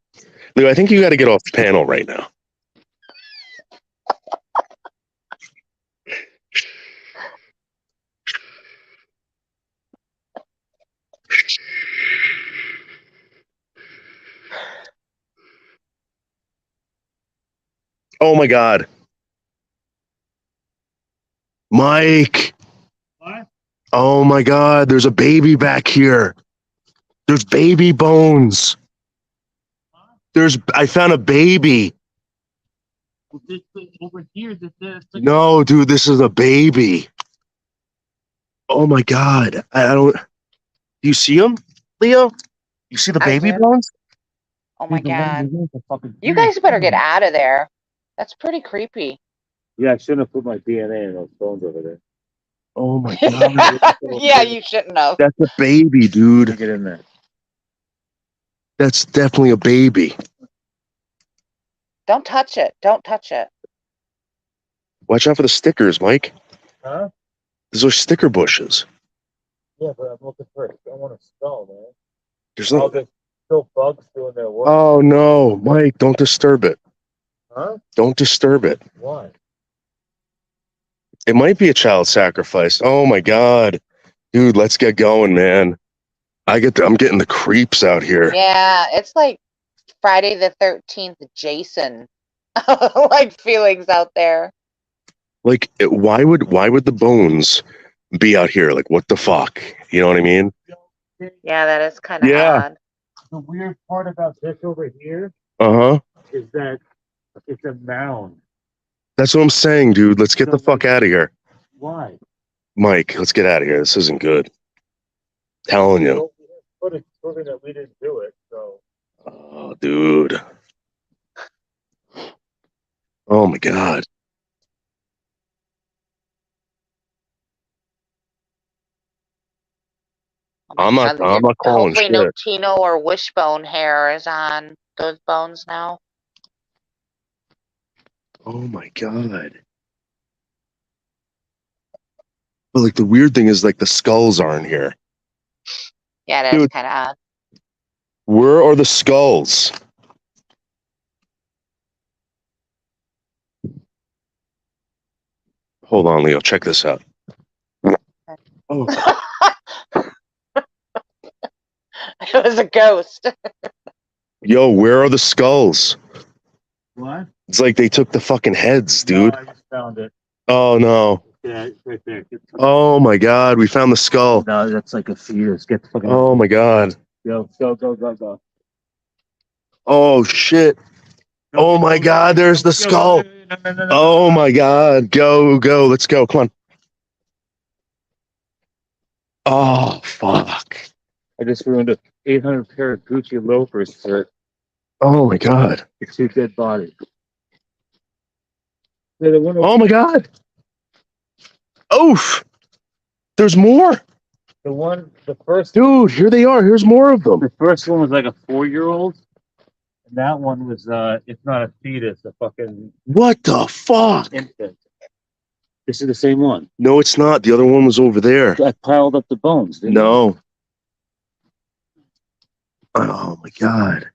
Leo, I think you got to get off the panel right now. Oh my God. Mike.
What?
Oh my God, there's a baby back here. There's baby bones. I found a baby.
Over here,
No, dude, this is a baby. Oh my God. I don't. Do you see him, Leo? You see the baby bones?
Oh my God. You guys better get out of there. That's pretty creepy.
Yeah, I shouldn't have put my DNA in those bones over there.
Oh my God.
Yeah, you shouldn't have.
That's a baby, dude.
Get in there.
That's definitely a baby.
Don't touch it. Don't touch it.
Watch out for the stickers, Mike.
Huh?
Those are sticker bushes.
Yeah, but I'm looking for it. I don't want to skull, man.
There's no.
There's still bugs doing their work.
Oh no, Mike! Don't disturb it.
Huh?
Don't disturb it.
Why?
It might be a child sacrifice. Oh my God, dude! Let's get going, man. I'm getting the creeps out here.
Yeah, it's like Friday the 13th, Jason. Like feelings out there.
Like, why would the bones be out here? Like, what the fuck? You know what I mean?
Yeah, that is kind of odd.
The weird part about this over here is that it's a mound.
That's what I'm saying, dude. Let's get the fuck out of here.
Why?
Mike, let's get out of here. This isn't good. Telling you.
But it's proving that we didn't do it, so.
Oh, dude. Oh my God. I'm not calling
Hopefully
shit.
no Tino or Wishbone hair is on those bones now.
Oh my God. But like the weird thing is like the skulls aren't here.
Yeah, that is kind of odd.
Where are the skulls? Hold on, Leo. Check this out. Oh.
It was a ghost.
Yo, where are the skulls?
What?
It's like they took the fucking heads, dude.
No, I just found it.
Oh no.
Yeah, it's right there.
Oh my God, we found the skull.
No, that's like a fetus. Get the fucking.
Oh my God.
Yo, go.
Oh shit. Oh my God, there's the skull.
No.
Oh my God. Go. Let's go. Come on. Oh fuck.
I just ruined an 800 pair of Gucci loafers for
Oh my God.
two dead bodies.
Oh my God. Oof. There's more.
The first
Dude, here they are. Here's more of them.
The first one was like a 4-year-old. That one was, it's not a fetus, a fucking
What the fuck?
infant. This is the same one.
No, it's not. The other one was over there.
I piled up the bones. Didn't I?
No. Oh my god.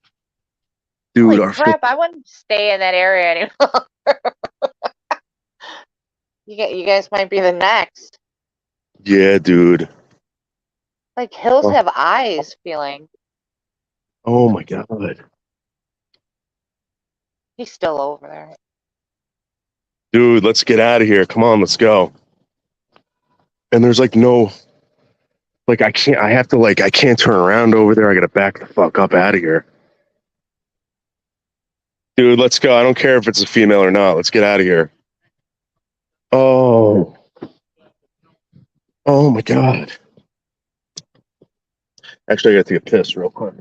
Dude,
Holy
our
crap! I wouldn't stay in that area any longer. You guys might be the next.
yeah, dude.
Like hills
Oh.
have eyes feeling.
Oh my god.
He's still over there.
Dude, let's get out of here. Come on, let's go. And there's like no, like I can't turn around over there. I gotta back the fuck up out of here. Dude, let's go. I don't care if it's a female or not. Let's get out of here. Oh. Oh my god. Actually, I gotta take a piss real quick.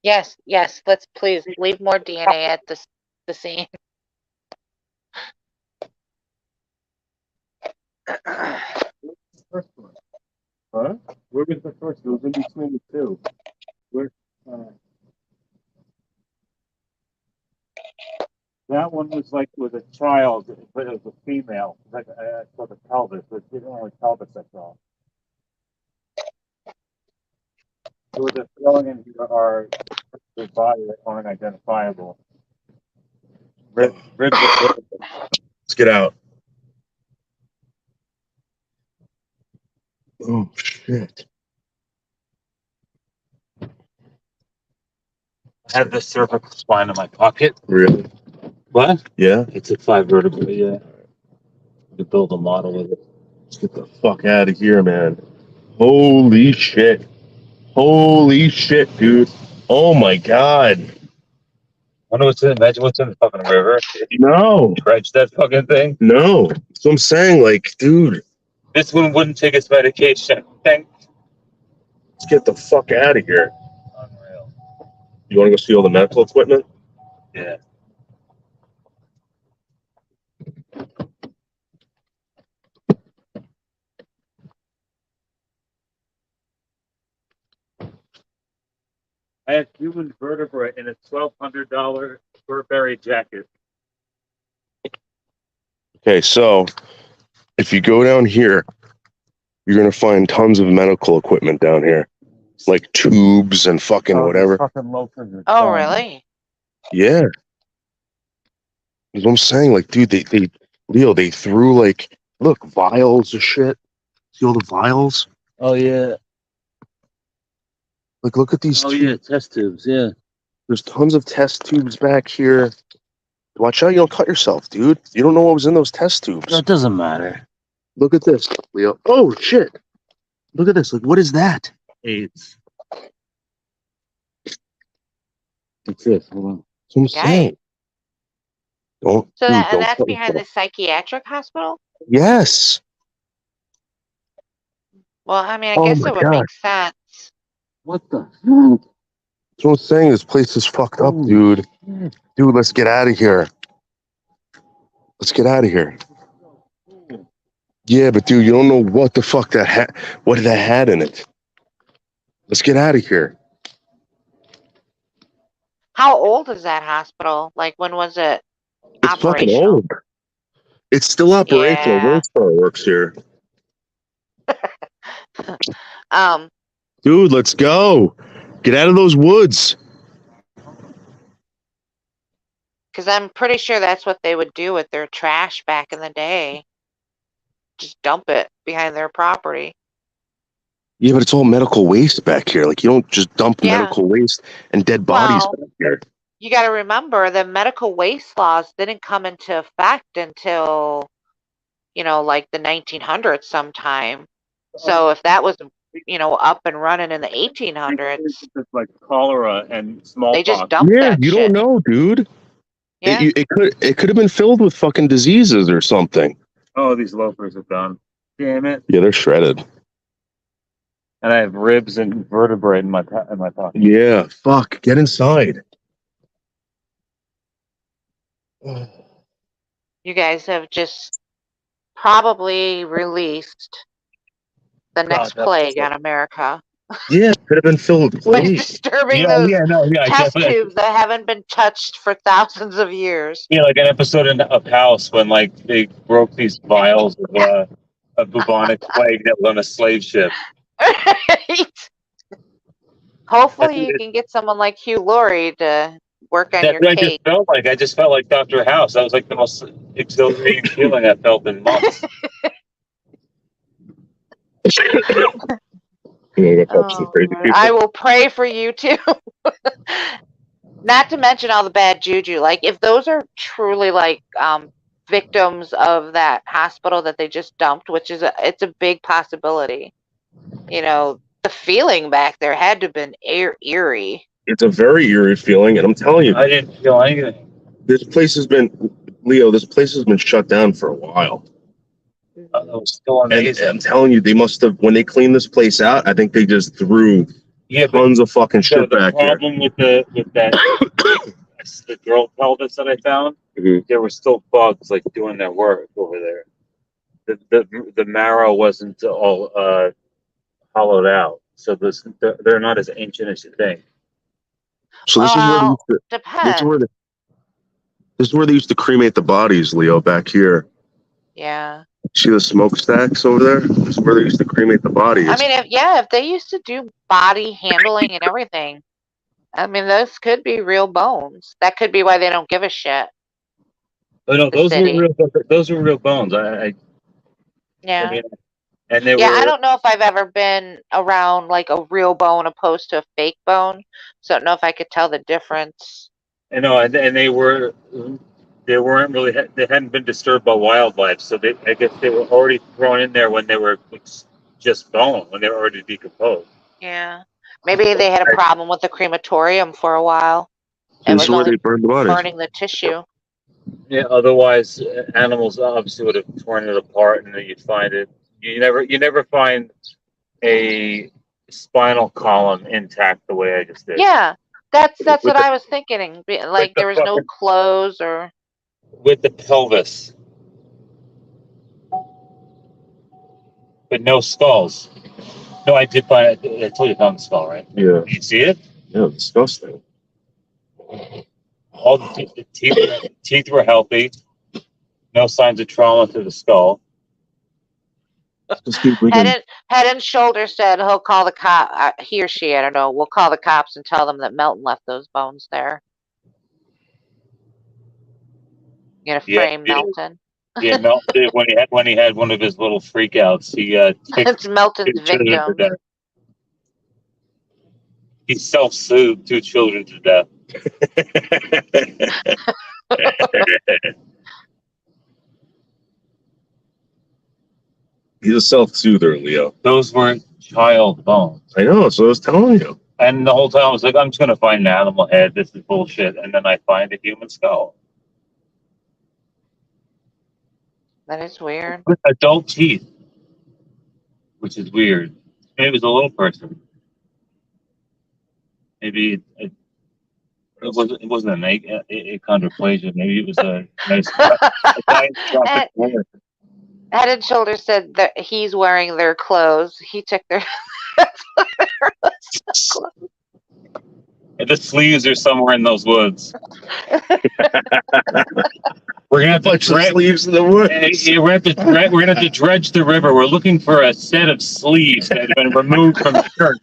Yes, yes. Let's please leave more DNA at the scene.
First one. Huh? Where was the first? It was in between the two. Where? That one was like with a child, but it was a female. Like I saw the pelvis, but it didn't only pelvis I saw. So the throwing in here are the body that aren't identifiable. Ribs.
Let's get out. Oh shit.
I have the cervical spine in my pocket.
Really?
What?
Yeah?
It's a 5 vertebrae, yeah. To build a model with it.
Let's get the fuck out of here, man. Holy shit. Holy shit, dude. Oh my god.
Wonder what's in. Imagine what's in the fucking river.
No.
Dredge that fucking thing.
No. That's what I'm saying. Like, dude,
This one wouldn't take its medication. Thank.
let's get the fuck out of here.
Unreal.
You want to go see all the medical equipment?
Yeah. I have human vertebrae in a $1,200 Burberry jacket.
Okay, so if you go down here, you're gonna find tons of medical equipment down here, like tubes and fucking whatever.
Fucking loafers are
Oh,
gone.
really?
Yeah, that's what I'm saying. Like, dude, they Leo, they threw like, look, vials of shit. See all the vials?
Oh yeah.
Like, look at these.
Oh yeah, test tubes. Yeah.
There's tons of test tubes back here. Watch out, you don't cut yourself, dude. You don't know what was in those test tubes.
That doesn't matter.
Look at this, Leo. Oh shit! Look at this. Like, what is that?
AIDS. What's this? Hold on.
That's what I'm saying. Don't.
So
dude,
that
don't
and that's
cut
behind the
yourself.
psychiatric hospital?
Yes.
Well, I mean, I
Oh
guess
my
it would
God.
make sense.
What the?
That's what I'm saying. This place is fucked up, dude. Dude, let's get out of here. Let's get out of here. Yeah, but dude, you don't know what the fuck that had. What that had in it. Let's get out of here.
How old is that hospital? Like, when was it
It's fucking
operational?
old. It's still operational.
Yeah.
World works here.
Dude,
let's go. Get out of those woods.
because I'm pretty sure that's what they would do with their trash back in the day. Just dump it behind their property.
Yeah, but it's all medical waste back here. Like, you don't just dump
Yeah.
medical waste and dead bodies
Well,
back here.
you got to remember the medical waste laws didn't come into effect until, like the 1900s sometime. So if that was, up and running in the 1800s,
It's like cholera and smallpox.
they just dumped
Yeah,
that
you
shit.
don't know, dude.
Yeah.
It could have been filled with fucking diseases or something.
Oh, these loafers are gone. Damn it!
Yeah, they're shredded.
And I have ribs and vertebrae in my pocket.
Yeah, fuck. Get inside.
You guys have just probably released the next
that's
plague
it.
on America.
Yeah, it could have been filled with
By
bleach.
disturbing
Yeah,
those
yeah,
test
definitely.
tubes that haven't been touched for thousands of years.
Yeah, like an episode of House when like they broke these vials of bubonic plague that was on a slave ship.
Right? Hopefully, you can get someone like Hugh Laurie to work on
That's
your
what I
case.
just felt like. I just felt like Dr. House. That was like the most exhilarating feeling I felt in months.
Oh, Lord. I will pray for you too. Not to mention all the bad juju. Like, if those are truly like victims of that hospital that they just dumped, which is it's a big possibility. You know, the feeling back there had to have been eerie.
It's a very eerie feeling, and I'm telling you,
I didn't feel anything.
this place has been, Leo, this place has been shut down for a while.
It was still amazing.
And I'm telling you, they must have, when they cleaned this place out, I think they just threw tons of fucking shit back here.
The problem with the girl pelvis that I found, there were still bugs like doing their work over there. The marrow wasn't all hollowed out, so they're not as ancient as you think.
So this
Depends.
This is where they used to cremate the bodies, Leo, back here.
Yeah.
See the smokestacks over there? This is where they used to cremate the bodies.
I mean, if they used to do body handling and everything, I mean, those could be real bones. That could be why they don't give a shit.
Oh no, those were real bones.
Yeah.
I mean, and they
yeah,
were.
I don't know if I've ever been around like a real bone opposed to a fake bone, so I don't know if I could tell the difference.
I know, and they weren't really. They hadn't been disturbed by wildlife, so I guess they were already thrown in there when they were just bone, when they were already decomposed.
Yeah, maybe they had a problem with the crematorium for a while.
And this is where they burned the bodies.
Burning the tissue.
Yeah, otherwise animals obviously would have torn it apart, and then you'd find it. You never find a spinal column intact the way I just did.
Yeah, that's what I was thinking. Like there was no clothes or.
With the pelvis, but no skulls. No, I did find it. I told you I found the skull, right?
Yeah.
You see it?
Yeah, disgusting.
All the teeth were healthy. No signs of trauma to the skull.
Head and Shoulders said he'll call the cop. He or she, I don't know. We'll call the cops and tell them that Melton left those bones there. You gonna frame Melton?
Yeah, Melton. When he had one of his little freakouts, he
it's Melton's victim.
He self-soothed 2 children to death.
He's a self-soother, Leo.
Those weren't child bones.
I know, so I was telling you.
And the whole time I was like, I'm just going to find an animal head. This is bullshit. And then I find a human skull.
That is weird.
With adult teeth, which is weird. Maybe it was a little person. Maybe it wasn't an achondroplasia. Maybe it was a nice
Head and Shoulders said that he's wearing their clothes. He took their.
And the sleeves are somewhere in those woods. We're gonna have to
sleeves in the woods.
We're gonna have to dredge the river. We're looking for a set of sleeves that have been removed from the shirt.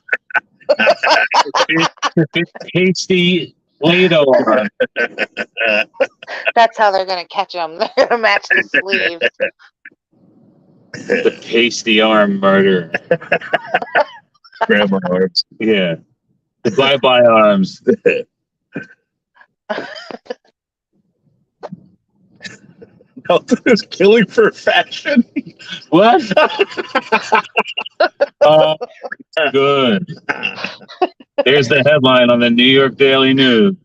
Tasty Play-Doh on.
That's how they're gonna catch them. They're gonna match the sleeves.
The pasty arm murder.
Grandma arms.
Yeah. The bye-bye arms.
Melton is killing for fashion.
What? Oh, good. There's the headline on the New York Daily News.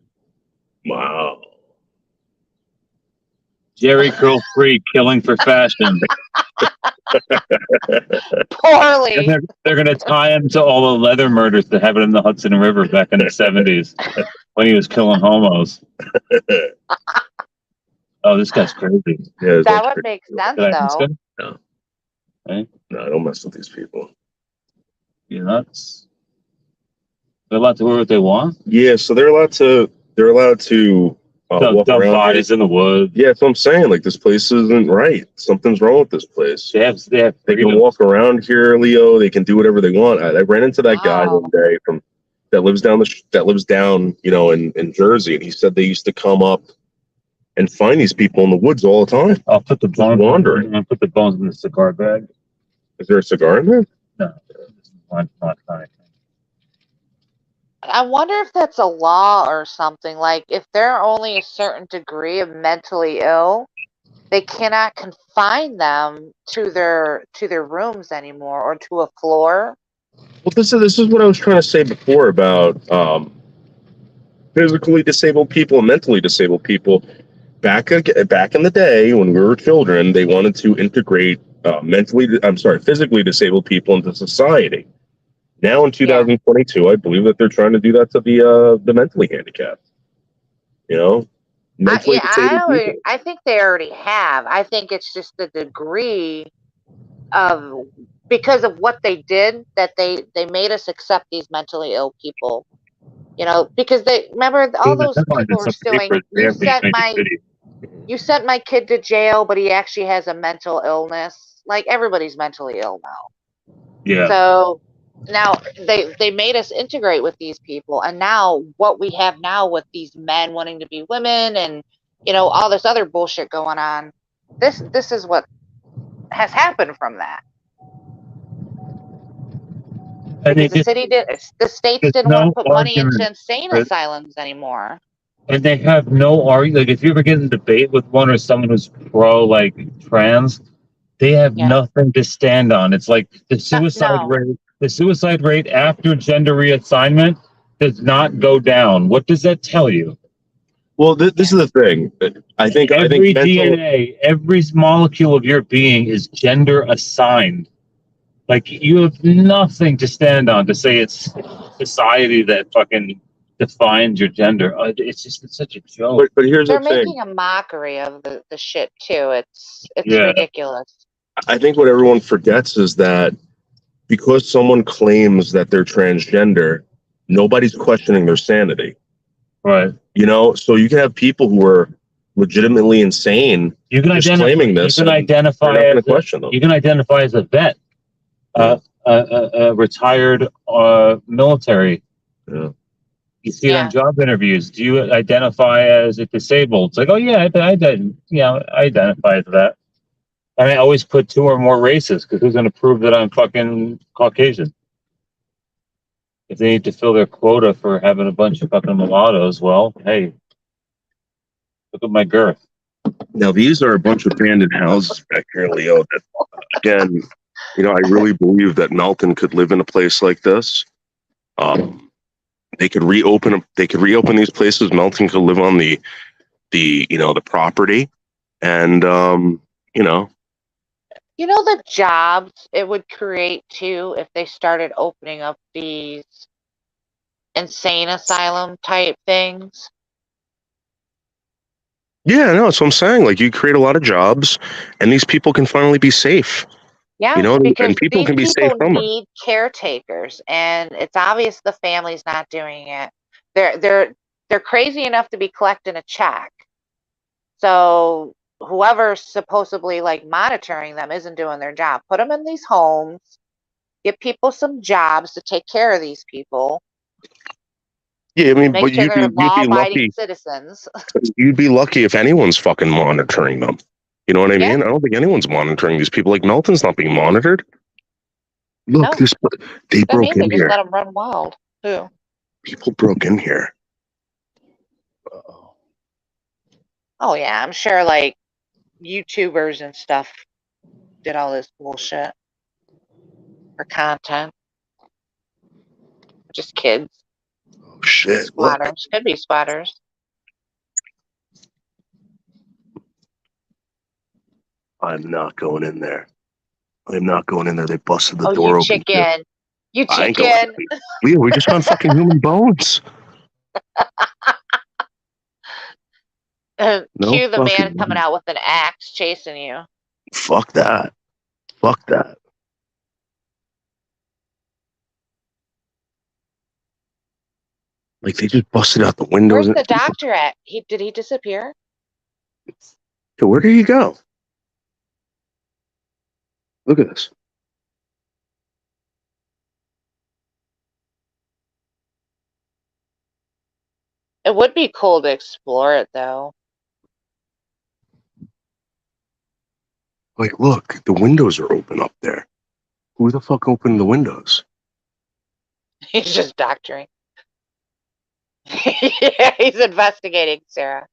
Wow.
Jerry Curl Free killing for fashion.
Poorly.
And they're going to tie him to all the leather murders that happened in the Hudson River back in the 70s when he was killing homos. Oh, this guy's crazy.
Yeah,
that would make sense, though.
No.
Hey?
No, I don't mess with these people.
You nuts? They're allowed to wear what they want.
Yeah, so they're allowed to walk
Dump
around
bodies in the woods.
Yeah, that's what I'm saying. Like, this place isn't right. Something's wrong with this place.
They have
They can walk around here, Leo. They can do whatever they want. I ran into that guy
Wow.
one day that lives down, in Jersey, and he said they used to come up and find these people in the woods all the time.
I'll put the bones
wandering.
and put the bones in the cigar bag.
Is there a cigar in there?
No, this is not kind.
I wonder if that's a law or something. Like, if they're only a certain degree of mentally ill, they cannot confine them to their rooms anymore or to a floor.
Well, this is what I was trying to say before about physically disabled people and mentally disabled people. Back in the day when we were children, they wanted to integrate physically disabled people into society. Now in 2022, I believe that they're trying to do that to the mentally handicapped. Mentally disabled people.
I think they already have. I think it's just the degree of, because of what they did, that they made us accept these mentally ill people. Because they remember all those people were suing. You sent my kid to jail, but he actually has a mental illness. Like, everybody's mentally ill now.
Yeah.
So now they made us integrate with these people, and now what we have now with these men wanting to be women and all this other bullshit going on, this is what has happened from that. Because the states didn't want to put money into insane asylums anymore.
And they have no argument. Like, if you ever get in a debate with one or someone who's pro trans, they have nothing to stand on. It's like the suicide rate. The suicide rate after gender reassignment does not go down. What does that tell you?
Well, this is the thing. I think
DNA, every molecule of your being is gender assigned. Like, you have nothing to stand on to say it's society that fucking defines your gender. It's such a joke.
But here's
They're
the thing.
making a mockery of the shit too. It's ridiculous.
I think what everyone forgets is that because someone claims that they're transgender, nobody's questioning their sanity.
Right.
So you can have people who are legitimately insane.
You can
claiming this.
You can identify as a vet, a retired military.
Yeah.
You see it on job interviews. Do you identify as a disabled? It's like, oh yeah, I identify as that. And I always put 2 or more races, because who's going to prove that I'm fucking Caucasian? If they need to fill their quota for having a bunch of fucking mulattoes, well, hey, look at my girth.
Now, these are a bunch of abandoned houses back here, Leo. That, again, I really believe that Melton could live in a place like this. They could reopen these places. Melton could live on the property, and
the jobs it would create too if they started opening up these insane asylum type things.
Yeah, no, that's what I'm saying. Like, you create a lot of jobs, and these people can finally be safe.
Yeah, because
and people
these
can be safe
people
from it.
need caretakers, and it's obvious the family's not doing it. They're crazy enough to be collecting a check. So whoever's supposedly monitoring them isn't doing their job. Put them in these homes, give people some jobs to take care of these people.
Yeah, I mean,
make
but
sure they're law-abiding
lucky.
citizens.
You'd be lucky if anyone's fucking monitoring them. You know what I mean? I don't think anyone's monitoring these people. Like, Melton's not being monitored. Look, they broke in here.
Just let them run wild. Who?
People broke in here.
Oh yeah, I'm sure YouTubers and stuff did all this bullshit for content. Just kids.
Oh shit!
Squatters. Could be squatters.
I'm not going in there. I'm not going in there. They busted the door open.
Chicken. You chicken.
Leo, we just found fucking human bones.
Cue the man coming out with an axe chasing you.
Fuck that. Fuck that. Like they just busted out the windows.
Where's the doctor at? Did he disappear?
So where did he go? Look at this.
It would be cool to explore it, though.
Like, look, the windows are open up there. Who the fuck opened the windows?
He's just doctoring. Yeah, he's investigating, Sarah.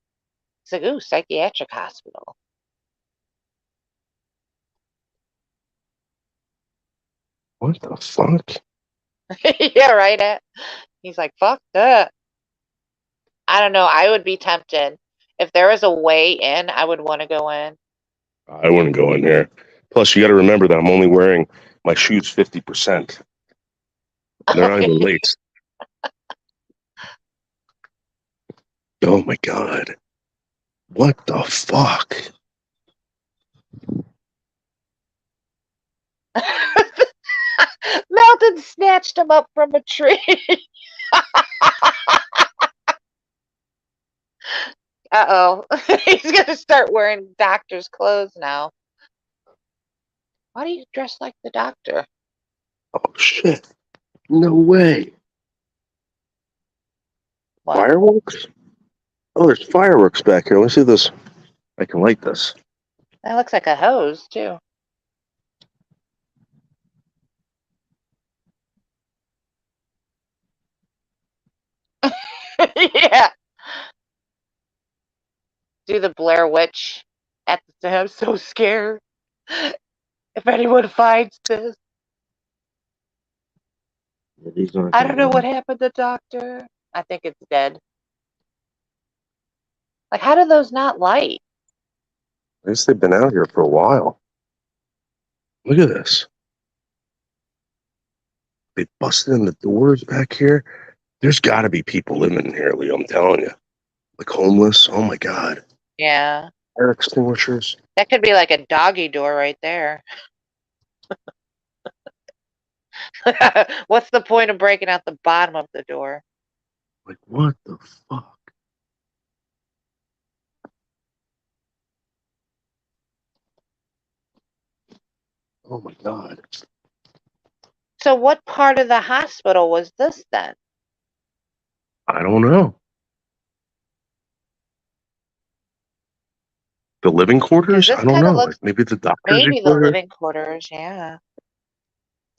It's like, ooh, psychiatric hospital.
What the fuck?
Yeah, right. He's like, fuck that. I don't know. I would be tempted. If there was a way in, I would want to go in.
I wouldn't go in here. Plus, you got to remember that I'm only wearing my shoes 50%. They're not even laced. Oh my god. What the fuck?
Melton snatched him up from a tree. Uh-oh. He's going to start wearing doctor's clothes now. Why do you dress like the doctor?
Oh shit. No way.
What?
Fireworks? Oh, there's fireworks back here. Let me see this. I can light this.
That looks like a hose, too. Yeah. Do the Blair Witch at the I'm so scared. If anyone finds this. I don't know what happened to Doctor. I think it's dead. Like, how do those not light?
I guess they've been out here for a while. Look at this. They busted in the doors back here. There's got to be people living in here, Leo. I'm telling you. Like homeless. Oh my god.
Yeah.
Fire extinguishers.
That could be like a doggy door right there. What's the point of breaking out the bottom of the door?
Like, what the fuck? Oh my god.
So what part of the hospital was this then?
I don't know. The living quarters? I don't know. Like maybe the doctor's
Maybe the living quarters, yeah.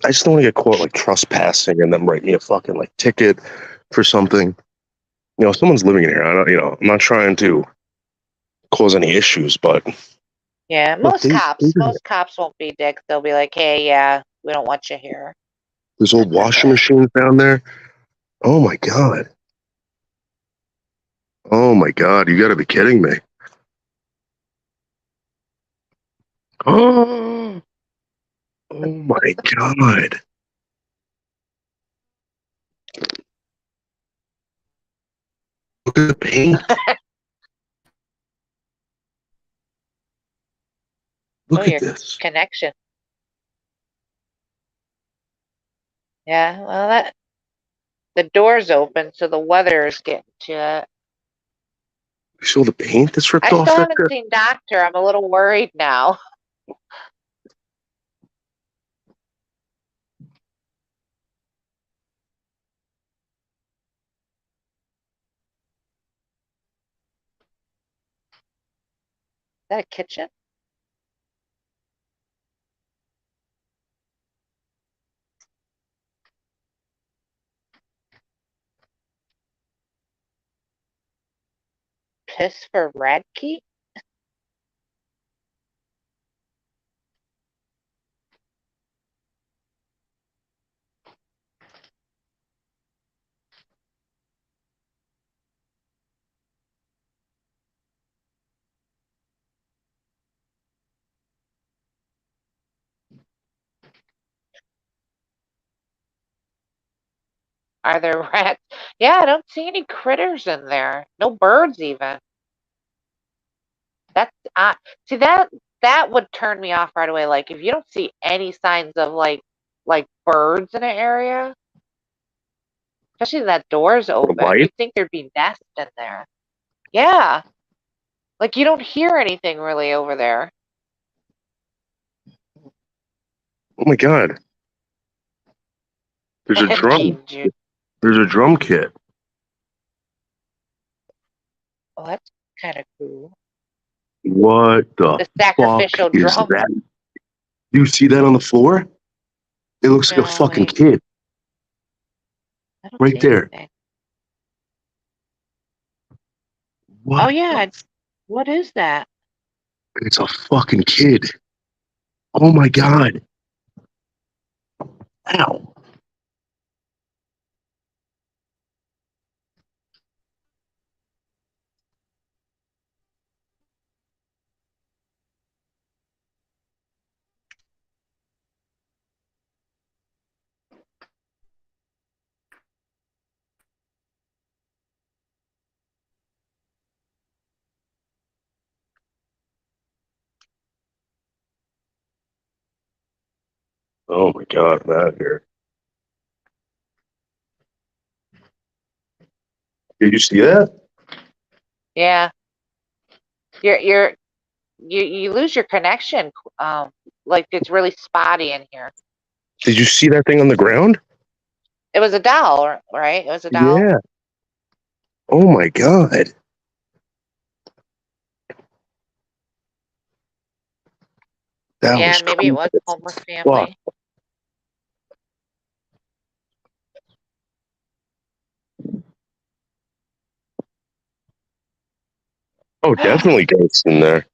I just don't want to get caught like trespassing and them write me a fucking like ticket for something. You know, if someone's living in here, I don't, you know, I'm not trying to cause any issues, but
yeah, most cops won't be dicks. They'll be like, hey, yeah, we don't want you here.
There's old washing machines down there. Oh my god. Oh my god, you gotta be kidding me. Oh, oh my god. Look at the paint. Look at this.
Connection. Yeah, well, the door's open, so the weather is getting to it.
You saw the paint that's ripped off?
I still haven't seen Doctor. I'm a little worried now. Is that a kitchen? Piss for Radke? Are there rats? Yeah, I don't see any critters in there. No birds even. That's see that would turn me off right away. Like if you don't see any signs of like birds in an area, especially that door's open.
light?
You'd think there'd be nests in there. Yeah. Like you don't hear anything really over there.
Oh my god. There's a drum.
Gene Jr.
There's a drum kit.
Oh, that's kind of cool.
What the
The sacrificial
fuck is
drum.
that? Do you see that on the floor? It looks like a
No,
fucking
wait.
kid.
I don't
Right
see
there.
anything.
What?
Oh yeah. What is that?
It's a fucking kid. Oh my god. Ow. Oh my god, I'm out of here. Did you see that?
Yeah. You lose your connection. Like it's really spotty in here.
Did you see that thing on the ground?
It was a doll, right? It was a doll.
Yeah. Oh my god. That
Yeah,
was
maybe it
cool
was
as
homeless
fuck.
family.
Oh, definitely ghosts in there.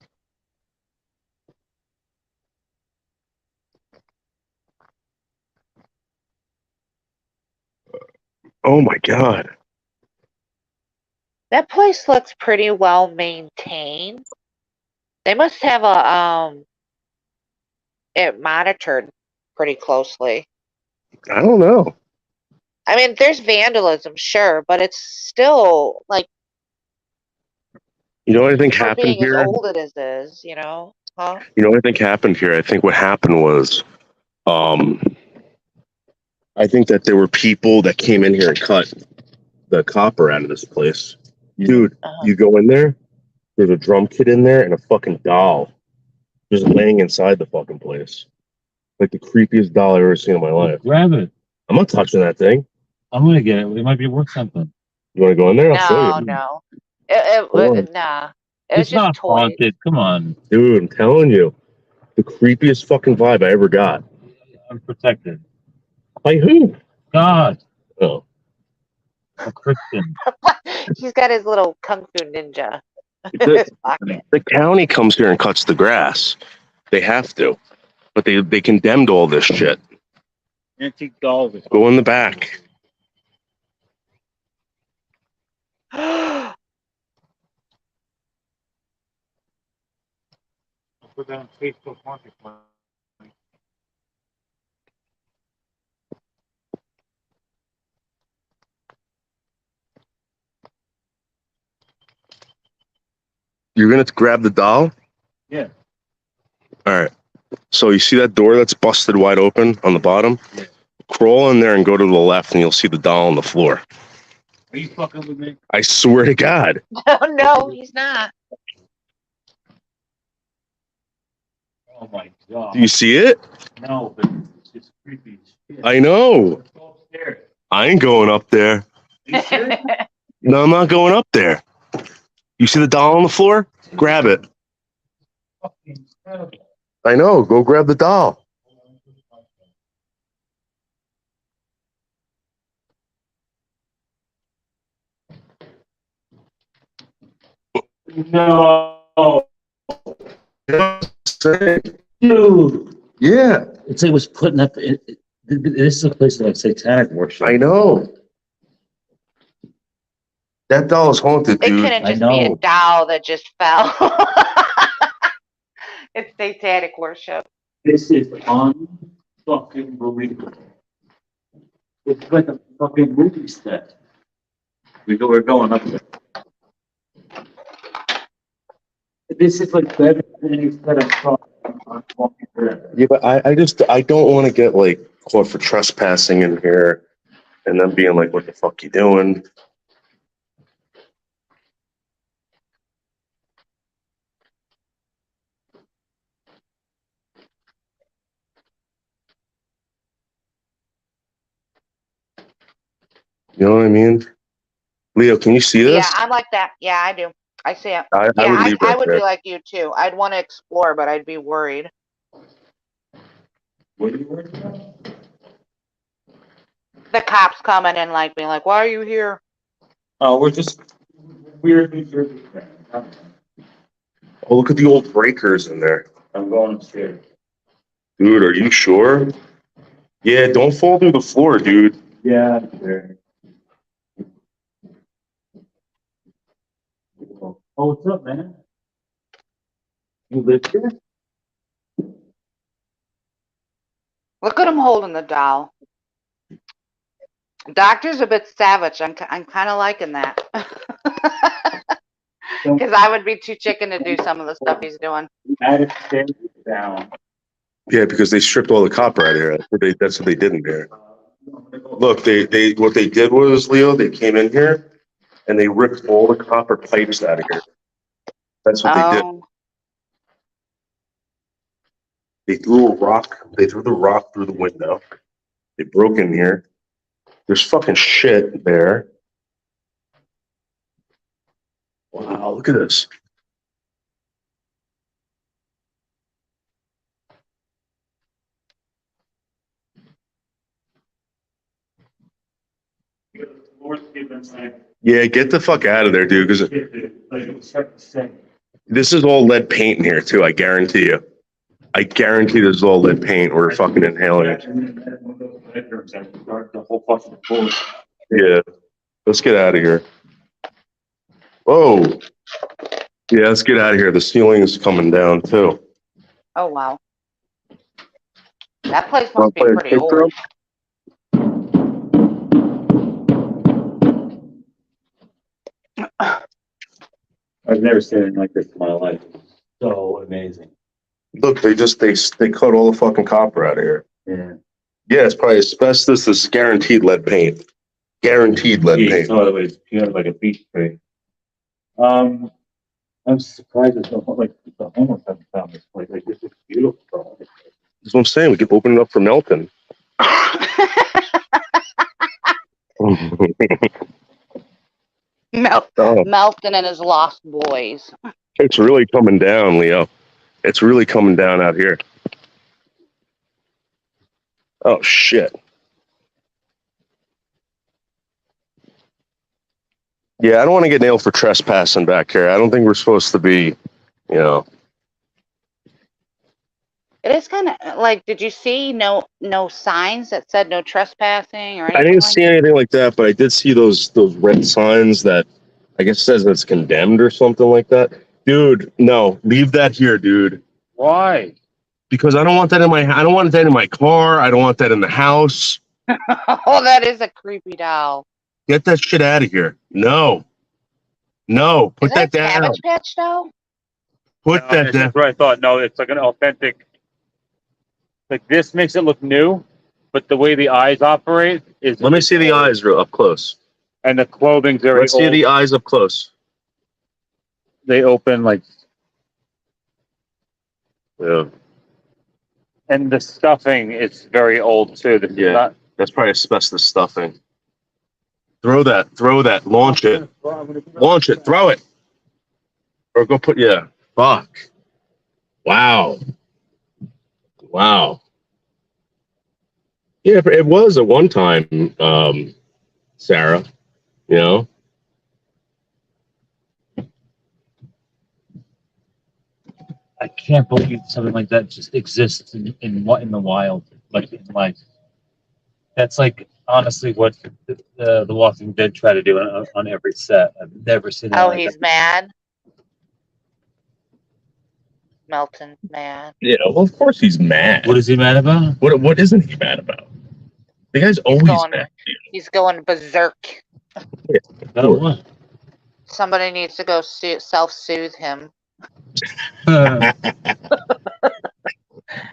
Oh my god.
That place looks pretty well maintained. They must have it monitored pretty closely.
I don't know.
I mean, there's vandalism, sure, but it's still like
You know what I think
for
happened
being as
here?
old as it is, huh?
You know what I think happened here? I think what happened was, I think that there were people that came in here and cut the copper out of this place. Dude, you go in there, there's a drum kit in there and a fucking doll just laying inside the fucking place. Like the creepiest doll I've ever seen in my life.
Grab it.
I'm not touching that thing.
I'm gonna get it. It might be worth something.
You want to go in there? I'll show you.
No.
Hold on.
Nah. It was
It's
just
not
toys.
haunted. Come on.
Dude, I'm telling you. The creepiest fucking vibe I ever got.
I'm protected.
By who?
God.
Oh.
A Christian.
He's got his little kung fu ninja in
The,
his pocket.
the county comes here and cuts the grass. They have to. But they condemned all this shit.
Antique dolls.
Go in the back.
Put that on Facebook Marketplace.
You're going to grab the doll?
Yeah.
All right. So you see that door that's busted wide open on the bottom?
Yeah.
Crawl in there and go to the left, and you'll see the doll on the floor.
Are you fucking with me?
I swear to God.
No, he's not.
Oh my God.
Do you see it?
No, but it's creepy as shit.
I know.
Go upstairs.
I ain't going up there.
You serious?
No, I'm not going up there. You see the doll on the floor? Grab it.
Fucking incredible.
I know. Go grab the doll.
No. Dude.
Yeah,
It's like it was putting up. This is a place of like satanic worship.
I know. That doll is haunted,
It
dude.
couldn't
I
just be a
know.
doll that just fell. It's satanic worship.
This is unfucking believable. It's like a fucking movie set. We're going up there. This is like better than any set of
Yeah, but I don't want to get like caught for trespassing in here. and them being like, "What the fuck you doing?" You know what I mean? Leo, can you see
Yeah,
this?
I'm like that. Yeah, I do. I see it.
I
Yeah,
would leave
I
right
would
there.
be like you too. I'd want to explore, but I'd be worried.
What are you worried about?
The cops coming and like being like, "Why are you here?"
Oh, we're just weird.
Oh, look at the old breakers in there.
I'm going upstairs.
Dude, are you sure? Yeah, don't fall through the floor, dude.
Yeah, sure. Oh, what's up, man? You live here?
Look at him holding the doll. Doctor's a bit savage. I'm kind of liking that. Because I would be too chicken to do some of the stuff he's doing.
Add it down.
Yeah, because they stripped all the copper out of here. That's what they did in here. Look, they what they did was, Leo, they came in here and they ripped all the copper pipes out of here. That's what they did.
Oh,
They threw a rock. They threw the rock through the window. They broke in here. There's fucking shit there. Wow, look at this. Yeah, get the fuck out of there, dude. Because this is all lead paint in here too. I guarantee you. I guarantee this is all lead paint. We're fucking inhaling it. Yeah, let's get out of here. Whoa. Yeah, let's get out of here. The ceiling is coming down too.
oh wow. That place must be pretty old.
I've never seen anything like this in my life. So amazing.
Look, they cut all the fucking copper out of here.
Yeah.
Yeah, it's probably asbestos. This is guaranteed lead paint. Guaranteed lead paint.
Oh, you have like a beach tree. I'm surprised there's no like the homeless haven't found this place. Like this is beautiful.
That's what I'm saying. We could open it up for Meltin.
Meltin and his lost boys.
It's really coming down, Leo. It's really coming down out here. Oh, shit. Yeah, I don't want to get nailed for trespassing back here. I don't think we're supposed to be, you know.
It is kind of like, did you see no signs that said no trespassing or anything?
I didn't see anything like that, but I did see those red signs that I guess says it's condemned or something like that. Dude, no, leave that here, dude.
Why?
Because I don't want that in my car. I don't want that in the house.
Oh, that is a creepy doll.
Get that shit out of here. No, put that down.
Cabbage Patch doll?
Put that down.
That's what I thought. No, it's like an authentic. Like this makes it look new, but the way the eyes operate is.
Let me see the eyes real up close.
And the clothing's very.
Let's see the eyes up close.
They open like.
Yeah.
And the stuffing is very old too. This is not,
that's probably asbestos stuffing. Throw that, launch it, throw it. Or go put, fuck. Wow. Yeah, it was at one time, Sarah, you know.
I can't believe something like that just exists in the wild, like in life. That's like honestly what the Walking Dead try to do on every set. I've never seen.
Oh, he's mad. Melton's mad.
Yeah, well, of course he's mad.
What is he mad about?
What isn't he mad about? The guy's always mad.
He's going berserk.
About what?
Somebody needs to go self-soothe him.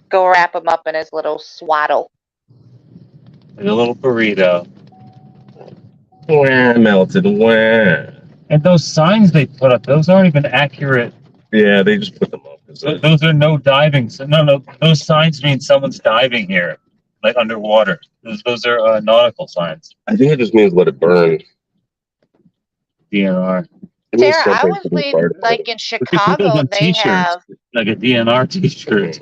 Go wrap him up in his little swaddle.
Like a little burrito.
Wah, Melted. Wah.
And those signs they put up, those aren't even accurate.
Yeah, they just put them up.
Those are no diving. So no, those signs mean someone's diving here, like underwater. Those are nautical signs.
I think it just means let it burn.
DNR.
It means
Sarah, I
something
was
to the
reading,
fire
like
department.
in
We could put those
Chicago,
on T-shirts, like a DNR T-shirt.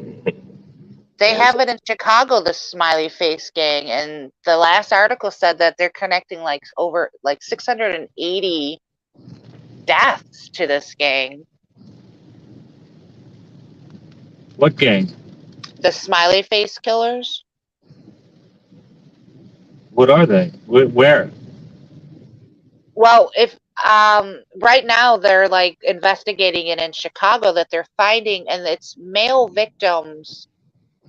they have it in Chicago, the smiley face gang, and the last article said that they're connecting like over like 680 deaths to this gang.
What gang?
The smiley face killers.
What are they? Where?
Well, if right now they're like investigating it in Chicago that they're finding, and it's male victims.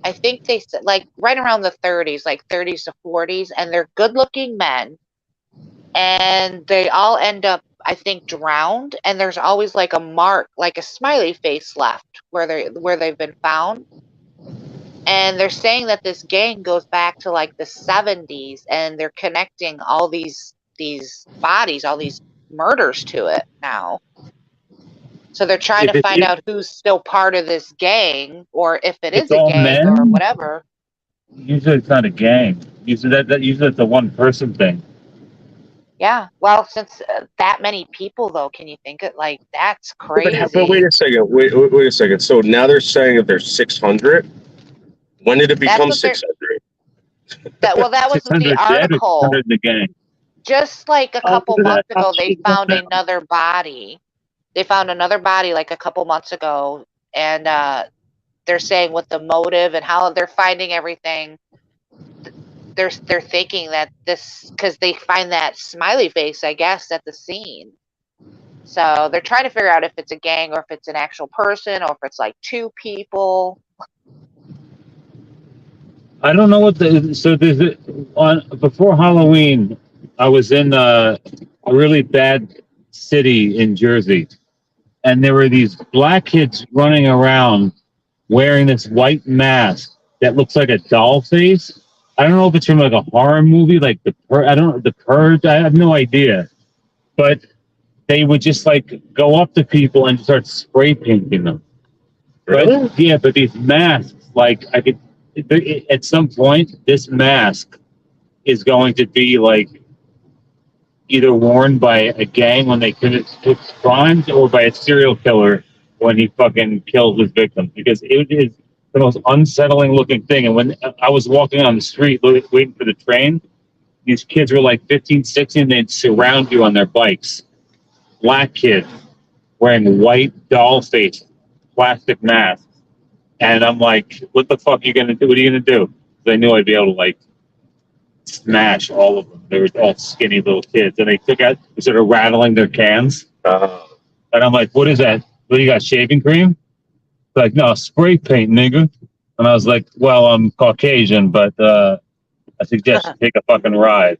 I think they said like right around the 30s, like 30s to 40s, and they're good-looking men, and they all end up, I think, drowned. And there's always like a mark, like a smiley face left where they've been found. And they're saying that this gang goes back to like the 70s, and they're connecting all these bodies, all these murders to it now. So they're trying to find out who's still part of this gang, or if it is a gang
men?
or whatever.
Usually it's not a gang. Usually usually it's a one-person thing.
Yeah. Well, since that many people, though, can you think it like that's crazy?
But wait a second. Wait a second. So now they're saying that there's 600. When did it become 600?
That was the article.
600 in the gang.
Just like a couple months ago, they found another body. They found another body like a couple months ago, and they're saying what the motive and how they're finding everything. They're thinking that this, because they find that smiley face, I guess, at the scene. So they're trying to figure out if it's a gang or if it's an actual person or if it's like two people.
I don't know what before Halloween, I was in a really bad city in Jersey, and there were these black kids running around wearing this white mask that looks like a doll face. I don't know if it's from like a horror movie, like The Purge. I have no idea, but they would just like go up to people and start spray painting them.
Really?
But yeah, but these masks, like at some point, this mask is going to be like either worn by a gang when they commit crimes or by a serial killer when he fucking kills his victims, because it is the most unsettling looking thing. And when I was walking on the street waiting for the train, these kids were like 15, 16, and they'd surround you on their bikes. Black kids wearing white doll face plastic masks. And I'm like, what the fuck are you going to do? What are you going to do? Because I knew I'd be able to like smash all of them. They were all skinny little kids. And they started rattling their cans. And I'm like, what is that? What do you got, shaving cream? They're like, no, spray paint, nigga. And I was like, well, I'm Caucasian, but I suggest you take a fucking ride.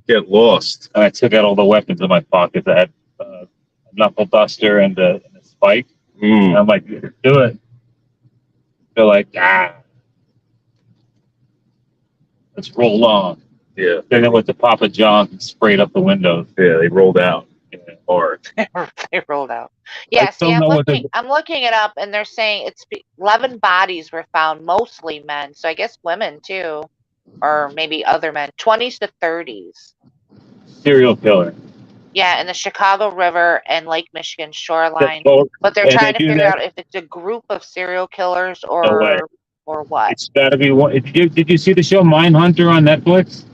Get lost.
And I took out all the weapons in my pockets. I had a knuckle duster and a spike. And I'm like, do it. They're like, let's roll on.
Yeah.
Then they went to Papa John's and sprayed up the windows.
Yeah, they rolled out. Hard.
They rolled out. Yeah, see, I'm looking it up, and they're saying 11 bodies were found, mostly men. So I guess women too, or maybe other men, 20s to 30s.
Serial killer.
Yeah, in the Chicago River and Lake Michigan shoreline. But they're trying to figure out if it's a group of serial killers or what.
It's got to be one. Did you see the show Mindhunter on Netflix?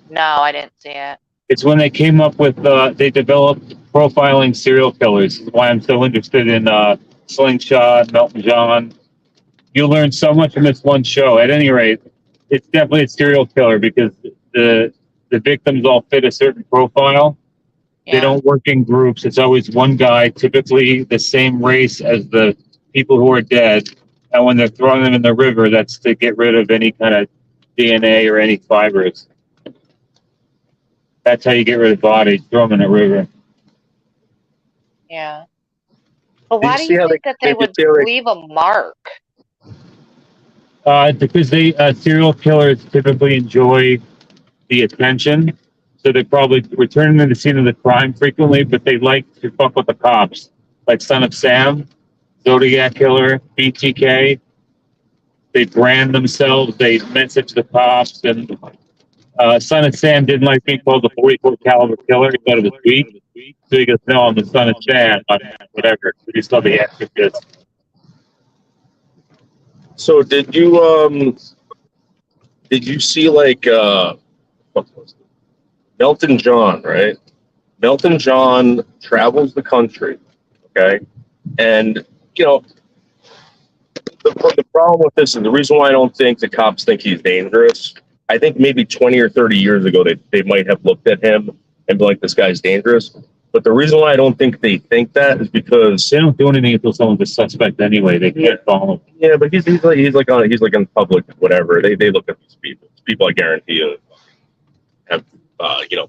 No, I didn't see it.
It's when they came up with, they developed profiling serial killers. That's why I'm so interested in Slingshot, Melton John. You learn so much from this one show. At any rate, it's definitely a serial killer because the victims all fit a certain profile. Yeah. They don't work in groups. It's always one guy, typically the same race as the people who are dead. And when they're throwing them in the river, that's to get rid of any kind of DNA or any fibers. That's how you get rid of bodies. Throw them in a river.
Yeah. But why do you think that they would leave a mark?
Because serial killers typically enjoy the attention. So they're probably returning to the scene of the crime frequently, but they like to fuck with the cops, like Son of Sam, Zodiac Killer, BTK. They brand themselves. They message the cops, and Son of Sam didn't like being called the 44 caliber killer. He thought it was weak, so he goes, "No, I'm the Son of Sam, whatever." He saw the answer this.
So did you see like what was it? Melton John, right? Melton John travels the country, okay? And you know, the problem with this, and the reason why I don't think the cops think he's dangerous, I think maybe 20 or 30 years ago they might have looked at him and be like, this guy's dangerous. But the reason why I don't think they think that is because
They don't do anything until someone's a suspect anyway. They can't follow him.
yeah, but he's like in public whatever. They look at these people. People I guarantee you have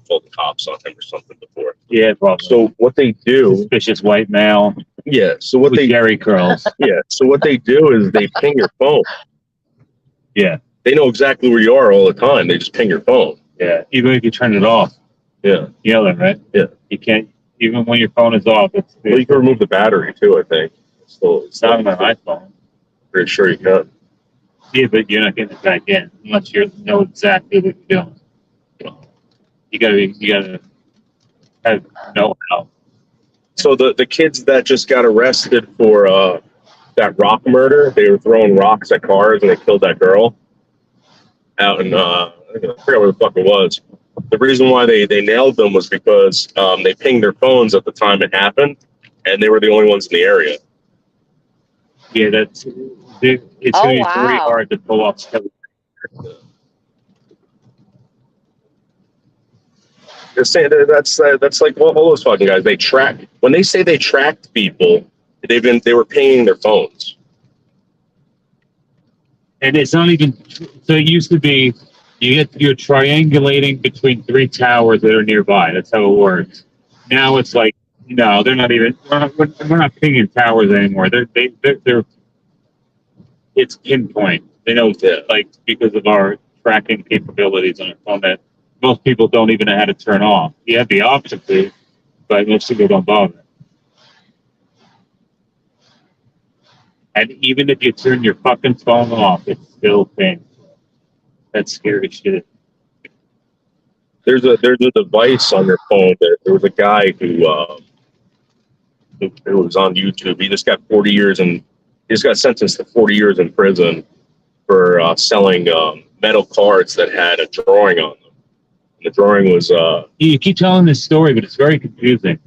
pulled the cops on him or something before.
Yeah, probably.
So what they do,
Suspicious white male
yeah. So what
with
they
Jerry curls.
yeah. So what they do is they ping your phone.
Yeah,
They know exactly where you are all the time. They just ping your phone.
yeah. Even if you turn it off,
Yeah.
you know that, right?
Yeah.
You can't. Even when your phone is off,
Well, you can remove the battery too. I think.
it's not on my iPhone.
Pretty sure you can.
Yeah, but you're not getting it back in unless you know exactly what you're doing. You gotta have know-how.
So the kids that just got arrested for that rock murder, they were throwing rocks at cars and they killed that girl out in I forgot where the fuck it was. The reason why they nailed them was because they pinged their phones at the time it happened, and they were the only ones in the area.
Yeah, it's gonna be very hard to pull off. That's like all those fucking guys. They track when they say they tracked people. They were pinging their phones. And it's not even so. It used to be you're triangulating between three towers that are nearby. That's how it works. Now it's like no, they're not even. We're not pinging towers anymore. They're it's pinpoint. They know that, like, because of our tracking capabilities on a phone that most people don't even know how to turn off. You have the option to, but most people don't bother. And even if you turn your fucking phone off, it's still painful. That's scary shit.
There's a device on your phone. There was a guy who was on YouTube. He just got 40 years and he just got sentenced to 40 years in prison for selling metal cards that had a drawing on them. And the drawing was
You keep telling this story, but it's very confusing.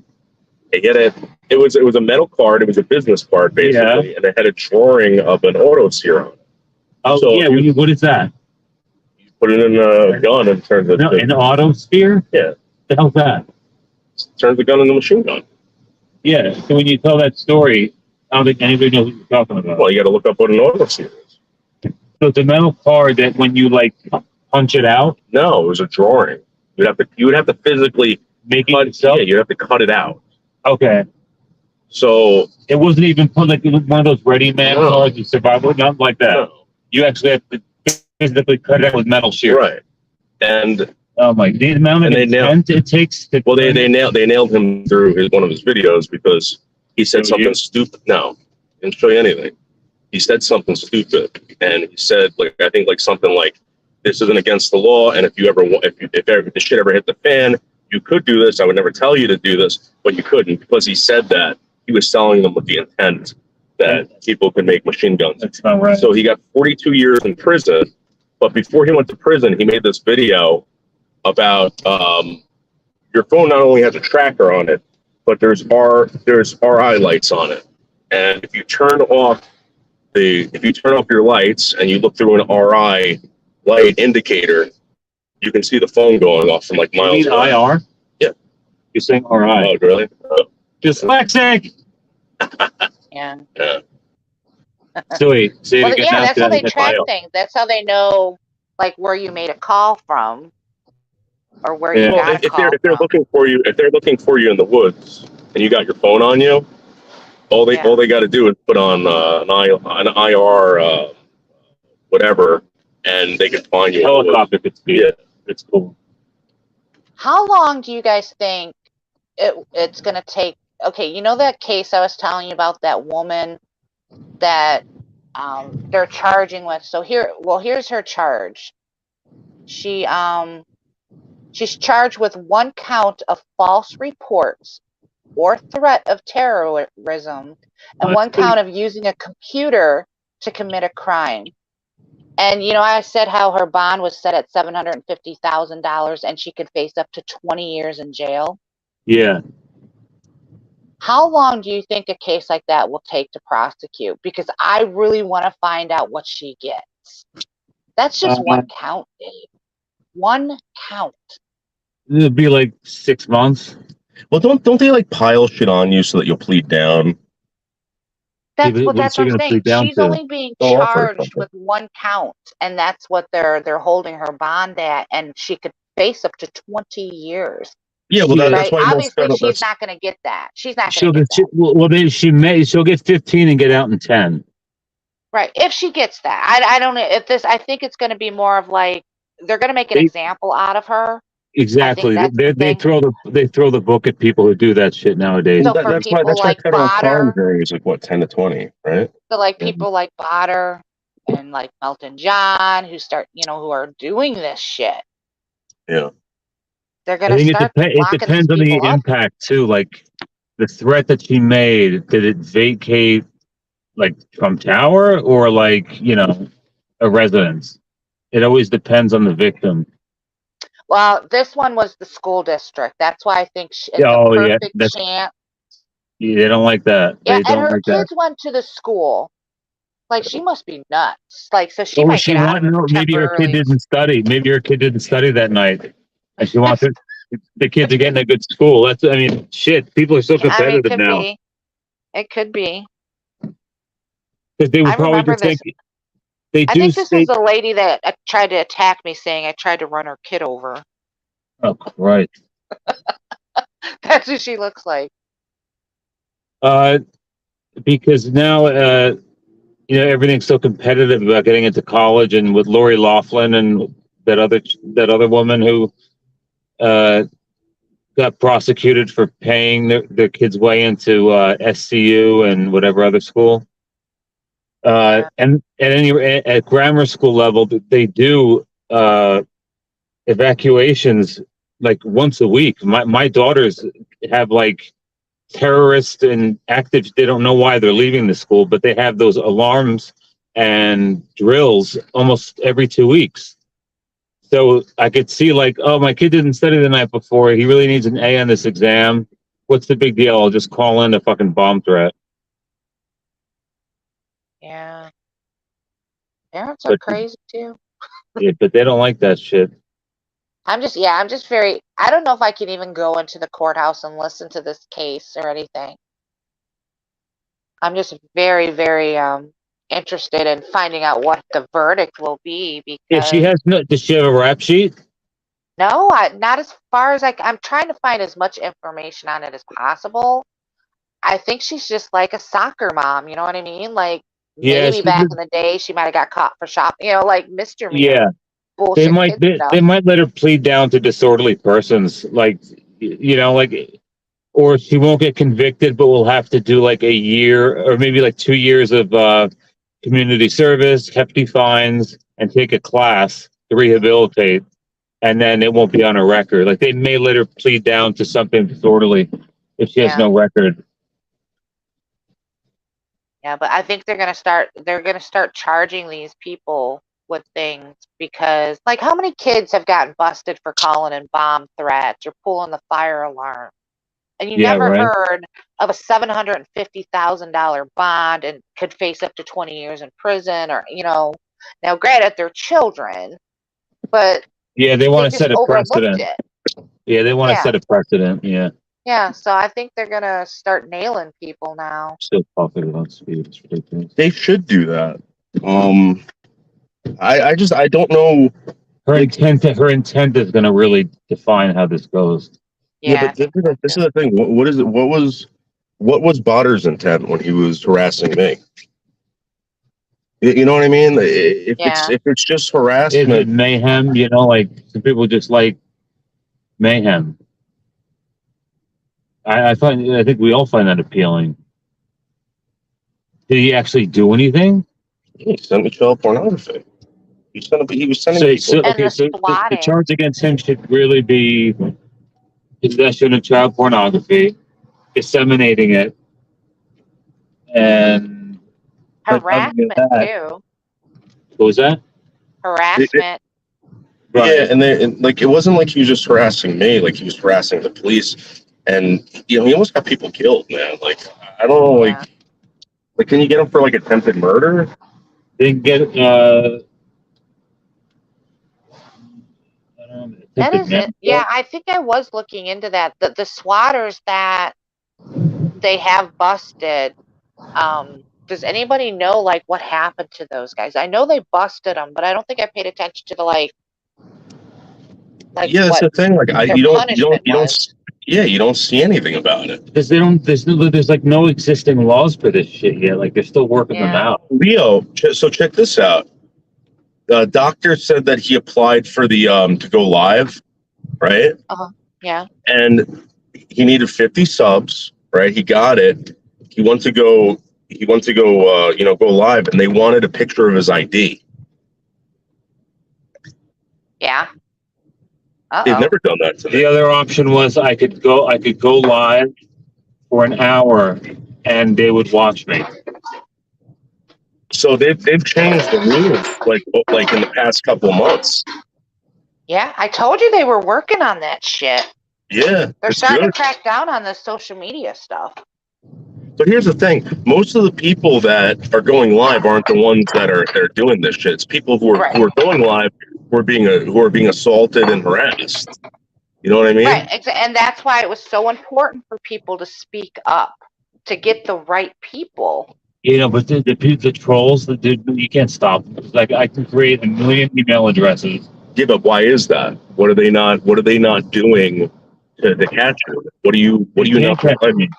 It was a metal card. It was a business card basically, and it had a drawing of an auto sear on it.
Oh
So
yeah, what is that?
You put it in a gun and turns it.
No, an auto sphere?
Yeah.
The hell's that?
Turns the gun into a machine gun.
Yeah. So when you tell that story, I don't think anybody knows what you're talking about.
Well, you got to look up what an auto sear is.
So it's a metal card that when you like punch it out,
No, it was a drawing. You would have to physically
make it
cut.
yourself.
Yeah, you'd have to cut it out.
Okay.
So
It wasn't even put like one of those ready-made
No.
cards of survival, nothing like that.
no,
You actually have to physically cut it out with metal shears.
right. And
Oh my! The amount of
And they nailed-
intent it takes to.
well, they nailed him through one of his videos because he said
So you-
something stupid. No, didn't show you anything. He said something stupid, and he said I think something like, "This isn't against the law, and if the shit ever hit the fan, you could do this. I would never tell you to do this, but you couldn't," because he said that he was selling them with the intent that people could make machine guns.
That's not right.
So he got 42 years in prison, but before he went to prison, he made this video about your phone not only has a tracker on it, but there's RI lights on it, and if you turn off your lights and you look through an RI light indicator, you can see the phone going off from like
You
miles
mean
away.
IR?
Yeah.
You're saying RI?
Oh, really?
Dyslexic.
Yeah.
Yeah.
So wait, say it
Well,
again.
yeah, that's how they
That's
track
IR.
things. That's how they know, like, where you made a call from, or where
Yeah.
you
Well,
got a
if
call
they're
from.
looking for you in the woods and you got your phone on you, all they got to do is put on an IR whatever, and they can find you. in the woods.
Helicopter could speak.
Yeah.
It's cool.
How long do you guys think it's going to take? Okay, you know that case I was telling you about, that woman that they're charging with? So here's her charge. She's charged with 1 count of false reports or threat of terrorism, and 1 count of using a computer to commit a crime. And I said how her bond was set at $750,000 and she could face up to 20 years in jail.
Yeah.
How long do you think a case like that will take to prosecute? Because I really want to find out what she gets. That's just 1 count, Dave. 1 count.
It'd be like 6 months.
Well, don't they like pile shit on you so that you'll plead down?
That's
Yeah,
what
what's she
I'm
gonna
saying.
plead down
She's
to?
only being
Oh, I've heard
charged
something.
with 1 count, and that's what they're holding her bond at, and she could face up to 20 years.
Yeah, well,
Yeah.
that's
Right?
why most
Obviously,
federal.
she's not going to get that. She's not going
She'll
to get
get
that.
well. Then she'll get 15 and get out in 10.
Right? If she gets that, I don't know if this. I think it's going to be more of like they're going to make an example out of her.
Exactly.
I think that's the
They
thing.
throw the book at people who do that shit nowadays.
So for people
That's why
like
federal crime
Botter,
jury is like what, 10 to 20, right?
so like
Yeah.
people like Botter and like Melton John, who are doing this shit,
Yeah.
they're
I
going to
think
start
it
locking these
depends on the
people up.
impact too. Like the threat that she made, did it vacate like Trump Tower or like a residence? It always depends on the victim.
Well, this one was the school district. That's why I think it's a
Oh yeah,
perfect chance.
they don't like that.
Yeah,
They
and
don't
her
like that.
kids went to the school. Like, she must be nuts. Like, so she
Or
might
she
get out of it
maybe her kid
temporarily.
didn't study. Maybe her kid didn't study that night, and she wants the kids to get in a good school. Shit. People are so competitive
Could
now.
be. It could be.
Because they would
I
probably
remember
just
this.
think they
I
do.
think this was the lady that tried to attack me, saying I tried to run her kid over.
Oh, right.
That's who she looks like.
Because now everything's so competitive about getting into college, and with Lori Loughlin and that other woman who got prosecuted for paying their kids' way into SCU and whatever other school. And at grammar school level, they do evacuations like once a week. My daughters have like terrorists and active. They don't know why they're leaving the school, but they have those alarms and drills almost every 2 weeks. So I could see like, oh, my kid didn't study the night before. He really needs an A on this exam. What's the big deal? I'll just call in a fucking bomb threat.
Yeah. Parents are crazy too.
Yeah, but they don't like that shit.
I'm just very, I don't know if I can even go into the courthouse and listen to this case or anything. I'm just very, very interested in finding out what the verdict will be, because
Yeah, she has no. Does she have a rap sheet?
no, not as far as I'm trying to find as much information on it as possible. I think she's just like a soccer mom, you know what I mean? Like, maybe back in the day she might have got caught for shopping, like misdemeanor.
Yeah,
bullshit
they might.
kid stuff.
They might let her plead down to disorderly persons, like or she won't get convicted, but will have to do like a year or maybe like 2 years of community service, hefty fines, and take a class to rehabilitate, and then it won't be on her record. Like they may let her plead down to something disorderly if she has no record.
Yeah, but I think they're gonna start charging these people with things, because like, how many kids have gotten busted for calling in bomb threats or pulling the fire alarm? And you never heard of a $750,000 bond and could face up to 20 years in prison, or now granted they're children, but
yeah, they want to
just
set a precedent. Yeah, they want to set a precedent. Yeah.
Yeah, so I think they're gonna start nailing people now.
Still talking about speed. It's ridiculous.
They should do that. I don't know.
Her intent is going to really define how this goes.
Yeah, but this is the thing. What is it? What was Botter's intent when he was harassing me? You know what I mean? If it's just harassment,
mayhem. Like some people just like mayhem. I think we all find that appealing. Did he actually do anything?
He sent me child pornography. He was sending people.
So the charge against him should really be possession of child pornography, disseminating it, and
harassment too.
What was that?
Harassment.
Right. Yeah, and like it wasn't like he was just harassing me; like he was harassing the police, and he almost got people killed, man. Like I don't know, like can you get him for like attempted murder?
They can get
That is it. Yeah, I think I was looking into that. The swatters that they have busted. Does anybody know like what happened to those guys? I know they busted them, but I don't think I paid attention to the like
yeah, that's the thing. Like you don't see anything about it
because there's like no existing laws for this shit yet. Like they're still working them out.
Leo, so check this out. The doctor said that he applied for the to go live, right?
Yeah.
And he needed 50 subs, right? He got it. He went to go go live, and they wanted a picture of his ID.
Yeah.
They've never done that to me.
The other option was I could go live for an hour, and they would watch me.
So they've changed the rules like in the past couple of months.
Yeah, I told you they were working on that shit.
Yeah,
they're starting to crack down on this social media stuff.
But here's the thing: most of the people that are going live aren't the ones that are doing this shit. It's people who are going live who are being assaulted and harassed. You know what I mean?
Right, and that's why it was so important for people to speak up to get the right people.
You know, but the trolls, you can't stop them. It's like I can create 1 million email addresses.
Yeah, but why is that? What are they not doing to catch you? What do you not? I mean,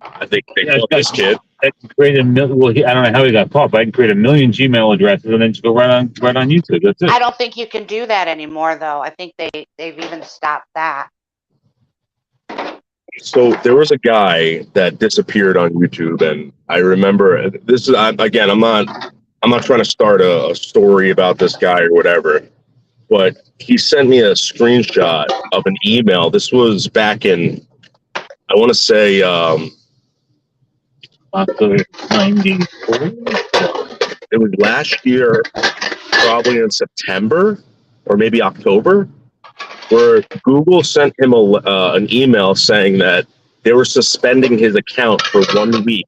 I think they caught this kid.
I can create I don't know how he got caught, but I can create 1 million Gmail addresses and then just go right on YouTube. That's it.
I don't think you can do that anymore, though. I think they've even stopped that.
So there was a guy that disappeared on YouTube, and I remember this is again. I'm not trying to start a story about this guy or whatever, but he sent me a screenshot of an email. This was back in, I want to say,
October 94.
It was last year, probably in September or maybe October, where Google sent him an email saying that they were suspending his account for 1 week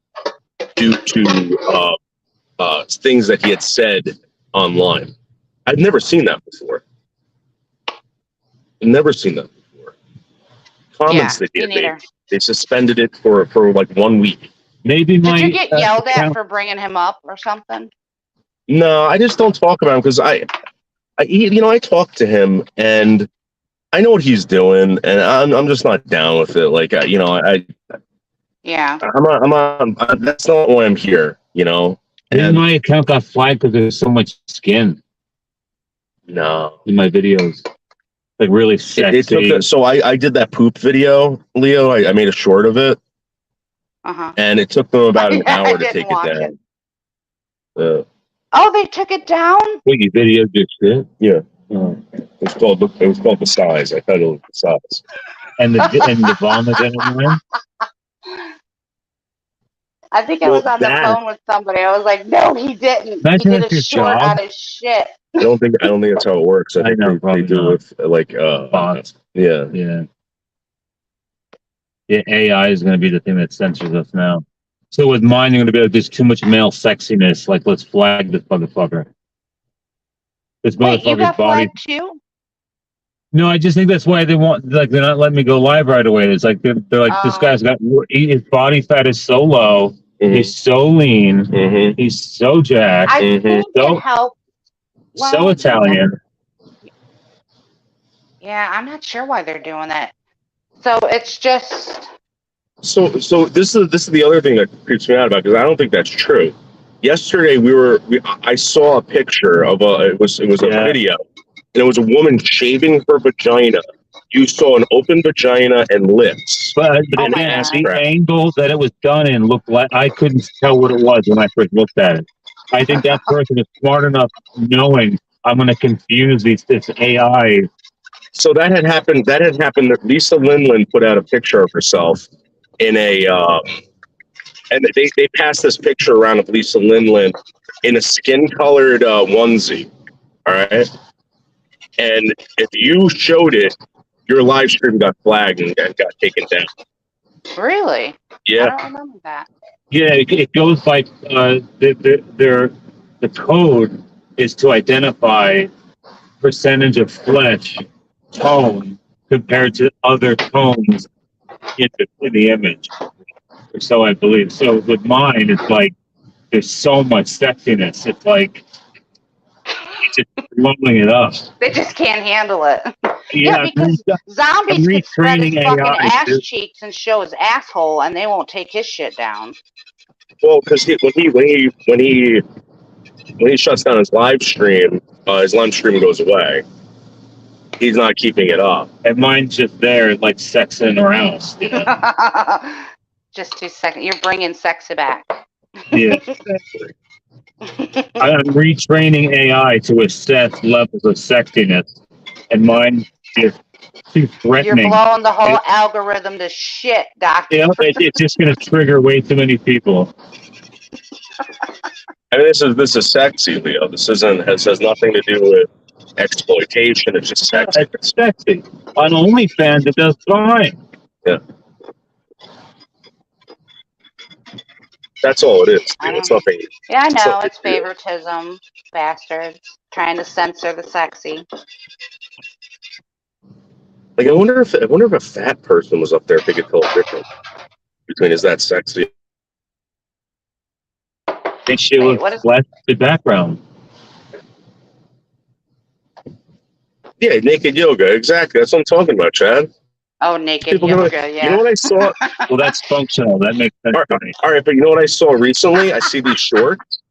due to things that he had said online. I'd never seen that before. Comments that he had made. They suspended it for like 1 week.
Maybe
Did you get yelled at for bringing him up or something?
No, I just don't talk about him because I talk to him and I know what he's doing, and I'm just not down with it. Like
yeah,
I'm not. That's not why I'm here. You know.
And my account got flagged because there's so much skin.
No,
in my videos, like really sexy.
So I did that poop video, Leo. I made a short of it. And it took them about an hour to take it down.
Oh, they took it down?
Wait, you videoed your shit?
Yeah. It was called The Size. I titled it The Size.
And the vomit in it.
I think I was on the phone with somebody. I was like, no, he didn't. He did a short on his shit.
I don't think that's how it works. I think they do it with like bots. Yeah.
Yeah. Yeah, AI is going to be the thing that censors us now. So with mine, you're going to be like, there's too much male sexiness. Like, let's flag this motherfucker. This motherfucker's body.
Too?
No, I just think that's why they want, like, they're not letting me go live right away. It's like, they're like, this guy's got, his body fat is so low. Mm-hmm. He's so lean. Mm-hmm. He's so jacked.
I think it helps.
So Italian.
Yeah, I'm not sure why they're doing that. So it's just.
So this is the other thing that creeps me out about, because I don't think that's true. Yesterday I saw a picture of it was a video, and it was a woman shaving her vagina you saw an open vagina and lips.
But
Oh my
again,
God.
the angle that it was done in looked like I couldn't tell what it was when I first looked at it. I think that person is smart enough knowing I'm going to confuse this AI.
So that had happened. Lisa Lindland put out a picture of herself in a, and they passed this picture around of Lisa Lindland in a skin-colored onesie. All right, and if you showed it, your live stream got flagged and got taken down.
Really?
Yeah.
I don't remember that.
Yeah, it goes by the code is to identify percentage of flesh tone compared to other tones in the image. Or so I believe. So with mine, it's like there's so much sexiness. It's like it's just blowing it up.
They just can't handle it.
Yeah,
because zombies
I'm
could spread his
retraining
fucking
AI,
ass
dude.
cheeks and show his asshole, and they won't take his shit down.
Well, because when he shuts down his live stream goes away. He's not keeping it up.
And mine's just there, like sexing around. You know?
Just 2 seconds. You're bringing sexy back.
Yeah, exactly. I'm retraining AI to assess levels of sexiness, and mine is too threatening.
You're blowing the whole algorithm to shit, doctor.
Yeah, it's just going to trigger way too many people.
I mean, this is sexy, Leo. This has nothing to do with exploitation. It's just sexy.
Yeah, it's sexy. On OnlyFans, it does fine.
Yeah. That's all it is. Dude. It's nothing.
Yeah, I know. It's favoritism. Bastards. Trying to censor the sexy.
Like, I wonder if a fat person was up there, if they could tell the difference between is that sexy.
I think she was less the background.
Yeah, naked yoga. Exactly. That's what I'm talking about, Chad.
Oh, naked yoga, yeah.
You know what I saw?
Well, that's functional. That makes sense.
All right, but you know what I saw recently? I see these shorts.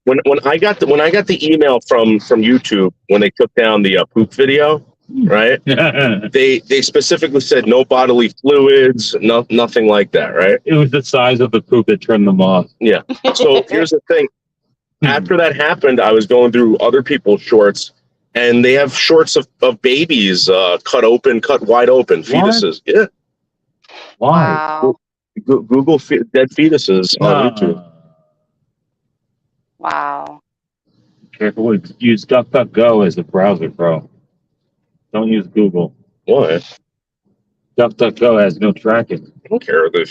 When I got the email from YouTube when they took down the poop video, right? they specifically said no bodily fluids, nothing like that, right?
It was the size of the poop that turned them off.
Yeah. So here's the thing. After that happened, I was going through other people's shorts, and they have shorts of babies cut wide open, fetuses. What? Yeah.
Why?
Wow.
Google dead fetuses on YouTube.
Wow.
Careful. Use DuckDuckGo as a browser, bro. Don't use Google.
Why?
DuckDuckGo has no tracking.
I don't care. They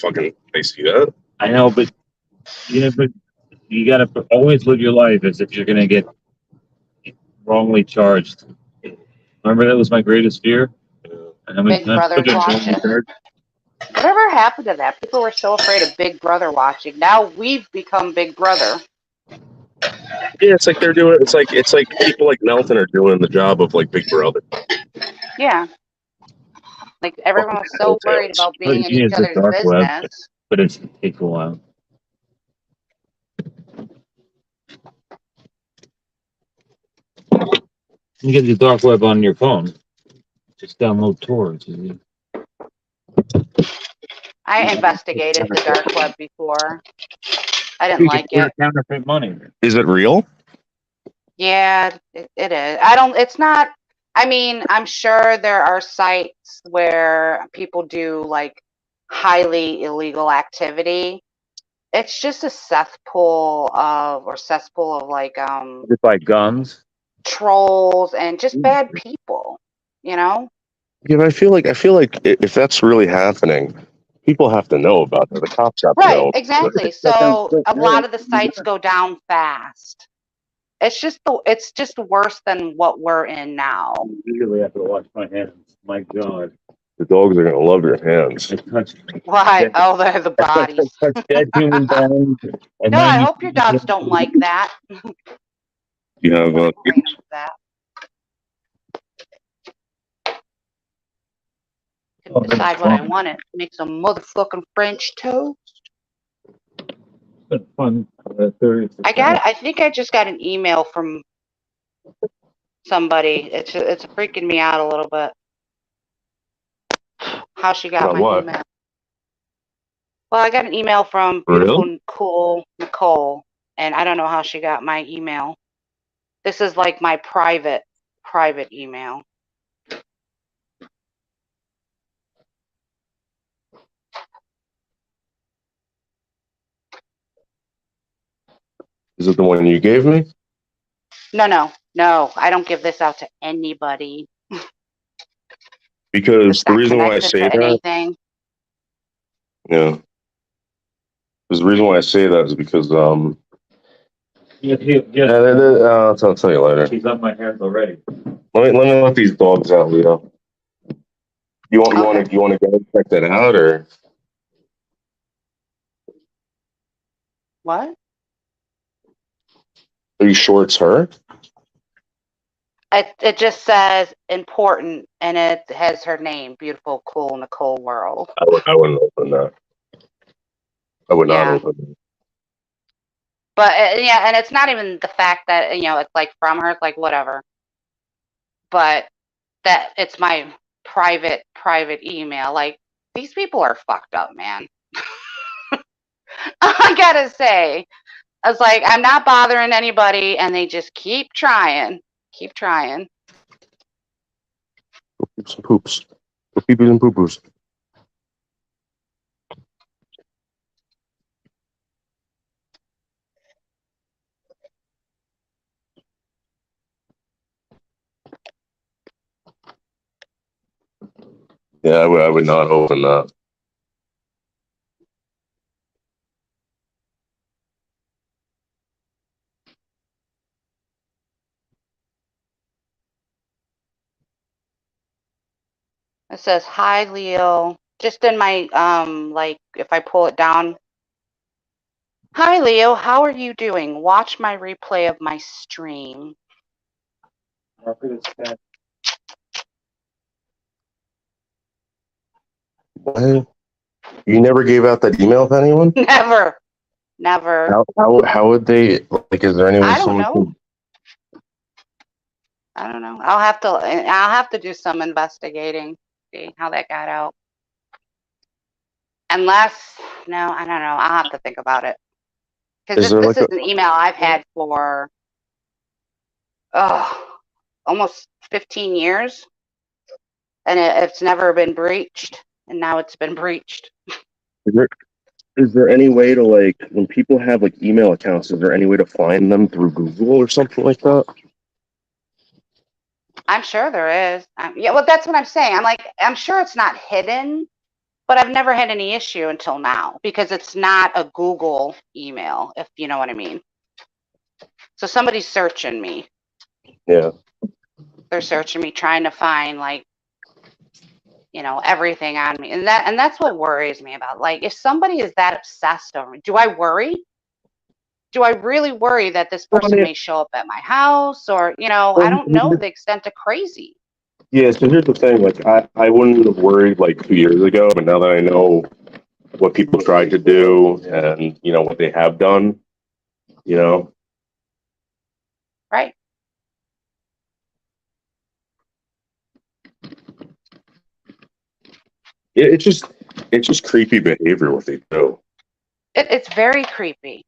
see that.
I know, but but you gotta always live your life as if you're gonna get wrongly charged. Remember that was my greatest fear?
Big Brother watching. Whatever happened to that? People were so afraid of Big Brother watching. Now we've become Big Brother.
Yeah, it's like they're doing. It's like people like Meltin are doing the job of like Big Brother.
Yeah. Like everyone was so worried about being in each other's business.
Web, but it takes a while. You get the dark web on your phone. Just download Tor.
I investigated the dark web before. I didn't like it.
Counterfeit money.
Is it real?
Yeah, it is. It's not. I mean, I'm sure there are sites where people do like highly illegal activity. It's just a cesspool of like
Just like guns,
trolls, and just bad people. You know.
Yeah, but I feel like if that's really happening, people have to know about it. The cops have to know.
Right, exactly. So a lot of the sites go down fast. It's just worse than what we're in now.
Usually have to wash my hands. My God.
The dogs are gonna love your hands.
Why? Oh, they're the bodies.
Dead human bones.
No, I hope your dogs don't like that.
You have
that.
Oh,
Decide what I wanted. Make some motherfucking French toast.
Fun.
I think I just got an email from somebody. It's freaking me out a little bit. how she got
About
my
what?
email. Well, I got an email from beautiful,
Really?
cool Nicole, and I don't know how she got my email. This is like my private email.
Is it the one you gave me?
No. I don't give this out to anybody.
Because
It's
the
not
reason why I
connected
say
to
that,
anything.
yeah, because the reason why I say that is because I'll tell you later.
She's on my hands already.
Let me let these dogs out, Leo. You want to go check that out, or
What?
are you sure it's her?
It just says important, and it has her name, beautiful, cool Nicole World.
I wouldn't open that. I would not
Yeah.
open that.
But yeah, and it's not even the fact that it's like from her. It's like whatever. But that it's my private email. Like these people are fucked up, man. I gotta say, I was like, I'm not bothering anybody, and they just keep trying.
Some poops. For peepees and poo-poos. Yeah, I would not open that.
It says, "Hi, Leo." Just in my like if I pull it down. Hi, Leo. How are you doing? Watch my replay of my stream.
What? You never gave out that email to anyone?
Never.
How would they, like, is there any way
I don't
someone
know.
could,
I don't know. I'll have to do some investigating, see how that got out. Unless, no, I don't know. I'll have to think about it. Because this is an email I've had for almost 15 years, and it's never been breached, and now it's been breached.
is there any way to, like, when people have, like, email accounts, is there any way to find them through Google or something like that?
I'm sure there is. Yeah, well, that's what I'm saying. I'm like, I'm sure it's not hidden, but I've never had any issue until now because it's not a Google email, if you know what I mean. So somebody's searching me.
Yeah.
They're searching me, trying to find like, everything on me, and that's what worries me about. Like, if somebody is that obsessed over me, do I worry? Do I really worry that this person may show up at my house, or I don't know the extent of crazy.
Yeah, so here's the thing, like, I wouldn't have worried like 2 years ago, but now that I know what people tried to do and what they have done,
Right.
it's just creepy behavior what they do.
It's very creepy.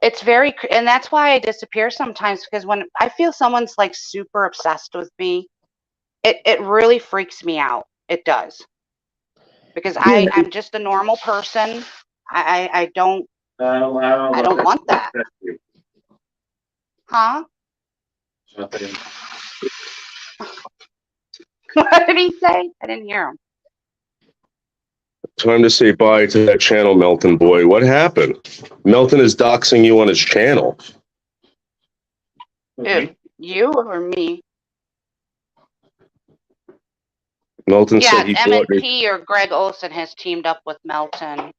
It's and that's why I disappear sometimes, because when I feel someone's like super obsessed with me, it really freaks me out. It does. Because I'm just a normal person. I don't want that. Huh? What did he say? I didn't hear him.
Time to say bye to that channel, Meltin boy. What happened? Meltin is doxing you on his channel.
Who? You or me?
Meltin said he bought it.
MNT or Greg Olson has teamed up with Meltin.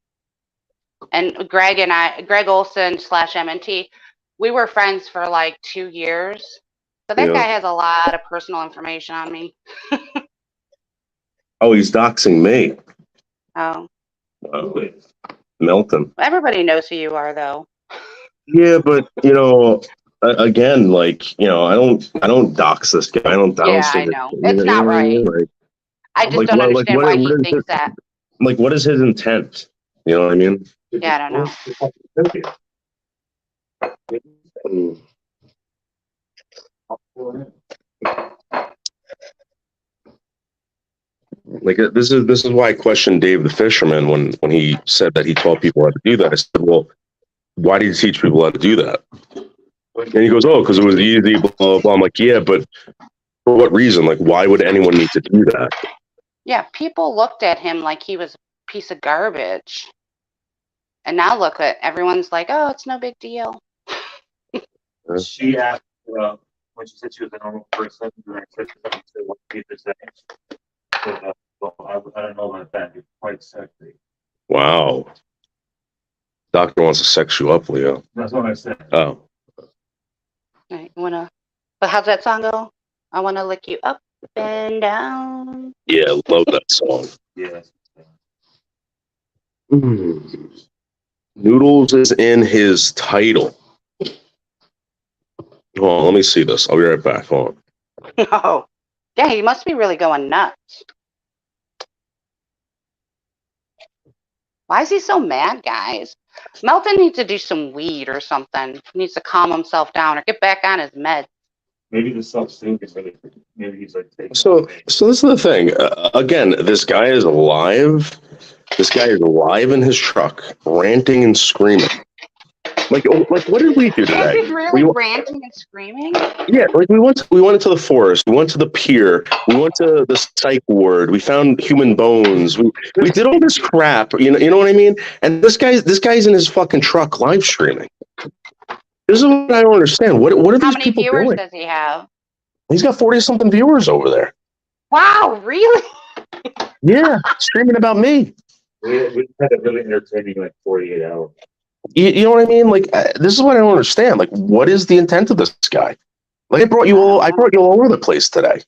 And Greg Olson / MNT, we were friends for like 2 years. So that guy has a lot of personal information on me.
Oh, he's doxing me.
Oh.
Wow. Meltin.
Everybody knows who you are, though.
Yeah, but again, like, I don't dox this guy. I don't
I know. It's not right.
Like,
I just
Like
don't
what?
understand why he thinks
his,
that.
like what is his intent? You know what I mean?
Yeah, I don't know.
Like this is why I questioned Dave the fisherman when he said that he taught people how to do that. I said, well, why did you teach people how to do that? And he goes, oh, because it was easy, blah, blah, blah. I'm like, yeah, but for what reason? Like, why would anyone need to do that?
Yeah, people looked at him like he was a piece of garbage. And now look at everyone's like, oh, it's no big deal.
She asked when she said she was a normal person, and I said something to what people say. So, well, I don't know about that. You're quite sexy.
Wow. Doctor wants to sex you up, Leo.
That's what I said.
Oh.
Right, but how's that song go? I want to lick you up and down.
Yeah, love that song.
Yes.
Noodles is in his title. Hold on, let me see this. I'll be right back. Hold on.
No. Yeah, he must be really going nuts. Why is he so mad, guys? Melton needs to do some weed or something. He needs to calm himself down or get back on his meds.
Maybe the self-soothe is really. Maybe he's like.
So this is the thing. Again, this guy is alive. This guy is alive in his truck, ranting and screaming. Like what did we do today?
Is he really ranting and screaming?
Yeah, like we went into the forest, we went to the pier, we went to the psych ward, we found human bones, we did all this crap, you know what I mean? And this guy's in his fucking truck live streaming. This is what I don't understand. What are these people doing? How many viewers
does he have?
He's got 40-something viewers over there.
Wow, really?
Yeah, streaming about me.
We had a really entertaining 48 hours.
You know what I mean? Like this is what I don't understand. Like, what is the intent of this guy? Like, I brought you all over the place today.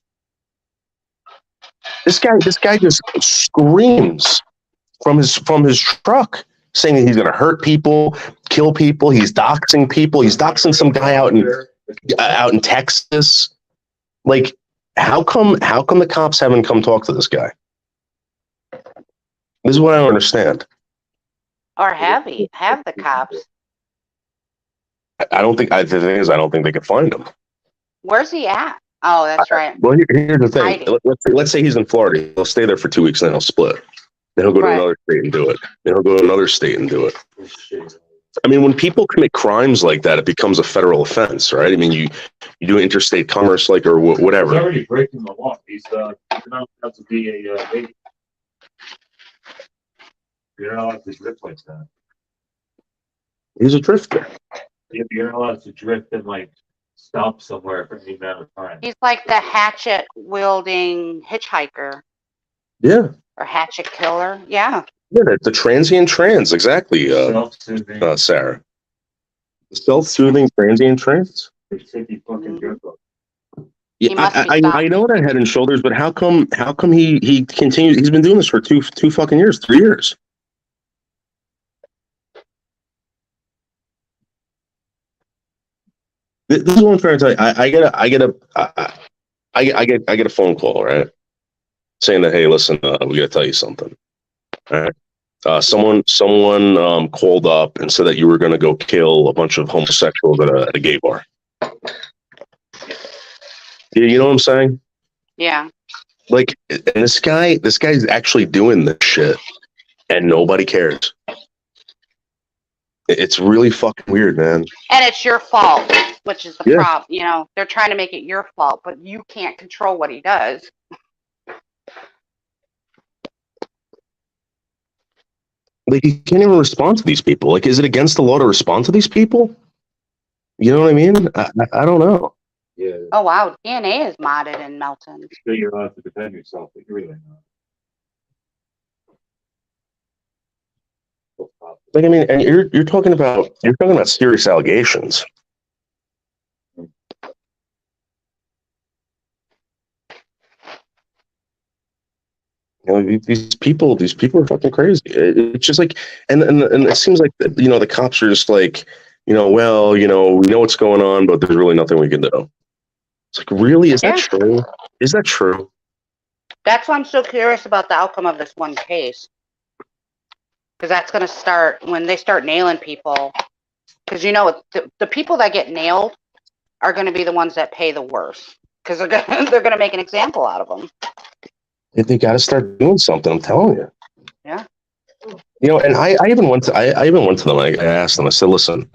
This guy just screams from his truck, saying that he's going to hurt people, kill people. He's doxing people. He's doxing some guy out in Texas. Like, how come the cops haven't come talk to this guy? This is what I don't understand.
Or have the cops?
I don't think. The thing is, I don't think they could find him.
Where's he at? Oh, that's right.
Well, here's the thing. Let's say he's in Florida. He'll stay there for 2 weeks, and then he'll split. Then he'll go to another state and do it. Then he'll go to another state and do it. I mean, when people commit crimes like that, it becomes a federal offense, right? I mean, you do interstate commerce, like, or whatever.
He's already breaking the law. He's not allowed to be a lady. You're not allowed to drift like that.
He's a drifter.
You're not allowed to drift and stop somewhere for any amount of time.
He's like the hatchet wielding hitchhiker.
Yeah.
Or hatchet killer. Yeah.
Yeah, the transient trans, exactly. Sarah. The self-soothing transient trans. Yeah, I know that Head and Shoulders, but how come he continues? He's been doing this for two fucking years, 3 years. This is what I'm trying to tell you. I get a phone call, right, saying that, hey, listen, we got to tell you something. All right. Someone called up and said that you were going to go kill a bunch of homosexuals at a gay bar. You know what I'm saying?
Yeah.
Like, and this guy's actually doing this shit, and nobody cares. It's really fucking weird, man.
And it's your fault, which is the problem. You know, they're trying to make it your fault, but you can't control what he does.
Like, you can't even respond to these people. Like, is it against the law to respond to these people? You know what I mean? I don't know.
Yeah.
Oh, wow. DNA is modded in Melton.
So you're allowed to defend yourself, but you're really not.
Like, I mean, and you're talking about serious allegations. You know, these people are fucking crazy. It's just like, and it seems like the cops are just like, well, we know what's going on, but there's really nothing we can do. It's like, really, is that true? Is that true?
That's why I'm so curious about the outcome of this one case. Because that's going to start when they start nailing people. Because you know, the people that get nailed are going to be the ones that pay the worst. Because they're gonna make an example out of them.
They got to start doing something. I'm telling you.
Yeah.
You know, and I even went to I even went to them. I asked them. I said, "Listen,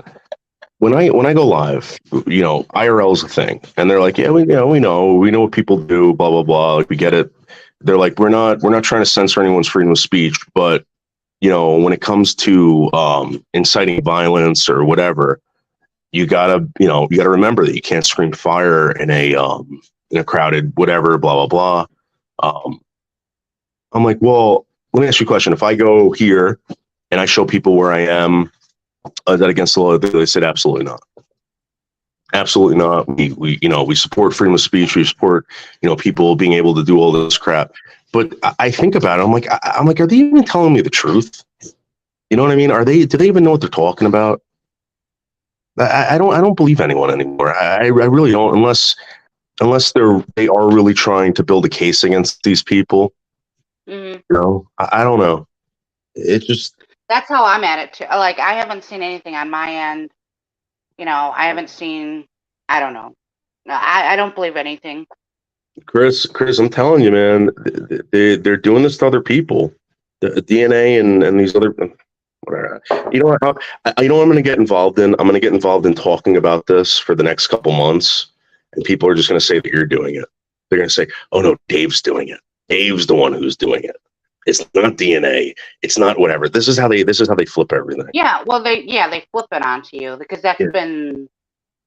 when I go live, you know, IRL is a thing," and they're like, "Yeah, we know what people do, blah blah blah. Like, we get it." They're like, "We're not trying to censor anyone's freedom of speech, but you know, when it comes to inciting violence or whatever, you gotta remember that you can't scream fire in a crowded whatever, blah blah blah." I'm like, well, let me ask you a question. If I go here and I show people where I am, is that against the law? They said, absolutely not. Absolutely not. We support freedom of speech. We support, people being able to do all this crap. But I think about it. I'm like, are they even telling me the truth? You know what I mean? Do they even know what they're talking about? I don't believe anyone anymore. I really don't, unless they are really trying to build a case against these people.
Mm-hmm.
I don't know. It's just,
that's how I'm at it too. Like, I haven't seen anything on my end. I haven't seen. I don't know. No, I don't believe anything.
Chris, I'm telling you, man, they're doing this to other people. The DNA and these other, whatever. You know what? I'm going to get involved in. I'm going to get involved in talking about this for the next couple months, and people are just going to say that you're doing it. They're going to say, "Oh no, Dave's doing it. Dave's the one who's doing it. It's not DNA. It's not whatever." This is how they flip everything.
Yeah, well, they flip it onto you because that's been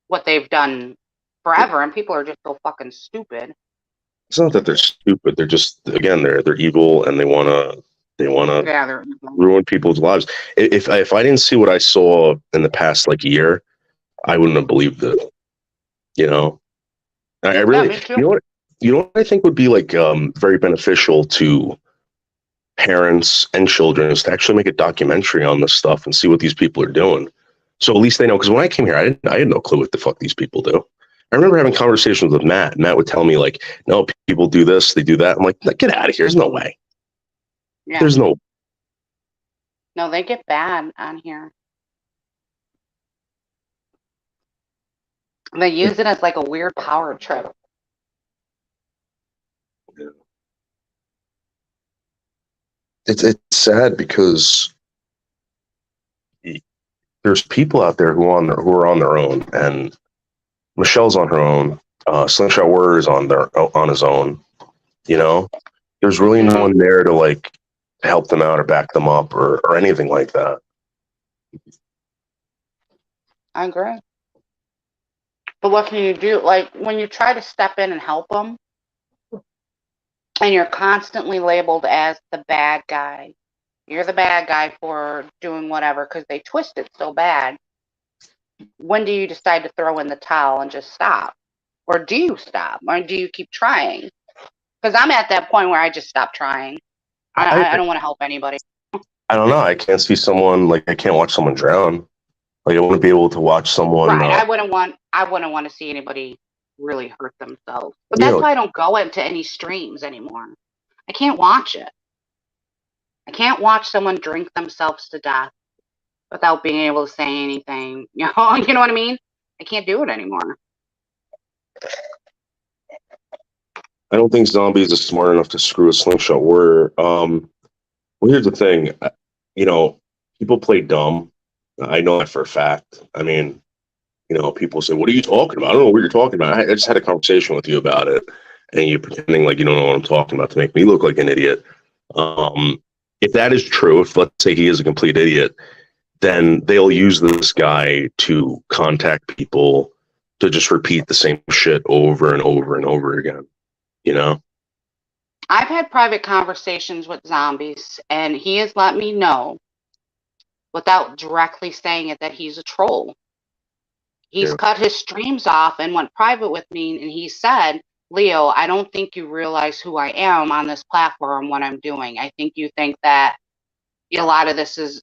what they've done forever, and people are just so fucking stupid.
It's not that they're stupid. They're just, again, they're evil, and they want to ruin people's lives. If I didn't see what I saw in the past year, I wouldn't have believed it. I really, you know what I think would be very beneficial to parents and children is to actually make a documentary on this stuff and see what these people are doing. So at least they know. Because when I came here, I had no clue what the fuck these people do. I remember having conversations with Matt. Matt would tell me no, people do this, they do that. I'm like, get out of here. There's no way. Yeah. There's no.
No, they get bad on here. They use it as a weird power trip.
Yeah. It's sad because there's people out there who are on their own, and Michelle's on her own. Slingshot Warrior is on his own. There's really no one there to help them out or back them up or anything like that.
I agree. But what can you do? When you try to step in and help them, and you're constantly labeled as the bad guy. You're the bad guy for doing whatever because they twist it so bad. When do you decide to throw in the towel and just stop? Or do you stop? Or do you keep trying? Because I'm at that point where I just stop trying. I don't want to help anybody.
I don't know. I can't see someone, I can't watch someone drown. I wouldn't be able to watch someone.
Right. I wouldn't want to see anybody really hurt themselves. But that's why I don't go into any streams anymore. I can't watch it. I can't watch someone drink themselves to death without being able to say anything. You know what I mean? I can't do it anymore.
I don't think Zombies is smart enough to screw a Slingshot Warrior. Well, here's the thing. People play dumb. I know that for a fact. I mean, people say, "What are you talking about?" I don't know what you're talking about. I just had a conversation with you about it, and you're pretending like you don't know what I'm talking about to make me look like an idiot. If that is true, if let's say he is a complete idiot, then they'll use this guy to contact people to just repeat the same shit over and over and over again.
I've had private conversations with Zombies, and he has let me know without directly saying it that he's a troll. He's cut his streams off and went private with me, and he said, "Leo, I don't think you realize who I am on this platform, what I'm doing. I think you think that a lot of this is,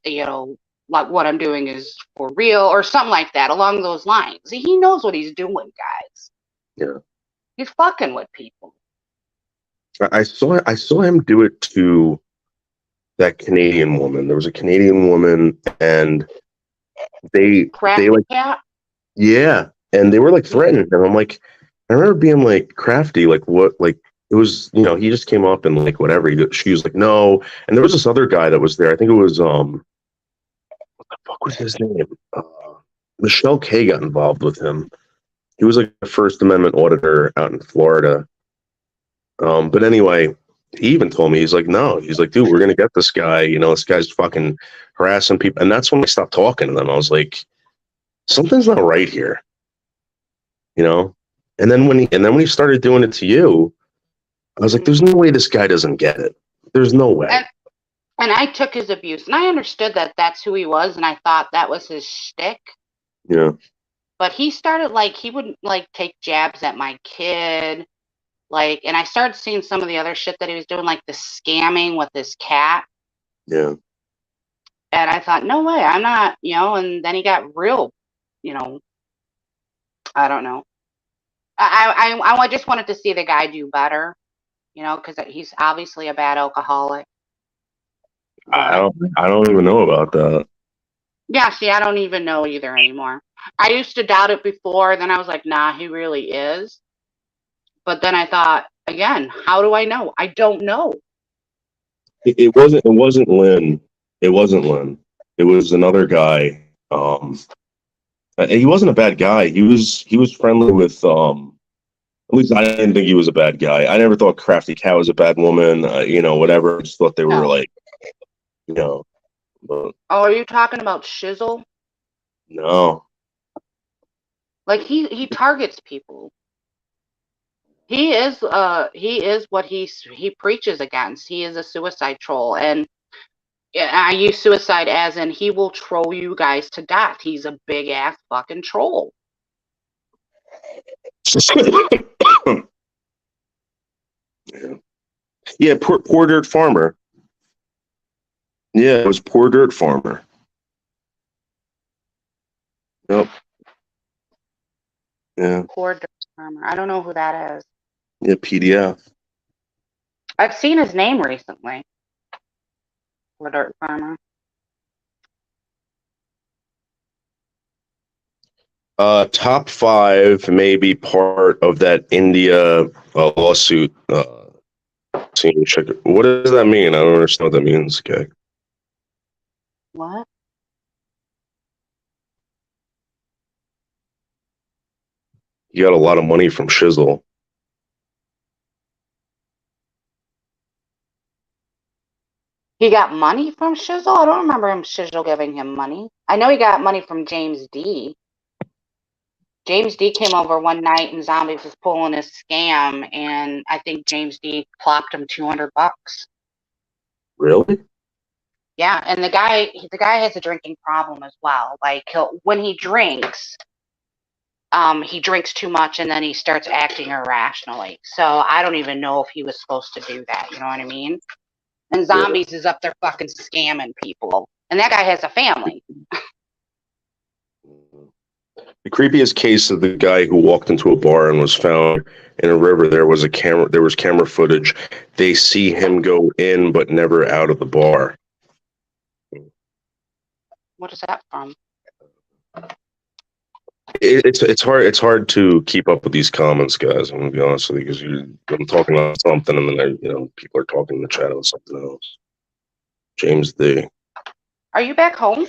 what I'm doing is for real," or something like that, along those lines. He knows what he's doing, guys.
Yeah.
He's fucking with people.
I saw him do it to that Canadian woman. There was a Canadian woman, and they
Crafty
like,
cat.
yeah, and they were like threatening him. I'm like, I remember being like, Crafty, like what, like it was, he just came up and like whatever. She was like, no, and there was this other guy that was there. I think it was what the fuck was his name? Michelle K got involved with him. He was like a First Amendment auditor out in Florida. But anyway, he even told me, he's like, no, he's like, dude, we're gonna get this guy. This guy's fucking harassing people, and that's when I stopped talking to them. I was like, something's not right here, And then when he started doing it to you, I was like, there's no way this guy doesn't get it. There's no way.
And I took his abuse, and I understood that that's who he was, and I thought that was his shtick.
Yeah.
But he started, like, he would, like, take jabs at my kid, like, and I started seeing some of the other shit that he was doing, like the scamming with his cat.
Yeah.
And I thought, no way, I'm not, and then he got real, I don't know. I just wanted to see the guy do better, because he's obviously a bad alcoholic.
I don't even know about that.
Yeah, see, I don't even know either anymore. I used to doubt it before, then I was like, nah, he really is. But then I thought, again, how do I know? I don't know.
It wasn't Lynn. It wasn't Lynn. It was another guy. He wasn't a bad guy. He was friendly with at least I didn't think he was a bad guy. I never thought Crafty Cat was a bad woman, whatever. I just thought they were like, but
Oh, are you talking about Shizzle?
no.
Like he targets people. He is what he preaches against. He is a suicide troll, and I use suicide as in he will troll you guys to death. He's a big ass fucking troll.
Yeah, poor dirt farmer. Yeah, it was poor dirt farmer. Yep. Yeah.
Poor dirt farmer. I don't know who that is.
Yeah, PDF.
I've seen his name recently. Poor dirt farmer.
Top 5 may be part of that India lawsuit. Check it. What does that mean? I don't understand what that means. Okay.
What?
You got a lot of money from Shizzle.
He got money from Shizzle? I don't remember Shizzle giving him money. I know he got money from James D. James D came over one night and Zombies was pulling his scam, and I think James D plopped him $200.
Really?
Yeah, and the guy has a drinking problem as well. Like when he drinks too much and then he starts acting irrationally. So I don't even know if he was supposed to do that. You know what I mean? And Zombies is up there fucking scamming people, and that guy has a family.
The creepiest case of the guy who walked into a bar and was found in a river. There was camera footage. They see him go in, but never out of the bar.
What is that from?
It's hard to keep up with these comments, guys. I'm gonna be honest with you, because I'm talking about something, and then people are talking in the chat about something else. James D.
Are you back home?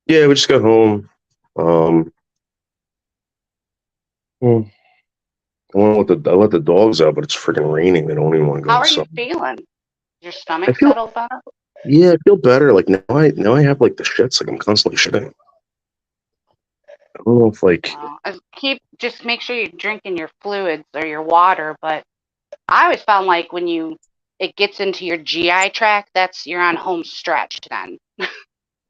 Yeah, we just got home. I let the dogs out, but it's freaking raining. They don't even want to go
How
outside.
are you feeling? Your stomach settle better?
Yeah, I feel better. Like now I have like the shits. Like I'm constantly shitting. I don't know if like.
Just make sure you're drinking your fluids or your water. But I always found like when it gets into your GI tract, you're on home stretch then. You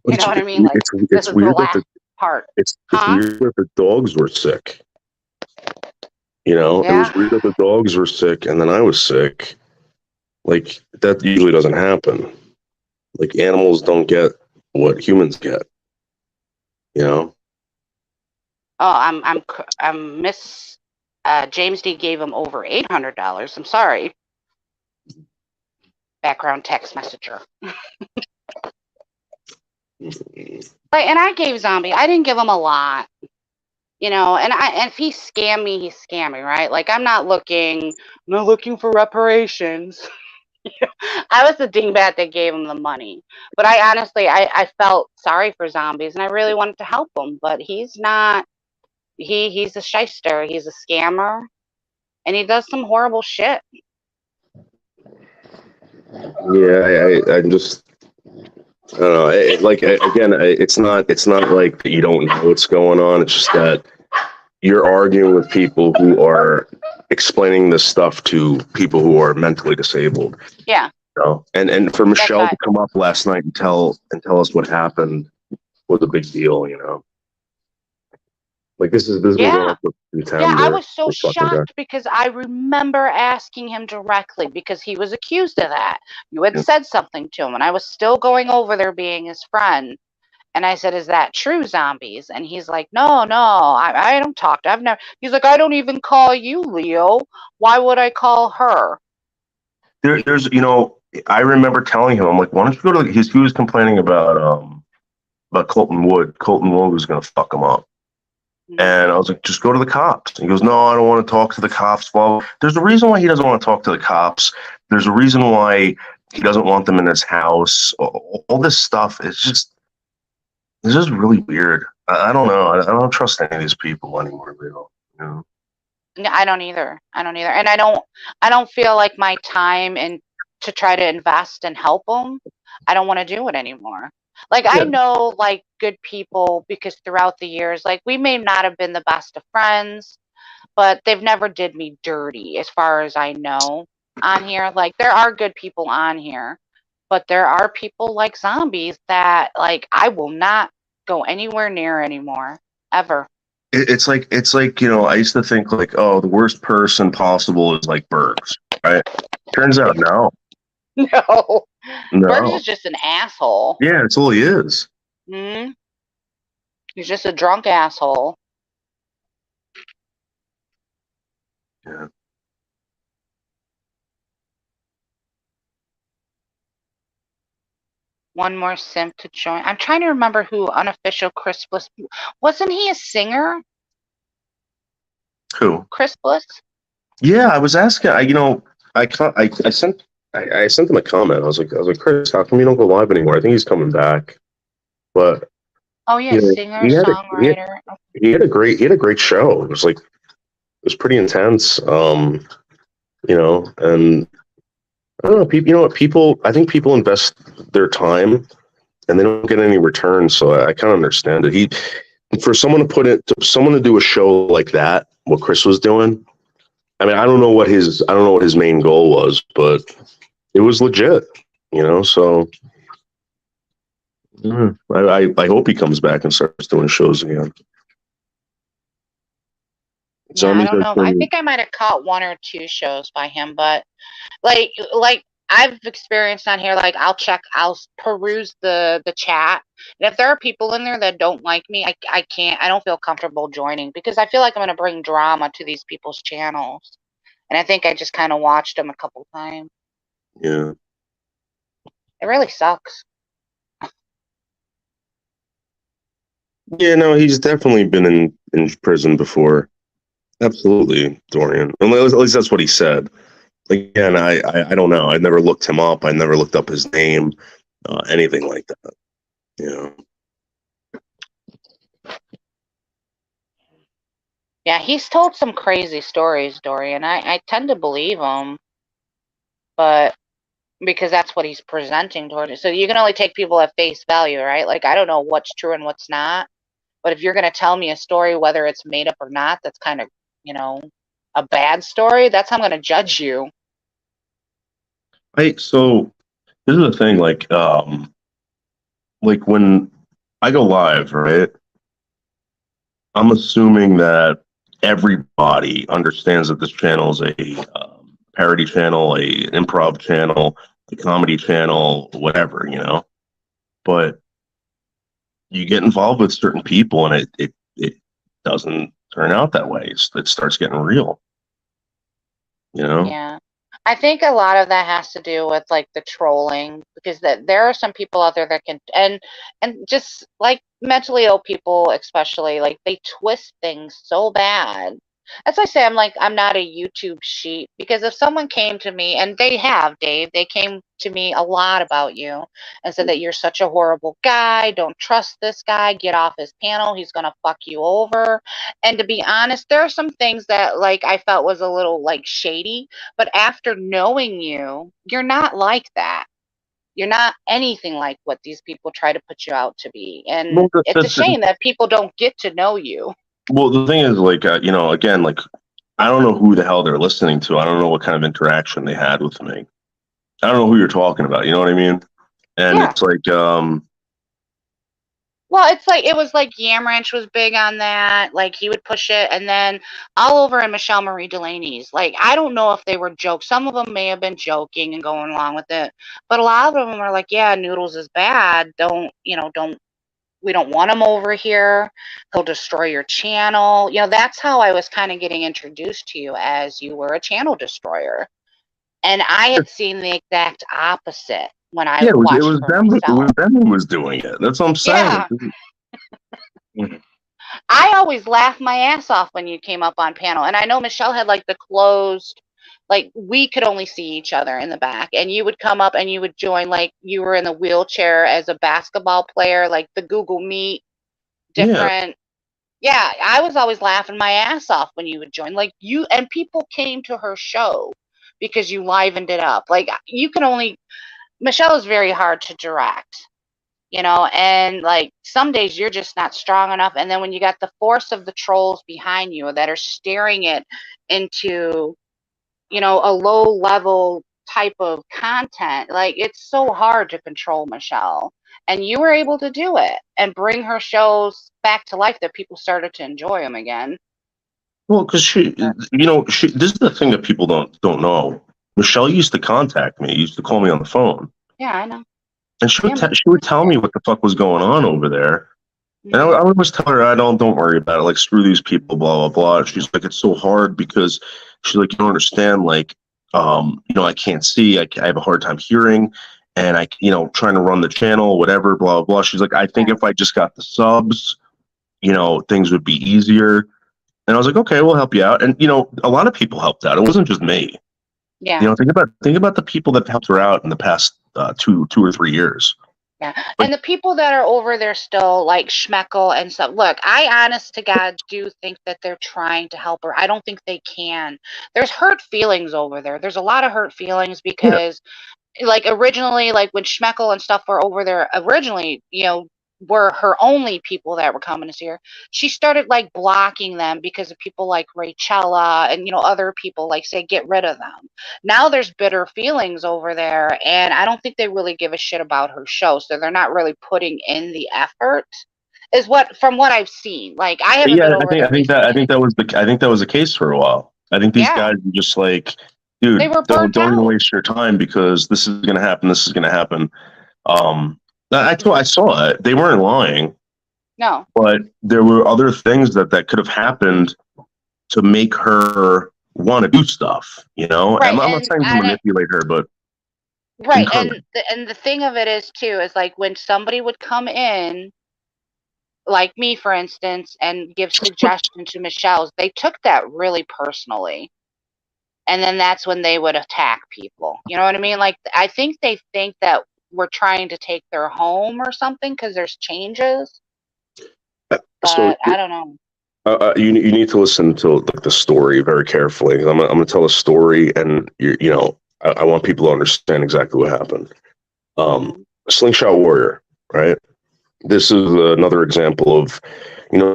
know what I mean? Like
It's weird that the
part.
It's weird that the dogs were sick. It was weird that the dogs were sick, and then I was sick. Like that usually doesn't happen. Like animals don't get what humans get.
Oh, I'm Miss James D gave him over $800. I'm sorry. background text messenger. Like, and I gave Zombie. I didn't give him a lot, and if he scammed me, he scammed me, right? Like, I'm not looking for reparations. I was the dingbat that gave him the money. But I honestly, I felt sorry for Zombies, and I really wanted to help him. But he's not. He's a shyster. He's a scammer, and he does some horrible shit.
Yeah, I'm just. I don't know. It's not like you don't know what's going on. It's just that you're arguing with people who are explaining this stuff to people who are mentally disabled.
Yeah.
And for Michelle to come up last night and tell us what happened was a big deal. Like this is going on for
Yeah, I was so shocked because I remember asking him directly because he was accused of that. You had said something to him, and I was still going over there being his friend. And I said, "Is that true, Zombies?" And he's like, No, I don't talk to. I've never. He's like, "I don't even call you, Leo. Why would I call her?"
There's, I remember telling him, I'm like, why don't you go to? He was complaining about Colton Wood. Colton Wood was going to fuck him up. And I was like, just go to the cops. And he goes, no, I don't want to talk to the cops. Well, there's a reason why he doesn't want to talk to the cops. There's a reason why he doesn't want them in his house. All this stuff is just really weird. I don't know. I don't trust any of these people anymore, Leo.
No, I don't either. And I don't feel like my time to try to invest and help them. I don't want to do it anymore. Like, I know, like, good people, because throughout the years, like, we may not have been the best of friends, but they've never did me dirty, as far as I know, on here. Like, there are good people on here, but there are people like Zombies that, like, I will not go anywhere near anymore, ever.
It's like I used to think, like, oh, the worst person possible is, like, Bergs, right? Turns out, no.
No. Bergs is just an asshole.
Yeah, that's all he is.
Mm-hmm. He's just a drunk asshole.
Yeah.
One more simp to join. I'm trying to remember who unofficial Chris Bliss. Wasn't he a singer?
Who?
Chris Bliss?
Yeah, I was asking. I sent him a comment. I was like, Chris, how come you don't go live anymore? I think he's coming back. But
oh yeah, singer, songwriter.
He had a great show. It was pretty intense. And I don't know, people. I think people invest their time, and they don't get any return. So I kind of understand it. For someone to do a show like that, what Chris was doing. I mean, I don't know what his main goal was, but it was legit, So I hope he comes back and starts doing shows again.
Yeah, I don't know. I think I might have caught one or two shows by him, but like I've experienced on here, like I'll peruse the chat, and if there are people in there that don't like me, I don't feel comfortable joining because I feel like I'm going to bring drama to these people's channels, and I think I just kind of watched them a couple times.
Yeah,
it really sucks.
Yeah, no, he's definitely been in prison before. Absolutely, Dorian. At least that's what he said. Again, I don't know. I never looked him up. I never looked up his name, anything like that.
Yeah, he's told some crazy stories, Dorian. I tend to believe him, but because that's what he's presenting toward it. So you can only take people at face value, right? Like, I don't know what's true and what's not. But if you're going to tell me a story, whether it's made up or not, that's kind of, a bad story, that's how I'm going to judge you.
So this is the thing, like when I go live, right, I'm assuming that everybody understands that this channel is a parody channel, an improv channel, a comedy channel, whatever, but you get involved with certain people and it doesn't turn out that way. It starts getting real,
Yeah.
I think a lot of that has to do with like the trolling, because there are some people out there that can, and just like mentally ill people especially, like they twist things so bad. That's why I say I'm not a YouTube sheep, because if someone came to me, and they have, Dave, they came to me a lot about you and said that you're such a horrible guy, don't trust this guy, get off his panel, he's gonna fuck you over. And to be honest, there are some things that like I felt was a little like shady, but after knowing you, you're not like that. You're not anything like what these people try to put you out to be. And
Well,
it's a shame that people don't get to know you.
well, the thing is, like, again, like, I don't know who the hell they're listening to. I don't know what kind of interaction they had with me. I don't know who you're talking about. You know what I mean? And
Yeah.
it's like,
Well, it's like, it was like Yam Ranch was big on that. Like he would push it, and then all over in Michelle Marie Delaney's. Like, I don't know if they were jokes. Some of them may have been joking and going along with it, but a lot of them were like, "Yeah, Noodles is bad. We don't want him over here. He'll destroy your channel." That's how I was kind of getting introduced to you, as you were a channel destroyer. And I had seen the exact opposite when I
yeah, it
watched
was
for
them. It
myself.
was them who was doing it. That's what I'm saying.
Yeah. I always laughed my ass off when you came up on panel. And I know Michelle had like the closed, like we could only see each other in the back. And you would come up and you would join, like you were in the wheelchair as a basketball player, like the Google Meet, different. Yeah, I was always laughing my ass off when you would join. Like and people came to her show because you livened it up. Like Michelle is very hard to direct. And like some days you're just not strong enough, and then when you got the force of the trolls behind you that are steering it into a low level type of content, like it's so hard to control Michelle, and you were able to do it and bring her shows back to life, that people started to enjoy them again.
Well, because this is the thing that people don't know. Michelle used to contact me, used to call me on the phone.
Yeah, I know.
And she would tell me what the fuck was going on over there. And I would always tell her, don't worry about it. Like, screw these people, blah, blah, blah. She's like, it's so hard because she's like, you don't understand. Like, I can't see. I have a hard time hearing. And trying to run the channel, whatever, blah, blah, blah. She's like, I think if I just got the subs, things would be easier. And I was like, okay, we'll help you out. And, a lot of people helped out. It wasn't just me.
Yeah.
Think about the people that helped her out in the past 2 or 3 years.
Yeah. And the people that are over there still, like Schmeckel and stuff. Look, I honest to God do think that they're trying to help her. I don't think they can. There's hurt feelings over there. There's a lot of hurt feelings because like originally, like when Schmeckel and stuff were over there originally, were her only people that were coming to see her. She started like blocking them because of people like Rachella and other people, like, say, get rid of them. Now there's bitter feelings over there, and I don't think they really give a shit about her show, so they're not really putting in the effort, is from what I've seen. Like, I haven't been over there.
I think that was the case for a while. I think these guys were just like, dude,
they were
don't even waste your time, because this is gonna happen. I saw it. They weren't lying.
No.
But there were other things that could have happened to make her want to do stuff, Right, I'm not saying to manipulate her, but
right. And the thing of it is too, is like when somebody would come in, like me, for instance, and give suggestions to Michelle's, they took that really personally. And then that's when they would attack people. You know what I mean? Like, I think they think that we're trying to take their home or something because there's changes. But I don't know.
You need to listen to the story very carefully. I'm gonna tell a story, and I want people to understand exactly what happened. Slingshot Warrior, right? This is another example of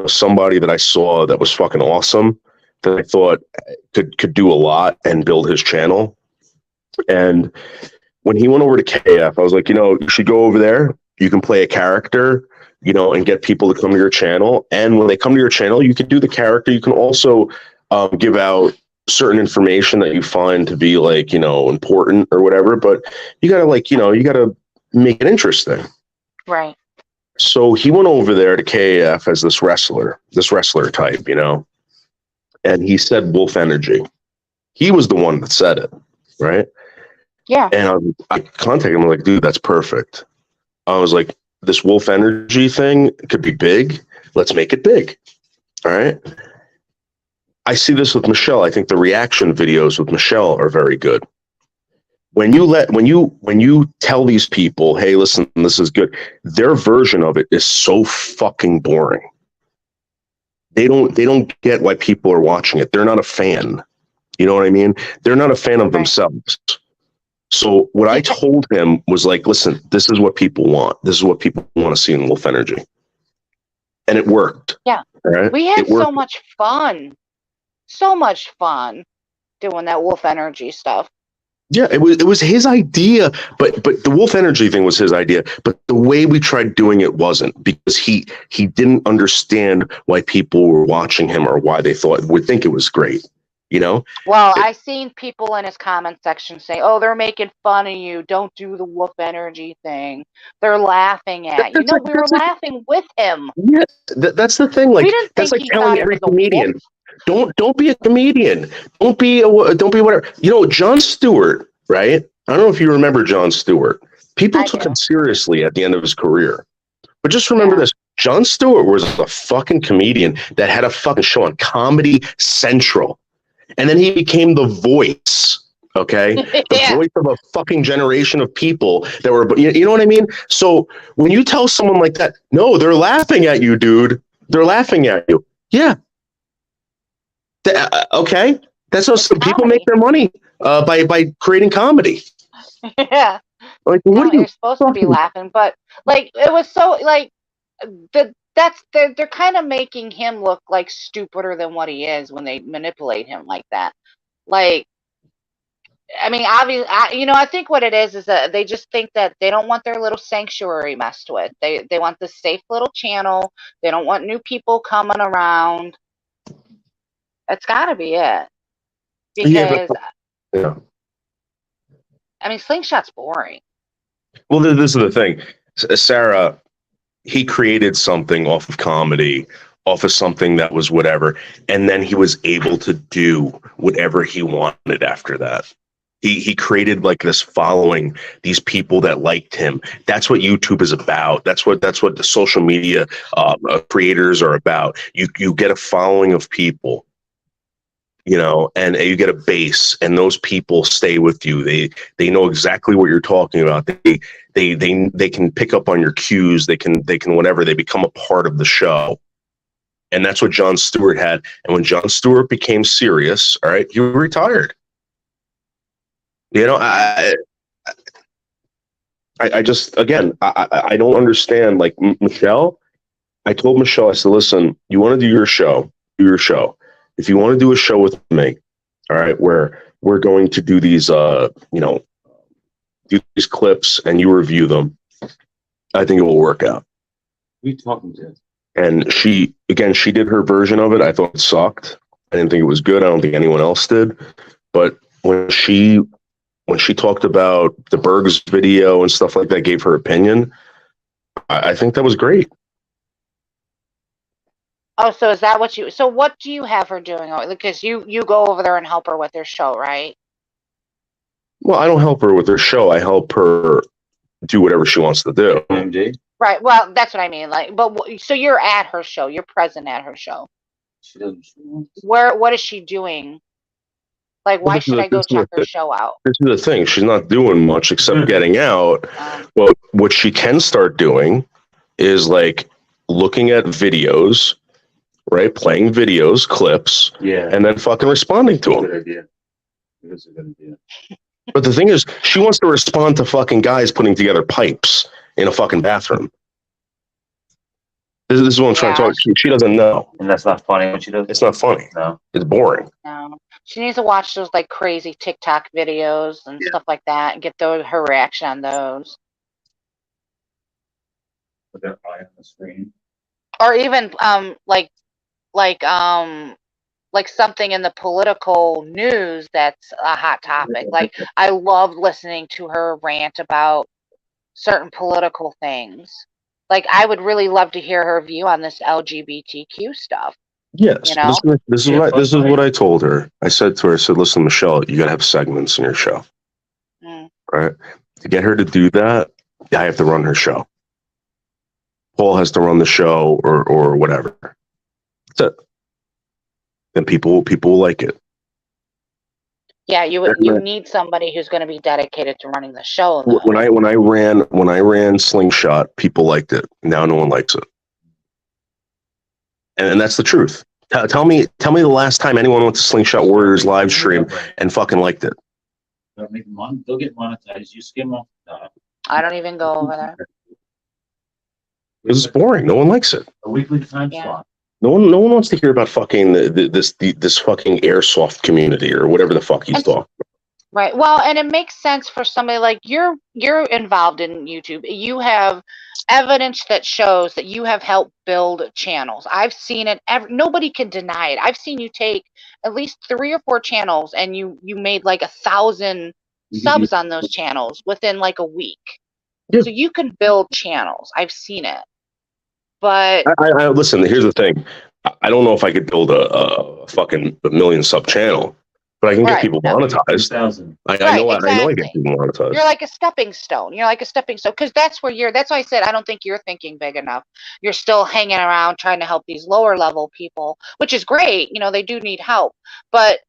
somebody that I saw that was fucking awesome, that I thought could do a lot and build his channel. And when he went over to KF, I was like, you should go over there. You can play a character, and get people to come to your channel. And when they come to your channel, you can do the character. You can also give out certain information that you find to be like, important or whatever. But you gotta you gotta make it interesting.
Right.
So he went over there to KF as this wrestler type, and he said Wolf Energy. He was the one that said it. right?
Yeah.
And I contacted him. I'm like, dude, that's perfect. I was like, this wolf energy thing could be big. Let's make it big. All right. I see this with Michelle. I think the reaction videos with Michelle are very good. When you tell these people, hey, listen, this is good, their version of it is so fucking boring. They don't get why people are watching it. They're not a fan. You know what I mean? They're not a fan of themselves. So what I told him was like, listen, this is what people want. This is what people want to see in Wolf Energy. And it worked.
Yeah.
Right?
We had so much fun. So much fun doing that Wolf Energy stuff.
Yeah, it was his idea, but the Wolf Energy thing was his idea, but the way we tried doing it wasn't, because he didn't understand why people were watching him or why they would think it was great. You know?
Well, I seen people in his comment section say, "Oh, they're making fun of you. Don't do the Wolf Energy thing. They're laughing at you." No, we were laughing with him.
Yeah, that's the thing. Like,
we didn't
that's
think
like
he
telling
thought
every
it was a
comedian,
wolf.
don't be a comedian. Don't be whatever. You know, Jon Stewart, right? I don't know if you remember Jon Stewart. People took him seriously at the end of his career. But just remember this. Jon Stewart was a fucking comedian that had a fucking show on Comedy Central. And then he became the voice, okay? The voice of a fucking generation of people that were, you know what I mean? So when you tell someone like that, no, they're laughing at you, dude. They're laughing at you. Yeah. Okay. That's how some people make their money by creating comedy.
Yeah.
Like,
no, you're supposed to be laughing, but like it was so like they're kind of making him look like stupider than what he is when they manipulate him like that. Like, I mean, obviously, I think what it is that they just think that they don't want their little sanctuary messed with. They want this safe little channel. They don't want new people coming around. That's got to be it. Because
yeah.
I mean, Slingshot's boring.
Well, this is the thing, Sarah. He created something off of comedy, off of something that was whatever, and then he was able to do whatever he wanted after that. He created like this following, these people that liked him. That's what YouTube is about. That's what the social media creators are about. You get a following of people, you know, and you get a base, and those people stay with you. They know exactly what you're talking about. They can pick up on your cues. They can whatever. They become a part of the show. And that's what Jon Stewart had. And when Jon Stewart became serious, all right, he retired. You know, I just, again, I don't understand. Like, Michelle, I told Michelle, I said, listen, you want to do your show, do your show. If you want to do a show with me, all right, where we're going to do these, do these clips and you review them, I think it will work out.
Who are you talking to?
And she did her version of it. I thought it sucked. I didn't think it was good. I don't think anyone else did. But when she talked about the Berg's video and stuff like that, gave her opinion, I think that was great.
Oh, so is that what so what do you have her doing? Because you go over there and help her with her show, right?
Well, I don't help her with her show. I help her do whatever she wants to do.
Right. Well, that's what I mean. Like, but so you're at her show. You're present at her show.
She doesn't.
What is she doing? Like, why should I go check her show out?
This is the thing. She's not doing much except getting out. Well, what she can start doing is like looking at videos, right? Playing videos, clips, and then fucking responding to them.
Good idea. It is a good idea.
But the thing is, she wants to respond to fucking guys putting together pipes in a fucking bathroom. This is what I'm trying to talk. She doesn't know.
And that's not funny when she does.
It's not funny.
No.
It's boring.
No. She needs to watch those like crazy TikTok videos and stuff like that and get her reaction on those.
Put their eye on the screen.
Or even like something in the political news that's a hot topic. Like, I love listening to her rant about certain political things. Like, I would really love to hear her view on this LGBTQ stuff.
Yes.
You know?
This is what I told her. I said to her, I said, listen, Michelle, you got to have segments in your show.
Mm.
Right? To get her to do that, I have to run her show. Paul has to run the show or whatever. That's it. And people will like it.
Yeah, you need somebody who's going to be dedicated to running the show. Though.
When I ran Slingshot, people liked it. Now no one likes it, and that's the truth. Tell me the last time anyone went to Slingshot Warriors live stream and fucking liked it.
They'll get monetized. You skim off the top.
I don't even go over there.
It's boring. No one likes it.
A weekly time slot.
No one wants to hear about fucking this fucking airsoft community or whatever the fuck he's talking about.
Right. Well, and it makes sense for somebody like you're involved in YouTube. You have evidence that shows that you have helped build channels. I've seen it. Nobody can deny it. I've seen you take at least 3 or 4 channels and you made like 1,000 subs on those channels within like a week. Yeah. So you can build channels. I've seen it. But
I listen, here's the thing. I don't know if I could build a fucking million sub channel, but I can get people monetized. I know I get people monetized.
You're like a stepping stone. Because that's why I said I don't think you're thinking big enough. You're still hanging around trying to help these lower level people, which is great. You know, they do need help. But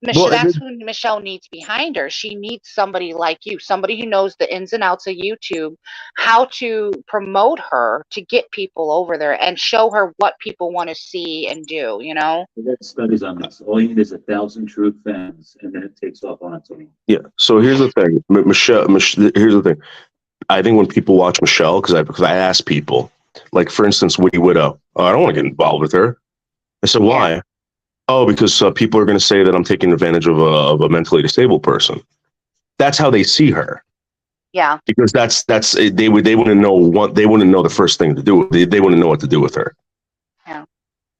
that's who Michelle needs behind her. She needs somebody like you, somebody who knows the ins and outs of YouTube, how to promote her to get people over there and show her what people want to see and do, you know?
We got studies on this. All you need is 1,000 true fans, and then it takes off on its own.
Yeah. So here's the thing, Michelle. Here's the thing. I think when people watch Michelle, because I ask people, like for instance, Woody Widow. Oh, I don't want to get involved with her. I said, why? Yeah. Oh, because people are going to say that I'm taking advantage of a mentally disabled person. That's how they see her.
Yeah.
Because they wouldn't know the first thing to do. They wouldn't know what to do with her.
Yeah.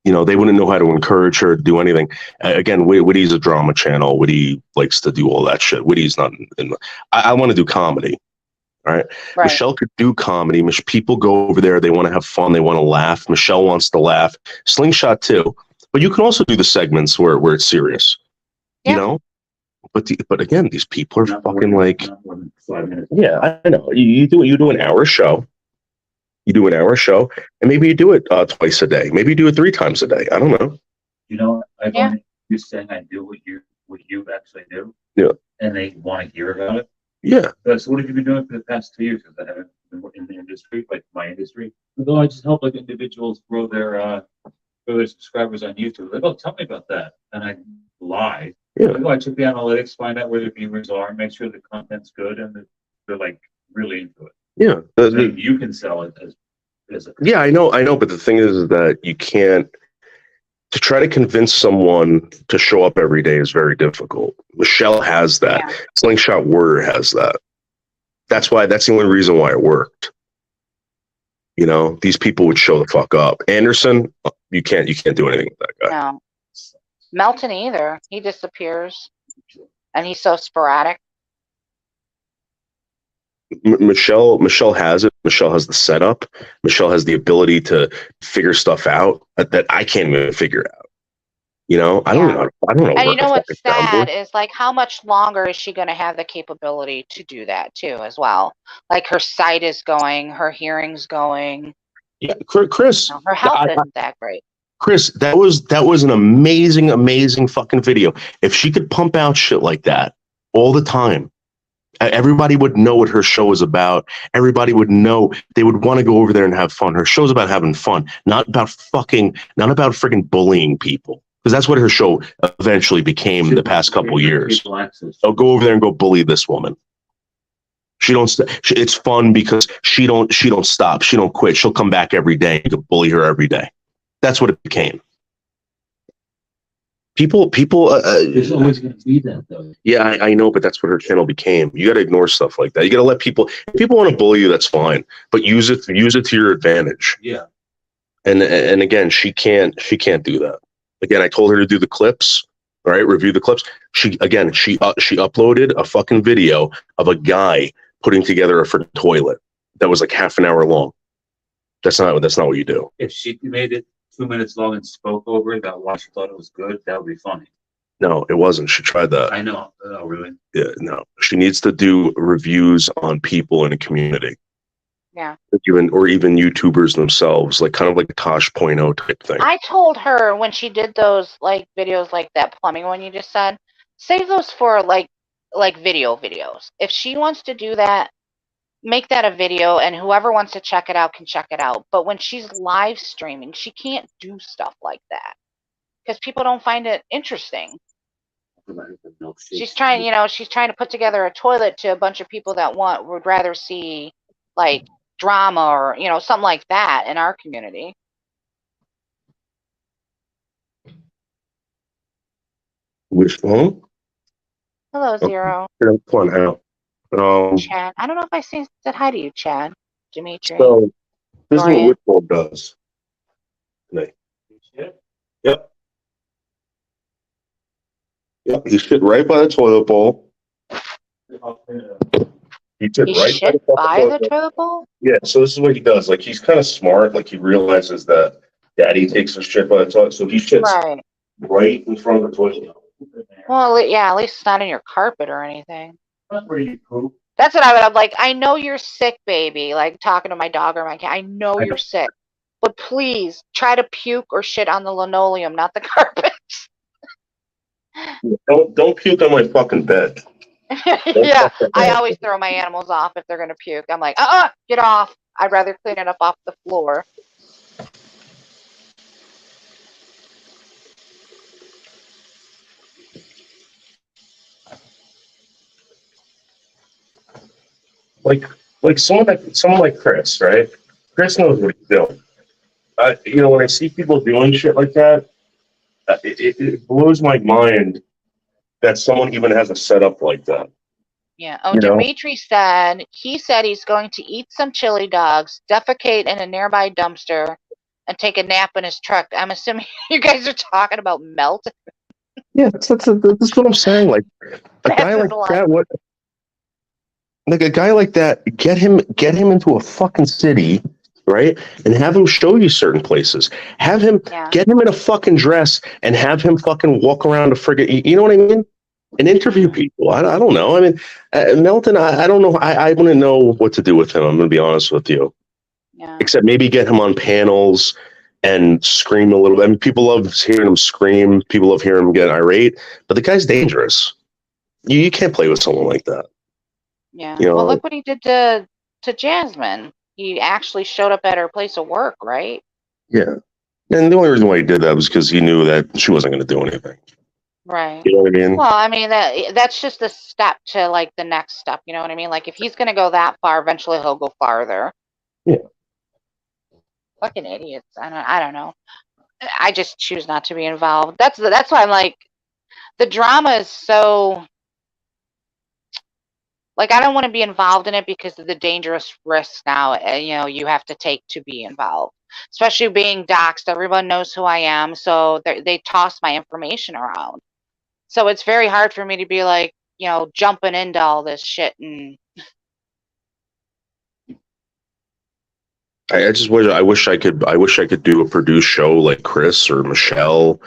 You know, they wouldn't know how to encourage her to do anything. Again, Woody's a drama channel. Woody likes to do all that shit. Woody's not. I want to do comedy. Right? Michelle could do comedy. People go over there. They want to have fun. They want to laugh. Michelle wants to laugh. Slingshot too. But you can also do the segments where it's serious, you know. But again, these people are fucking like, yeah, I know. You do an hour show. You do an hour show, and maybe you do it twice a day. Maybe you do it 3 times a day. I don't know.
You know, I've only you saying I do what you actually do.
Yeah.
And they want to hear about it.
Yeah.
So what have you been doing for the past 2 years? Because I haven't been in the industry, like my industry. Although I just help like individuals grow their subscribers on YouTube. Like, oh, tell me about that. And I lie.
Yeah.
Like, I check the analytics, find out where their viewers are, make sure the content's good, and they're like really into it.
Yeah.
You can sell it as a
yeah, I know. But the thing is that you can't. To try to convince someone to show up every day is very difficult. Michelle has that. Yeah. Slingshot Warrior has that. That's the only reason why it worked. You know, these people would show the fuck up. Anderson, you can't do anything with that guy.
No. Meltin either. He disappears. And he's so sporadic.
Michelle has it. Michelle has the setup. Michelle has the ability to figure stuff out that I can't even figure out. You know, I don't know.
And you know what's sad is like, how much longer is she going to have the capability to do that too, as well? Like her sight is going, her hearing's going.
Yeah, Chris.
You know, her health isn't that great.
Chris, that was an amazing fucking video. If she could pump out shit like that all the time, everybody would know what her show is about. Everybody would know. They would want to go over there and have fun. Her show's about having fun, not about freaking bullying people. Because that's what her show eventually became the past couple years. I'll go over there and go bully this woman. It's fun because she don't stop. She don't quit. She'll come back every day. You can bully her every day. That's what it became. People.
There's always going to be that, though.
Yeah, I know, but that's what her channel became. You got to ignore stuff like that. You got to let people. If people want to bully you, that's fine, but use it to your advantage.
Yeah.
And again, she can't do that. Again, I told her to do the clips. All right, review the clips. She uploaded a fucking video of a guy putting together a freaking toilet that was like half an hour long. That's not what you do.
If she made it 2 minutes long and spoke over it, that watch thought it was good, that would be funny.
No, it wasn't. She tried that.
I know. Oh, really?
Yeah, no. She needs to do reviews on people in a community.
Yeah.
Or even YouTubers themselves, like kind of like a Tosh.0 type thing.
I told her when she did those like videos like that plumbing one you just said, save those for like videos. If she wants to do that, make that a video and whoever wants to check it out can check it out. But when she's live streaming, she can't do stuff like that because people don't find it interesting. She's trying, she's trying to put together a toilet to a bunch of people that would rather see like drama or, something like that in our community.
Which one?
Hello, Zero.
Fun out.
Chad. I don't know if I said hi to you, Chad. Dimitri.
So this is what Wishbone does. Yep. Yep. He shit right by the toilet bowl. He shit
by the toilet bowl?
Yeah, so this is what he does. Like, he's kind of smart. Like, he realizes that daddy takes a shit by the toilet, so he shits right in front of the toilet.
Well, yeah, at least it's not in your carpet or anything.
That's where you poop.
That's what I'm like, I know you're sick, baby. Like, talking to my dog or my cat. I know you're sick. But please, try to puke or shit on the linoleum, not the carpet.
Don't puke on my fucking bed.
Yeah, I always throw my animals off if they're going to puke. I'm like, get off. I'd rather clean it up off the floor.
Like someone like Chris, right? Chris knows what he's doing. When I see people doing shit like that, it blows my mind that someone even has a setup like that.
Yeah. Oh, Dimitri said he's going to eat some chili dogs, defecate in a nearby dumpster, and take a nap in his truck. I'm assuming you guys are talking about Meltin.
Yeah, that's what I'm saying. Like a guy like that, like a guy like that, get him into a fucking city, right? And have him show you certain places. Have him get him in a fucking dress and have him fucking walk around a friggin', you know what I mean? And interview people. I don't know. I mean, Meltin, I don't know. I wouldn't know what to do with him. I'm going to be honest with you.
Yeah.
Except maybe get him on panels and scream a little bit. I mean, people love hearing him scream. People love hearing him get irate. But the guy's dangerous. You can't play with someone like that.
Yeah. Well, look what he did to Jasmine. He actually showed up at her place of work, right?
Yeah. And the only reason why he did that was because he knew that she wasn't going to do anything.
Right.
You know what I mean?
Well, I mean, that's just a step to, like, the next step. You know what I mean? Like, if he's going to go that far, eventually he'll go farther.
Yeah.
Fucking idiots. I don't know. I just choose not to be involved. That's why I'm like, the drama is so... Like, I don't want to be involved in it because of the dangerous risks now, you have to take to be involved. Especially being doxxed. Everyone knows who I am, so they toss my information around. So it's very hard for me to be like, jumping into all this shit. And
I wish I could do a produced show like Chris or Michelle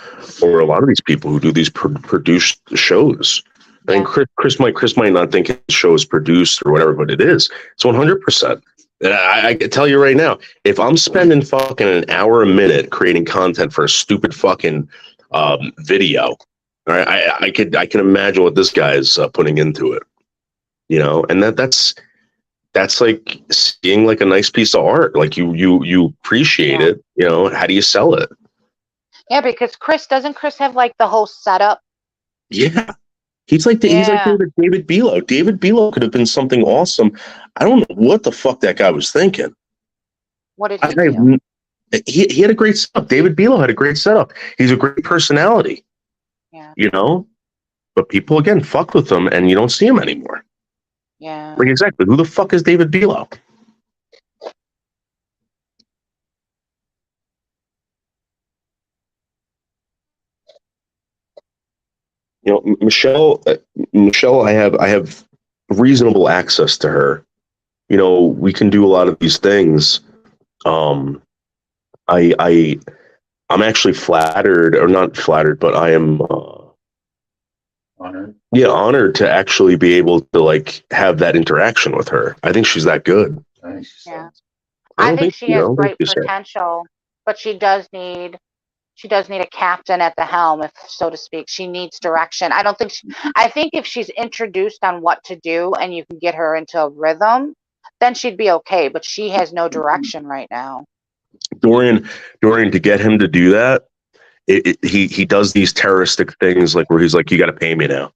or a lot of these people who do these produced shows. I mean, Chris might not think his show is produced or whatever, but it is. It's 100%. And I can tell you right now, if I'm spending fucking an hour a minute creating content for a stupid fucking video, all right, I can imagine what this guy's putting into it, and that's like seeing like a nice piece of art. Like you appreciate it, how do you sell it?
Yeah, because doesn't Chris have like the whole setup?
Yeah. He's like David Belo. David Belo could have been something awesome. I don't know what the fuck that guy was thinking.
What did he do?
He had a great setup. David Belo had a great setup. He's a great personality. Yeah. But people again fuck with him, and you don't see him anymore.
Yeah.
Like exactly. Who the fuck is David Belo? Michelle, I have reasonable access to her. We can do a lot of these things. I I'm actually flattered, or not flattered, but I am
Honored.
yeah, honored to actually be able to like have that interaction with her. I think she's that good.
Yeah.
I
I
don't
think
think
she
you
has
know.
great potential, but she does need a captain at the helm, if so to speak. She needs direction. I think if she's introduced on what to do and you can get her into a rhythm, then she'd be okay, but she has no direction right now.
Dorian, to get him to do that, he does these terroristic things like where he's like, you got to pay me now.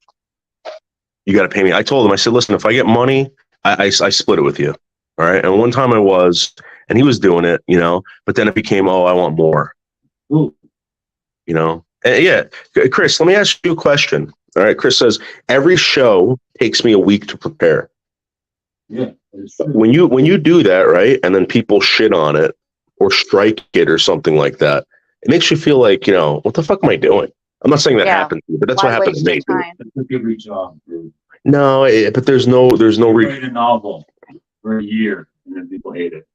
You got to pay me. I told him, I said, listen, if I get money, I split it with you. All right. And one time and he was doing it, you know, but then it became, oh, I want more.
Ooh.
You know? And yeah. Chris, let me ask you a question. All right. Chris says, every show takes me a week to prepare.
Yeah.
When you do that, right, and then people shit on it or strike it or something like that, it makes you feel like, you know, what the fuck am I doing? I'm not saying that happened to you, but that's what happened to me.
It's a good job, dude.
No, but there's no
write a novel for a year and then people hate it.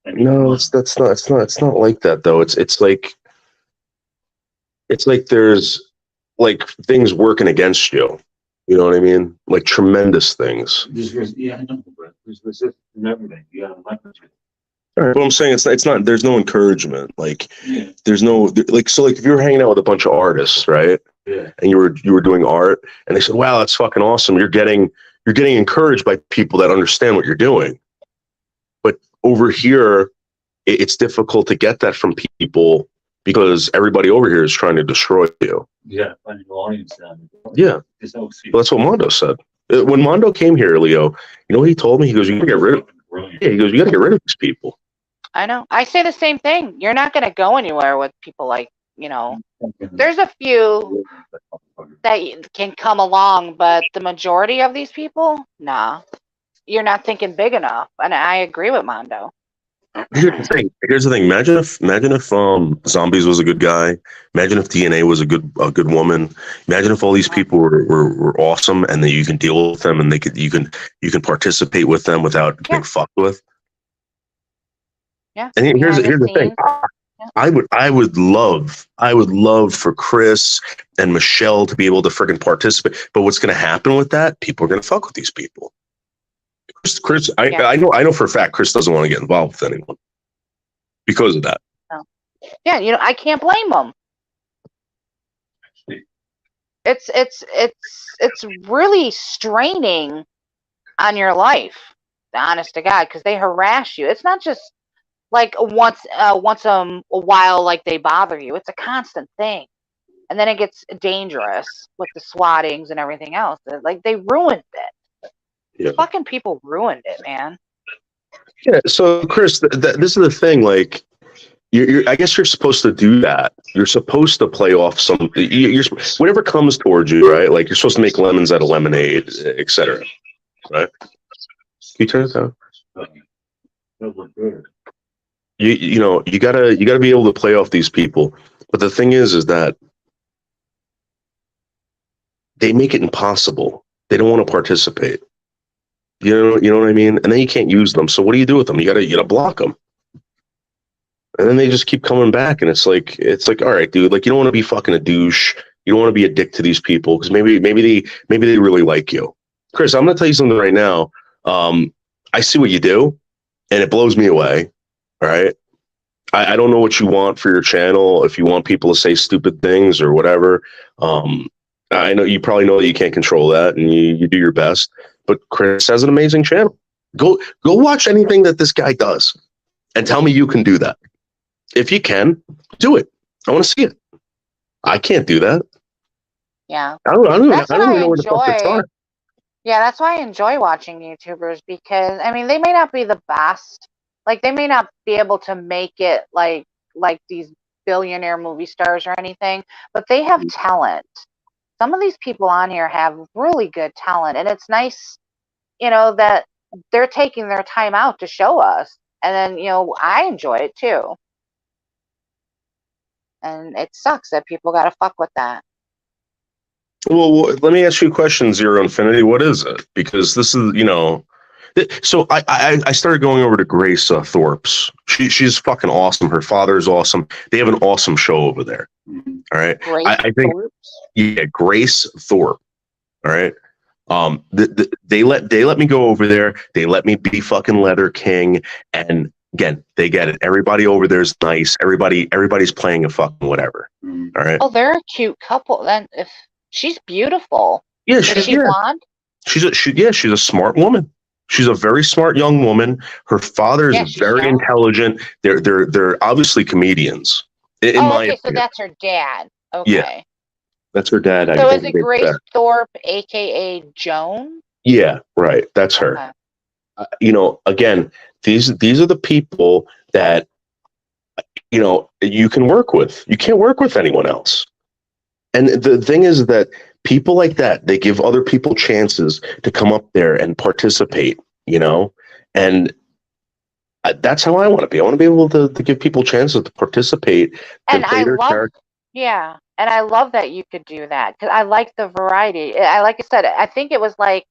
No, it's not like that though. It's like there's like things working against you. You know what I mean? Like tremendous things.
Yeah, I know, but there's resistance and everything. You gotta leverage it.
All right, but I'm saying it's not. There's no encouragement. Like there's no like. So like if you're hanging out with a bunch of artists, right?
Yeah.
And you were doing art, and they said, "Wow, that's fucking awesome." You're getting encouraged by people that understand what you're doing. But over here, it's difficult to get that from people because everybody over here is trying to destroy you.
Yeah, find an audience down.
Yeah, well, that's what Mondo said. When Mondo came here, Leo, you know what he told me? He goes, "You gotta get rid of." Yeah, he goes, "You gotta get rid of these people."
I know. I say the same thing. You're not going to go anywhere with people like, you know, there's a few that can come along, but the majority of these people, nah, you're not thinking big enough. And I agree with Mondo.
Here's the thing. Imagine if Zombies was a good guy. Imagine if DNA was a good woman. Imagine if all these people were awesome and that you can deal with them and you can participate with them without getting fucked with.
Yeah.
And here's the thing. I would love for Chris and Michelle to be able to freaking participate. But what's going to happen with that? People are going to fuck with these people. Chris, I know for a fact Chris doesn't want to get involved with anyone because of that.
No. Yeah, you know, I can't blame them. It's really straining on your life, honest to God, because they harass you. It's not just like once a while, like they bother you. It's a constant thing, and then it gets dangerous with the swattings and everything else. Like they ruined it.
Yeah.
Fucking people ruined it, man.
Yeah. So Chris, this is the thing. Like, I guess you're supposed to do that. You're supposed to play off some. You're whatever comes towards you, right? Like you're supposed to make lemons out of lemonade, etc. Right? Can you turn it down? You know you gotta be able to play off these people, but the thing is that they make it impossible. They don't want to participate. You know what I mean? And then you can't use them. So what do you do with them? You gotta block them, and then they just keep coming back. And it's like all right, dude. Like you don't want to be fucking a douche. You don't want to be a dick to these people because maybe they really like you. Chris, I'm gonna tell you something right now. I see what you do, and it blows me away. All right. I don't know what you want for your channel. If you want people to say stupid things or whatever, I know you probably know that you can't control that, and you do your best. But Chris has an amazing channel. Go watch anything that this guy does, and tell me you can do that. If you can, do it. I want to see it. I can't do that.
Yeah.
I don't even know where the fuck to start.
Yeah, that's why I enjoy watching YouTubers because I mean they may not be the best. Like they may not be able to make it like these billionaire movie stars or anything, but they have talent. Some of these people on here have really good talent, and it's nice, you know, that they're taking their time out to show us. And then, you know, I enjoy it too. And it sucks that people got to fuck with that.
Well, let me ask you a question, Zero Infinity. What is it? Because this is, you know, So I started going over to Grace Thorpe's. She's fucking awesome. Her father's awesome. They have an awesome show over there. All right.
Grace
I think Grace Thorpe. All right. They let me go over there. They let me be fucking Leather King. And again, they get it. Everybody over there is nice. Everybody's playing a fucking whatever. All right.
Oh, they're a cute couple. Then if she's beautiful.
Yeah,
Is she blonde?
She's a smart woman. She's a very smart young woman. Her father is very intelligent. They're obviously comedians. In my
okay,
opinion.
so that's her dad. Okay.
Yeah, that's her dad.
So is it Grace Thorpe, aka Joan?
Yeah, right. That's her. Again, these are the people that you can work with. You can't work with anyone else. And the thing is that people like that, they give other people chances to come up there and participate, and that's how I want to be. I want to be able to give people chances to participate.
And I love that you could do that because I like the variety. Like I said, I think it was like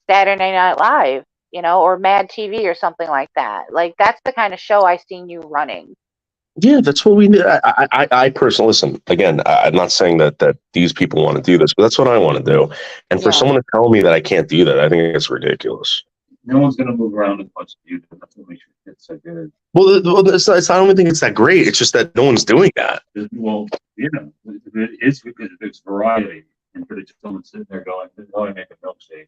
Saturday Night Live, or Mad TV or something like that. Like that's the kind of show I seen you running.
Yeah, that's what we need. I personally, listen, again, I'm not saying that these people want to do this, but that's what I want to do. And for someone to tell me that I can't do that, I think it's ridiculous.
No one's going to move around as much as you do. That's what makes it so good.
Well, I don't even think it's that great. It's just that no one's doing that.
Well, it is because it's variety. And for someone sitting there going, this is how I make a milkshake.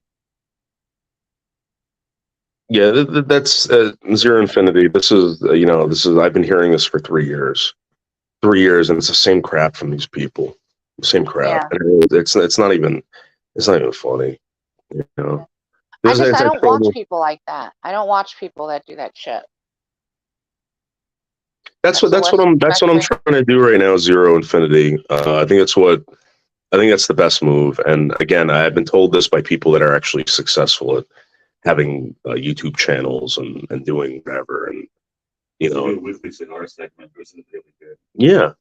Yeah, that's Zero Infinity. This is I've been hearing this for 3 years. 3 years, and it's the same crap from these people. Same crap.
Yeah.
And it's not even funny.
I don't watch people like that. I don't watch people that do that shit.
That's what I'm trying to do right now. Zero Infinity. I think that's the best move. And again, I've been told this by people that are actually successful at having YouTube channels and doing whatever, and
the weekly cigar segment was really good.
Yeah.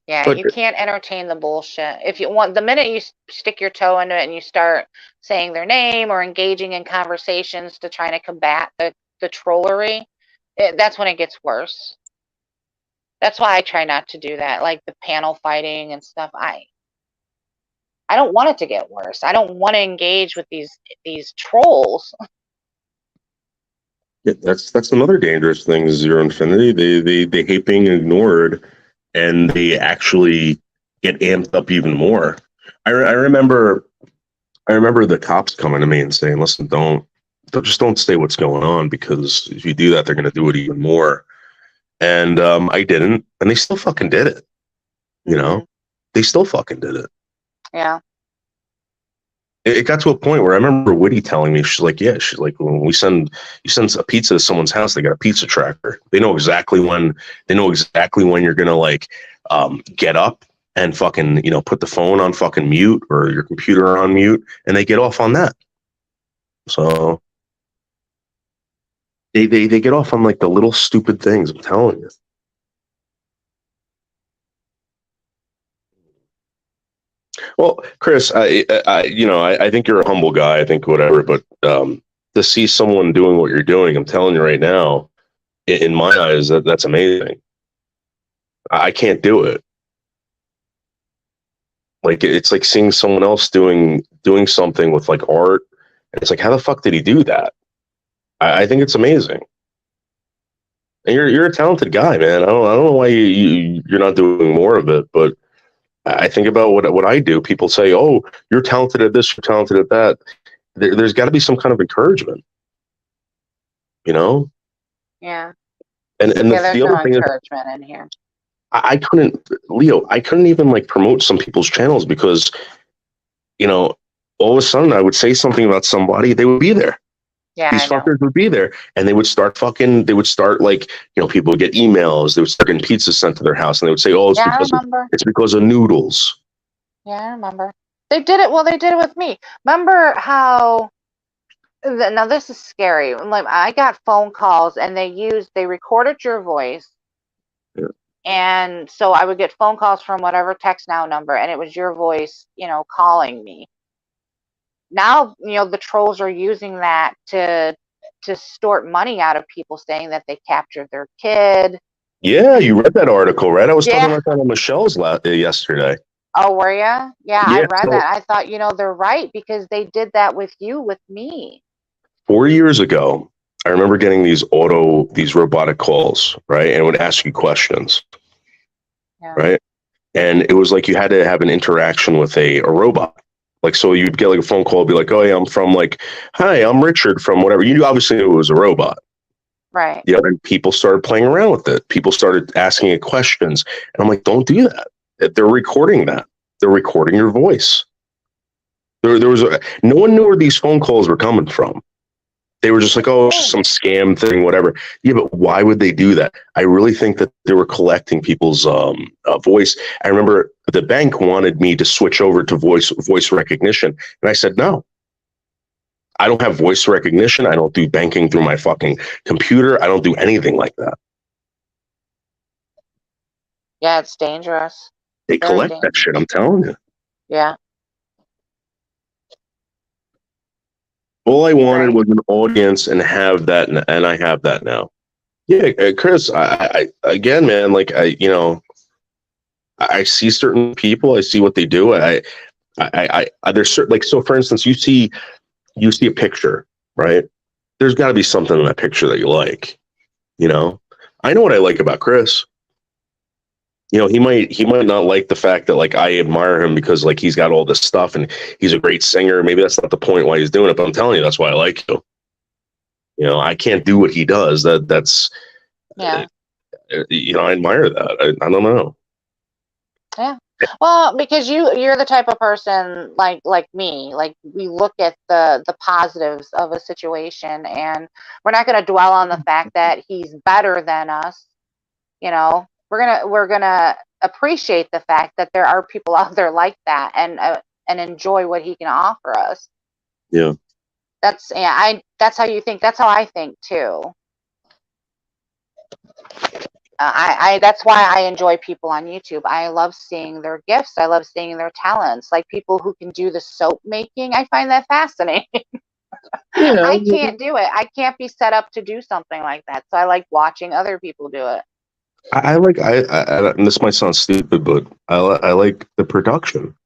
Yeah, you can't entertain the bullshit. If you want, the minute you stick your toe into it and you start saying their name or engaging in conversations to try to combat the trollery, that's when it gets worse. That's why I try not to do that, like the panel fighting and stuff. I don't want it to get worse. I don't want to engage with these trolls.
Yeah, that's another dangerous thing. Zero Infinity. They hate being ignored, and they actually get amped up even more. I remember the cops coming to me and saying, "Listen, don't say what's going on, because if you do that, they're going to do it even more." And I didn't, and they still fucking did it. They still fucking did it.
Yeah.
It got to a point where I remember Whitty telling me, she's like, when you send a pizza to someone's house, they got a pizza tracker. They know exactly when you're gonna get up and fucking put the phone on fucking mute or your computer on mute, and they get off on that. So they get off on like the little stupid things. I'm telling you. Well, Chris, I think you're a humble guy. I think whatever, but to see someone doing what you're doing, I'm telling you right now, in my eyes, that's amazing. I can't do it. Like, it's like seeing someone else doing something with like art. It's like, how the fuck did he do that? I think it's amazing. And you're a talented guy, man. I don't know why you're not doing more of it, but I think about what I do. People say, "Oh, you're talented at this, you're talented at that." There's got to be some kind of encouragement,
Yeah.
And
there's
the other
no
thing
encouragement in here.
I couldn't even like promote some people's channels because, all of a sudden I would say something about somebody, they would be there.
Yeah,
These fuckers would be there, and they would start like, people would get emails, they would start getting pizza sent to their house, and they would say, "Oh, it's because of noodles."
Yeah, I remember. They did it. Well, they did it with me. Remember how? Now this is scary. Like I got phone calls, and they recorded your voice, and so I would get phone calls from whatever text now number, and it was your voice, calling me. now, the trolls are using that to extort money out of people, saying that they captured their kid.
Yeah, you read that article, right? I was talking
Yeah.
about that on Michelle's yesterday.
Oh, were ya? Yeah, I
Yeah,
read
so
that. I thought, they're right, because they did that with you, with me.
4 years ago, I remember getting these robotic calls, right? And it would ask you questions,
Yeah.
right? And it was like you had to have an interaction with a robot. Like, so you'd get like a phone call, be like, "Oh, yeah, I'm from hi, I'm Richard from whatever." You obviously knew it was a robot.
Right.
Yeah, and people started playing around with it. People started asking it questions, and I'm like, "Don't do that. They're recording that. They're recording your voice." There was no one knew where these phone calls were coming from. They were just like, "Oh, it's just some scam thing, whatever." Yeah, but why would they do that? I really think that they were collecting people's voice. I remember the bank wanted me to switch over to voice recognition, and I said no. I don't have voice recognition. I don't do banking through my fucking computer. I don't do anything like that.
Yeah, it's dangerous.
They
Very
collect that shit. I'm telling you.
Yeah.
All I wanted was an audience, and have that, and I have that now. Yeah, Chris. I again, man. Like I see certain people. I see what they do. There's certain, like, so for instance, you see a picture, right? There's got to be something in that picture that you like. I know what I like about Chris. He might not like the fact that, like, I admire him because, like, he's got all this stuff and he's a great singer. Maybe that's not the point why he's doing it, but I'm telling you, that's why I like you. I can't do what he does. That's
Yeah.
I admire that. I don't know.
Yeah. Well, because you're the type of person like me. Like, we look at the positives of a situation, and we're not going to dwell on the fact that he's better than us. We're gonna appreciate the fact that there are people out there like that, and enjoy what he can offer us.
Yeah.
That's how you think. That's how I think too. That's why I enjoy people on YouTube. I love seeing their gifts. I love seeing their talents. Like, people who can do the soap making, I find that fascinating.
Yeah,
I can't do it. I can't be set up to do something like that. So I like watching other people do it.
I and this might sound stupid, but I like the production.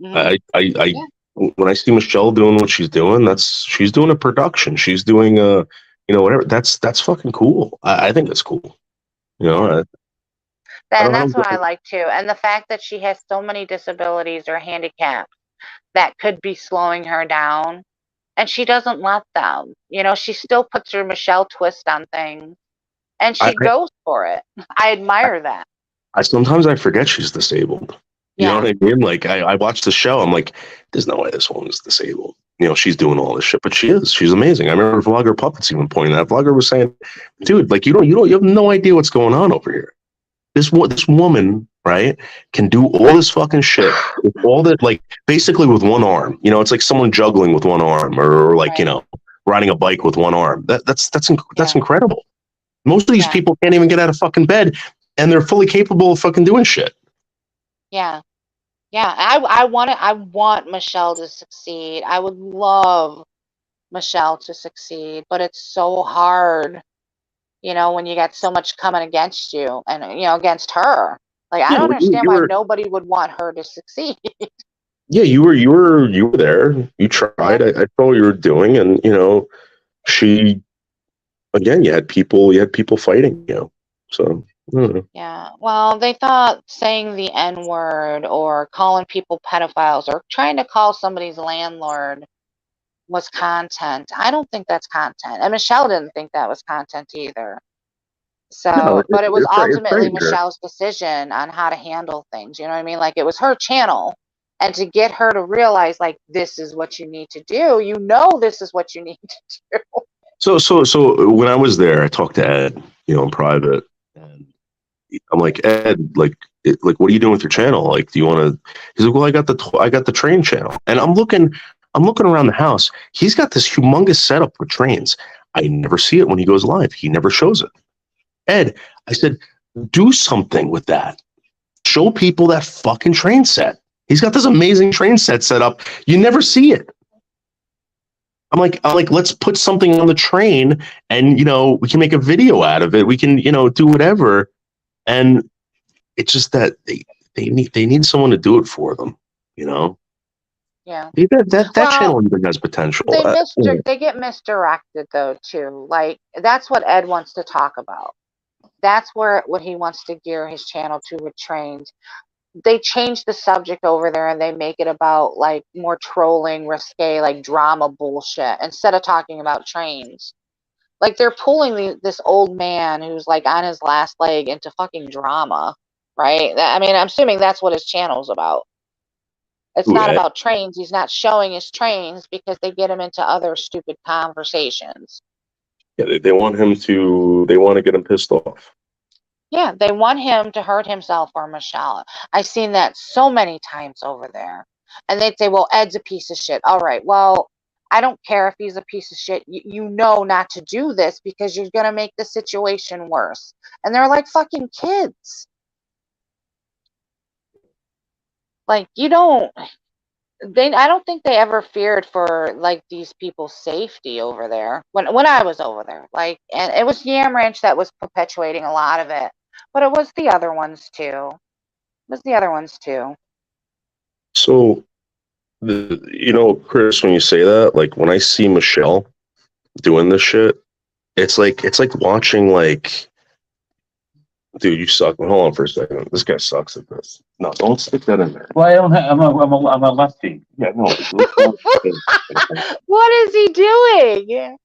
Mm-hmm.
When I see Michelle doing what she's doing, she's doing a production. She's doing whatever. That's fucking cool. I think it's cool.
And that's what I like too. And the fact that she has so many disabilities or handicaps that could be slowing her down, and she doesn't let them. She still puts her Michelle twist on things, and she goes for it. I admire that.
Sometimes I forget she's disabled. You know what I mean? Like, I watch the show, I'm like, there's no way this woman's disabled. She's doing all this shit, but she is. She's amazing. I remember Vlogger Puppets even pointing that. Vlogger was saying, dude, like, you have no idea what's going on over here. This woman, right, can do all this fucking shit with all that, like, basically with one arm. It's like someone juggling with one arm, or like, riding a bike with one arm. That's incredible. Most of these people can't even get out of fucking bed, and they're fully capable of fucking doing shit.
Yeah. I want Michelle to succeed. I would love Michelle to succeed, but it's so hard, when you got so much coming against you, and against her. Like, I don't understand why nobody would want her to succeed.
Yeah, you were there. You tried. I saw what you were doing, and she, again, you had people fighting you. So.
Yeah, well, they thought saying the N-word or calling people pedophiles or trying to call somebody's landlord was content. I don't think that's content. And Michelle didn't think that was content either. So,
No,
but it was ultimately
it's
Michelle's decision on how to handle things. You know what I mean? Like, it was her channel. And to get her to realize, like, this is what you need to do, this is what you need to do.
So when I was there, I talked to Ed, in private, and I'm like, Ed, like, what are you doing with your channel? Like, do you want to? He's like, well, I got the train channel, and I'm looking around the house. He's got this humongous setup for trains. I never see it when he goes live. He never shows it. Ed, I said, do something with that. Show people that fucking train set. He's got this amazing train set up. You never see it. I'm like, let's put something on the train, and we can make a video out of it. We can, do whatever. And it's just that they need someone to do it for them.
Yeah.
That channel even has potential.
They get misdirected though too. Like that's what Ed wants to talk about. That's what he wants to gear his channel to with trains. They change the subject over there and they make it about like more trolling, risque, like drama bullshit instead of talking about trains. Like they're pulling this old man who's like on his last leg into fucking drama, right? I mean, I'm assuming that's what his channel's about. It's not about trains. He's not showing his trains because they get him into other stupid conversations.
Yeah, they want to get him pissed off.
Yeah, they want him to hurt himself or Michelle. I've seen that so many times over there. And they'd say, well, Ed's a piece of shit. All right, well, I don't care if he's a piece of shit. You know not to do this because you're going to make the situation worse. And they're like fucking kids. Like, I don't think they ever feared for like these people's safety over there when I was over there. Like, and it was Yam Ranch that was perpetuating a lot of it, but it was the other ones too.
So, Chris, when you say that, like when I see Michelle doing this shit, it's like watching like, dude, you suck. Hold on for a second. This guy sucks at this. No, don't stick that in there.
Well, I don't have. I'm a lefty.
Yeah, no.
What is he doing?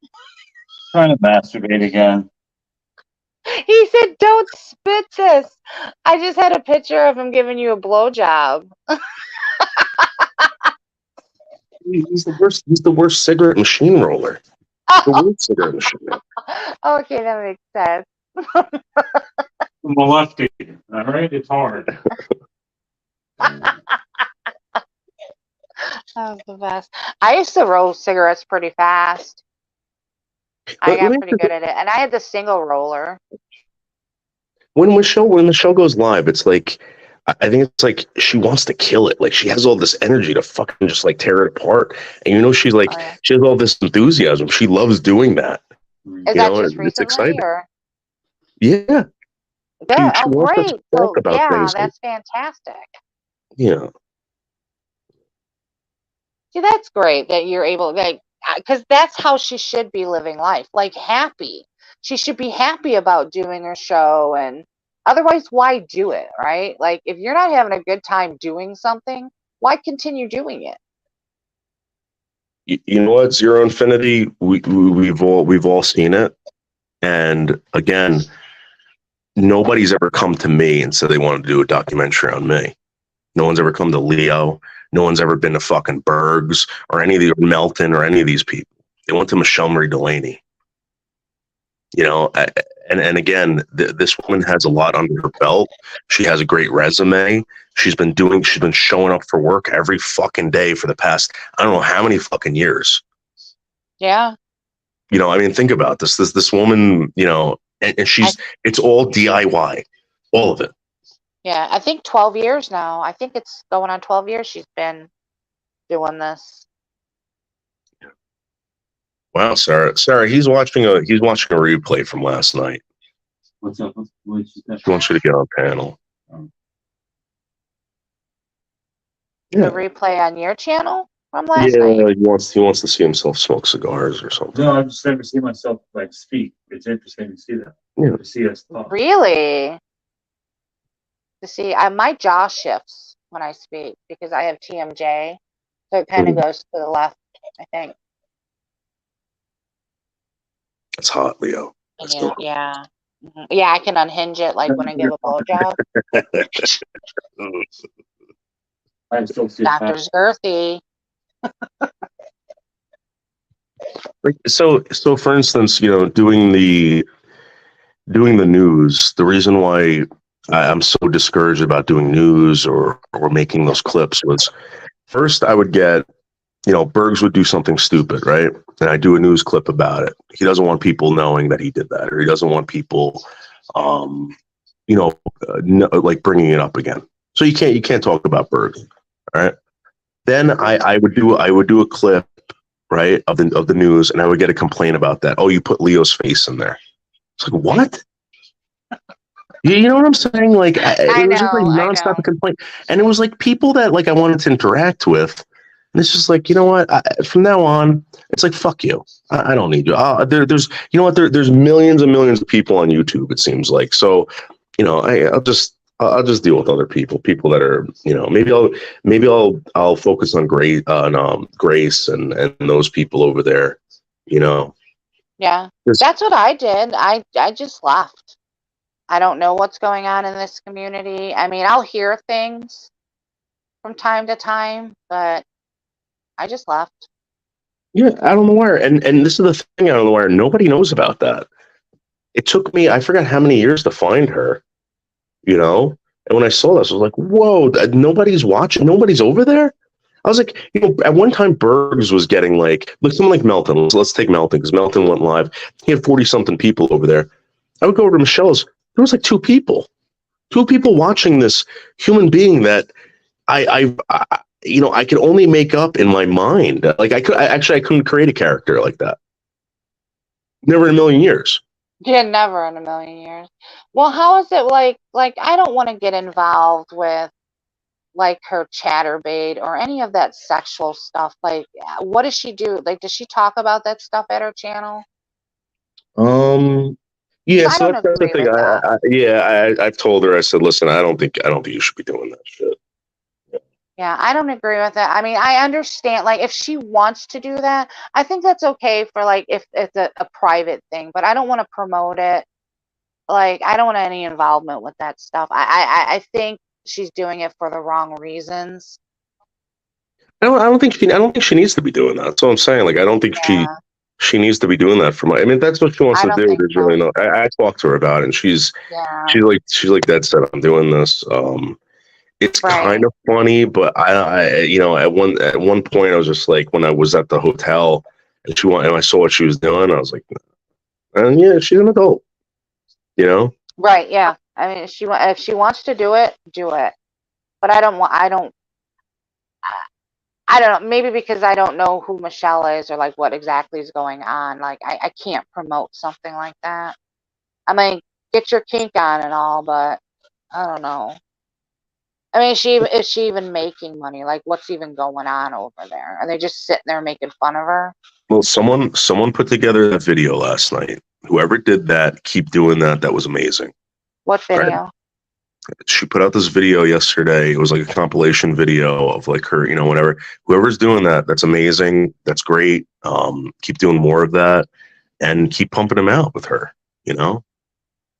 Trying to masturbate again.
He said, "Don't spit this." I just had a picture of him giving you a blowjob.
He's the worst. He's the worst cigarette machine roller. The worst cigarette machine.
Okay, that makes sense.
I'm a lefty. All right, it's hard.
That was the best. I used to roll cigarettes pretty fast. I got pretty good at it, and I had the single roller.
When the show goes live, it's like, I think it's like she wants to kill it. Like she has all this energy to fucking just like tear it apart, and she's like, she has all this enthusiasm. She loves doing that.
Is that just recently,
it's exciting.
or?
Yeah.
Yeah. Oh, great. So, yeah, that's
like,
fantastic.
Yeah.
See, that's great that you're able, like, because that's how she should be living life, like happy. She should be happy about doing her show, and otherwise, why do it, right? Like, if you're not having a good time doing something, why continue doing it?
You know what? Zero Infinity, we've all seen it, and again, nobody's ever come to me and said they wanted to do a documentary on me. No one's ever come to Leo. No one's ever been to fucking Bergs or any of the Meltin or any of these people. They went to Michelle Marie Delaney. And again, this woman has a lot under her belt. She has a great resume. She's been showing up for work every fucking day for the past, I don't know how many fucking years.
Yeah.
I mean, think about this. This woman, and it's all DIY, all of it.
Yeah, I think 12 years now. I think it's going on 12 years she's been doing this.
Wow, Sarah, he's watching a replay from last night.
What's up?
He wants you to get on panel.
The replay on your channel from last night?
Yeah, he wants to see himself smoke cigars or something.
No, I've just never seen myself like speak. It's interesting to see that.
Yeah.
To see us talk.
Really? To see, my jaw shifts when I speak because I have TMJ, so it kind of goes to the left, I think.
That's hot, Leo. That's
yeah. Mm-hmm. Yeah, I can unhinge it like when I give a blowjob. Doctor's girthy.
So for instance, doing the news, the reason why I'm so discouraged about doing news or making those clips was, first I would get, Bergs would do something stupid, right? And I do a news clip about it. He doesn't want people knowing that he did that, or he doesn't want people, like bringing it up again. So you can't talk about Bergs, All right. Then I would do a clip, right, of the news, and I would get a complaint about that. Oh, you put Leo's face in there. It's like, what? You know what I'm saying? Like, it was just like
I
nonstop
know.
complaint, and it was like people that like I wanted to interact with, and it's just like, you know what? From now on, it's like, fuck you. I don't need you. There's, you know what? There's millions and millions of people on YouTube. It seems like. So, you know, I'll just deal with other people that are, you know, maybe I'll focus on Grace and those people over there. You know,
Yeah,
just
that's what I did. I just left. I don't know what's going on in this community. I mean, I'll hear things from time to time, but I just left.
yeah, out on the wire. And this is the thing, out on the wire. Nobody knows about that. It took me, I forgot how many years to find her, you know? And when I saw this, I was like, whoa, nobody's watching, nobody's over there? I was like, you know, at one time, Bergs was getting like someone like Melton. Let's take Melton, because Melton went live. He had 40 something people over there. I would go over to Michelle's. There was like two people watching this human being that I you know, I could only make up in my mind. Like I couldn't create a character like that. Never in a million years.
Yeah, never in a million years. Well, how is it like I don't want to get involved with like her chatterbait or any of that sexual stuff. Like, what does she do? Like, does she talk about that stuff at her channel?
Yeah,
'Cause I
so
don't
that's the
agree
thing.
with that.
I've told her. I said, listen, I don't think you should be doing that shit.
Yeah, I don't agree with that. I mean, I understand, like, if she wants to do that, I think that's okay for, like, if it's a private thing, but I don't want to promote it. Like, I don't want any involvement with that stuff. I think she's doing it for the wrong reasons.
I don't think she needs to be doing that. That's what I'm saying. Like, I don't think
Yeah,
she needs to be doing that for my. I mean, if that's what she wants
I
to
don't
do.
think
There's
so
really no.
either.
I talked to her about it, and
Yeah,
she's like dead set on doing this. It's
right.
kind of funny, but you know, at one point I was just like, when I was at the hotel and and I saw what she was doing, I was like, and yeah, she's an adult, you know.
Right, yeah. I mean, if she wants to do it, do it. But I don't know, maybe because I don't know who Michelle is or like what exactly is going on. Like I can't promote something like that. I mean, get your kink on and all, but I don't know. I mean, is she even making money? Like, what's even going on over there? Are they just sitting there making fun of her?
Well, someone put together that video last night. Whoever did that, keep doing that. That was amazing.
What
Right?
video?
She put out this video yesterday. It was like a compilation video of like her, you know, whatever. Whoever's doing that, that's amazing. That's great. Keep doing more of that, and keep pumping them out with her. You know,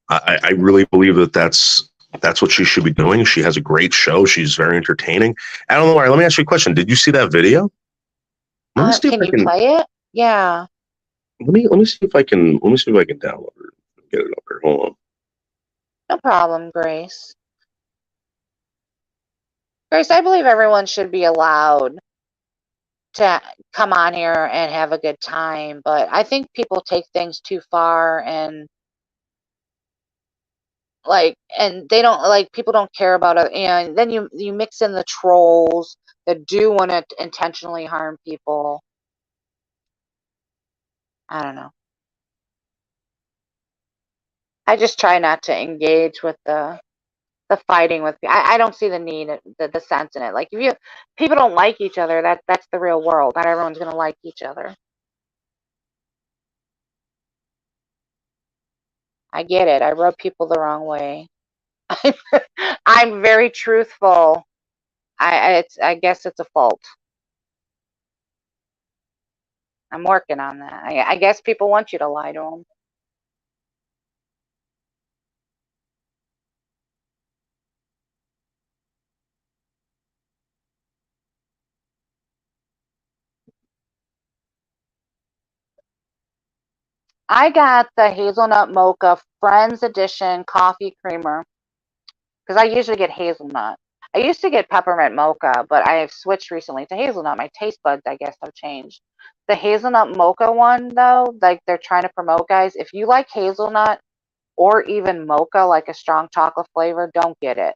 I really believe that that's what she should be doing. She has a great show. She's very entertaining. I don't know. All right, let me ask you a question. Did you see that video? Let me see if
Can
I
you
can.
play it? Yeah,
Let me see if I can. Let me see if I can download it. Get it up here. Hold on.
no problem, Grace. Grace, I believe everyone should be allowed to come on here and have a good time, but I think people take things too far and they don't like people don't care about it, and then you mix in the trolls that do want to intentionally harm people. I don't know. I just try not to engage with the fighting with I don't see the need, the sense in it. Like if you people don't like each other, that's the real world. Not everyone's gonna like each other. I get it. I rub people the wrong way. I'm very truthful. I guess it's a fault. I'm working on that. I guess people want you to lie to them. I got the hazelnut mocha Friends Edition coffee creamer because I usually get hazelnut. I used to get peppermint mocha, but I have switched recently to hazelnut. My taste buds, I guess, have changed. The hazelnut mocha one, though, like they're trying to promote, guys. If you like hazelnut or even mocha, like a strong chocolate flavor, don't get it.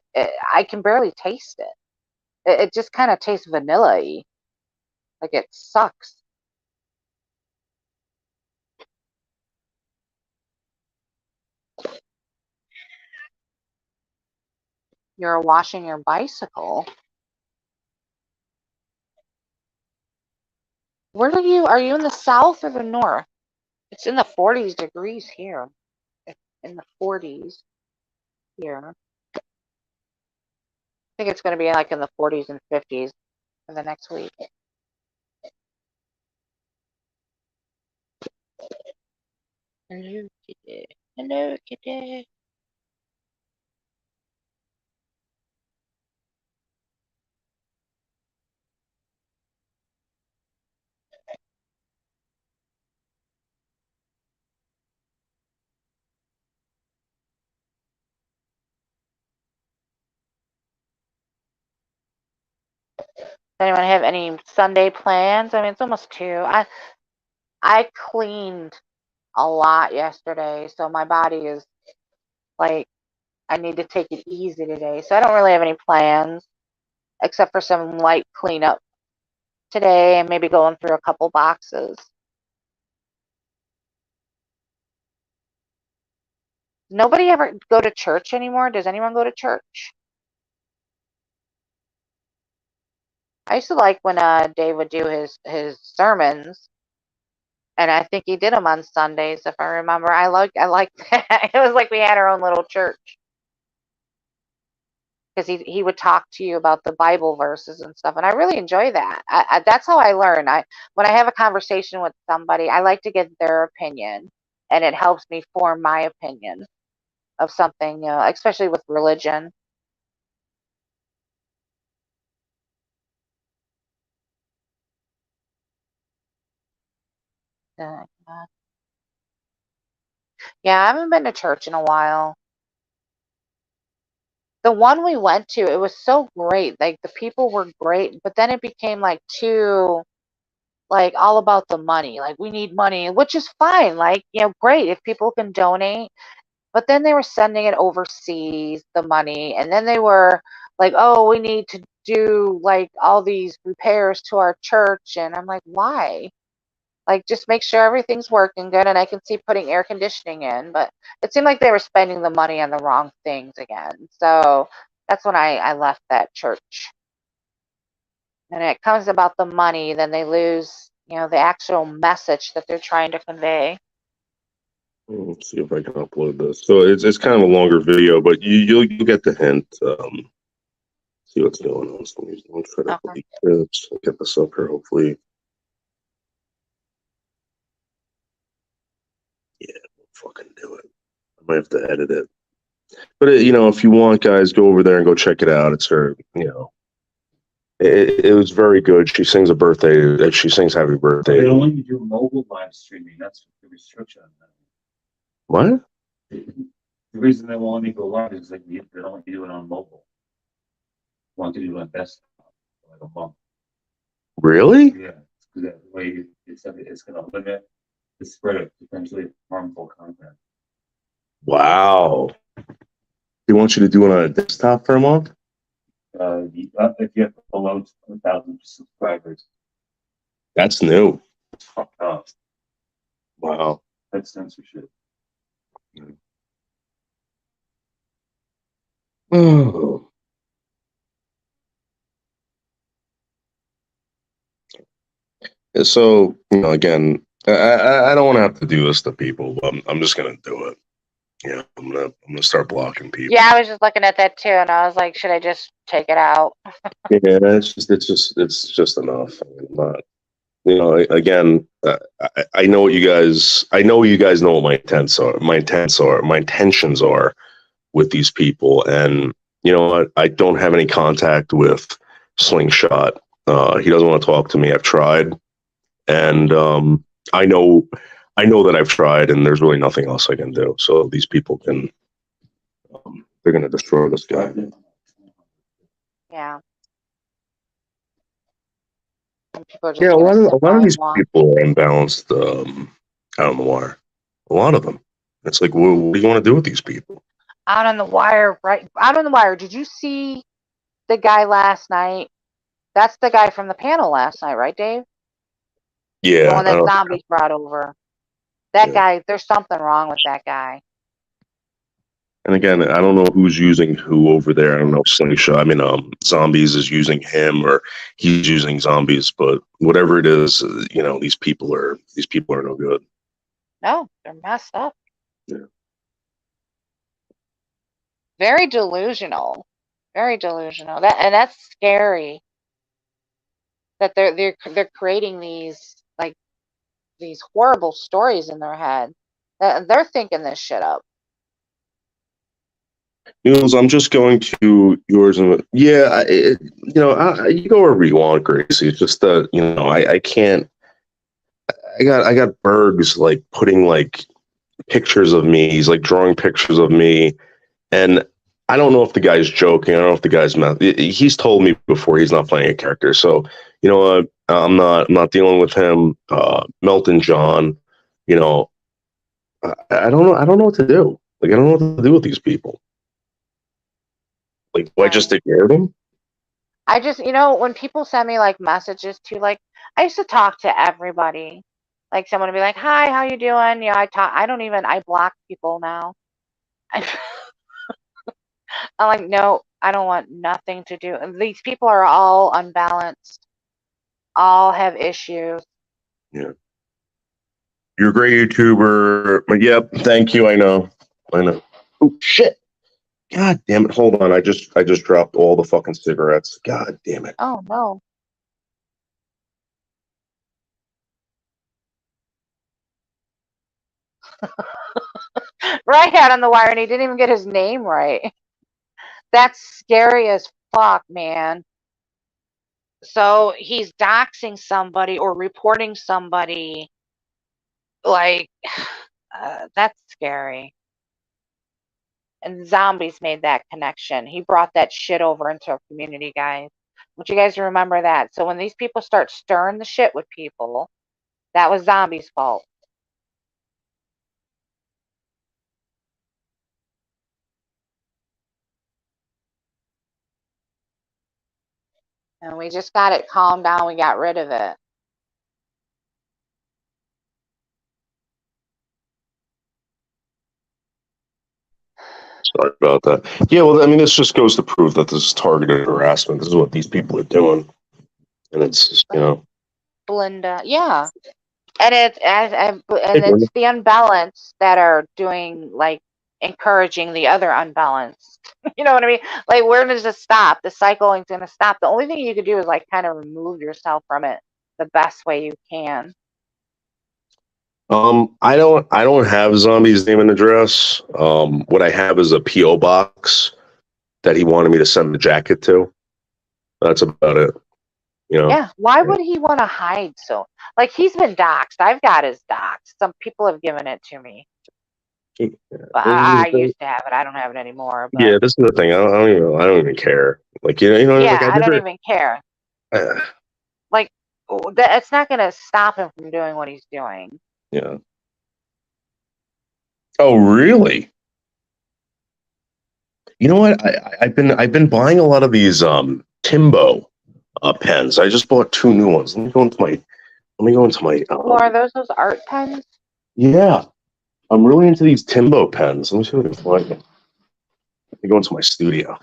I can barely taste it.
It just kind of tastes vanilla-y. Like it sucks. You're washing your bicycle. Where are you in the south or the north? It's in the 40s degrees here. It's in the 40s here. I think it's going to be like in the 40s and 50s for the next week. Hello, kitty. Hello, kitty. Does anyone have any Sunday plans? I mean, it's almost 2. I cleaned a lot yesterday, so my body is like, I need to take it easy today. So I don't really have any plans except for some light cleanup today and maybe going through a couple boxes. Nobody ever go to church anymore? Does anyone go to church? I used to like when Dave would do his sermons, and I think he did them on Sundays, if I remember. I liked that. It was like we had our own little church because he would talk to you about the Bible verses and stuff, and I really enjoy that. That's how I learn. When I have a conversation with somebody, I like to get their opinion, and it helps me form my opinion of something, especially with religion. Uh, Yeah, I haven't been to church in a while. The one we went to, it was so great. Like the people were great, but then it became like too like all about the money. Like we need money, which is fine. Like, great if people can donate. But then they were sending it overseas, the money, and then they were like, "Oh, we need to do like all these repairs to our church." And I'm like, "Why?" Like, just make sure everything's working good, and I can see putting air conditioning in. But it seemed like they were spending the money on the wrong things again. So that's when I left that church. And it comes about the money, then they lose, the actual message that they're trying to convey.
Let's see if I can upload this. So it's kind of a longer video, but you'll get the hint. See what's going on. So let me try to delete this. I'll get this up here, hopefully. Yeah, we'll fucking do it. I might have to edit it. But, if you want, guys, go over there and go check it out. It's her, it was very good. She sings a birthday. She sings happy birthday.
They only do mobile live streaming. That's the restriction on that.
What?
The reason they won't let me go live is like they don't want to do it on mobile. They want to do it on desktop for like a month.
Really?
Yeah, that way it's going to limit the spread of potentially harmful content.
Wow. They want you to do it on a desktop for a month?
If you have below 1,000 subscribers.
That's new.
It's fucked up.
Wow.
That's censorship.
Oh. So, again, I don't want to have to do this to people, but I'm just gonna do it. Yeah, I'm gonna start blocking people.
Yeah, I was just looking at that too, and I was like, should I just take it out?
Yeah, it's just enough. I'm not, again, I know what you guys. I know you guys know what my intents are. My intentions are with these people, and you know what? I don't have any contact with Slingshot. He doesn't want to talk to me. I've tried, and I know that I've tried, and there's really nothing else I can do. So these people can, they're going to destroy this guy.
Yeah. And people are just
Yeah, a
gonna
lot of these people are imbalanced out on the wire. A lot of them. It's like, what do you want to do with these people?
Out on the wire, right? Out on the wire. Did you see the guy last night That's the guy from the panel last night, right, Dave? The
Yeah,
one
I
that
don't.
Zombies brought over. That
Yeah.
guy, there's something wrong with that guy.
And again, I don't know who's using who over there. I don't know if Slingshot. I mean, Zombies is using him, or he's using Zombies. But whatever it is, these people are no good.
No, they're messed up.
Yeah.
Very delusional. Very delusional. That's scary. That they're creating these horrible stories in their head. They're thinking this shit up.
Niels, I'm just going to yours, and yeah, you go wherever you want, Gracie. It's just that I can't. I got Bergs like putting like pictures of me. He's like drawing pictures of me, and I don't know if the guy's joking. I don't know if the guy's not. He's told me before he's not playing a character. So you know what? I'm not dealing with him. Melton John. I don't know. I don't know what to do. Like I don't know what to do with these people. Like, do I just ignore them?
I just, when people send me like messages to I used to talk to everybody. Like someone would be like, "Hi, how you doing?" I block people now. I'm like, no, I don't want nothing to do. And these people are all unbalanced, all have issues.
Yeah. You're a great YouTuber. Yep. Thank you. I know. Oh shit. God damn it. Hold on. I just dropped all the fucking cigarettes. God damn it.
Oh no. Right had on the wire and he didn't even get his name right. That's scary as fuck, man. So he's doxing somebody or reporting somebody. That's scary. And Zombies made that connection. He brought that shit over into our community, guys. Want you guys to remember that. So when these people start stirring the shit with people, that was Zombies' fault. And we just got it calmed down. We got rid of it.
Sorry about that. Yeah, well, I mean, this just goes to prove that this is targeted harassment. This is what these people are doing. And it's just,
Belinda, yeah. And it's
Hey,
it's the unbalanced that are doing encouraging the other unbalanced. You know what I mean? Like, where does it stop? The cycling's gonna stop. The only thing you could do is kind of remove yourself from it the best way you can.
I don't have Zombie's name and address. What I have is a PO box that he wanted me to send the jacket to. That's about it.
Yeah. Why would he want to hide so? He's been doxxed. I've got his dox. Some people have given it to me. I used to have it. I don't have it anymore. But
yeah, this is the thing. I don't even care.
Yeah, I don't even care. It's not going to stop him from doing what he's doing.
Yeah. Oh, really? You know what? I've been buying a lot of these Timbo pens. I just bought 2 new ones. Let me go into my.
Are those art pens?
Yeah, I'm really into these Timbo pens. Let me see what I can find. Let me go into my studio.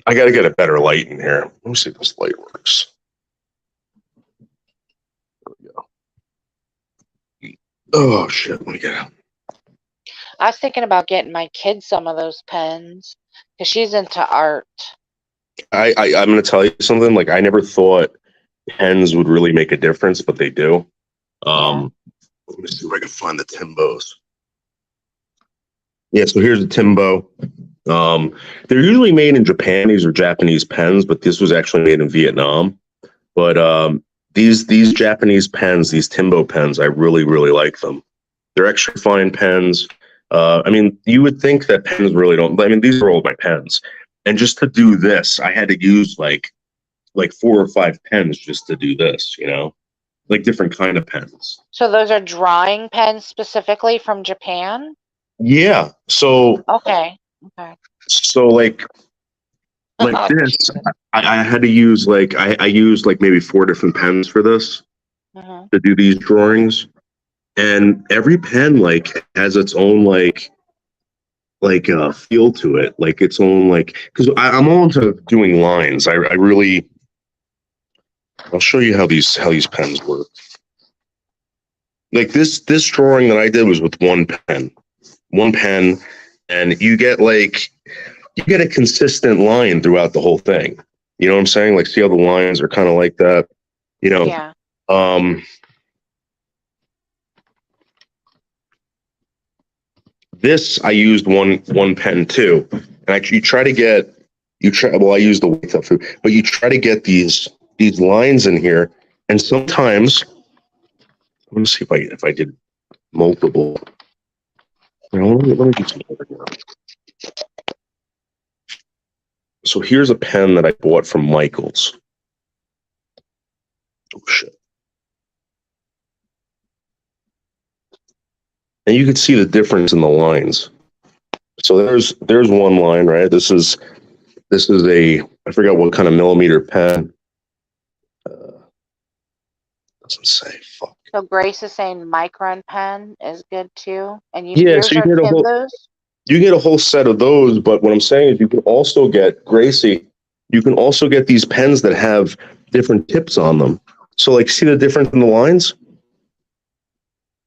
I got to get a better light in here. Let me see if this light works. There we go. Oh shit! Let me get out.
I was thinking about getting my kid some of those pens because she's into art.
I'm going to tell you something. I never thought pens would really make a difference, but they do. Let me see if I can find the Timbos. Yeah, so here's the Timbo. They're usually made in Japan. These are Japanese pens, but this was actually made in Vietnam. But these Japanese pens, these Timbo pens, I really, really like them. They're extra fine pens. I mean, you would think that pens really don't. I mean, these are all my pens. And just to do this, I had to use like 4 or 5 pens just to do this, different kind of pens.
So those are drawing pens specifically from Japan?
Yeah. So
okay.
So like
Oh,
this,
Jesus.
I had to use like I used like maybe 4 different pens for this
Mhm.
to do these drawings, and every pen like has its own like feel to it, like its own like because I'm all into doing lines. I really I'll show you how these pens work. Like this drawing that I did was with one pen, and you get a consistent line throughout the whole thing. You know what I'm saying? Like, see how the lines are kind of like that. You know,
Yeah.
This I used one pen too, and you try to get well, I use the white stuff, but you try to get these lines in here, and sometimes let me see if I did multiple. You know, let me do some other here. So here's a pen that I bought from Michaels. Oh shit! And you can see the difference in the lines. So there's one line, right? This is a I forgot what kind of millimeter pen. Doesn't say. Fuck.
So Grace is saying micron pen is good too, and
Yeah,
yours
so you
are
get a whole
Timbos.
set of those. But what I'm saying is, you can also get Gracie. You can also get these pens that have different tips on them. So like, see the difference in the lines.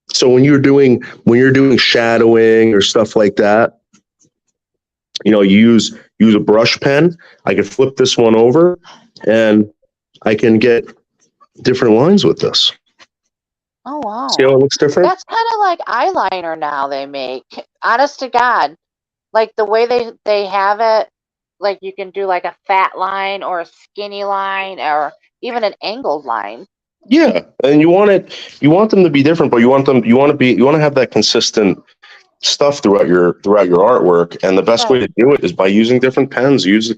So when you're doing shadowing or stuff like that, you know, you use a brush pen. I can flip this one over, and I can get different lines with this.
Oh wow.
See how it looks different?
That's kind of like eyeliner now they make. Honest to God. Like the way they have it, like you can do like a fat line or a skinny line or even an angled line.
Yeah, and you want them to be different, but you want to have that consistent stuff throughout your artwork. And the best way to do it is by using different pens. Use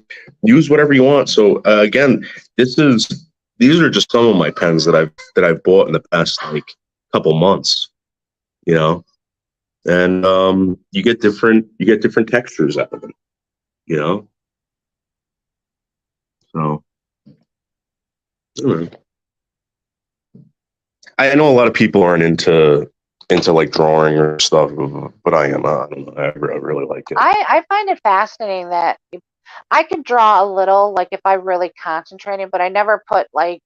whatever you want. So again, these are just some of my pens that I've bought in the past like couple months. You know, and you get different textures out of them. You know, so I don't know. I know a lot of people aren't into like drawing or stuff, but I am. I don't know. I really like it.
I find it fascinating that I can draw a little, like if I really concentrated, but I never put like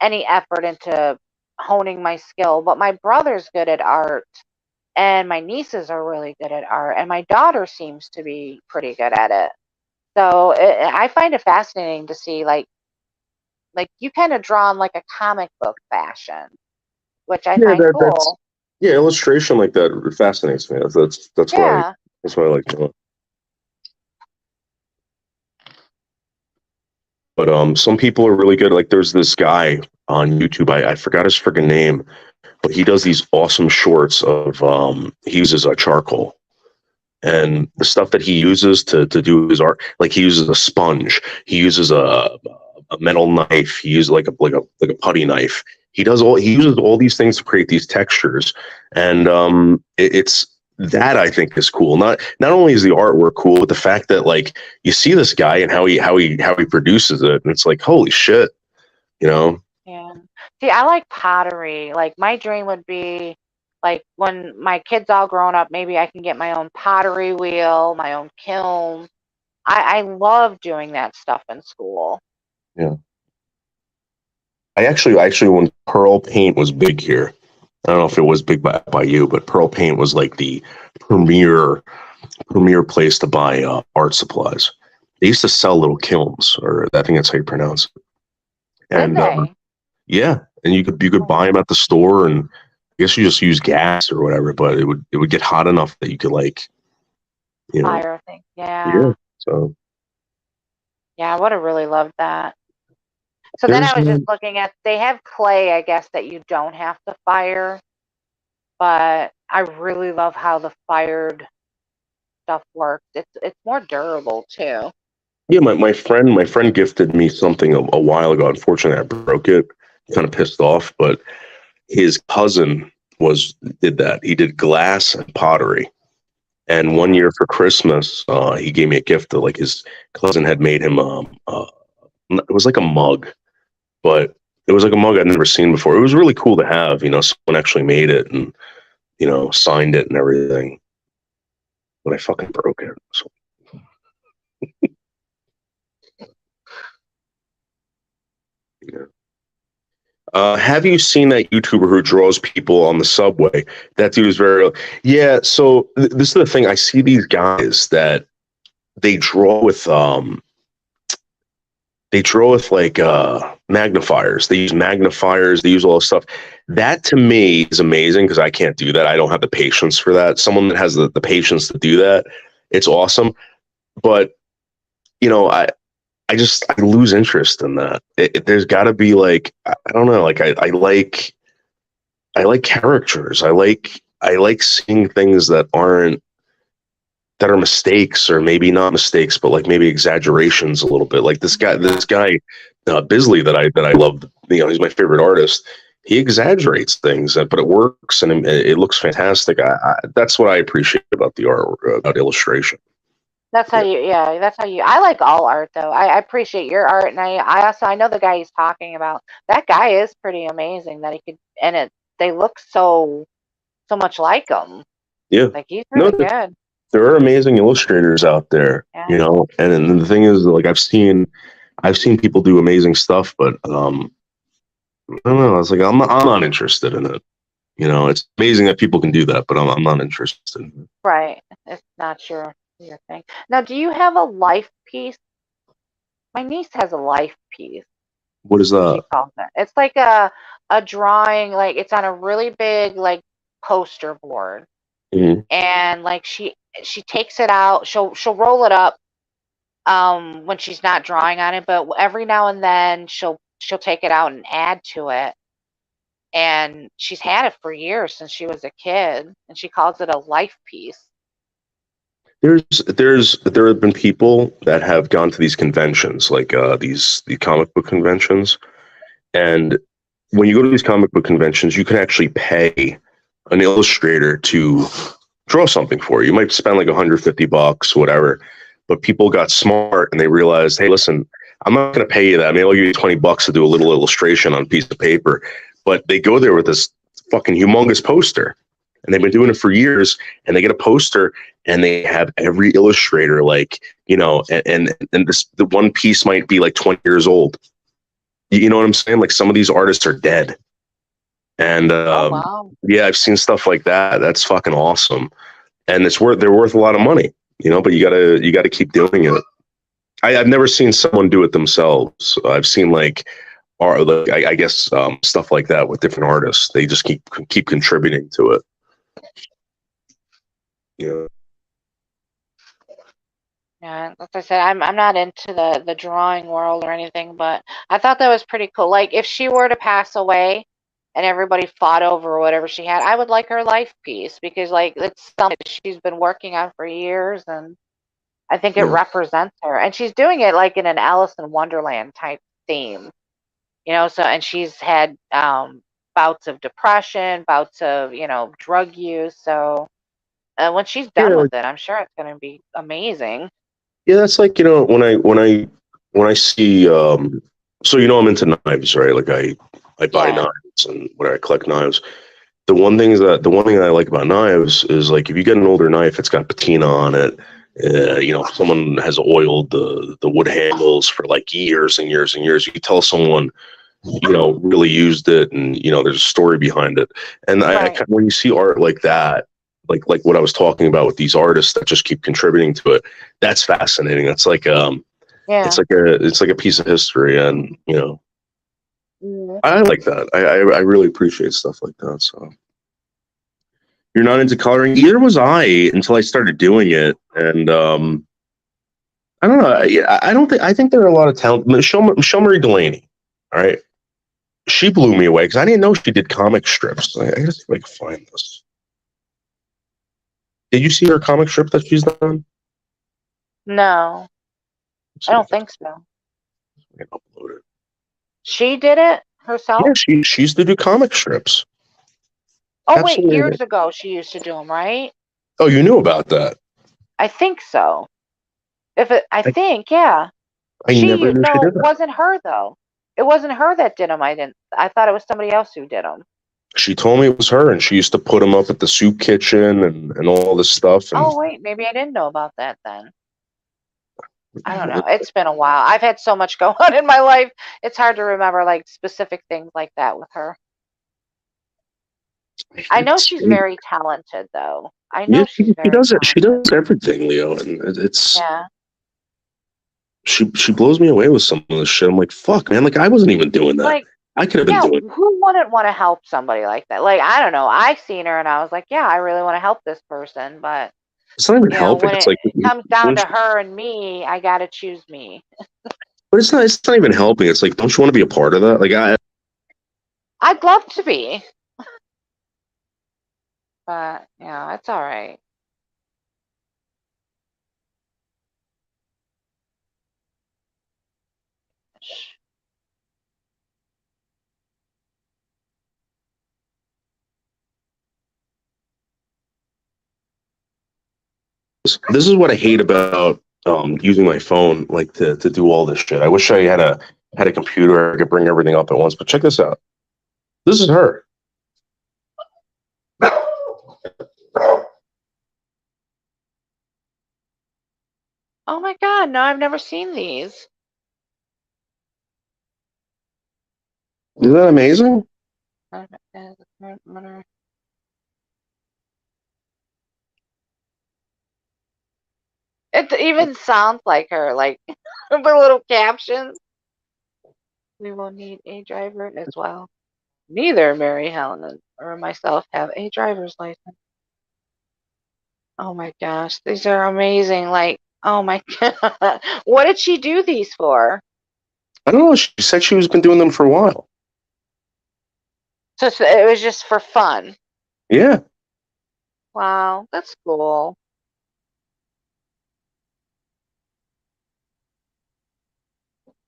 any effort into honing my skill. But my brother's good at art, and my nieces are really good at art, and my daughter seems to be pretty good at it. So I find it fascinating to see like you kind of draw in like a comic book fashion, which I find cool.
Yeah, illustration like that fascinates me. That's why I like doing it. But some people are really good. Like there's this guy on YouTube. I forgot his freaking name, but he does these awesome shorts of he uses a charcoal. And the stuff that he uses to do his art, like he uses a sponge, he uses a metal knife, he uses like a putty knife. He uses all these things to create these textures, and it's that I think is cool. Not only is the artwork cool, but the fact that like you see this guy and how he produces it, and it's like holy shit, you know.
Yeah. See, I like pottery. Like my dream would be like when my kids all grown up, maybe I can get my own pottery wheel, my own kiln. I love doing that stuff in school.
Yeah. I actually when pearl paint was big here, I don't know if it was big by you, but pearl paint was like the premier place to buy art supplies. They used to sell little kilns, or I think that's how you pronounce it. And yeah, and you could buy them at the store, and I guess you just use gas or whatever, but it would get hot enough that you could like, you know,
fire thing.
Yeah. So
yeah, I would have really loved that. So then I was just looking at, they have clay, I guess, that you don't have to fire, but I really love how the fired stuff works. It's more durable too.
Yeah, my friend gifted me something a while ago. Unfortunately, I broke it. Kind of pissed off, but his cousin did that. He did glass and pottery, And one year for Christmas, he gave me a gift that like his cousin had made him. It was like a mug, but it was like a mug I'd never seen before. It was really cool to have. Someone actually made it and signed it and everything. But I fucking broke it. So. Yeah. Have you seen that YouTuber who draws people on the subway? That dude is very. Yeah. So this is the thing. I see these guys that they draw with like magnifiers. They use magnifiers. They use all this stuff. That to me is amazing because I can't do that. I don't have the patience for that. Someone that has the patience to do that, it's awesome. But I lose interest in that. There's got to be like I don't know. Like I like characters. I like seeing things that are mistakes or maybe not mistakes, but like maybe exaggerations a little bit. Like this guy Bisley that I love. He's my favorite artist. He exaggerates things, but it works and it looks fantastic. That's what I appreciate about the art, about illustration.
That's how I like all art though. I appreciate your art, and I know the guy he's talking about. That guy is pretty amazing that he could, and they look so much like him.
Yeah.
Like he's really good.
There are amazing illustrators out there,
Yeah.
and the thing is, like I've seen people do amazing stuff, but I don't know. I was like, I'm not interested in it. It's amazing that people can do that, but I'm not interested.
Right. It's not your thing. Now, do you have a life piece? My niece has a life piece.
What is that?
She calls it. It's like a drawing, like it's on a really big like poster board.
Mm-hmm.
And like she takes it out, she'll roll it up when she's not drawing on it, but every now and then she'll take it out and add to it. And she's had it for years since she was a kid, and she calls it a life piece.
There have been people that have gone to these conventions, like the comic book conventions, and when you go to these comic book conventions, you can actually pay an illustrator to draw something for you. You might spend like $150, whatever, but people got smart and they realized, hey, listen, I'm not going to pay you that. Maybe I'll give you $20 to do a little illustration on a piece of paper. But they go there with this fucking humongous poster, and they've been doing it for years. And they get a poster, and they have every illustrator, like and the one piece might be like 20 years old. You know what I'm saying? Like some of these artists are dead. And
wow.
Yeah, I've seen stuff like that. That's fucking awesome, and they're worth a lot of money. But you gotta keep doing it. I've never seen someone do it themselves. I've seen I guess stuff like that with different artists. They just keep contributing to it. Yeah.
Yeah, like I said, I'm not into the drawing world or anything, but I thought that was pretty cool. Like if she were to pass away and everybody fought over whatever she had, I would like her life piece because like it's something she's been working on for years, and I think it represents her. And she's doing it like in an Alice in Wonderland type theme. So and she's had bouts of depression, bouts of, drug use. So when she's done with it, I'm sure it's going to be amazing.
Yeah, that's like, when I see so I'm into knives, right? Like I buy knives and when I collect knives. The one thing that I like about knives is like if you get an older knife, it's got patina on it. Someone has oiled the wood handles for like years and years and years. You can tell someone really used it, and there's a story behind it. And I when you see art like that, like what I was talking about with these artists that just keep contributing to it, that's fascinating. That's like it's like a piece of history, and I like that. I really appreciate stuff like that. So you're not into coloring? Either was I until I started doing it, and I don't know. I think there are a lot of talent. Michelle Marie Delaney, all right. She blew me away because I didn't know she did comic strips. I gotta see if I can find this. Did you see her comic strip that she's done?
No, I don't think so.
I can upload it.
She did it herself?
Yeah, she used to do comic strips.
Oh, absolutely. Wait, years ago she used to do them, right?
Oh, you knew about that?
I think so. I think, yeah.
I never knew she
No,
did
it
that.
wasn't her though. It wasn't her that did them. I thought it was somebody else who did them.
She told me it was her, and she used to put them up at the soup kitchen and all this stuff. And
Oh wait, maybe I didn't know about that then. I don't know. It's been a while. I've had so much go on in my life. It's hard to remember like specific things like that with her. I know she's very talented though. I know
yeah,
she's
she
very
does it. She
talented.
does everything, Leo, and it's
Yeah.
she blows me away with some of this shit. I'm like, fuck, man. Like I wasn't even doing that.
Like,
I could have been
yeah,
doing.
who wouldn't want to help somebody like that? Like, I don't know. I seen her and I was like, yeah, I really want to help this person, but
It's not even
you know,
helping.
when
It's
it
like
comes down
when
to
she-
her and me, I gotta choose me.
but it's not. It's not even helping. It's like, don't you want to be a part of that? Like
I'd love to be, but yeah, it's all right.
this is what I hate about using my phone, like to do all this shit. I wish I had a computer I could bring everything up at once. But check this out. This is her.
Oh my God, no, I've never seen these.
Isn't that amazing?
It even sounds like her, like the little captions. We will need a driver as well. Neither Mary Helen or myself have a driver's license. Oh my gosh, these are amazing. Like, oh my God. What did she do these for?
I don't know. She said she was been doing them for a while.
So it was just for fun.
Yeah.
Wow, that's cool.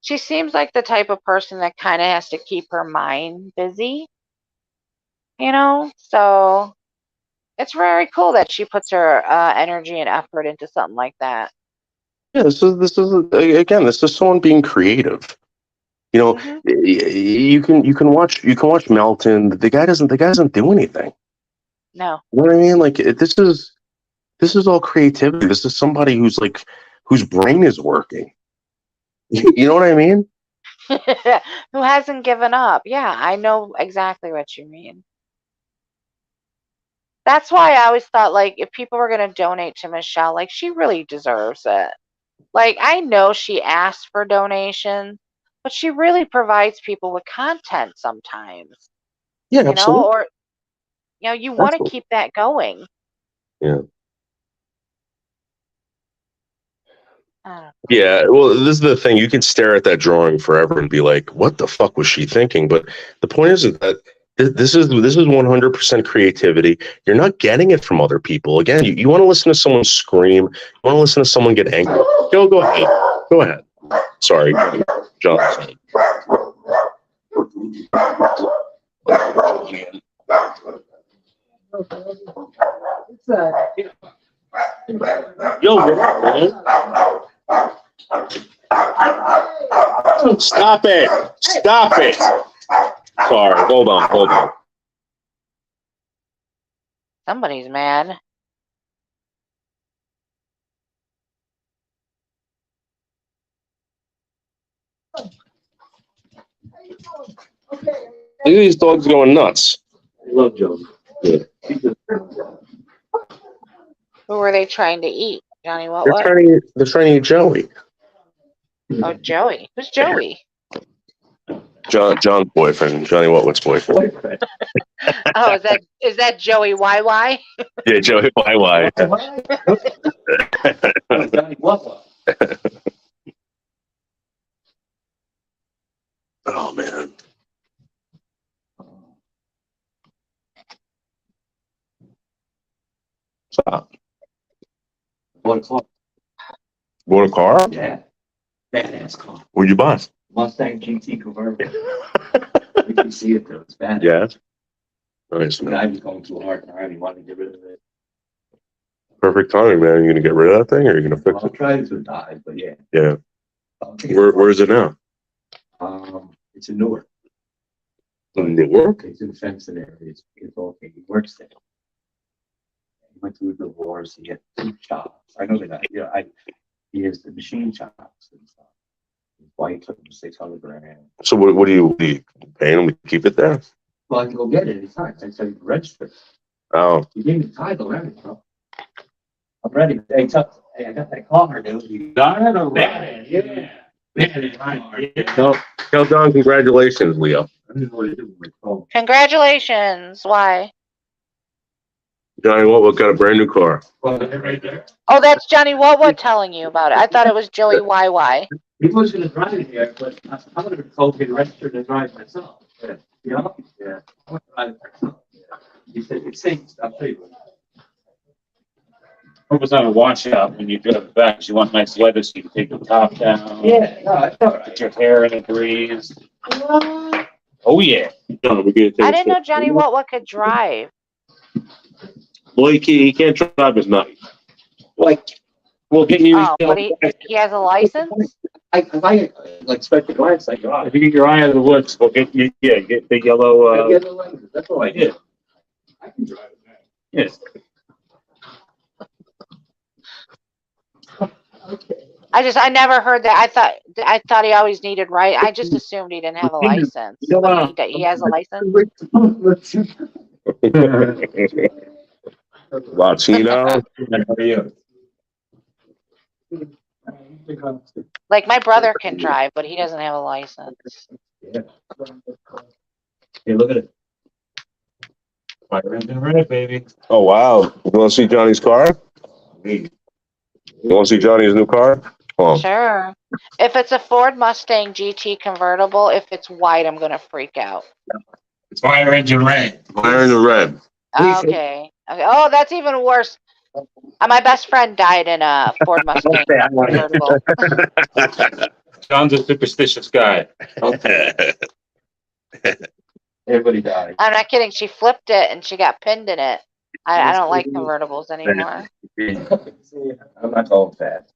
She seems like the type of person that kind of has to keep her mind busy, you know? So it's very cool that she puts her energy and effort into something like that.
Yeah. This is again. This is someone being creative. You know, you can watch Melton. The guy doesn't do anything.
No.
You know what I mean? Like this is all creativity. This is somebody whose brain is working. You know what I mean?
Who hasn't given up? Yeah, I know exactly what you mean. That's why I always thought, like, if people were going to donate to Michelle, like, she really deserves it. Like, I know she asked for donations, but she really provides people with content sometimes,
Yeah,
you know,
absolutely.
or, you know, you want to
Absolutely.
keep that going.
Yeah.
Uh,
Yeah, well, this is the thing. You can stare at that drawing forever and be like, "What the fuck was she thinking?" But the point is that this is 100% creativity. You're not getting it from other people. Again, you want to listen to someone scream. You want to listen to someone get angry. Go ahead. Go ahead. Sorry, John. Yo, man. Stop it! Stop it! Sorry, hold on.
Somebody's mad.
Look at these dogs going nuts. I love Joe. Yeah.
Who were they trying to eat? Johnny what?
They're trying to eat Joey.
Oh, Joey. Who's Joey?
John's boyfriend, Johnny What's boyfriend.
Oh, is that Joey YY?
Yeah, Joey YY. Oh man. Stop.
Bought a car.
Bought a car?
Yeah. Badass car.
What'd you buy?
Mustang GT convertible. You can see it though. It's bad.
Yeah. Nice,
The
man.
guy was going too hard. All right, he wanted to get rid of it.
Perfect timing, man. You gonna get rid of that thing, or are you gonna fix
I'll
it?
try to die, but yeah.
Yeah.
I'll take it.
Where is it now?
It's in Newark.
In Newark?
It's in Fencing area. It's okay. He works there. He went through a divorce. He had 2 shops. I know that. Yeah, he has the machine shops and stuff. His wife took him $600,000.
So what do you paying him to keep it there?
Well, I can go get it anytime. I said register.
Oh.
You gave me the title and everything, bro. I'm ready. Hey, I got that car, dude. You got it already. Yeah.
Tell Don congratulations, Leo.
I didn't know what to do with my phone.
Congratulations. Why?
Johnny, what got a brand new car?
Right there.
Oh, that's Johnny What telling you about it. I thought it was Joey YY.
He was going to drive it here, but I would have told me to register to drive myself. Yeah. You know? Yeah. I want to drive it myself. Yeah. He said, it's safe. I'll show you.
Purpose on a washout when you drive it back, 'cause you want nice weather so you can take the top down.
Yeah, no, that's all
Put
right.
your hair in a breeze. Oh yeah.
No, we
I didn't know Johnny What could drive.
Well, he can't drive his night.
Like,
We'll get you.
Oh, but he has a license?
I like spent the glance like, oh,
If you get your eye out of the woods, we'll get you. Yeah, get the yellow.
get the license. That's all I did. I can drive it, man.
Yes.
I never heard that. I thought he always needed right. I just assumed he didn't have a license. But he has a license.
Latino.
Like my brother can drive, but he doesn't have a license.
Yeah. Hey, look at it.
Fire engine red, baby.
Oh wow! You want to see Johnny's car? You want to see Johnny's new car? Come on.
Sure. If it's a Ford Mustang GT convertible, if it's white, I'm gonna freak out.
It's fire engine red.
Fire in the red.
Okay. Oh, that's even worse. My best friend died in a Ford Mustang convertible.
John's a superstitious guy.
Everybody died.
I'm not kidding. She flipped it and she got pinned in it. I don't like convertibles anymore.
I'm not going fast.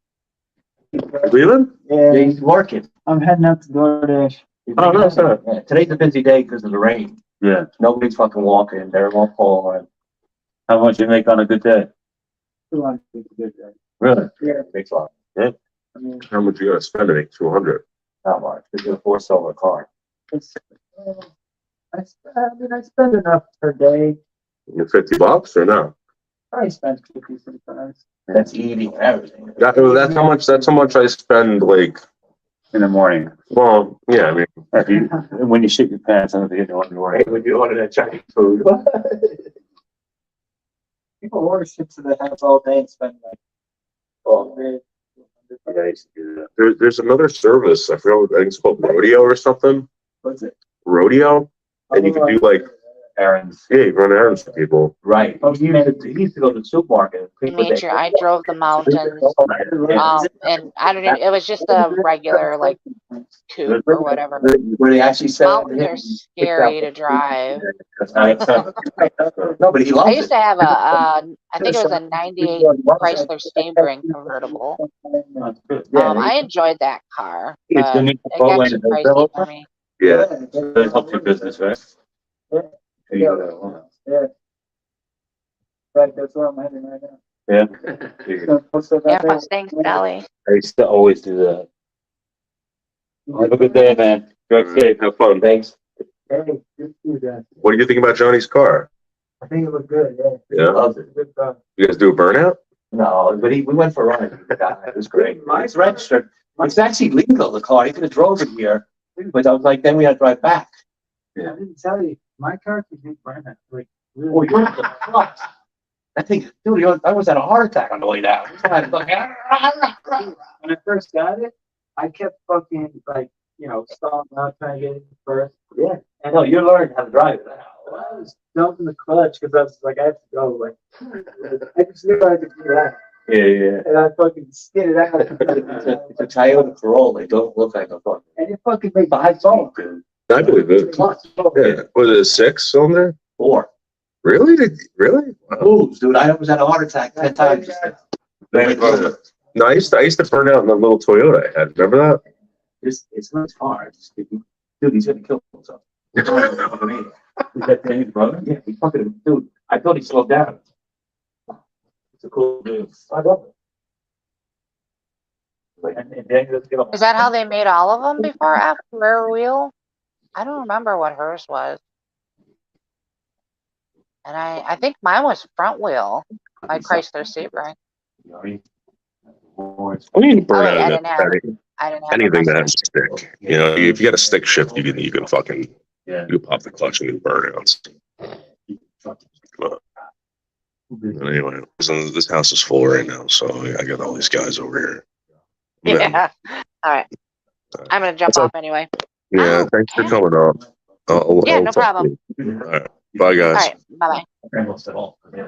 Leland?
Yeah, he's working.
I'm heading out to DoorDash.
Oh, no, sir. Yeah, today's a busy day because of the rain.
Yeah.
Nobody's fucking walking. They're all falling.
How much you make on a good day?
$200 a good day.
Really?
Yeah.
Big lot.
I mean,
How much you gotta spend to make 200?
Not much. Because you're a 4-cylinder car.
it's, I spend enough per day.
$50 or no?
I spend 50 sometimes.
That's eating and everything.
That's how much I spend. Like
In the morning.
well, yeah. I mean,
When you shit your pants, I don't think you're
Hey, when you order that Chinese food.
People order shit to the house all day and spend like all day.
Yeah, I used to do that.
there's another service. I forgot. I think it's called Rodeo or something.
What's it?
Rodeo, and you can do like
Errands.
yeah, you run errands for people.
Right. He used to go to the supermarket.
Nature. I drove the mountains. And I don't even, it was just a regular like coupe or whatever.
Where they actually said
Mountains are scary to drive.
No, but he loves
I used to have I think it was a 98 Chrysler Sebring convertible. I enjoyed that car, but it got too pricey for me.
Yeah.
That helps your business, right?
Yeah. Right, that's where I'm heading right now.
Yeah.
So, what's up
Yeah,
out there?
Mustang Sally.
I used to always do that. Have a good day, man. Drive safe.
Have fun.
Thanks.
Hey, good food, guys.
What do you think about Johnny's car?
I think it looked good, yeah.
Yeah.
Loves it.
Good car.
You guys do a burnout?
No, but we went for a run. It was great. It's registered. It's actually legal, the car. He could have drove it here. But I was like, then we had to drive back.
I didn't tell you, my car can do burnout. Like,
Oh,
really.
you're the fuck. I think, dude, I was at a heart attack on the way down. I was like,
When I first got it, I kept fucking like, stalling out trying to get it first.
yeah. I know, you learned how to drive it now.
Well, I was dumping the clutch because I was like, I have to go. Like, I just knew I could do that.
Yeah.
And I fucking skid it out.
It's a Toyota Corolla. They don't look like a fucking.
And it fucking makes my phone.
I believe it. Yeah. Was it a 6-cylinder?
4.
Really? Really? Wow.
Moves, dude. I almost had a heart attack 10 times.
No, I used to burn out in the little Toyota I had. Remember that?
It's not hard. Dude, he's gonna kill himself. Is that Danny's brother? Yeah, we fucking dude. I thought he slowed down. It's a cool dude. I love it.
Is that how they made all of them before after rear wheel? I don't remember what hers was. And I think mine was front wheel, my Chrysler Sebring.
I mean, burn
wait,
out
I didn't have
anything
a
that has a stick. You know, if you got a stick shift, you can fucking you pop the clutch and you burn outs. But anyway, this house is full right now, so I got all these guys over here.
Yeah. All right. I'm gonna jump off anyway.
Yeah, thanks for coming on.
Yeah, no problem.
All right. Bye, guys.
All right. Bye bye.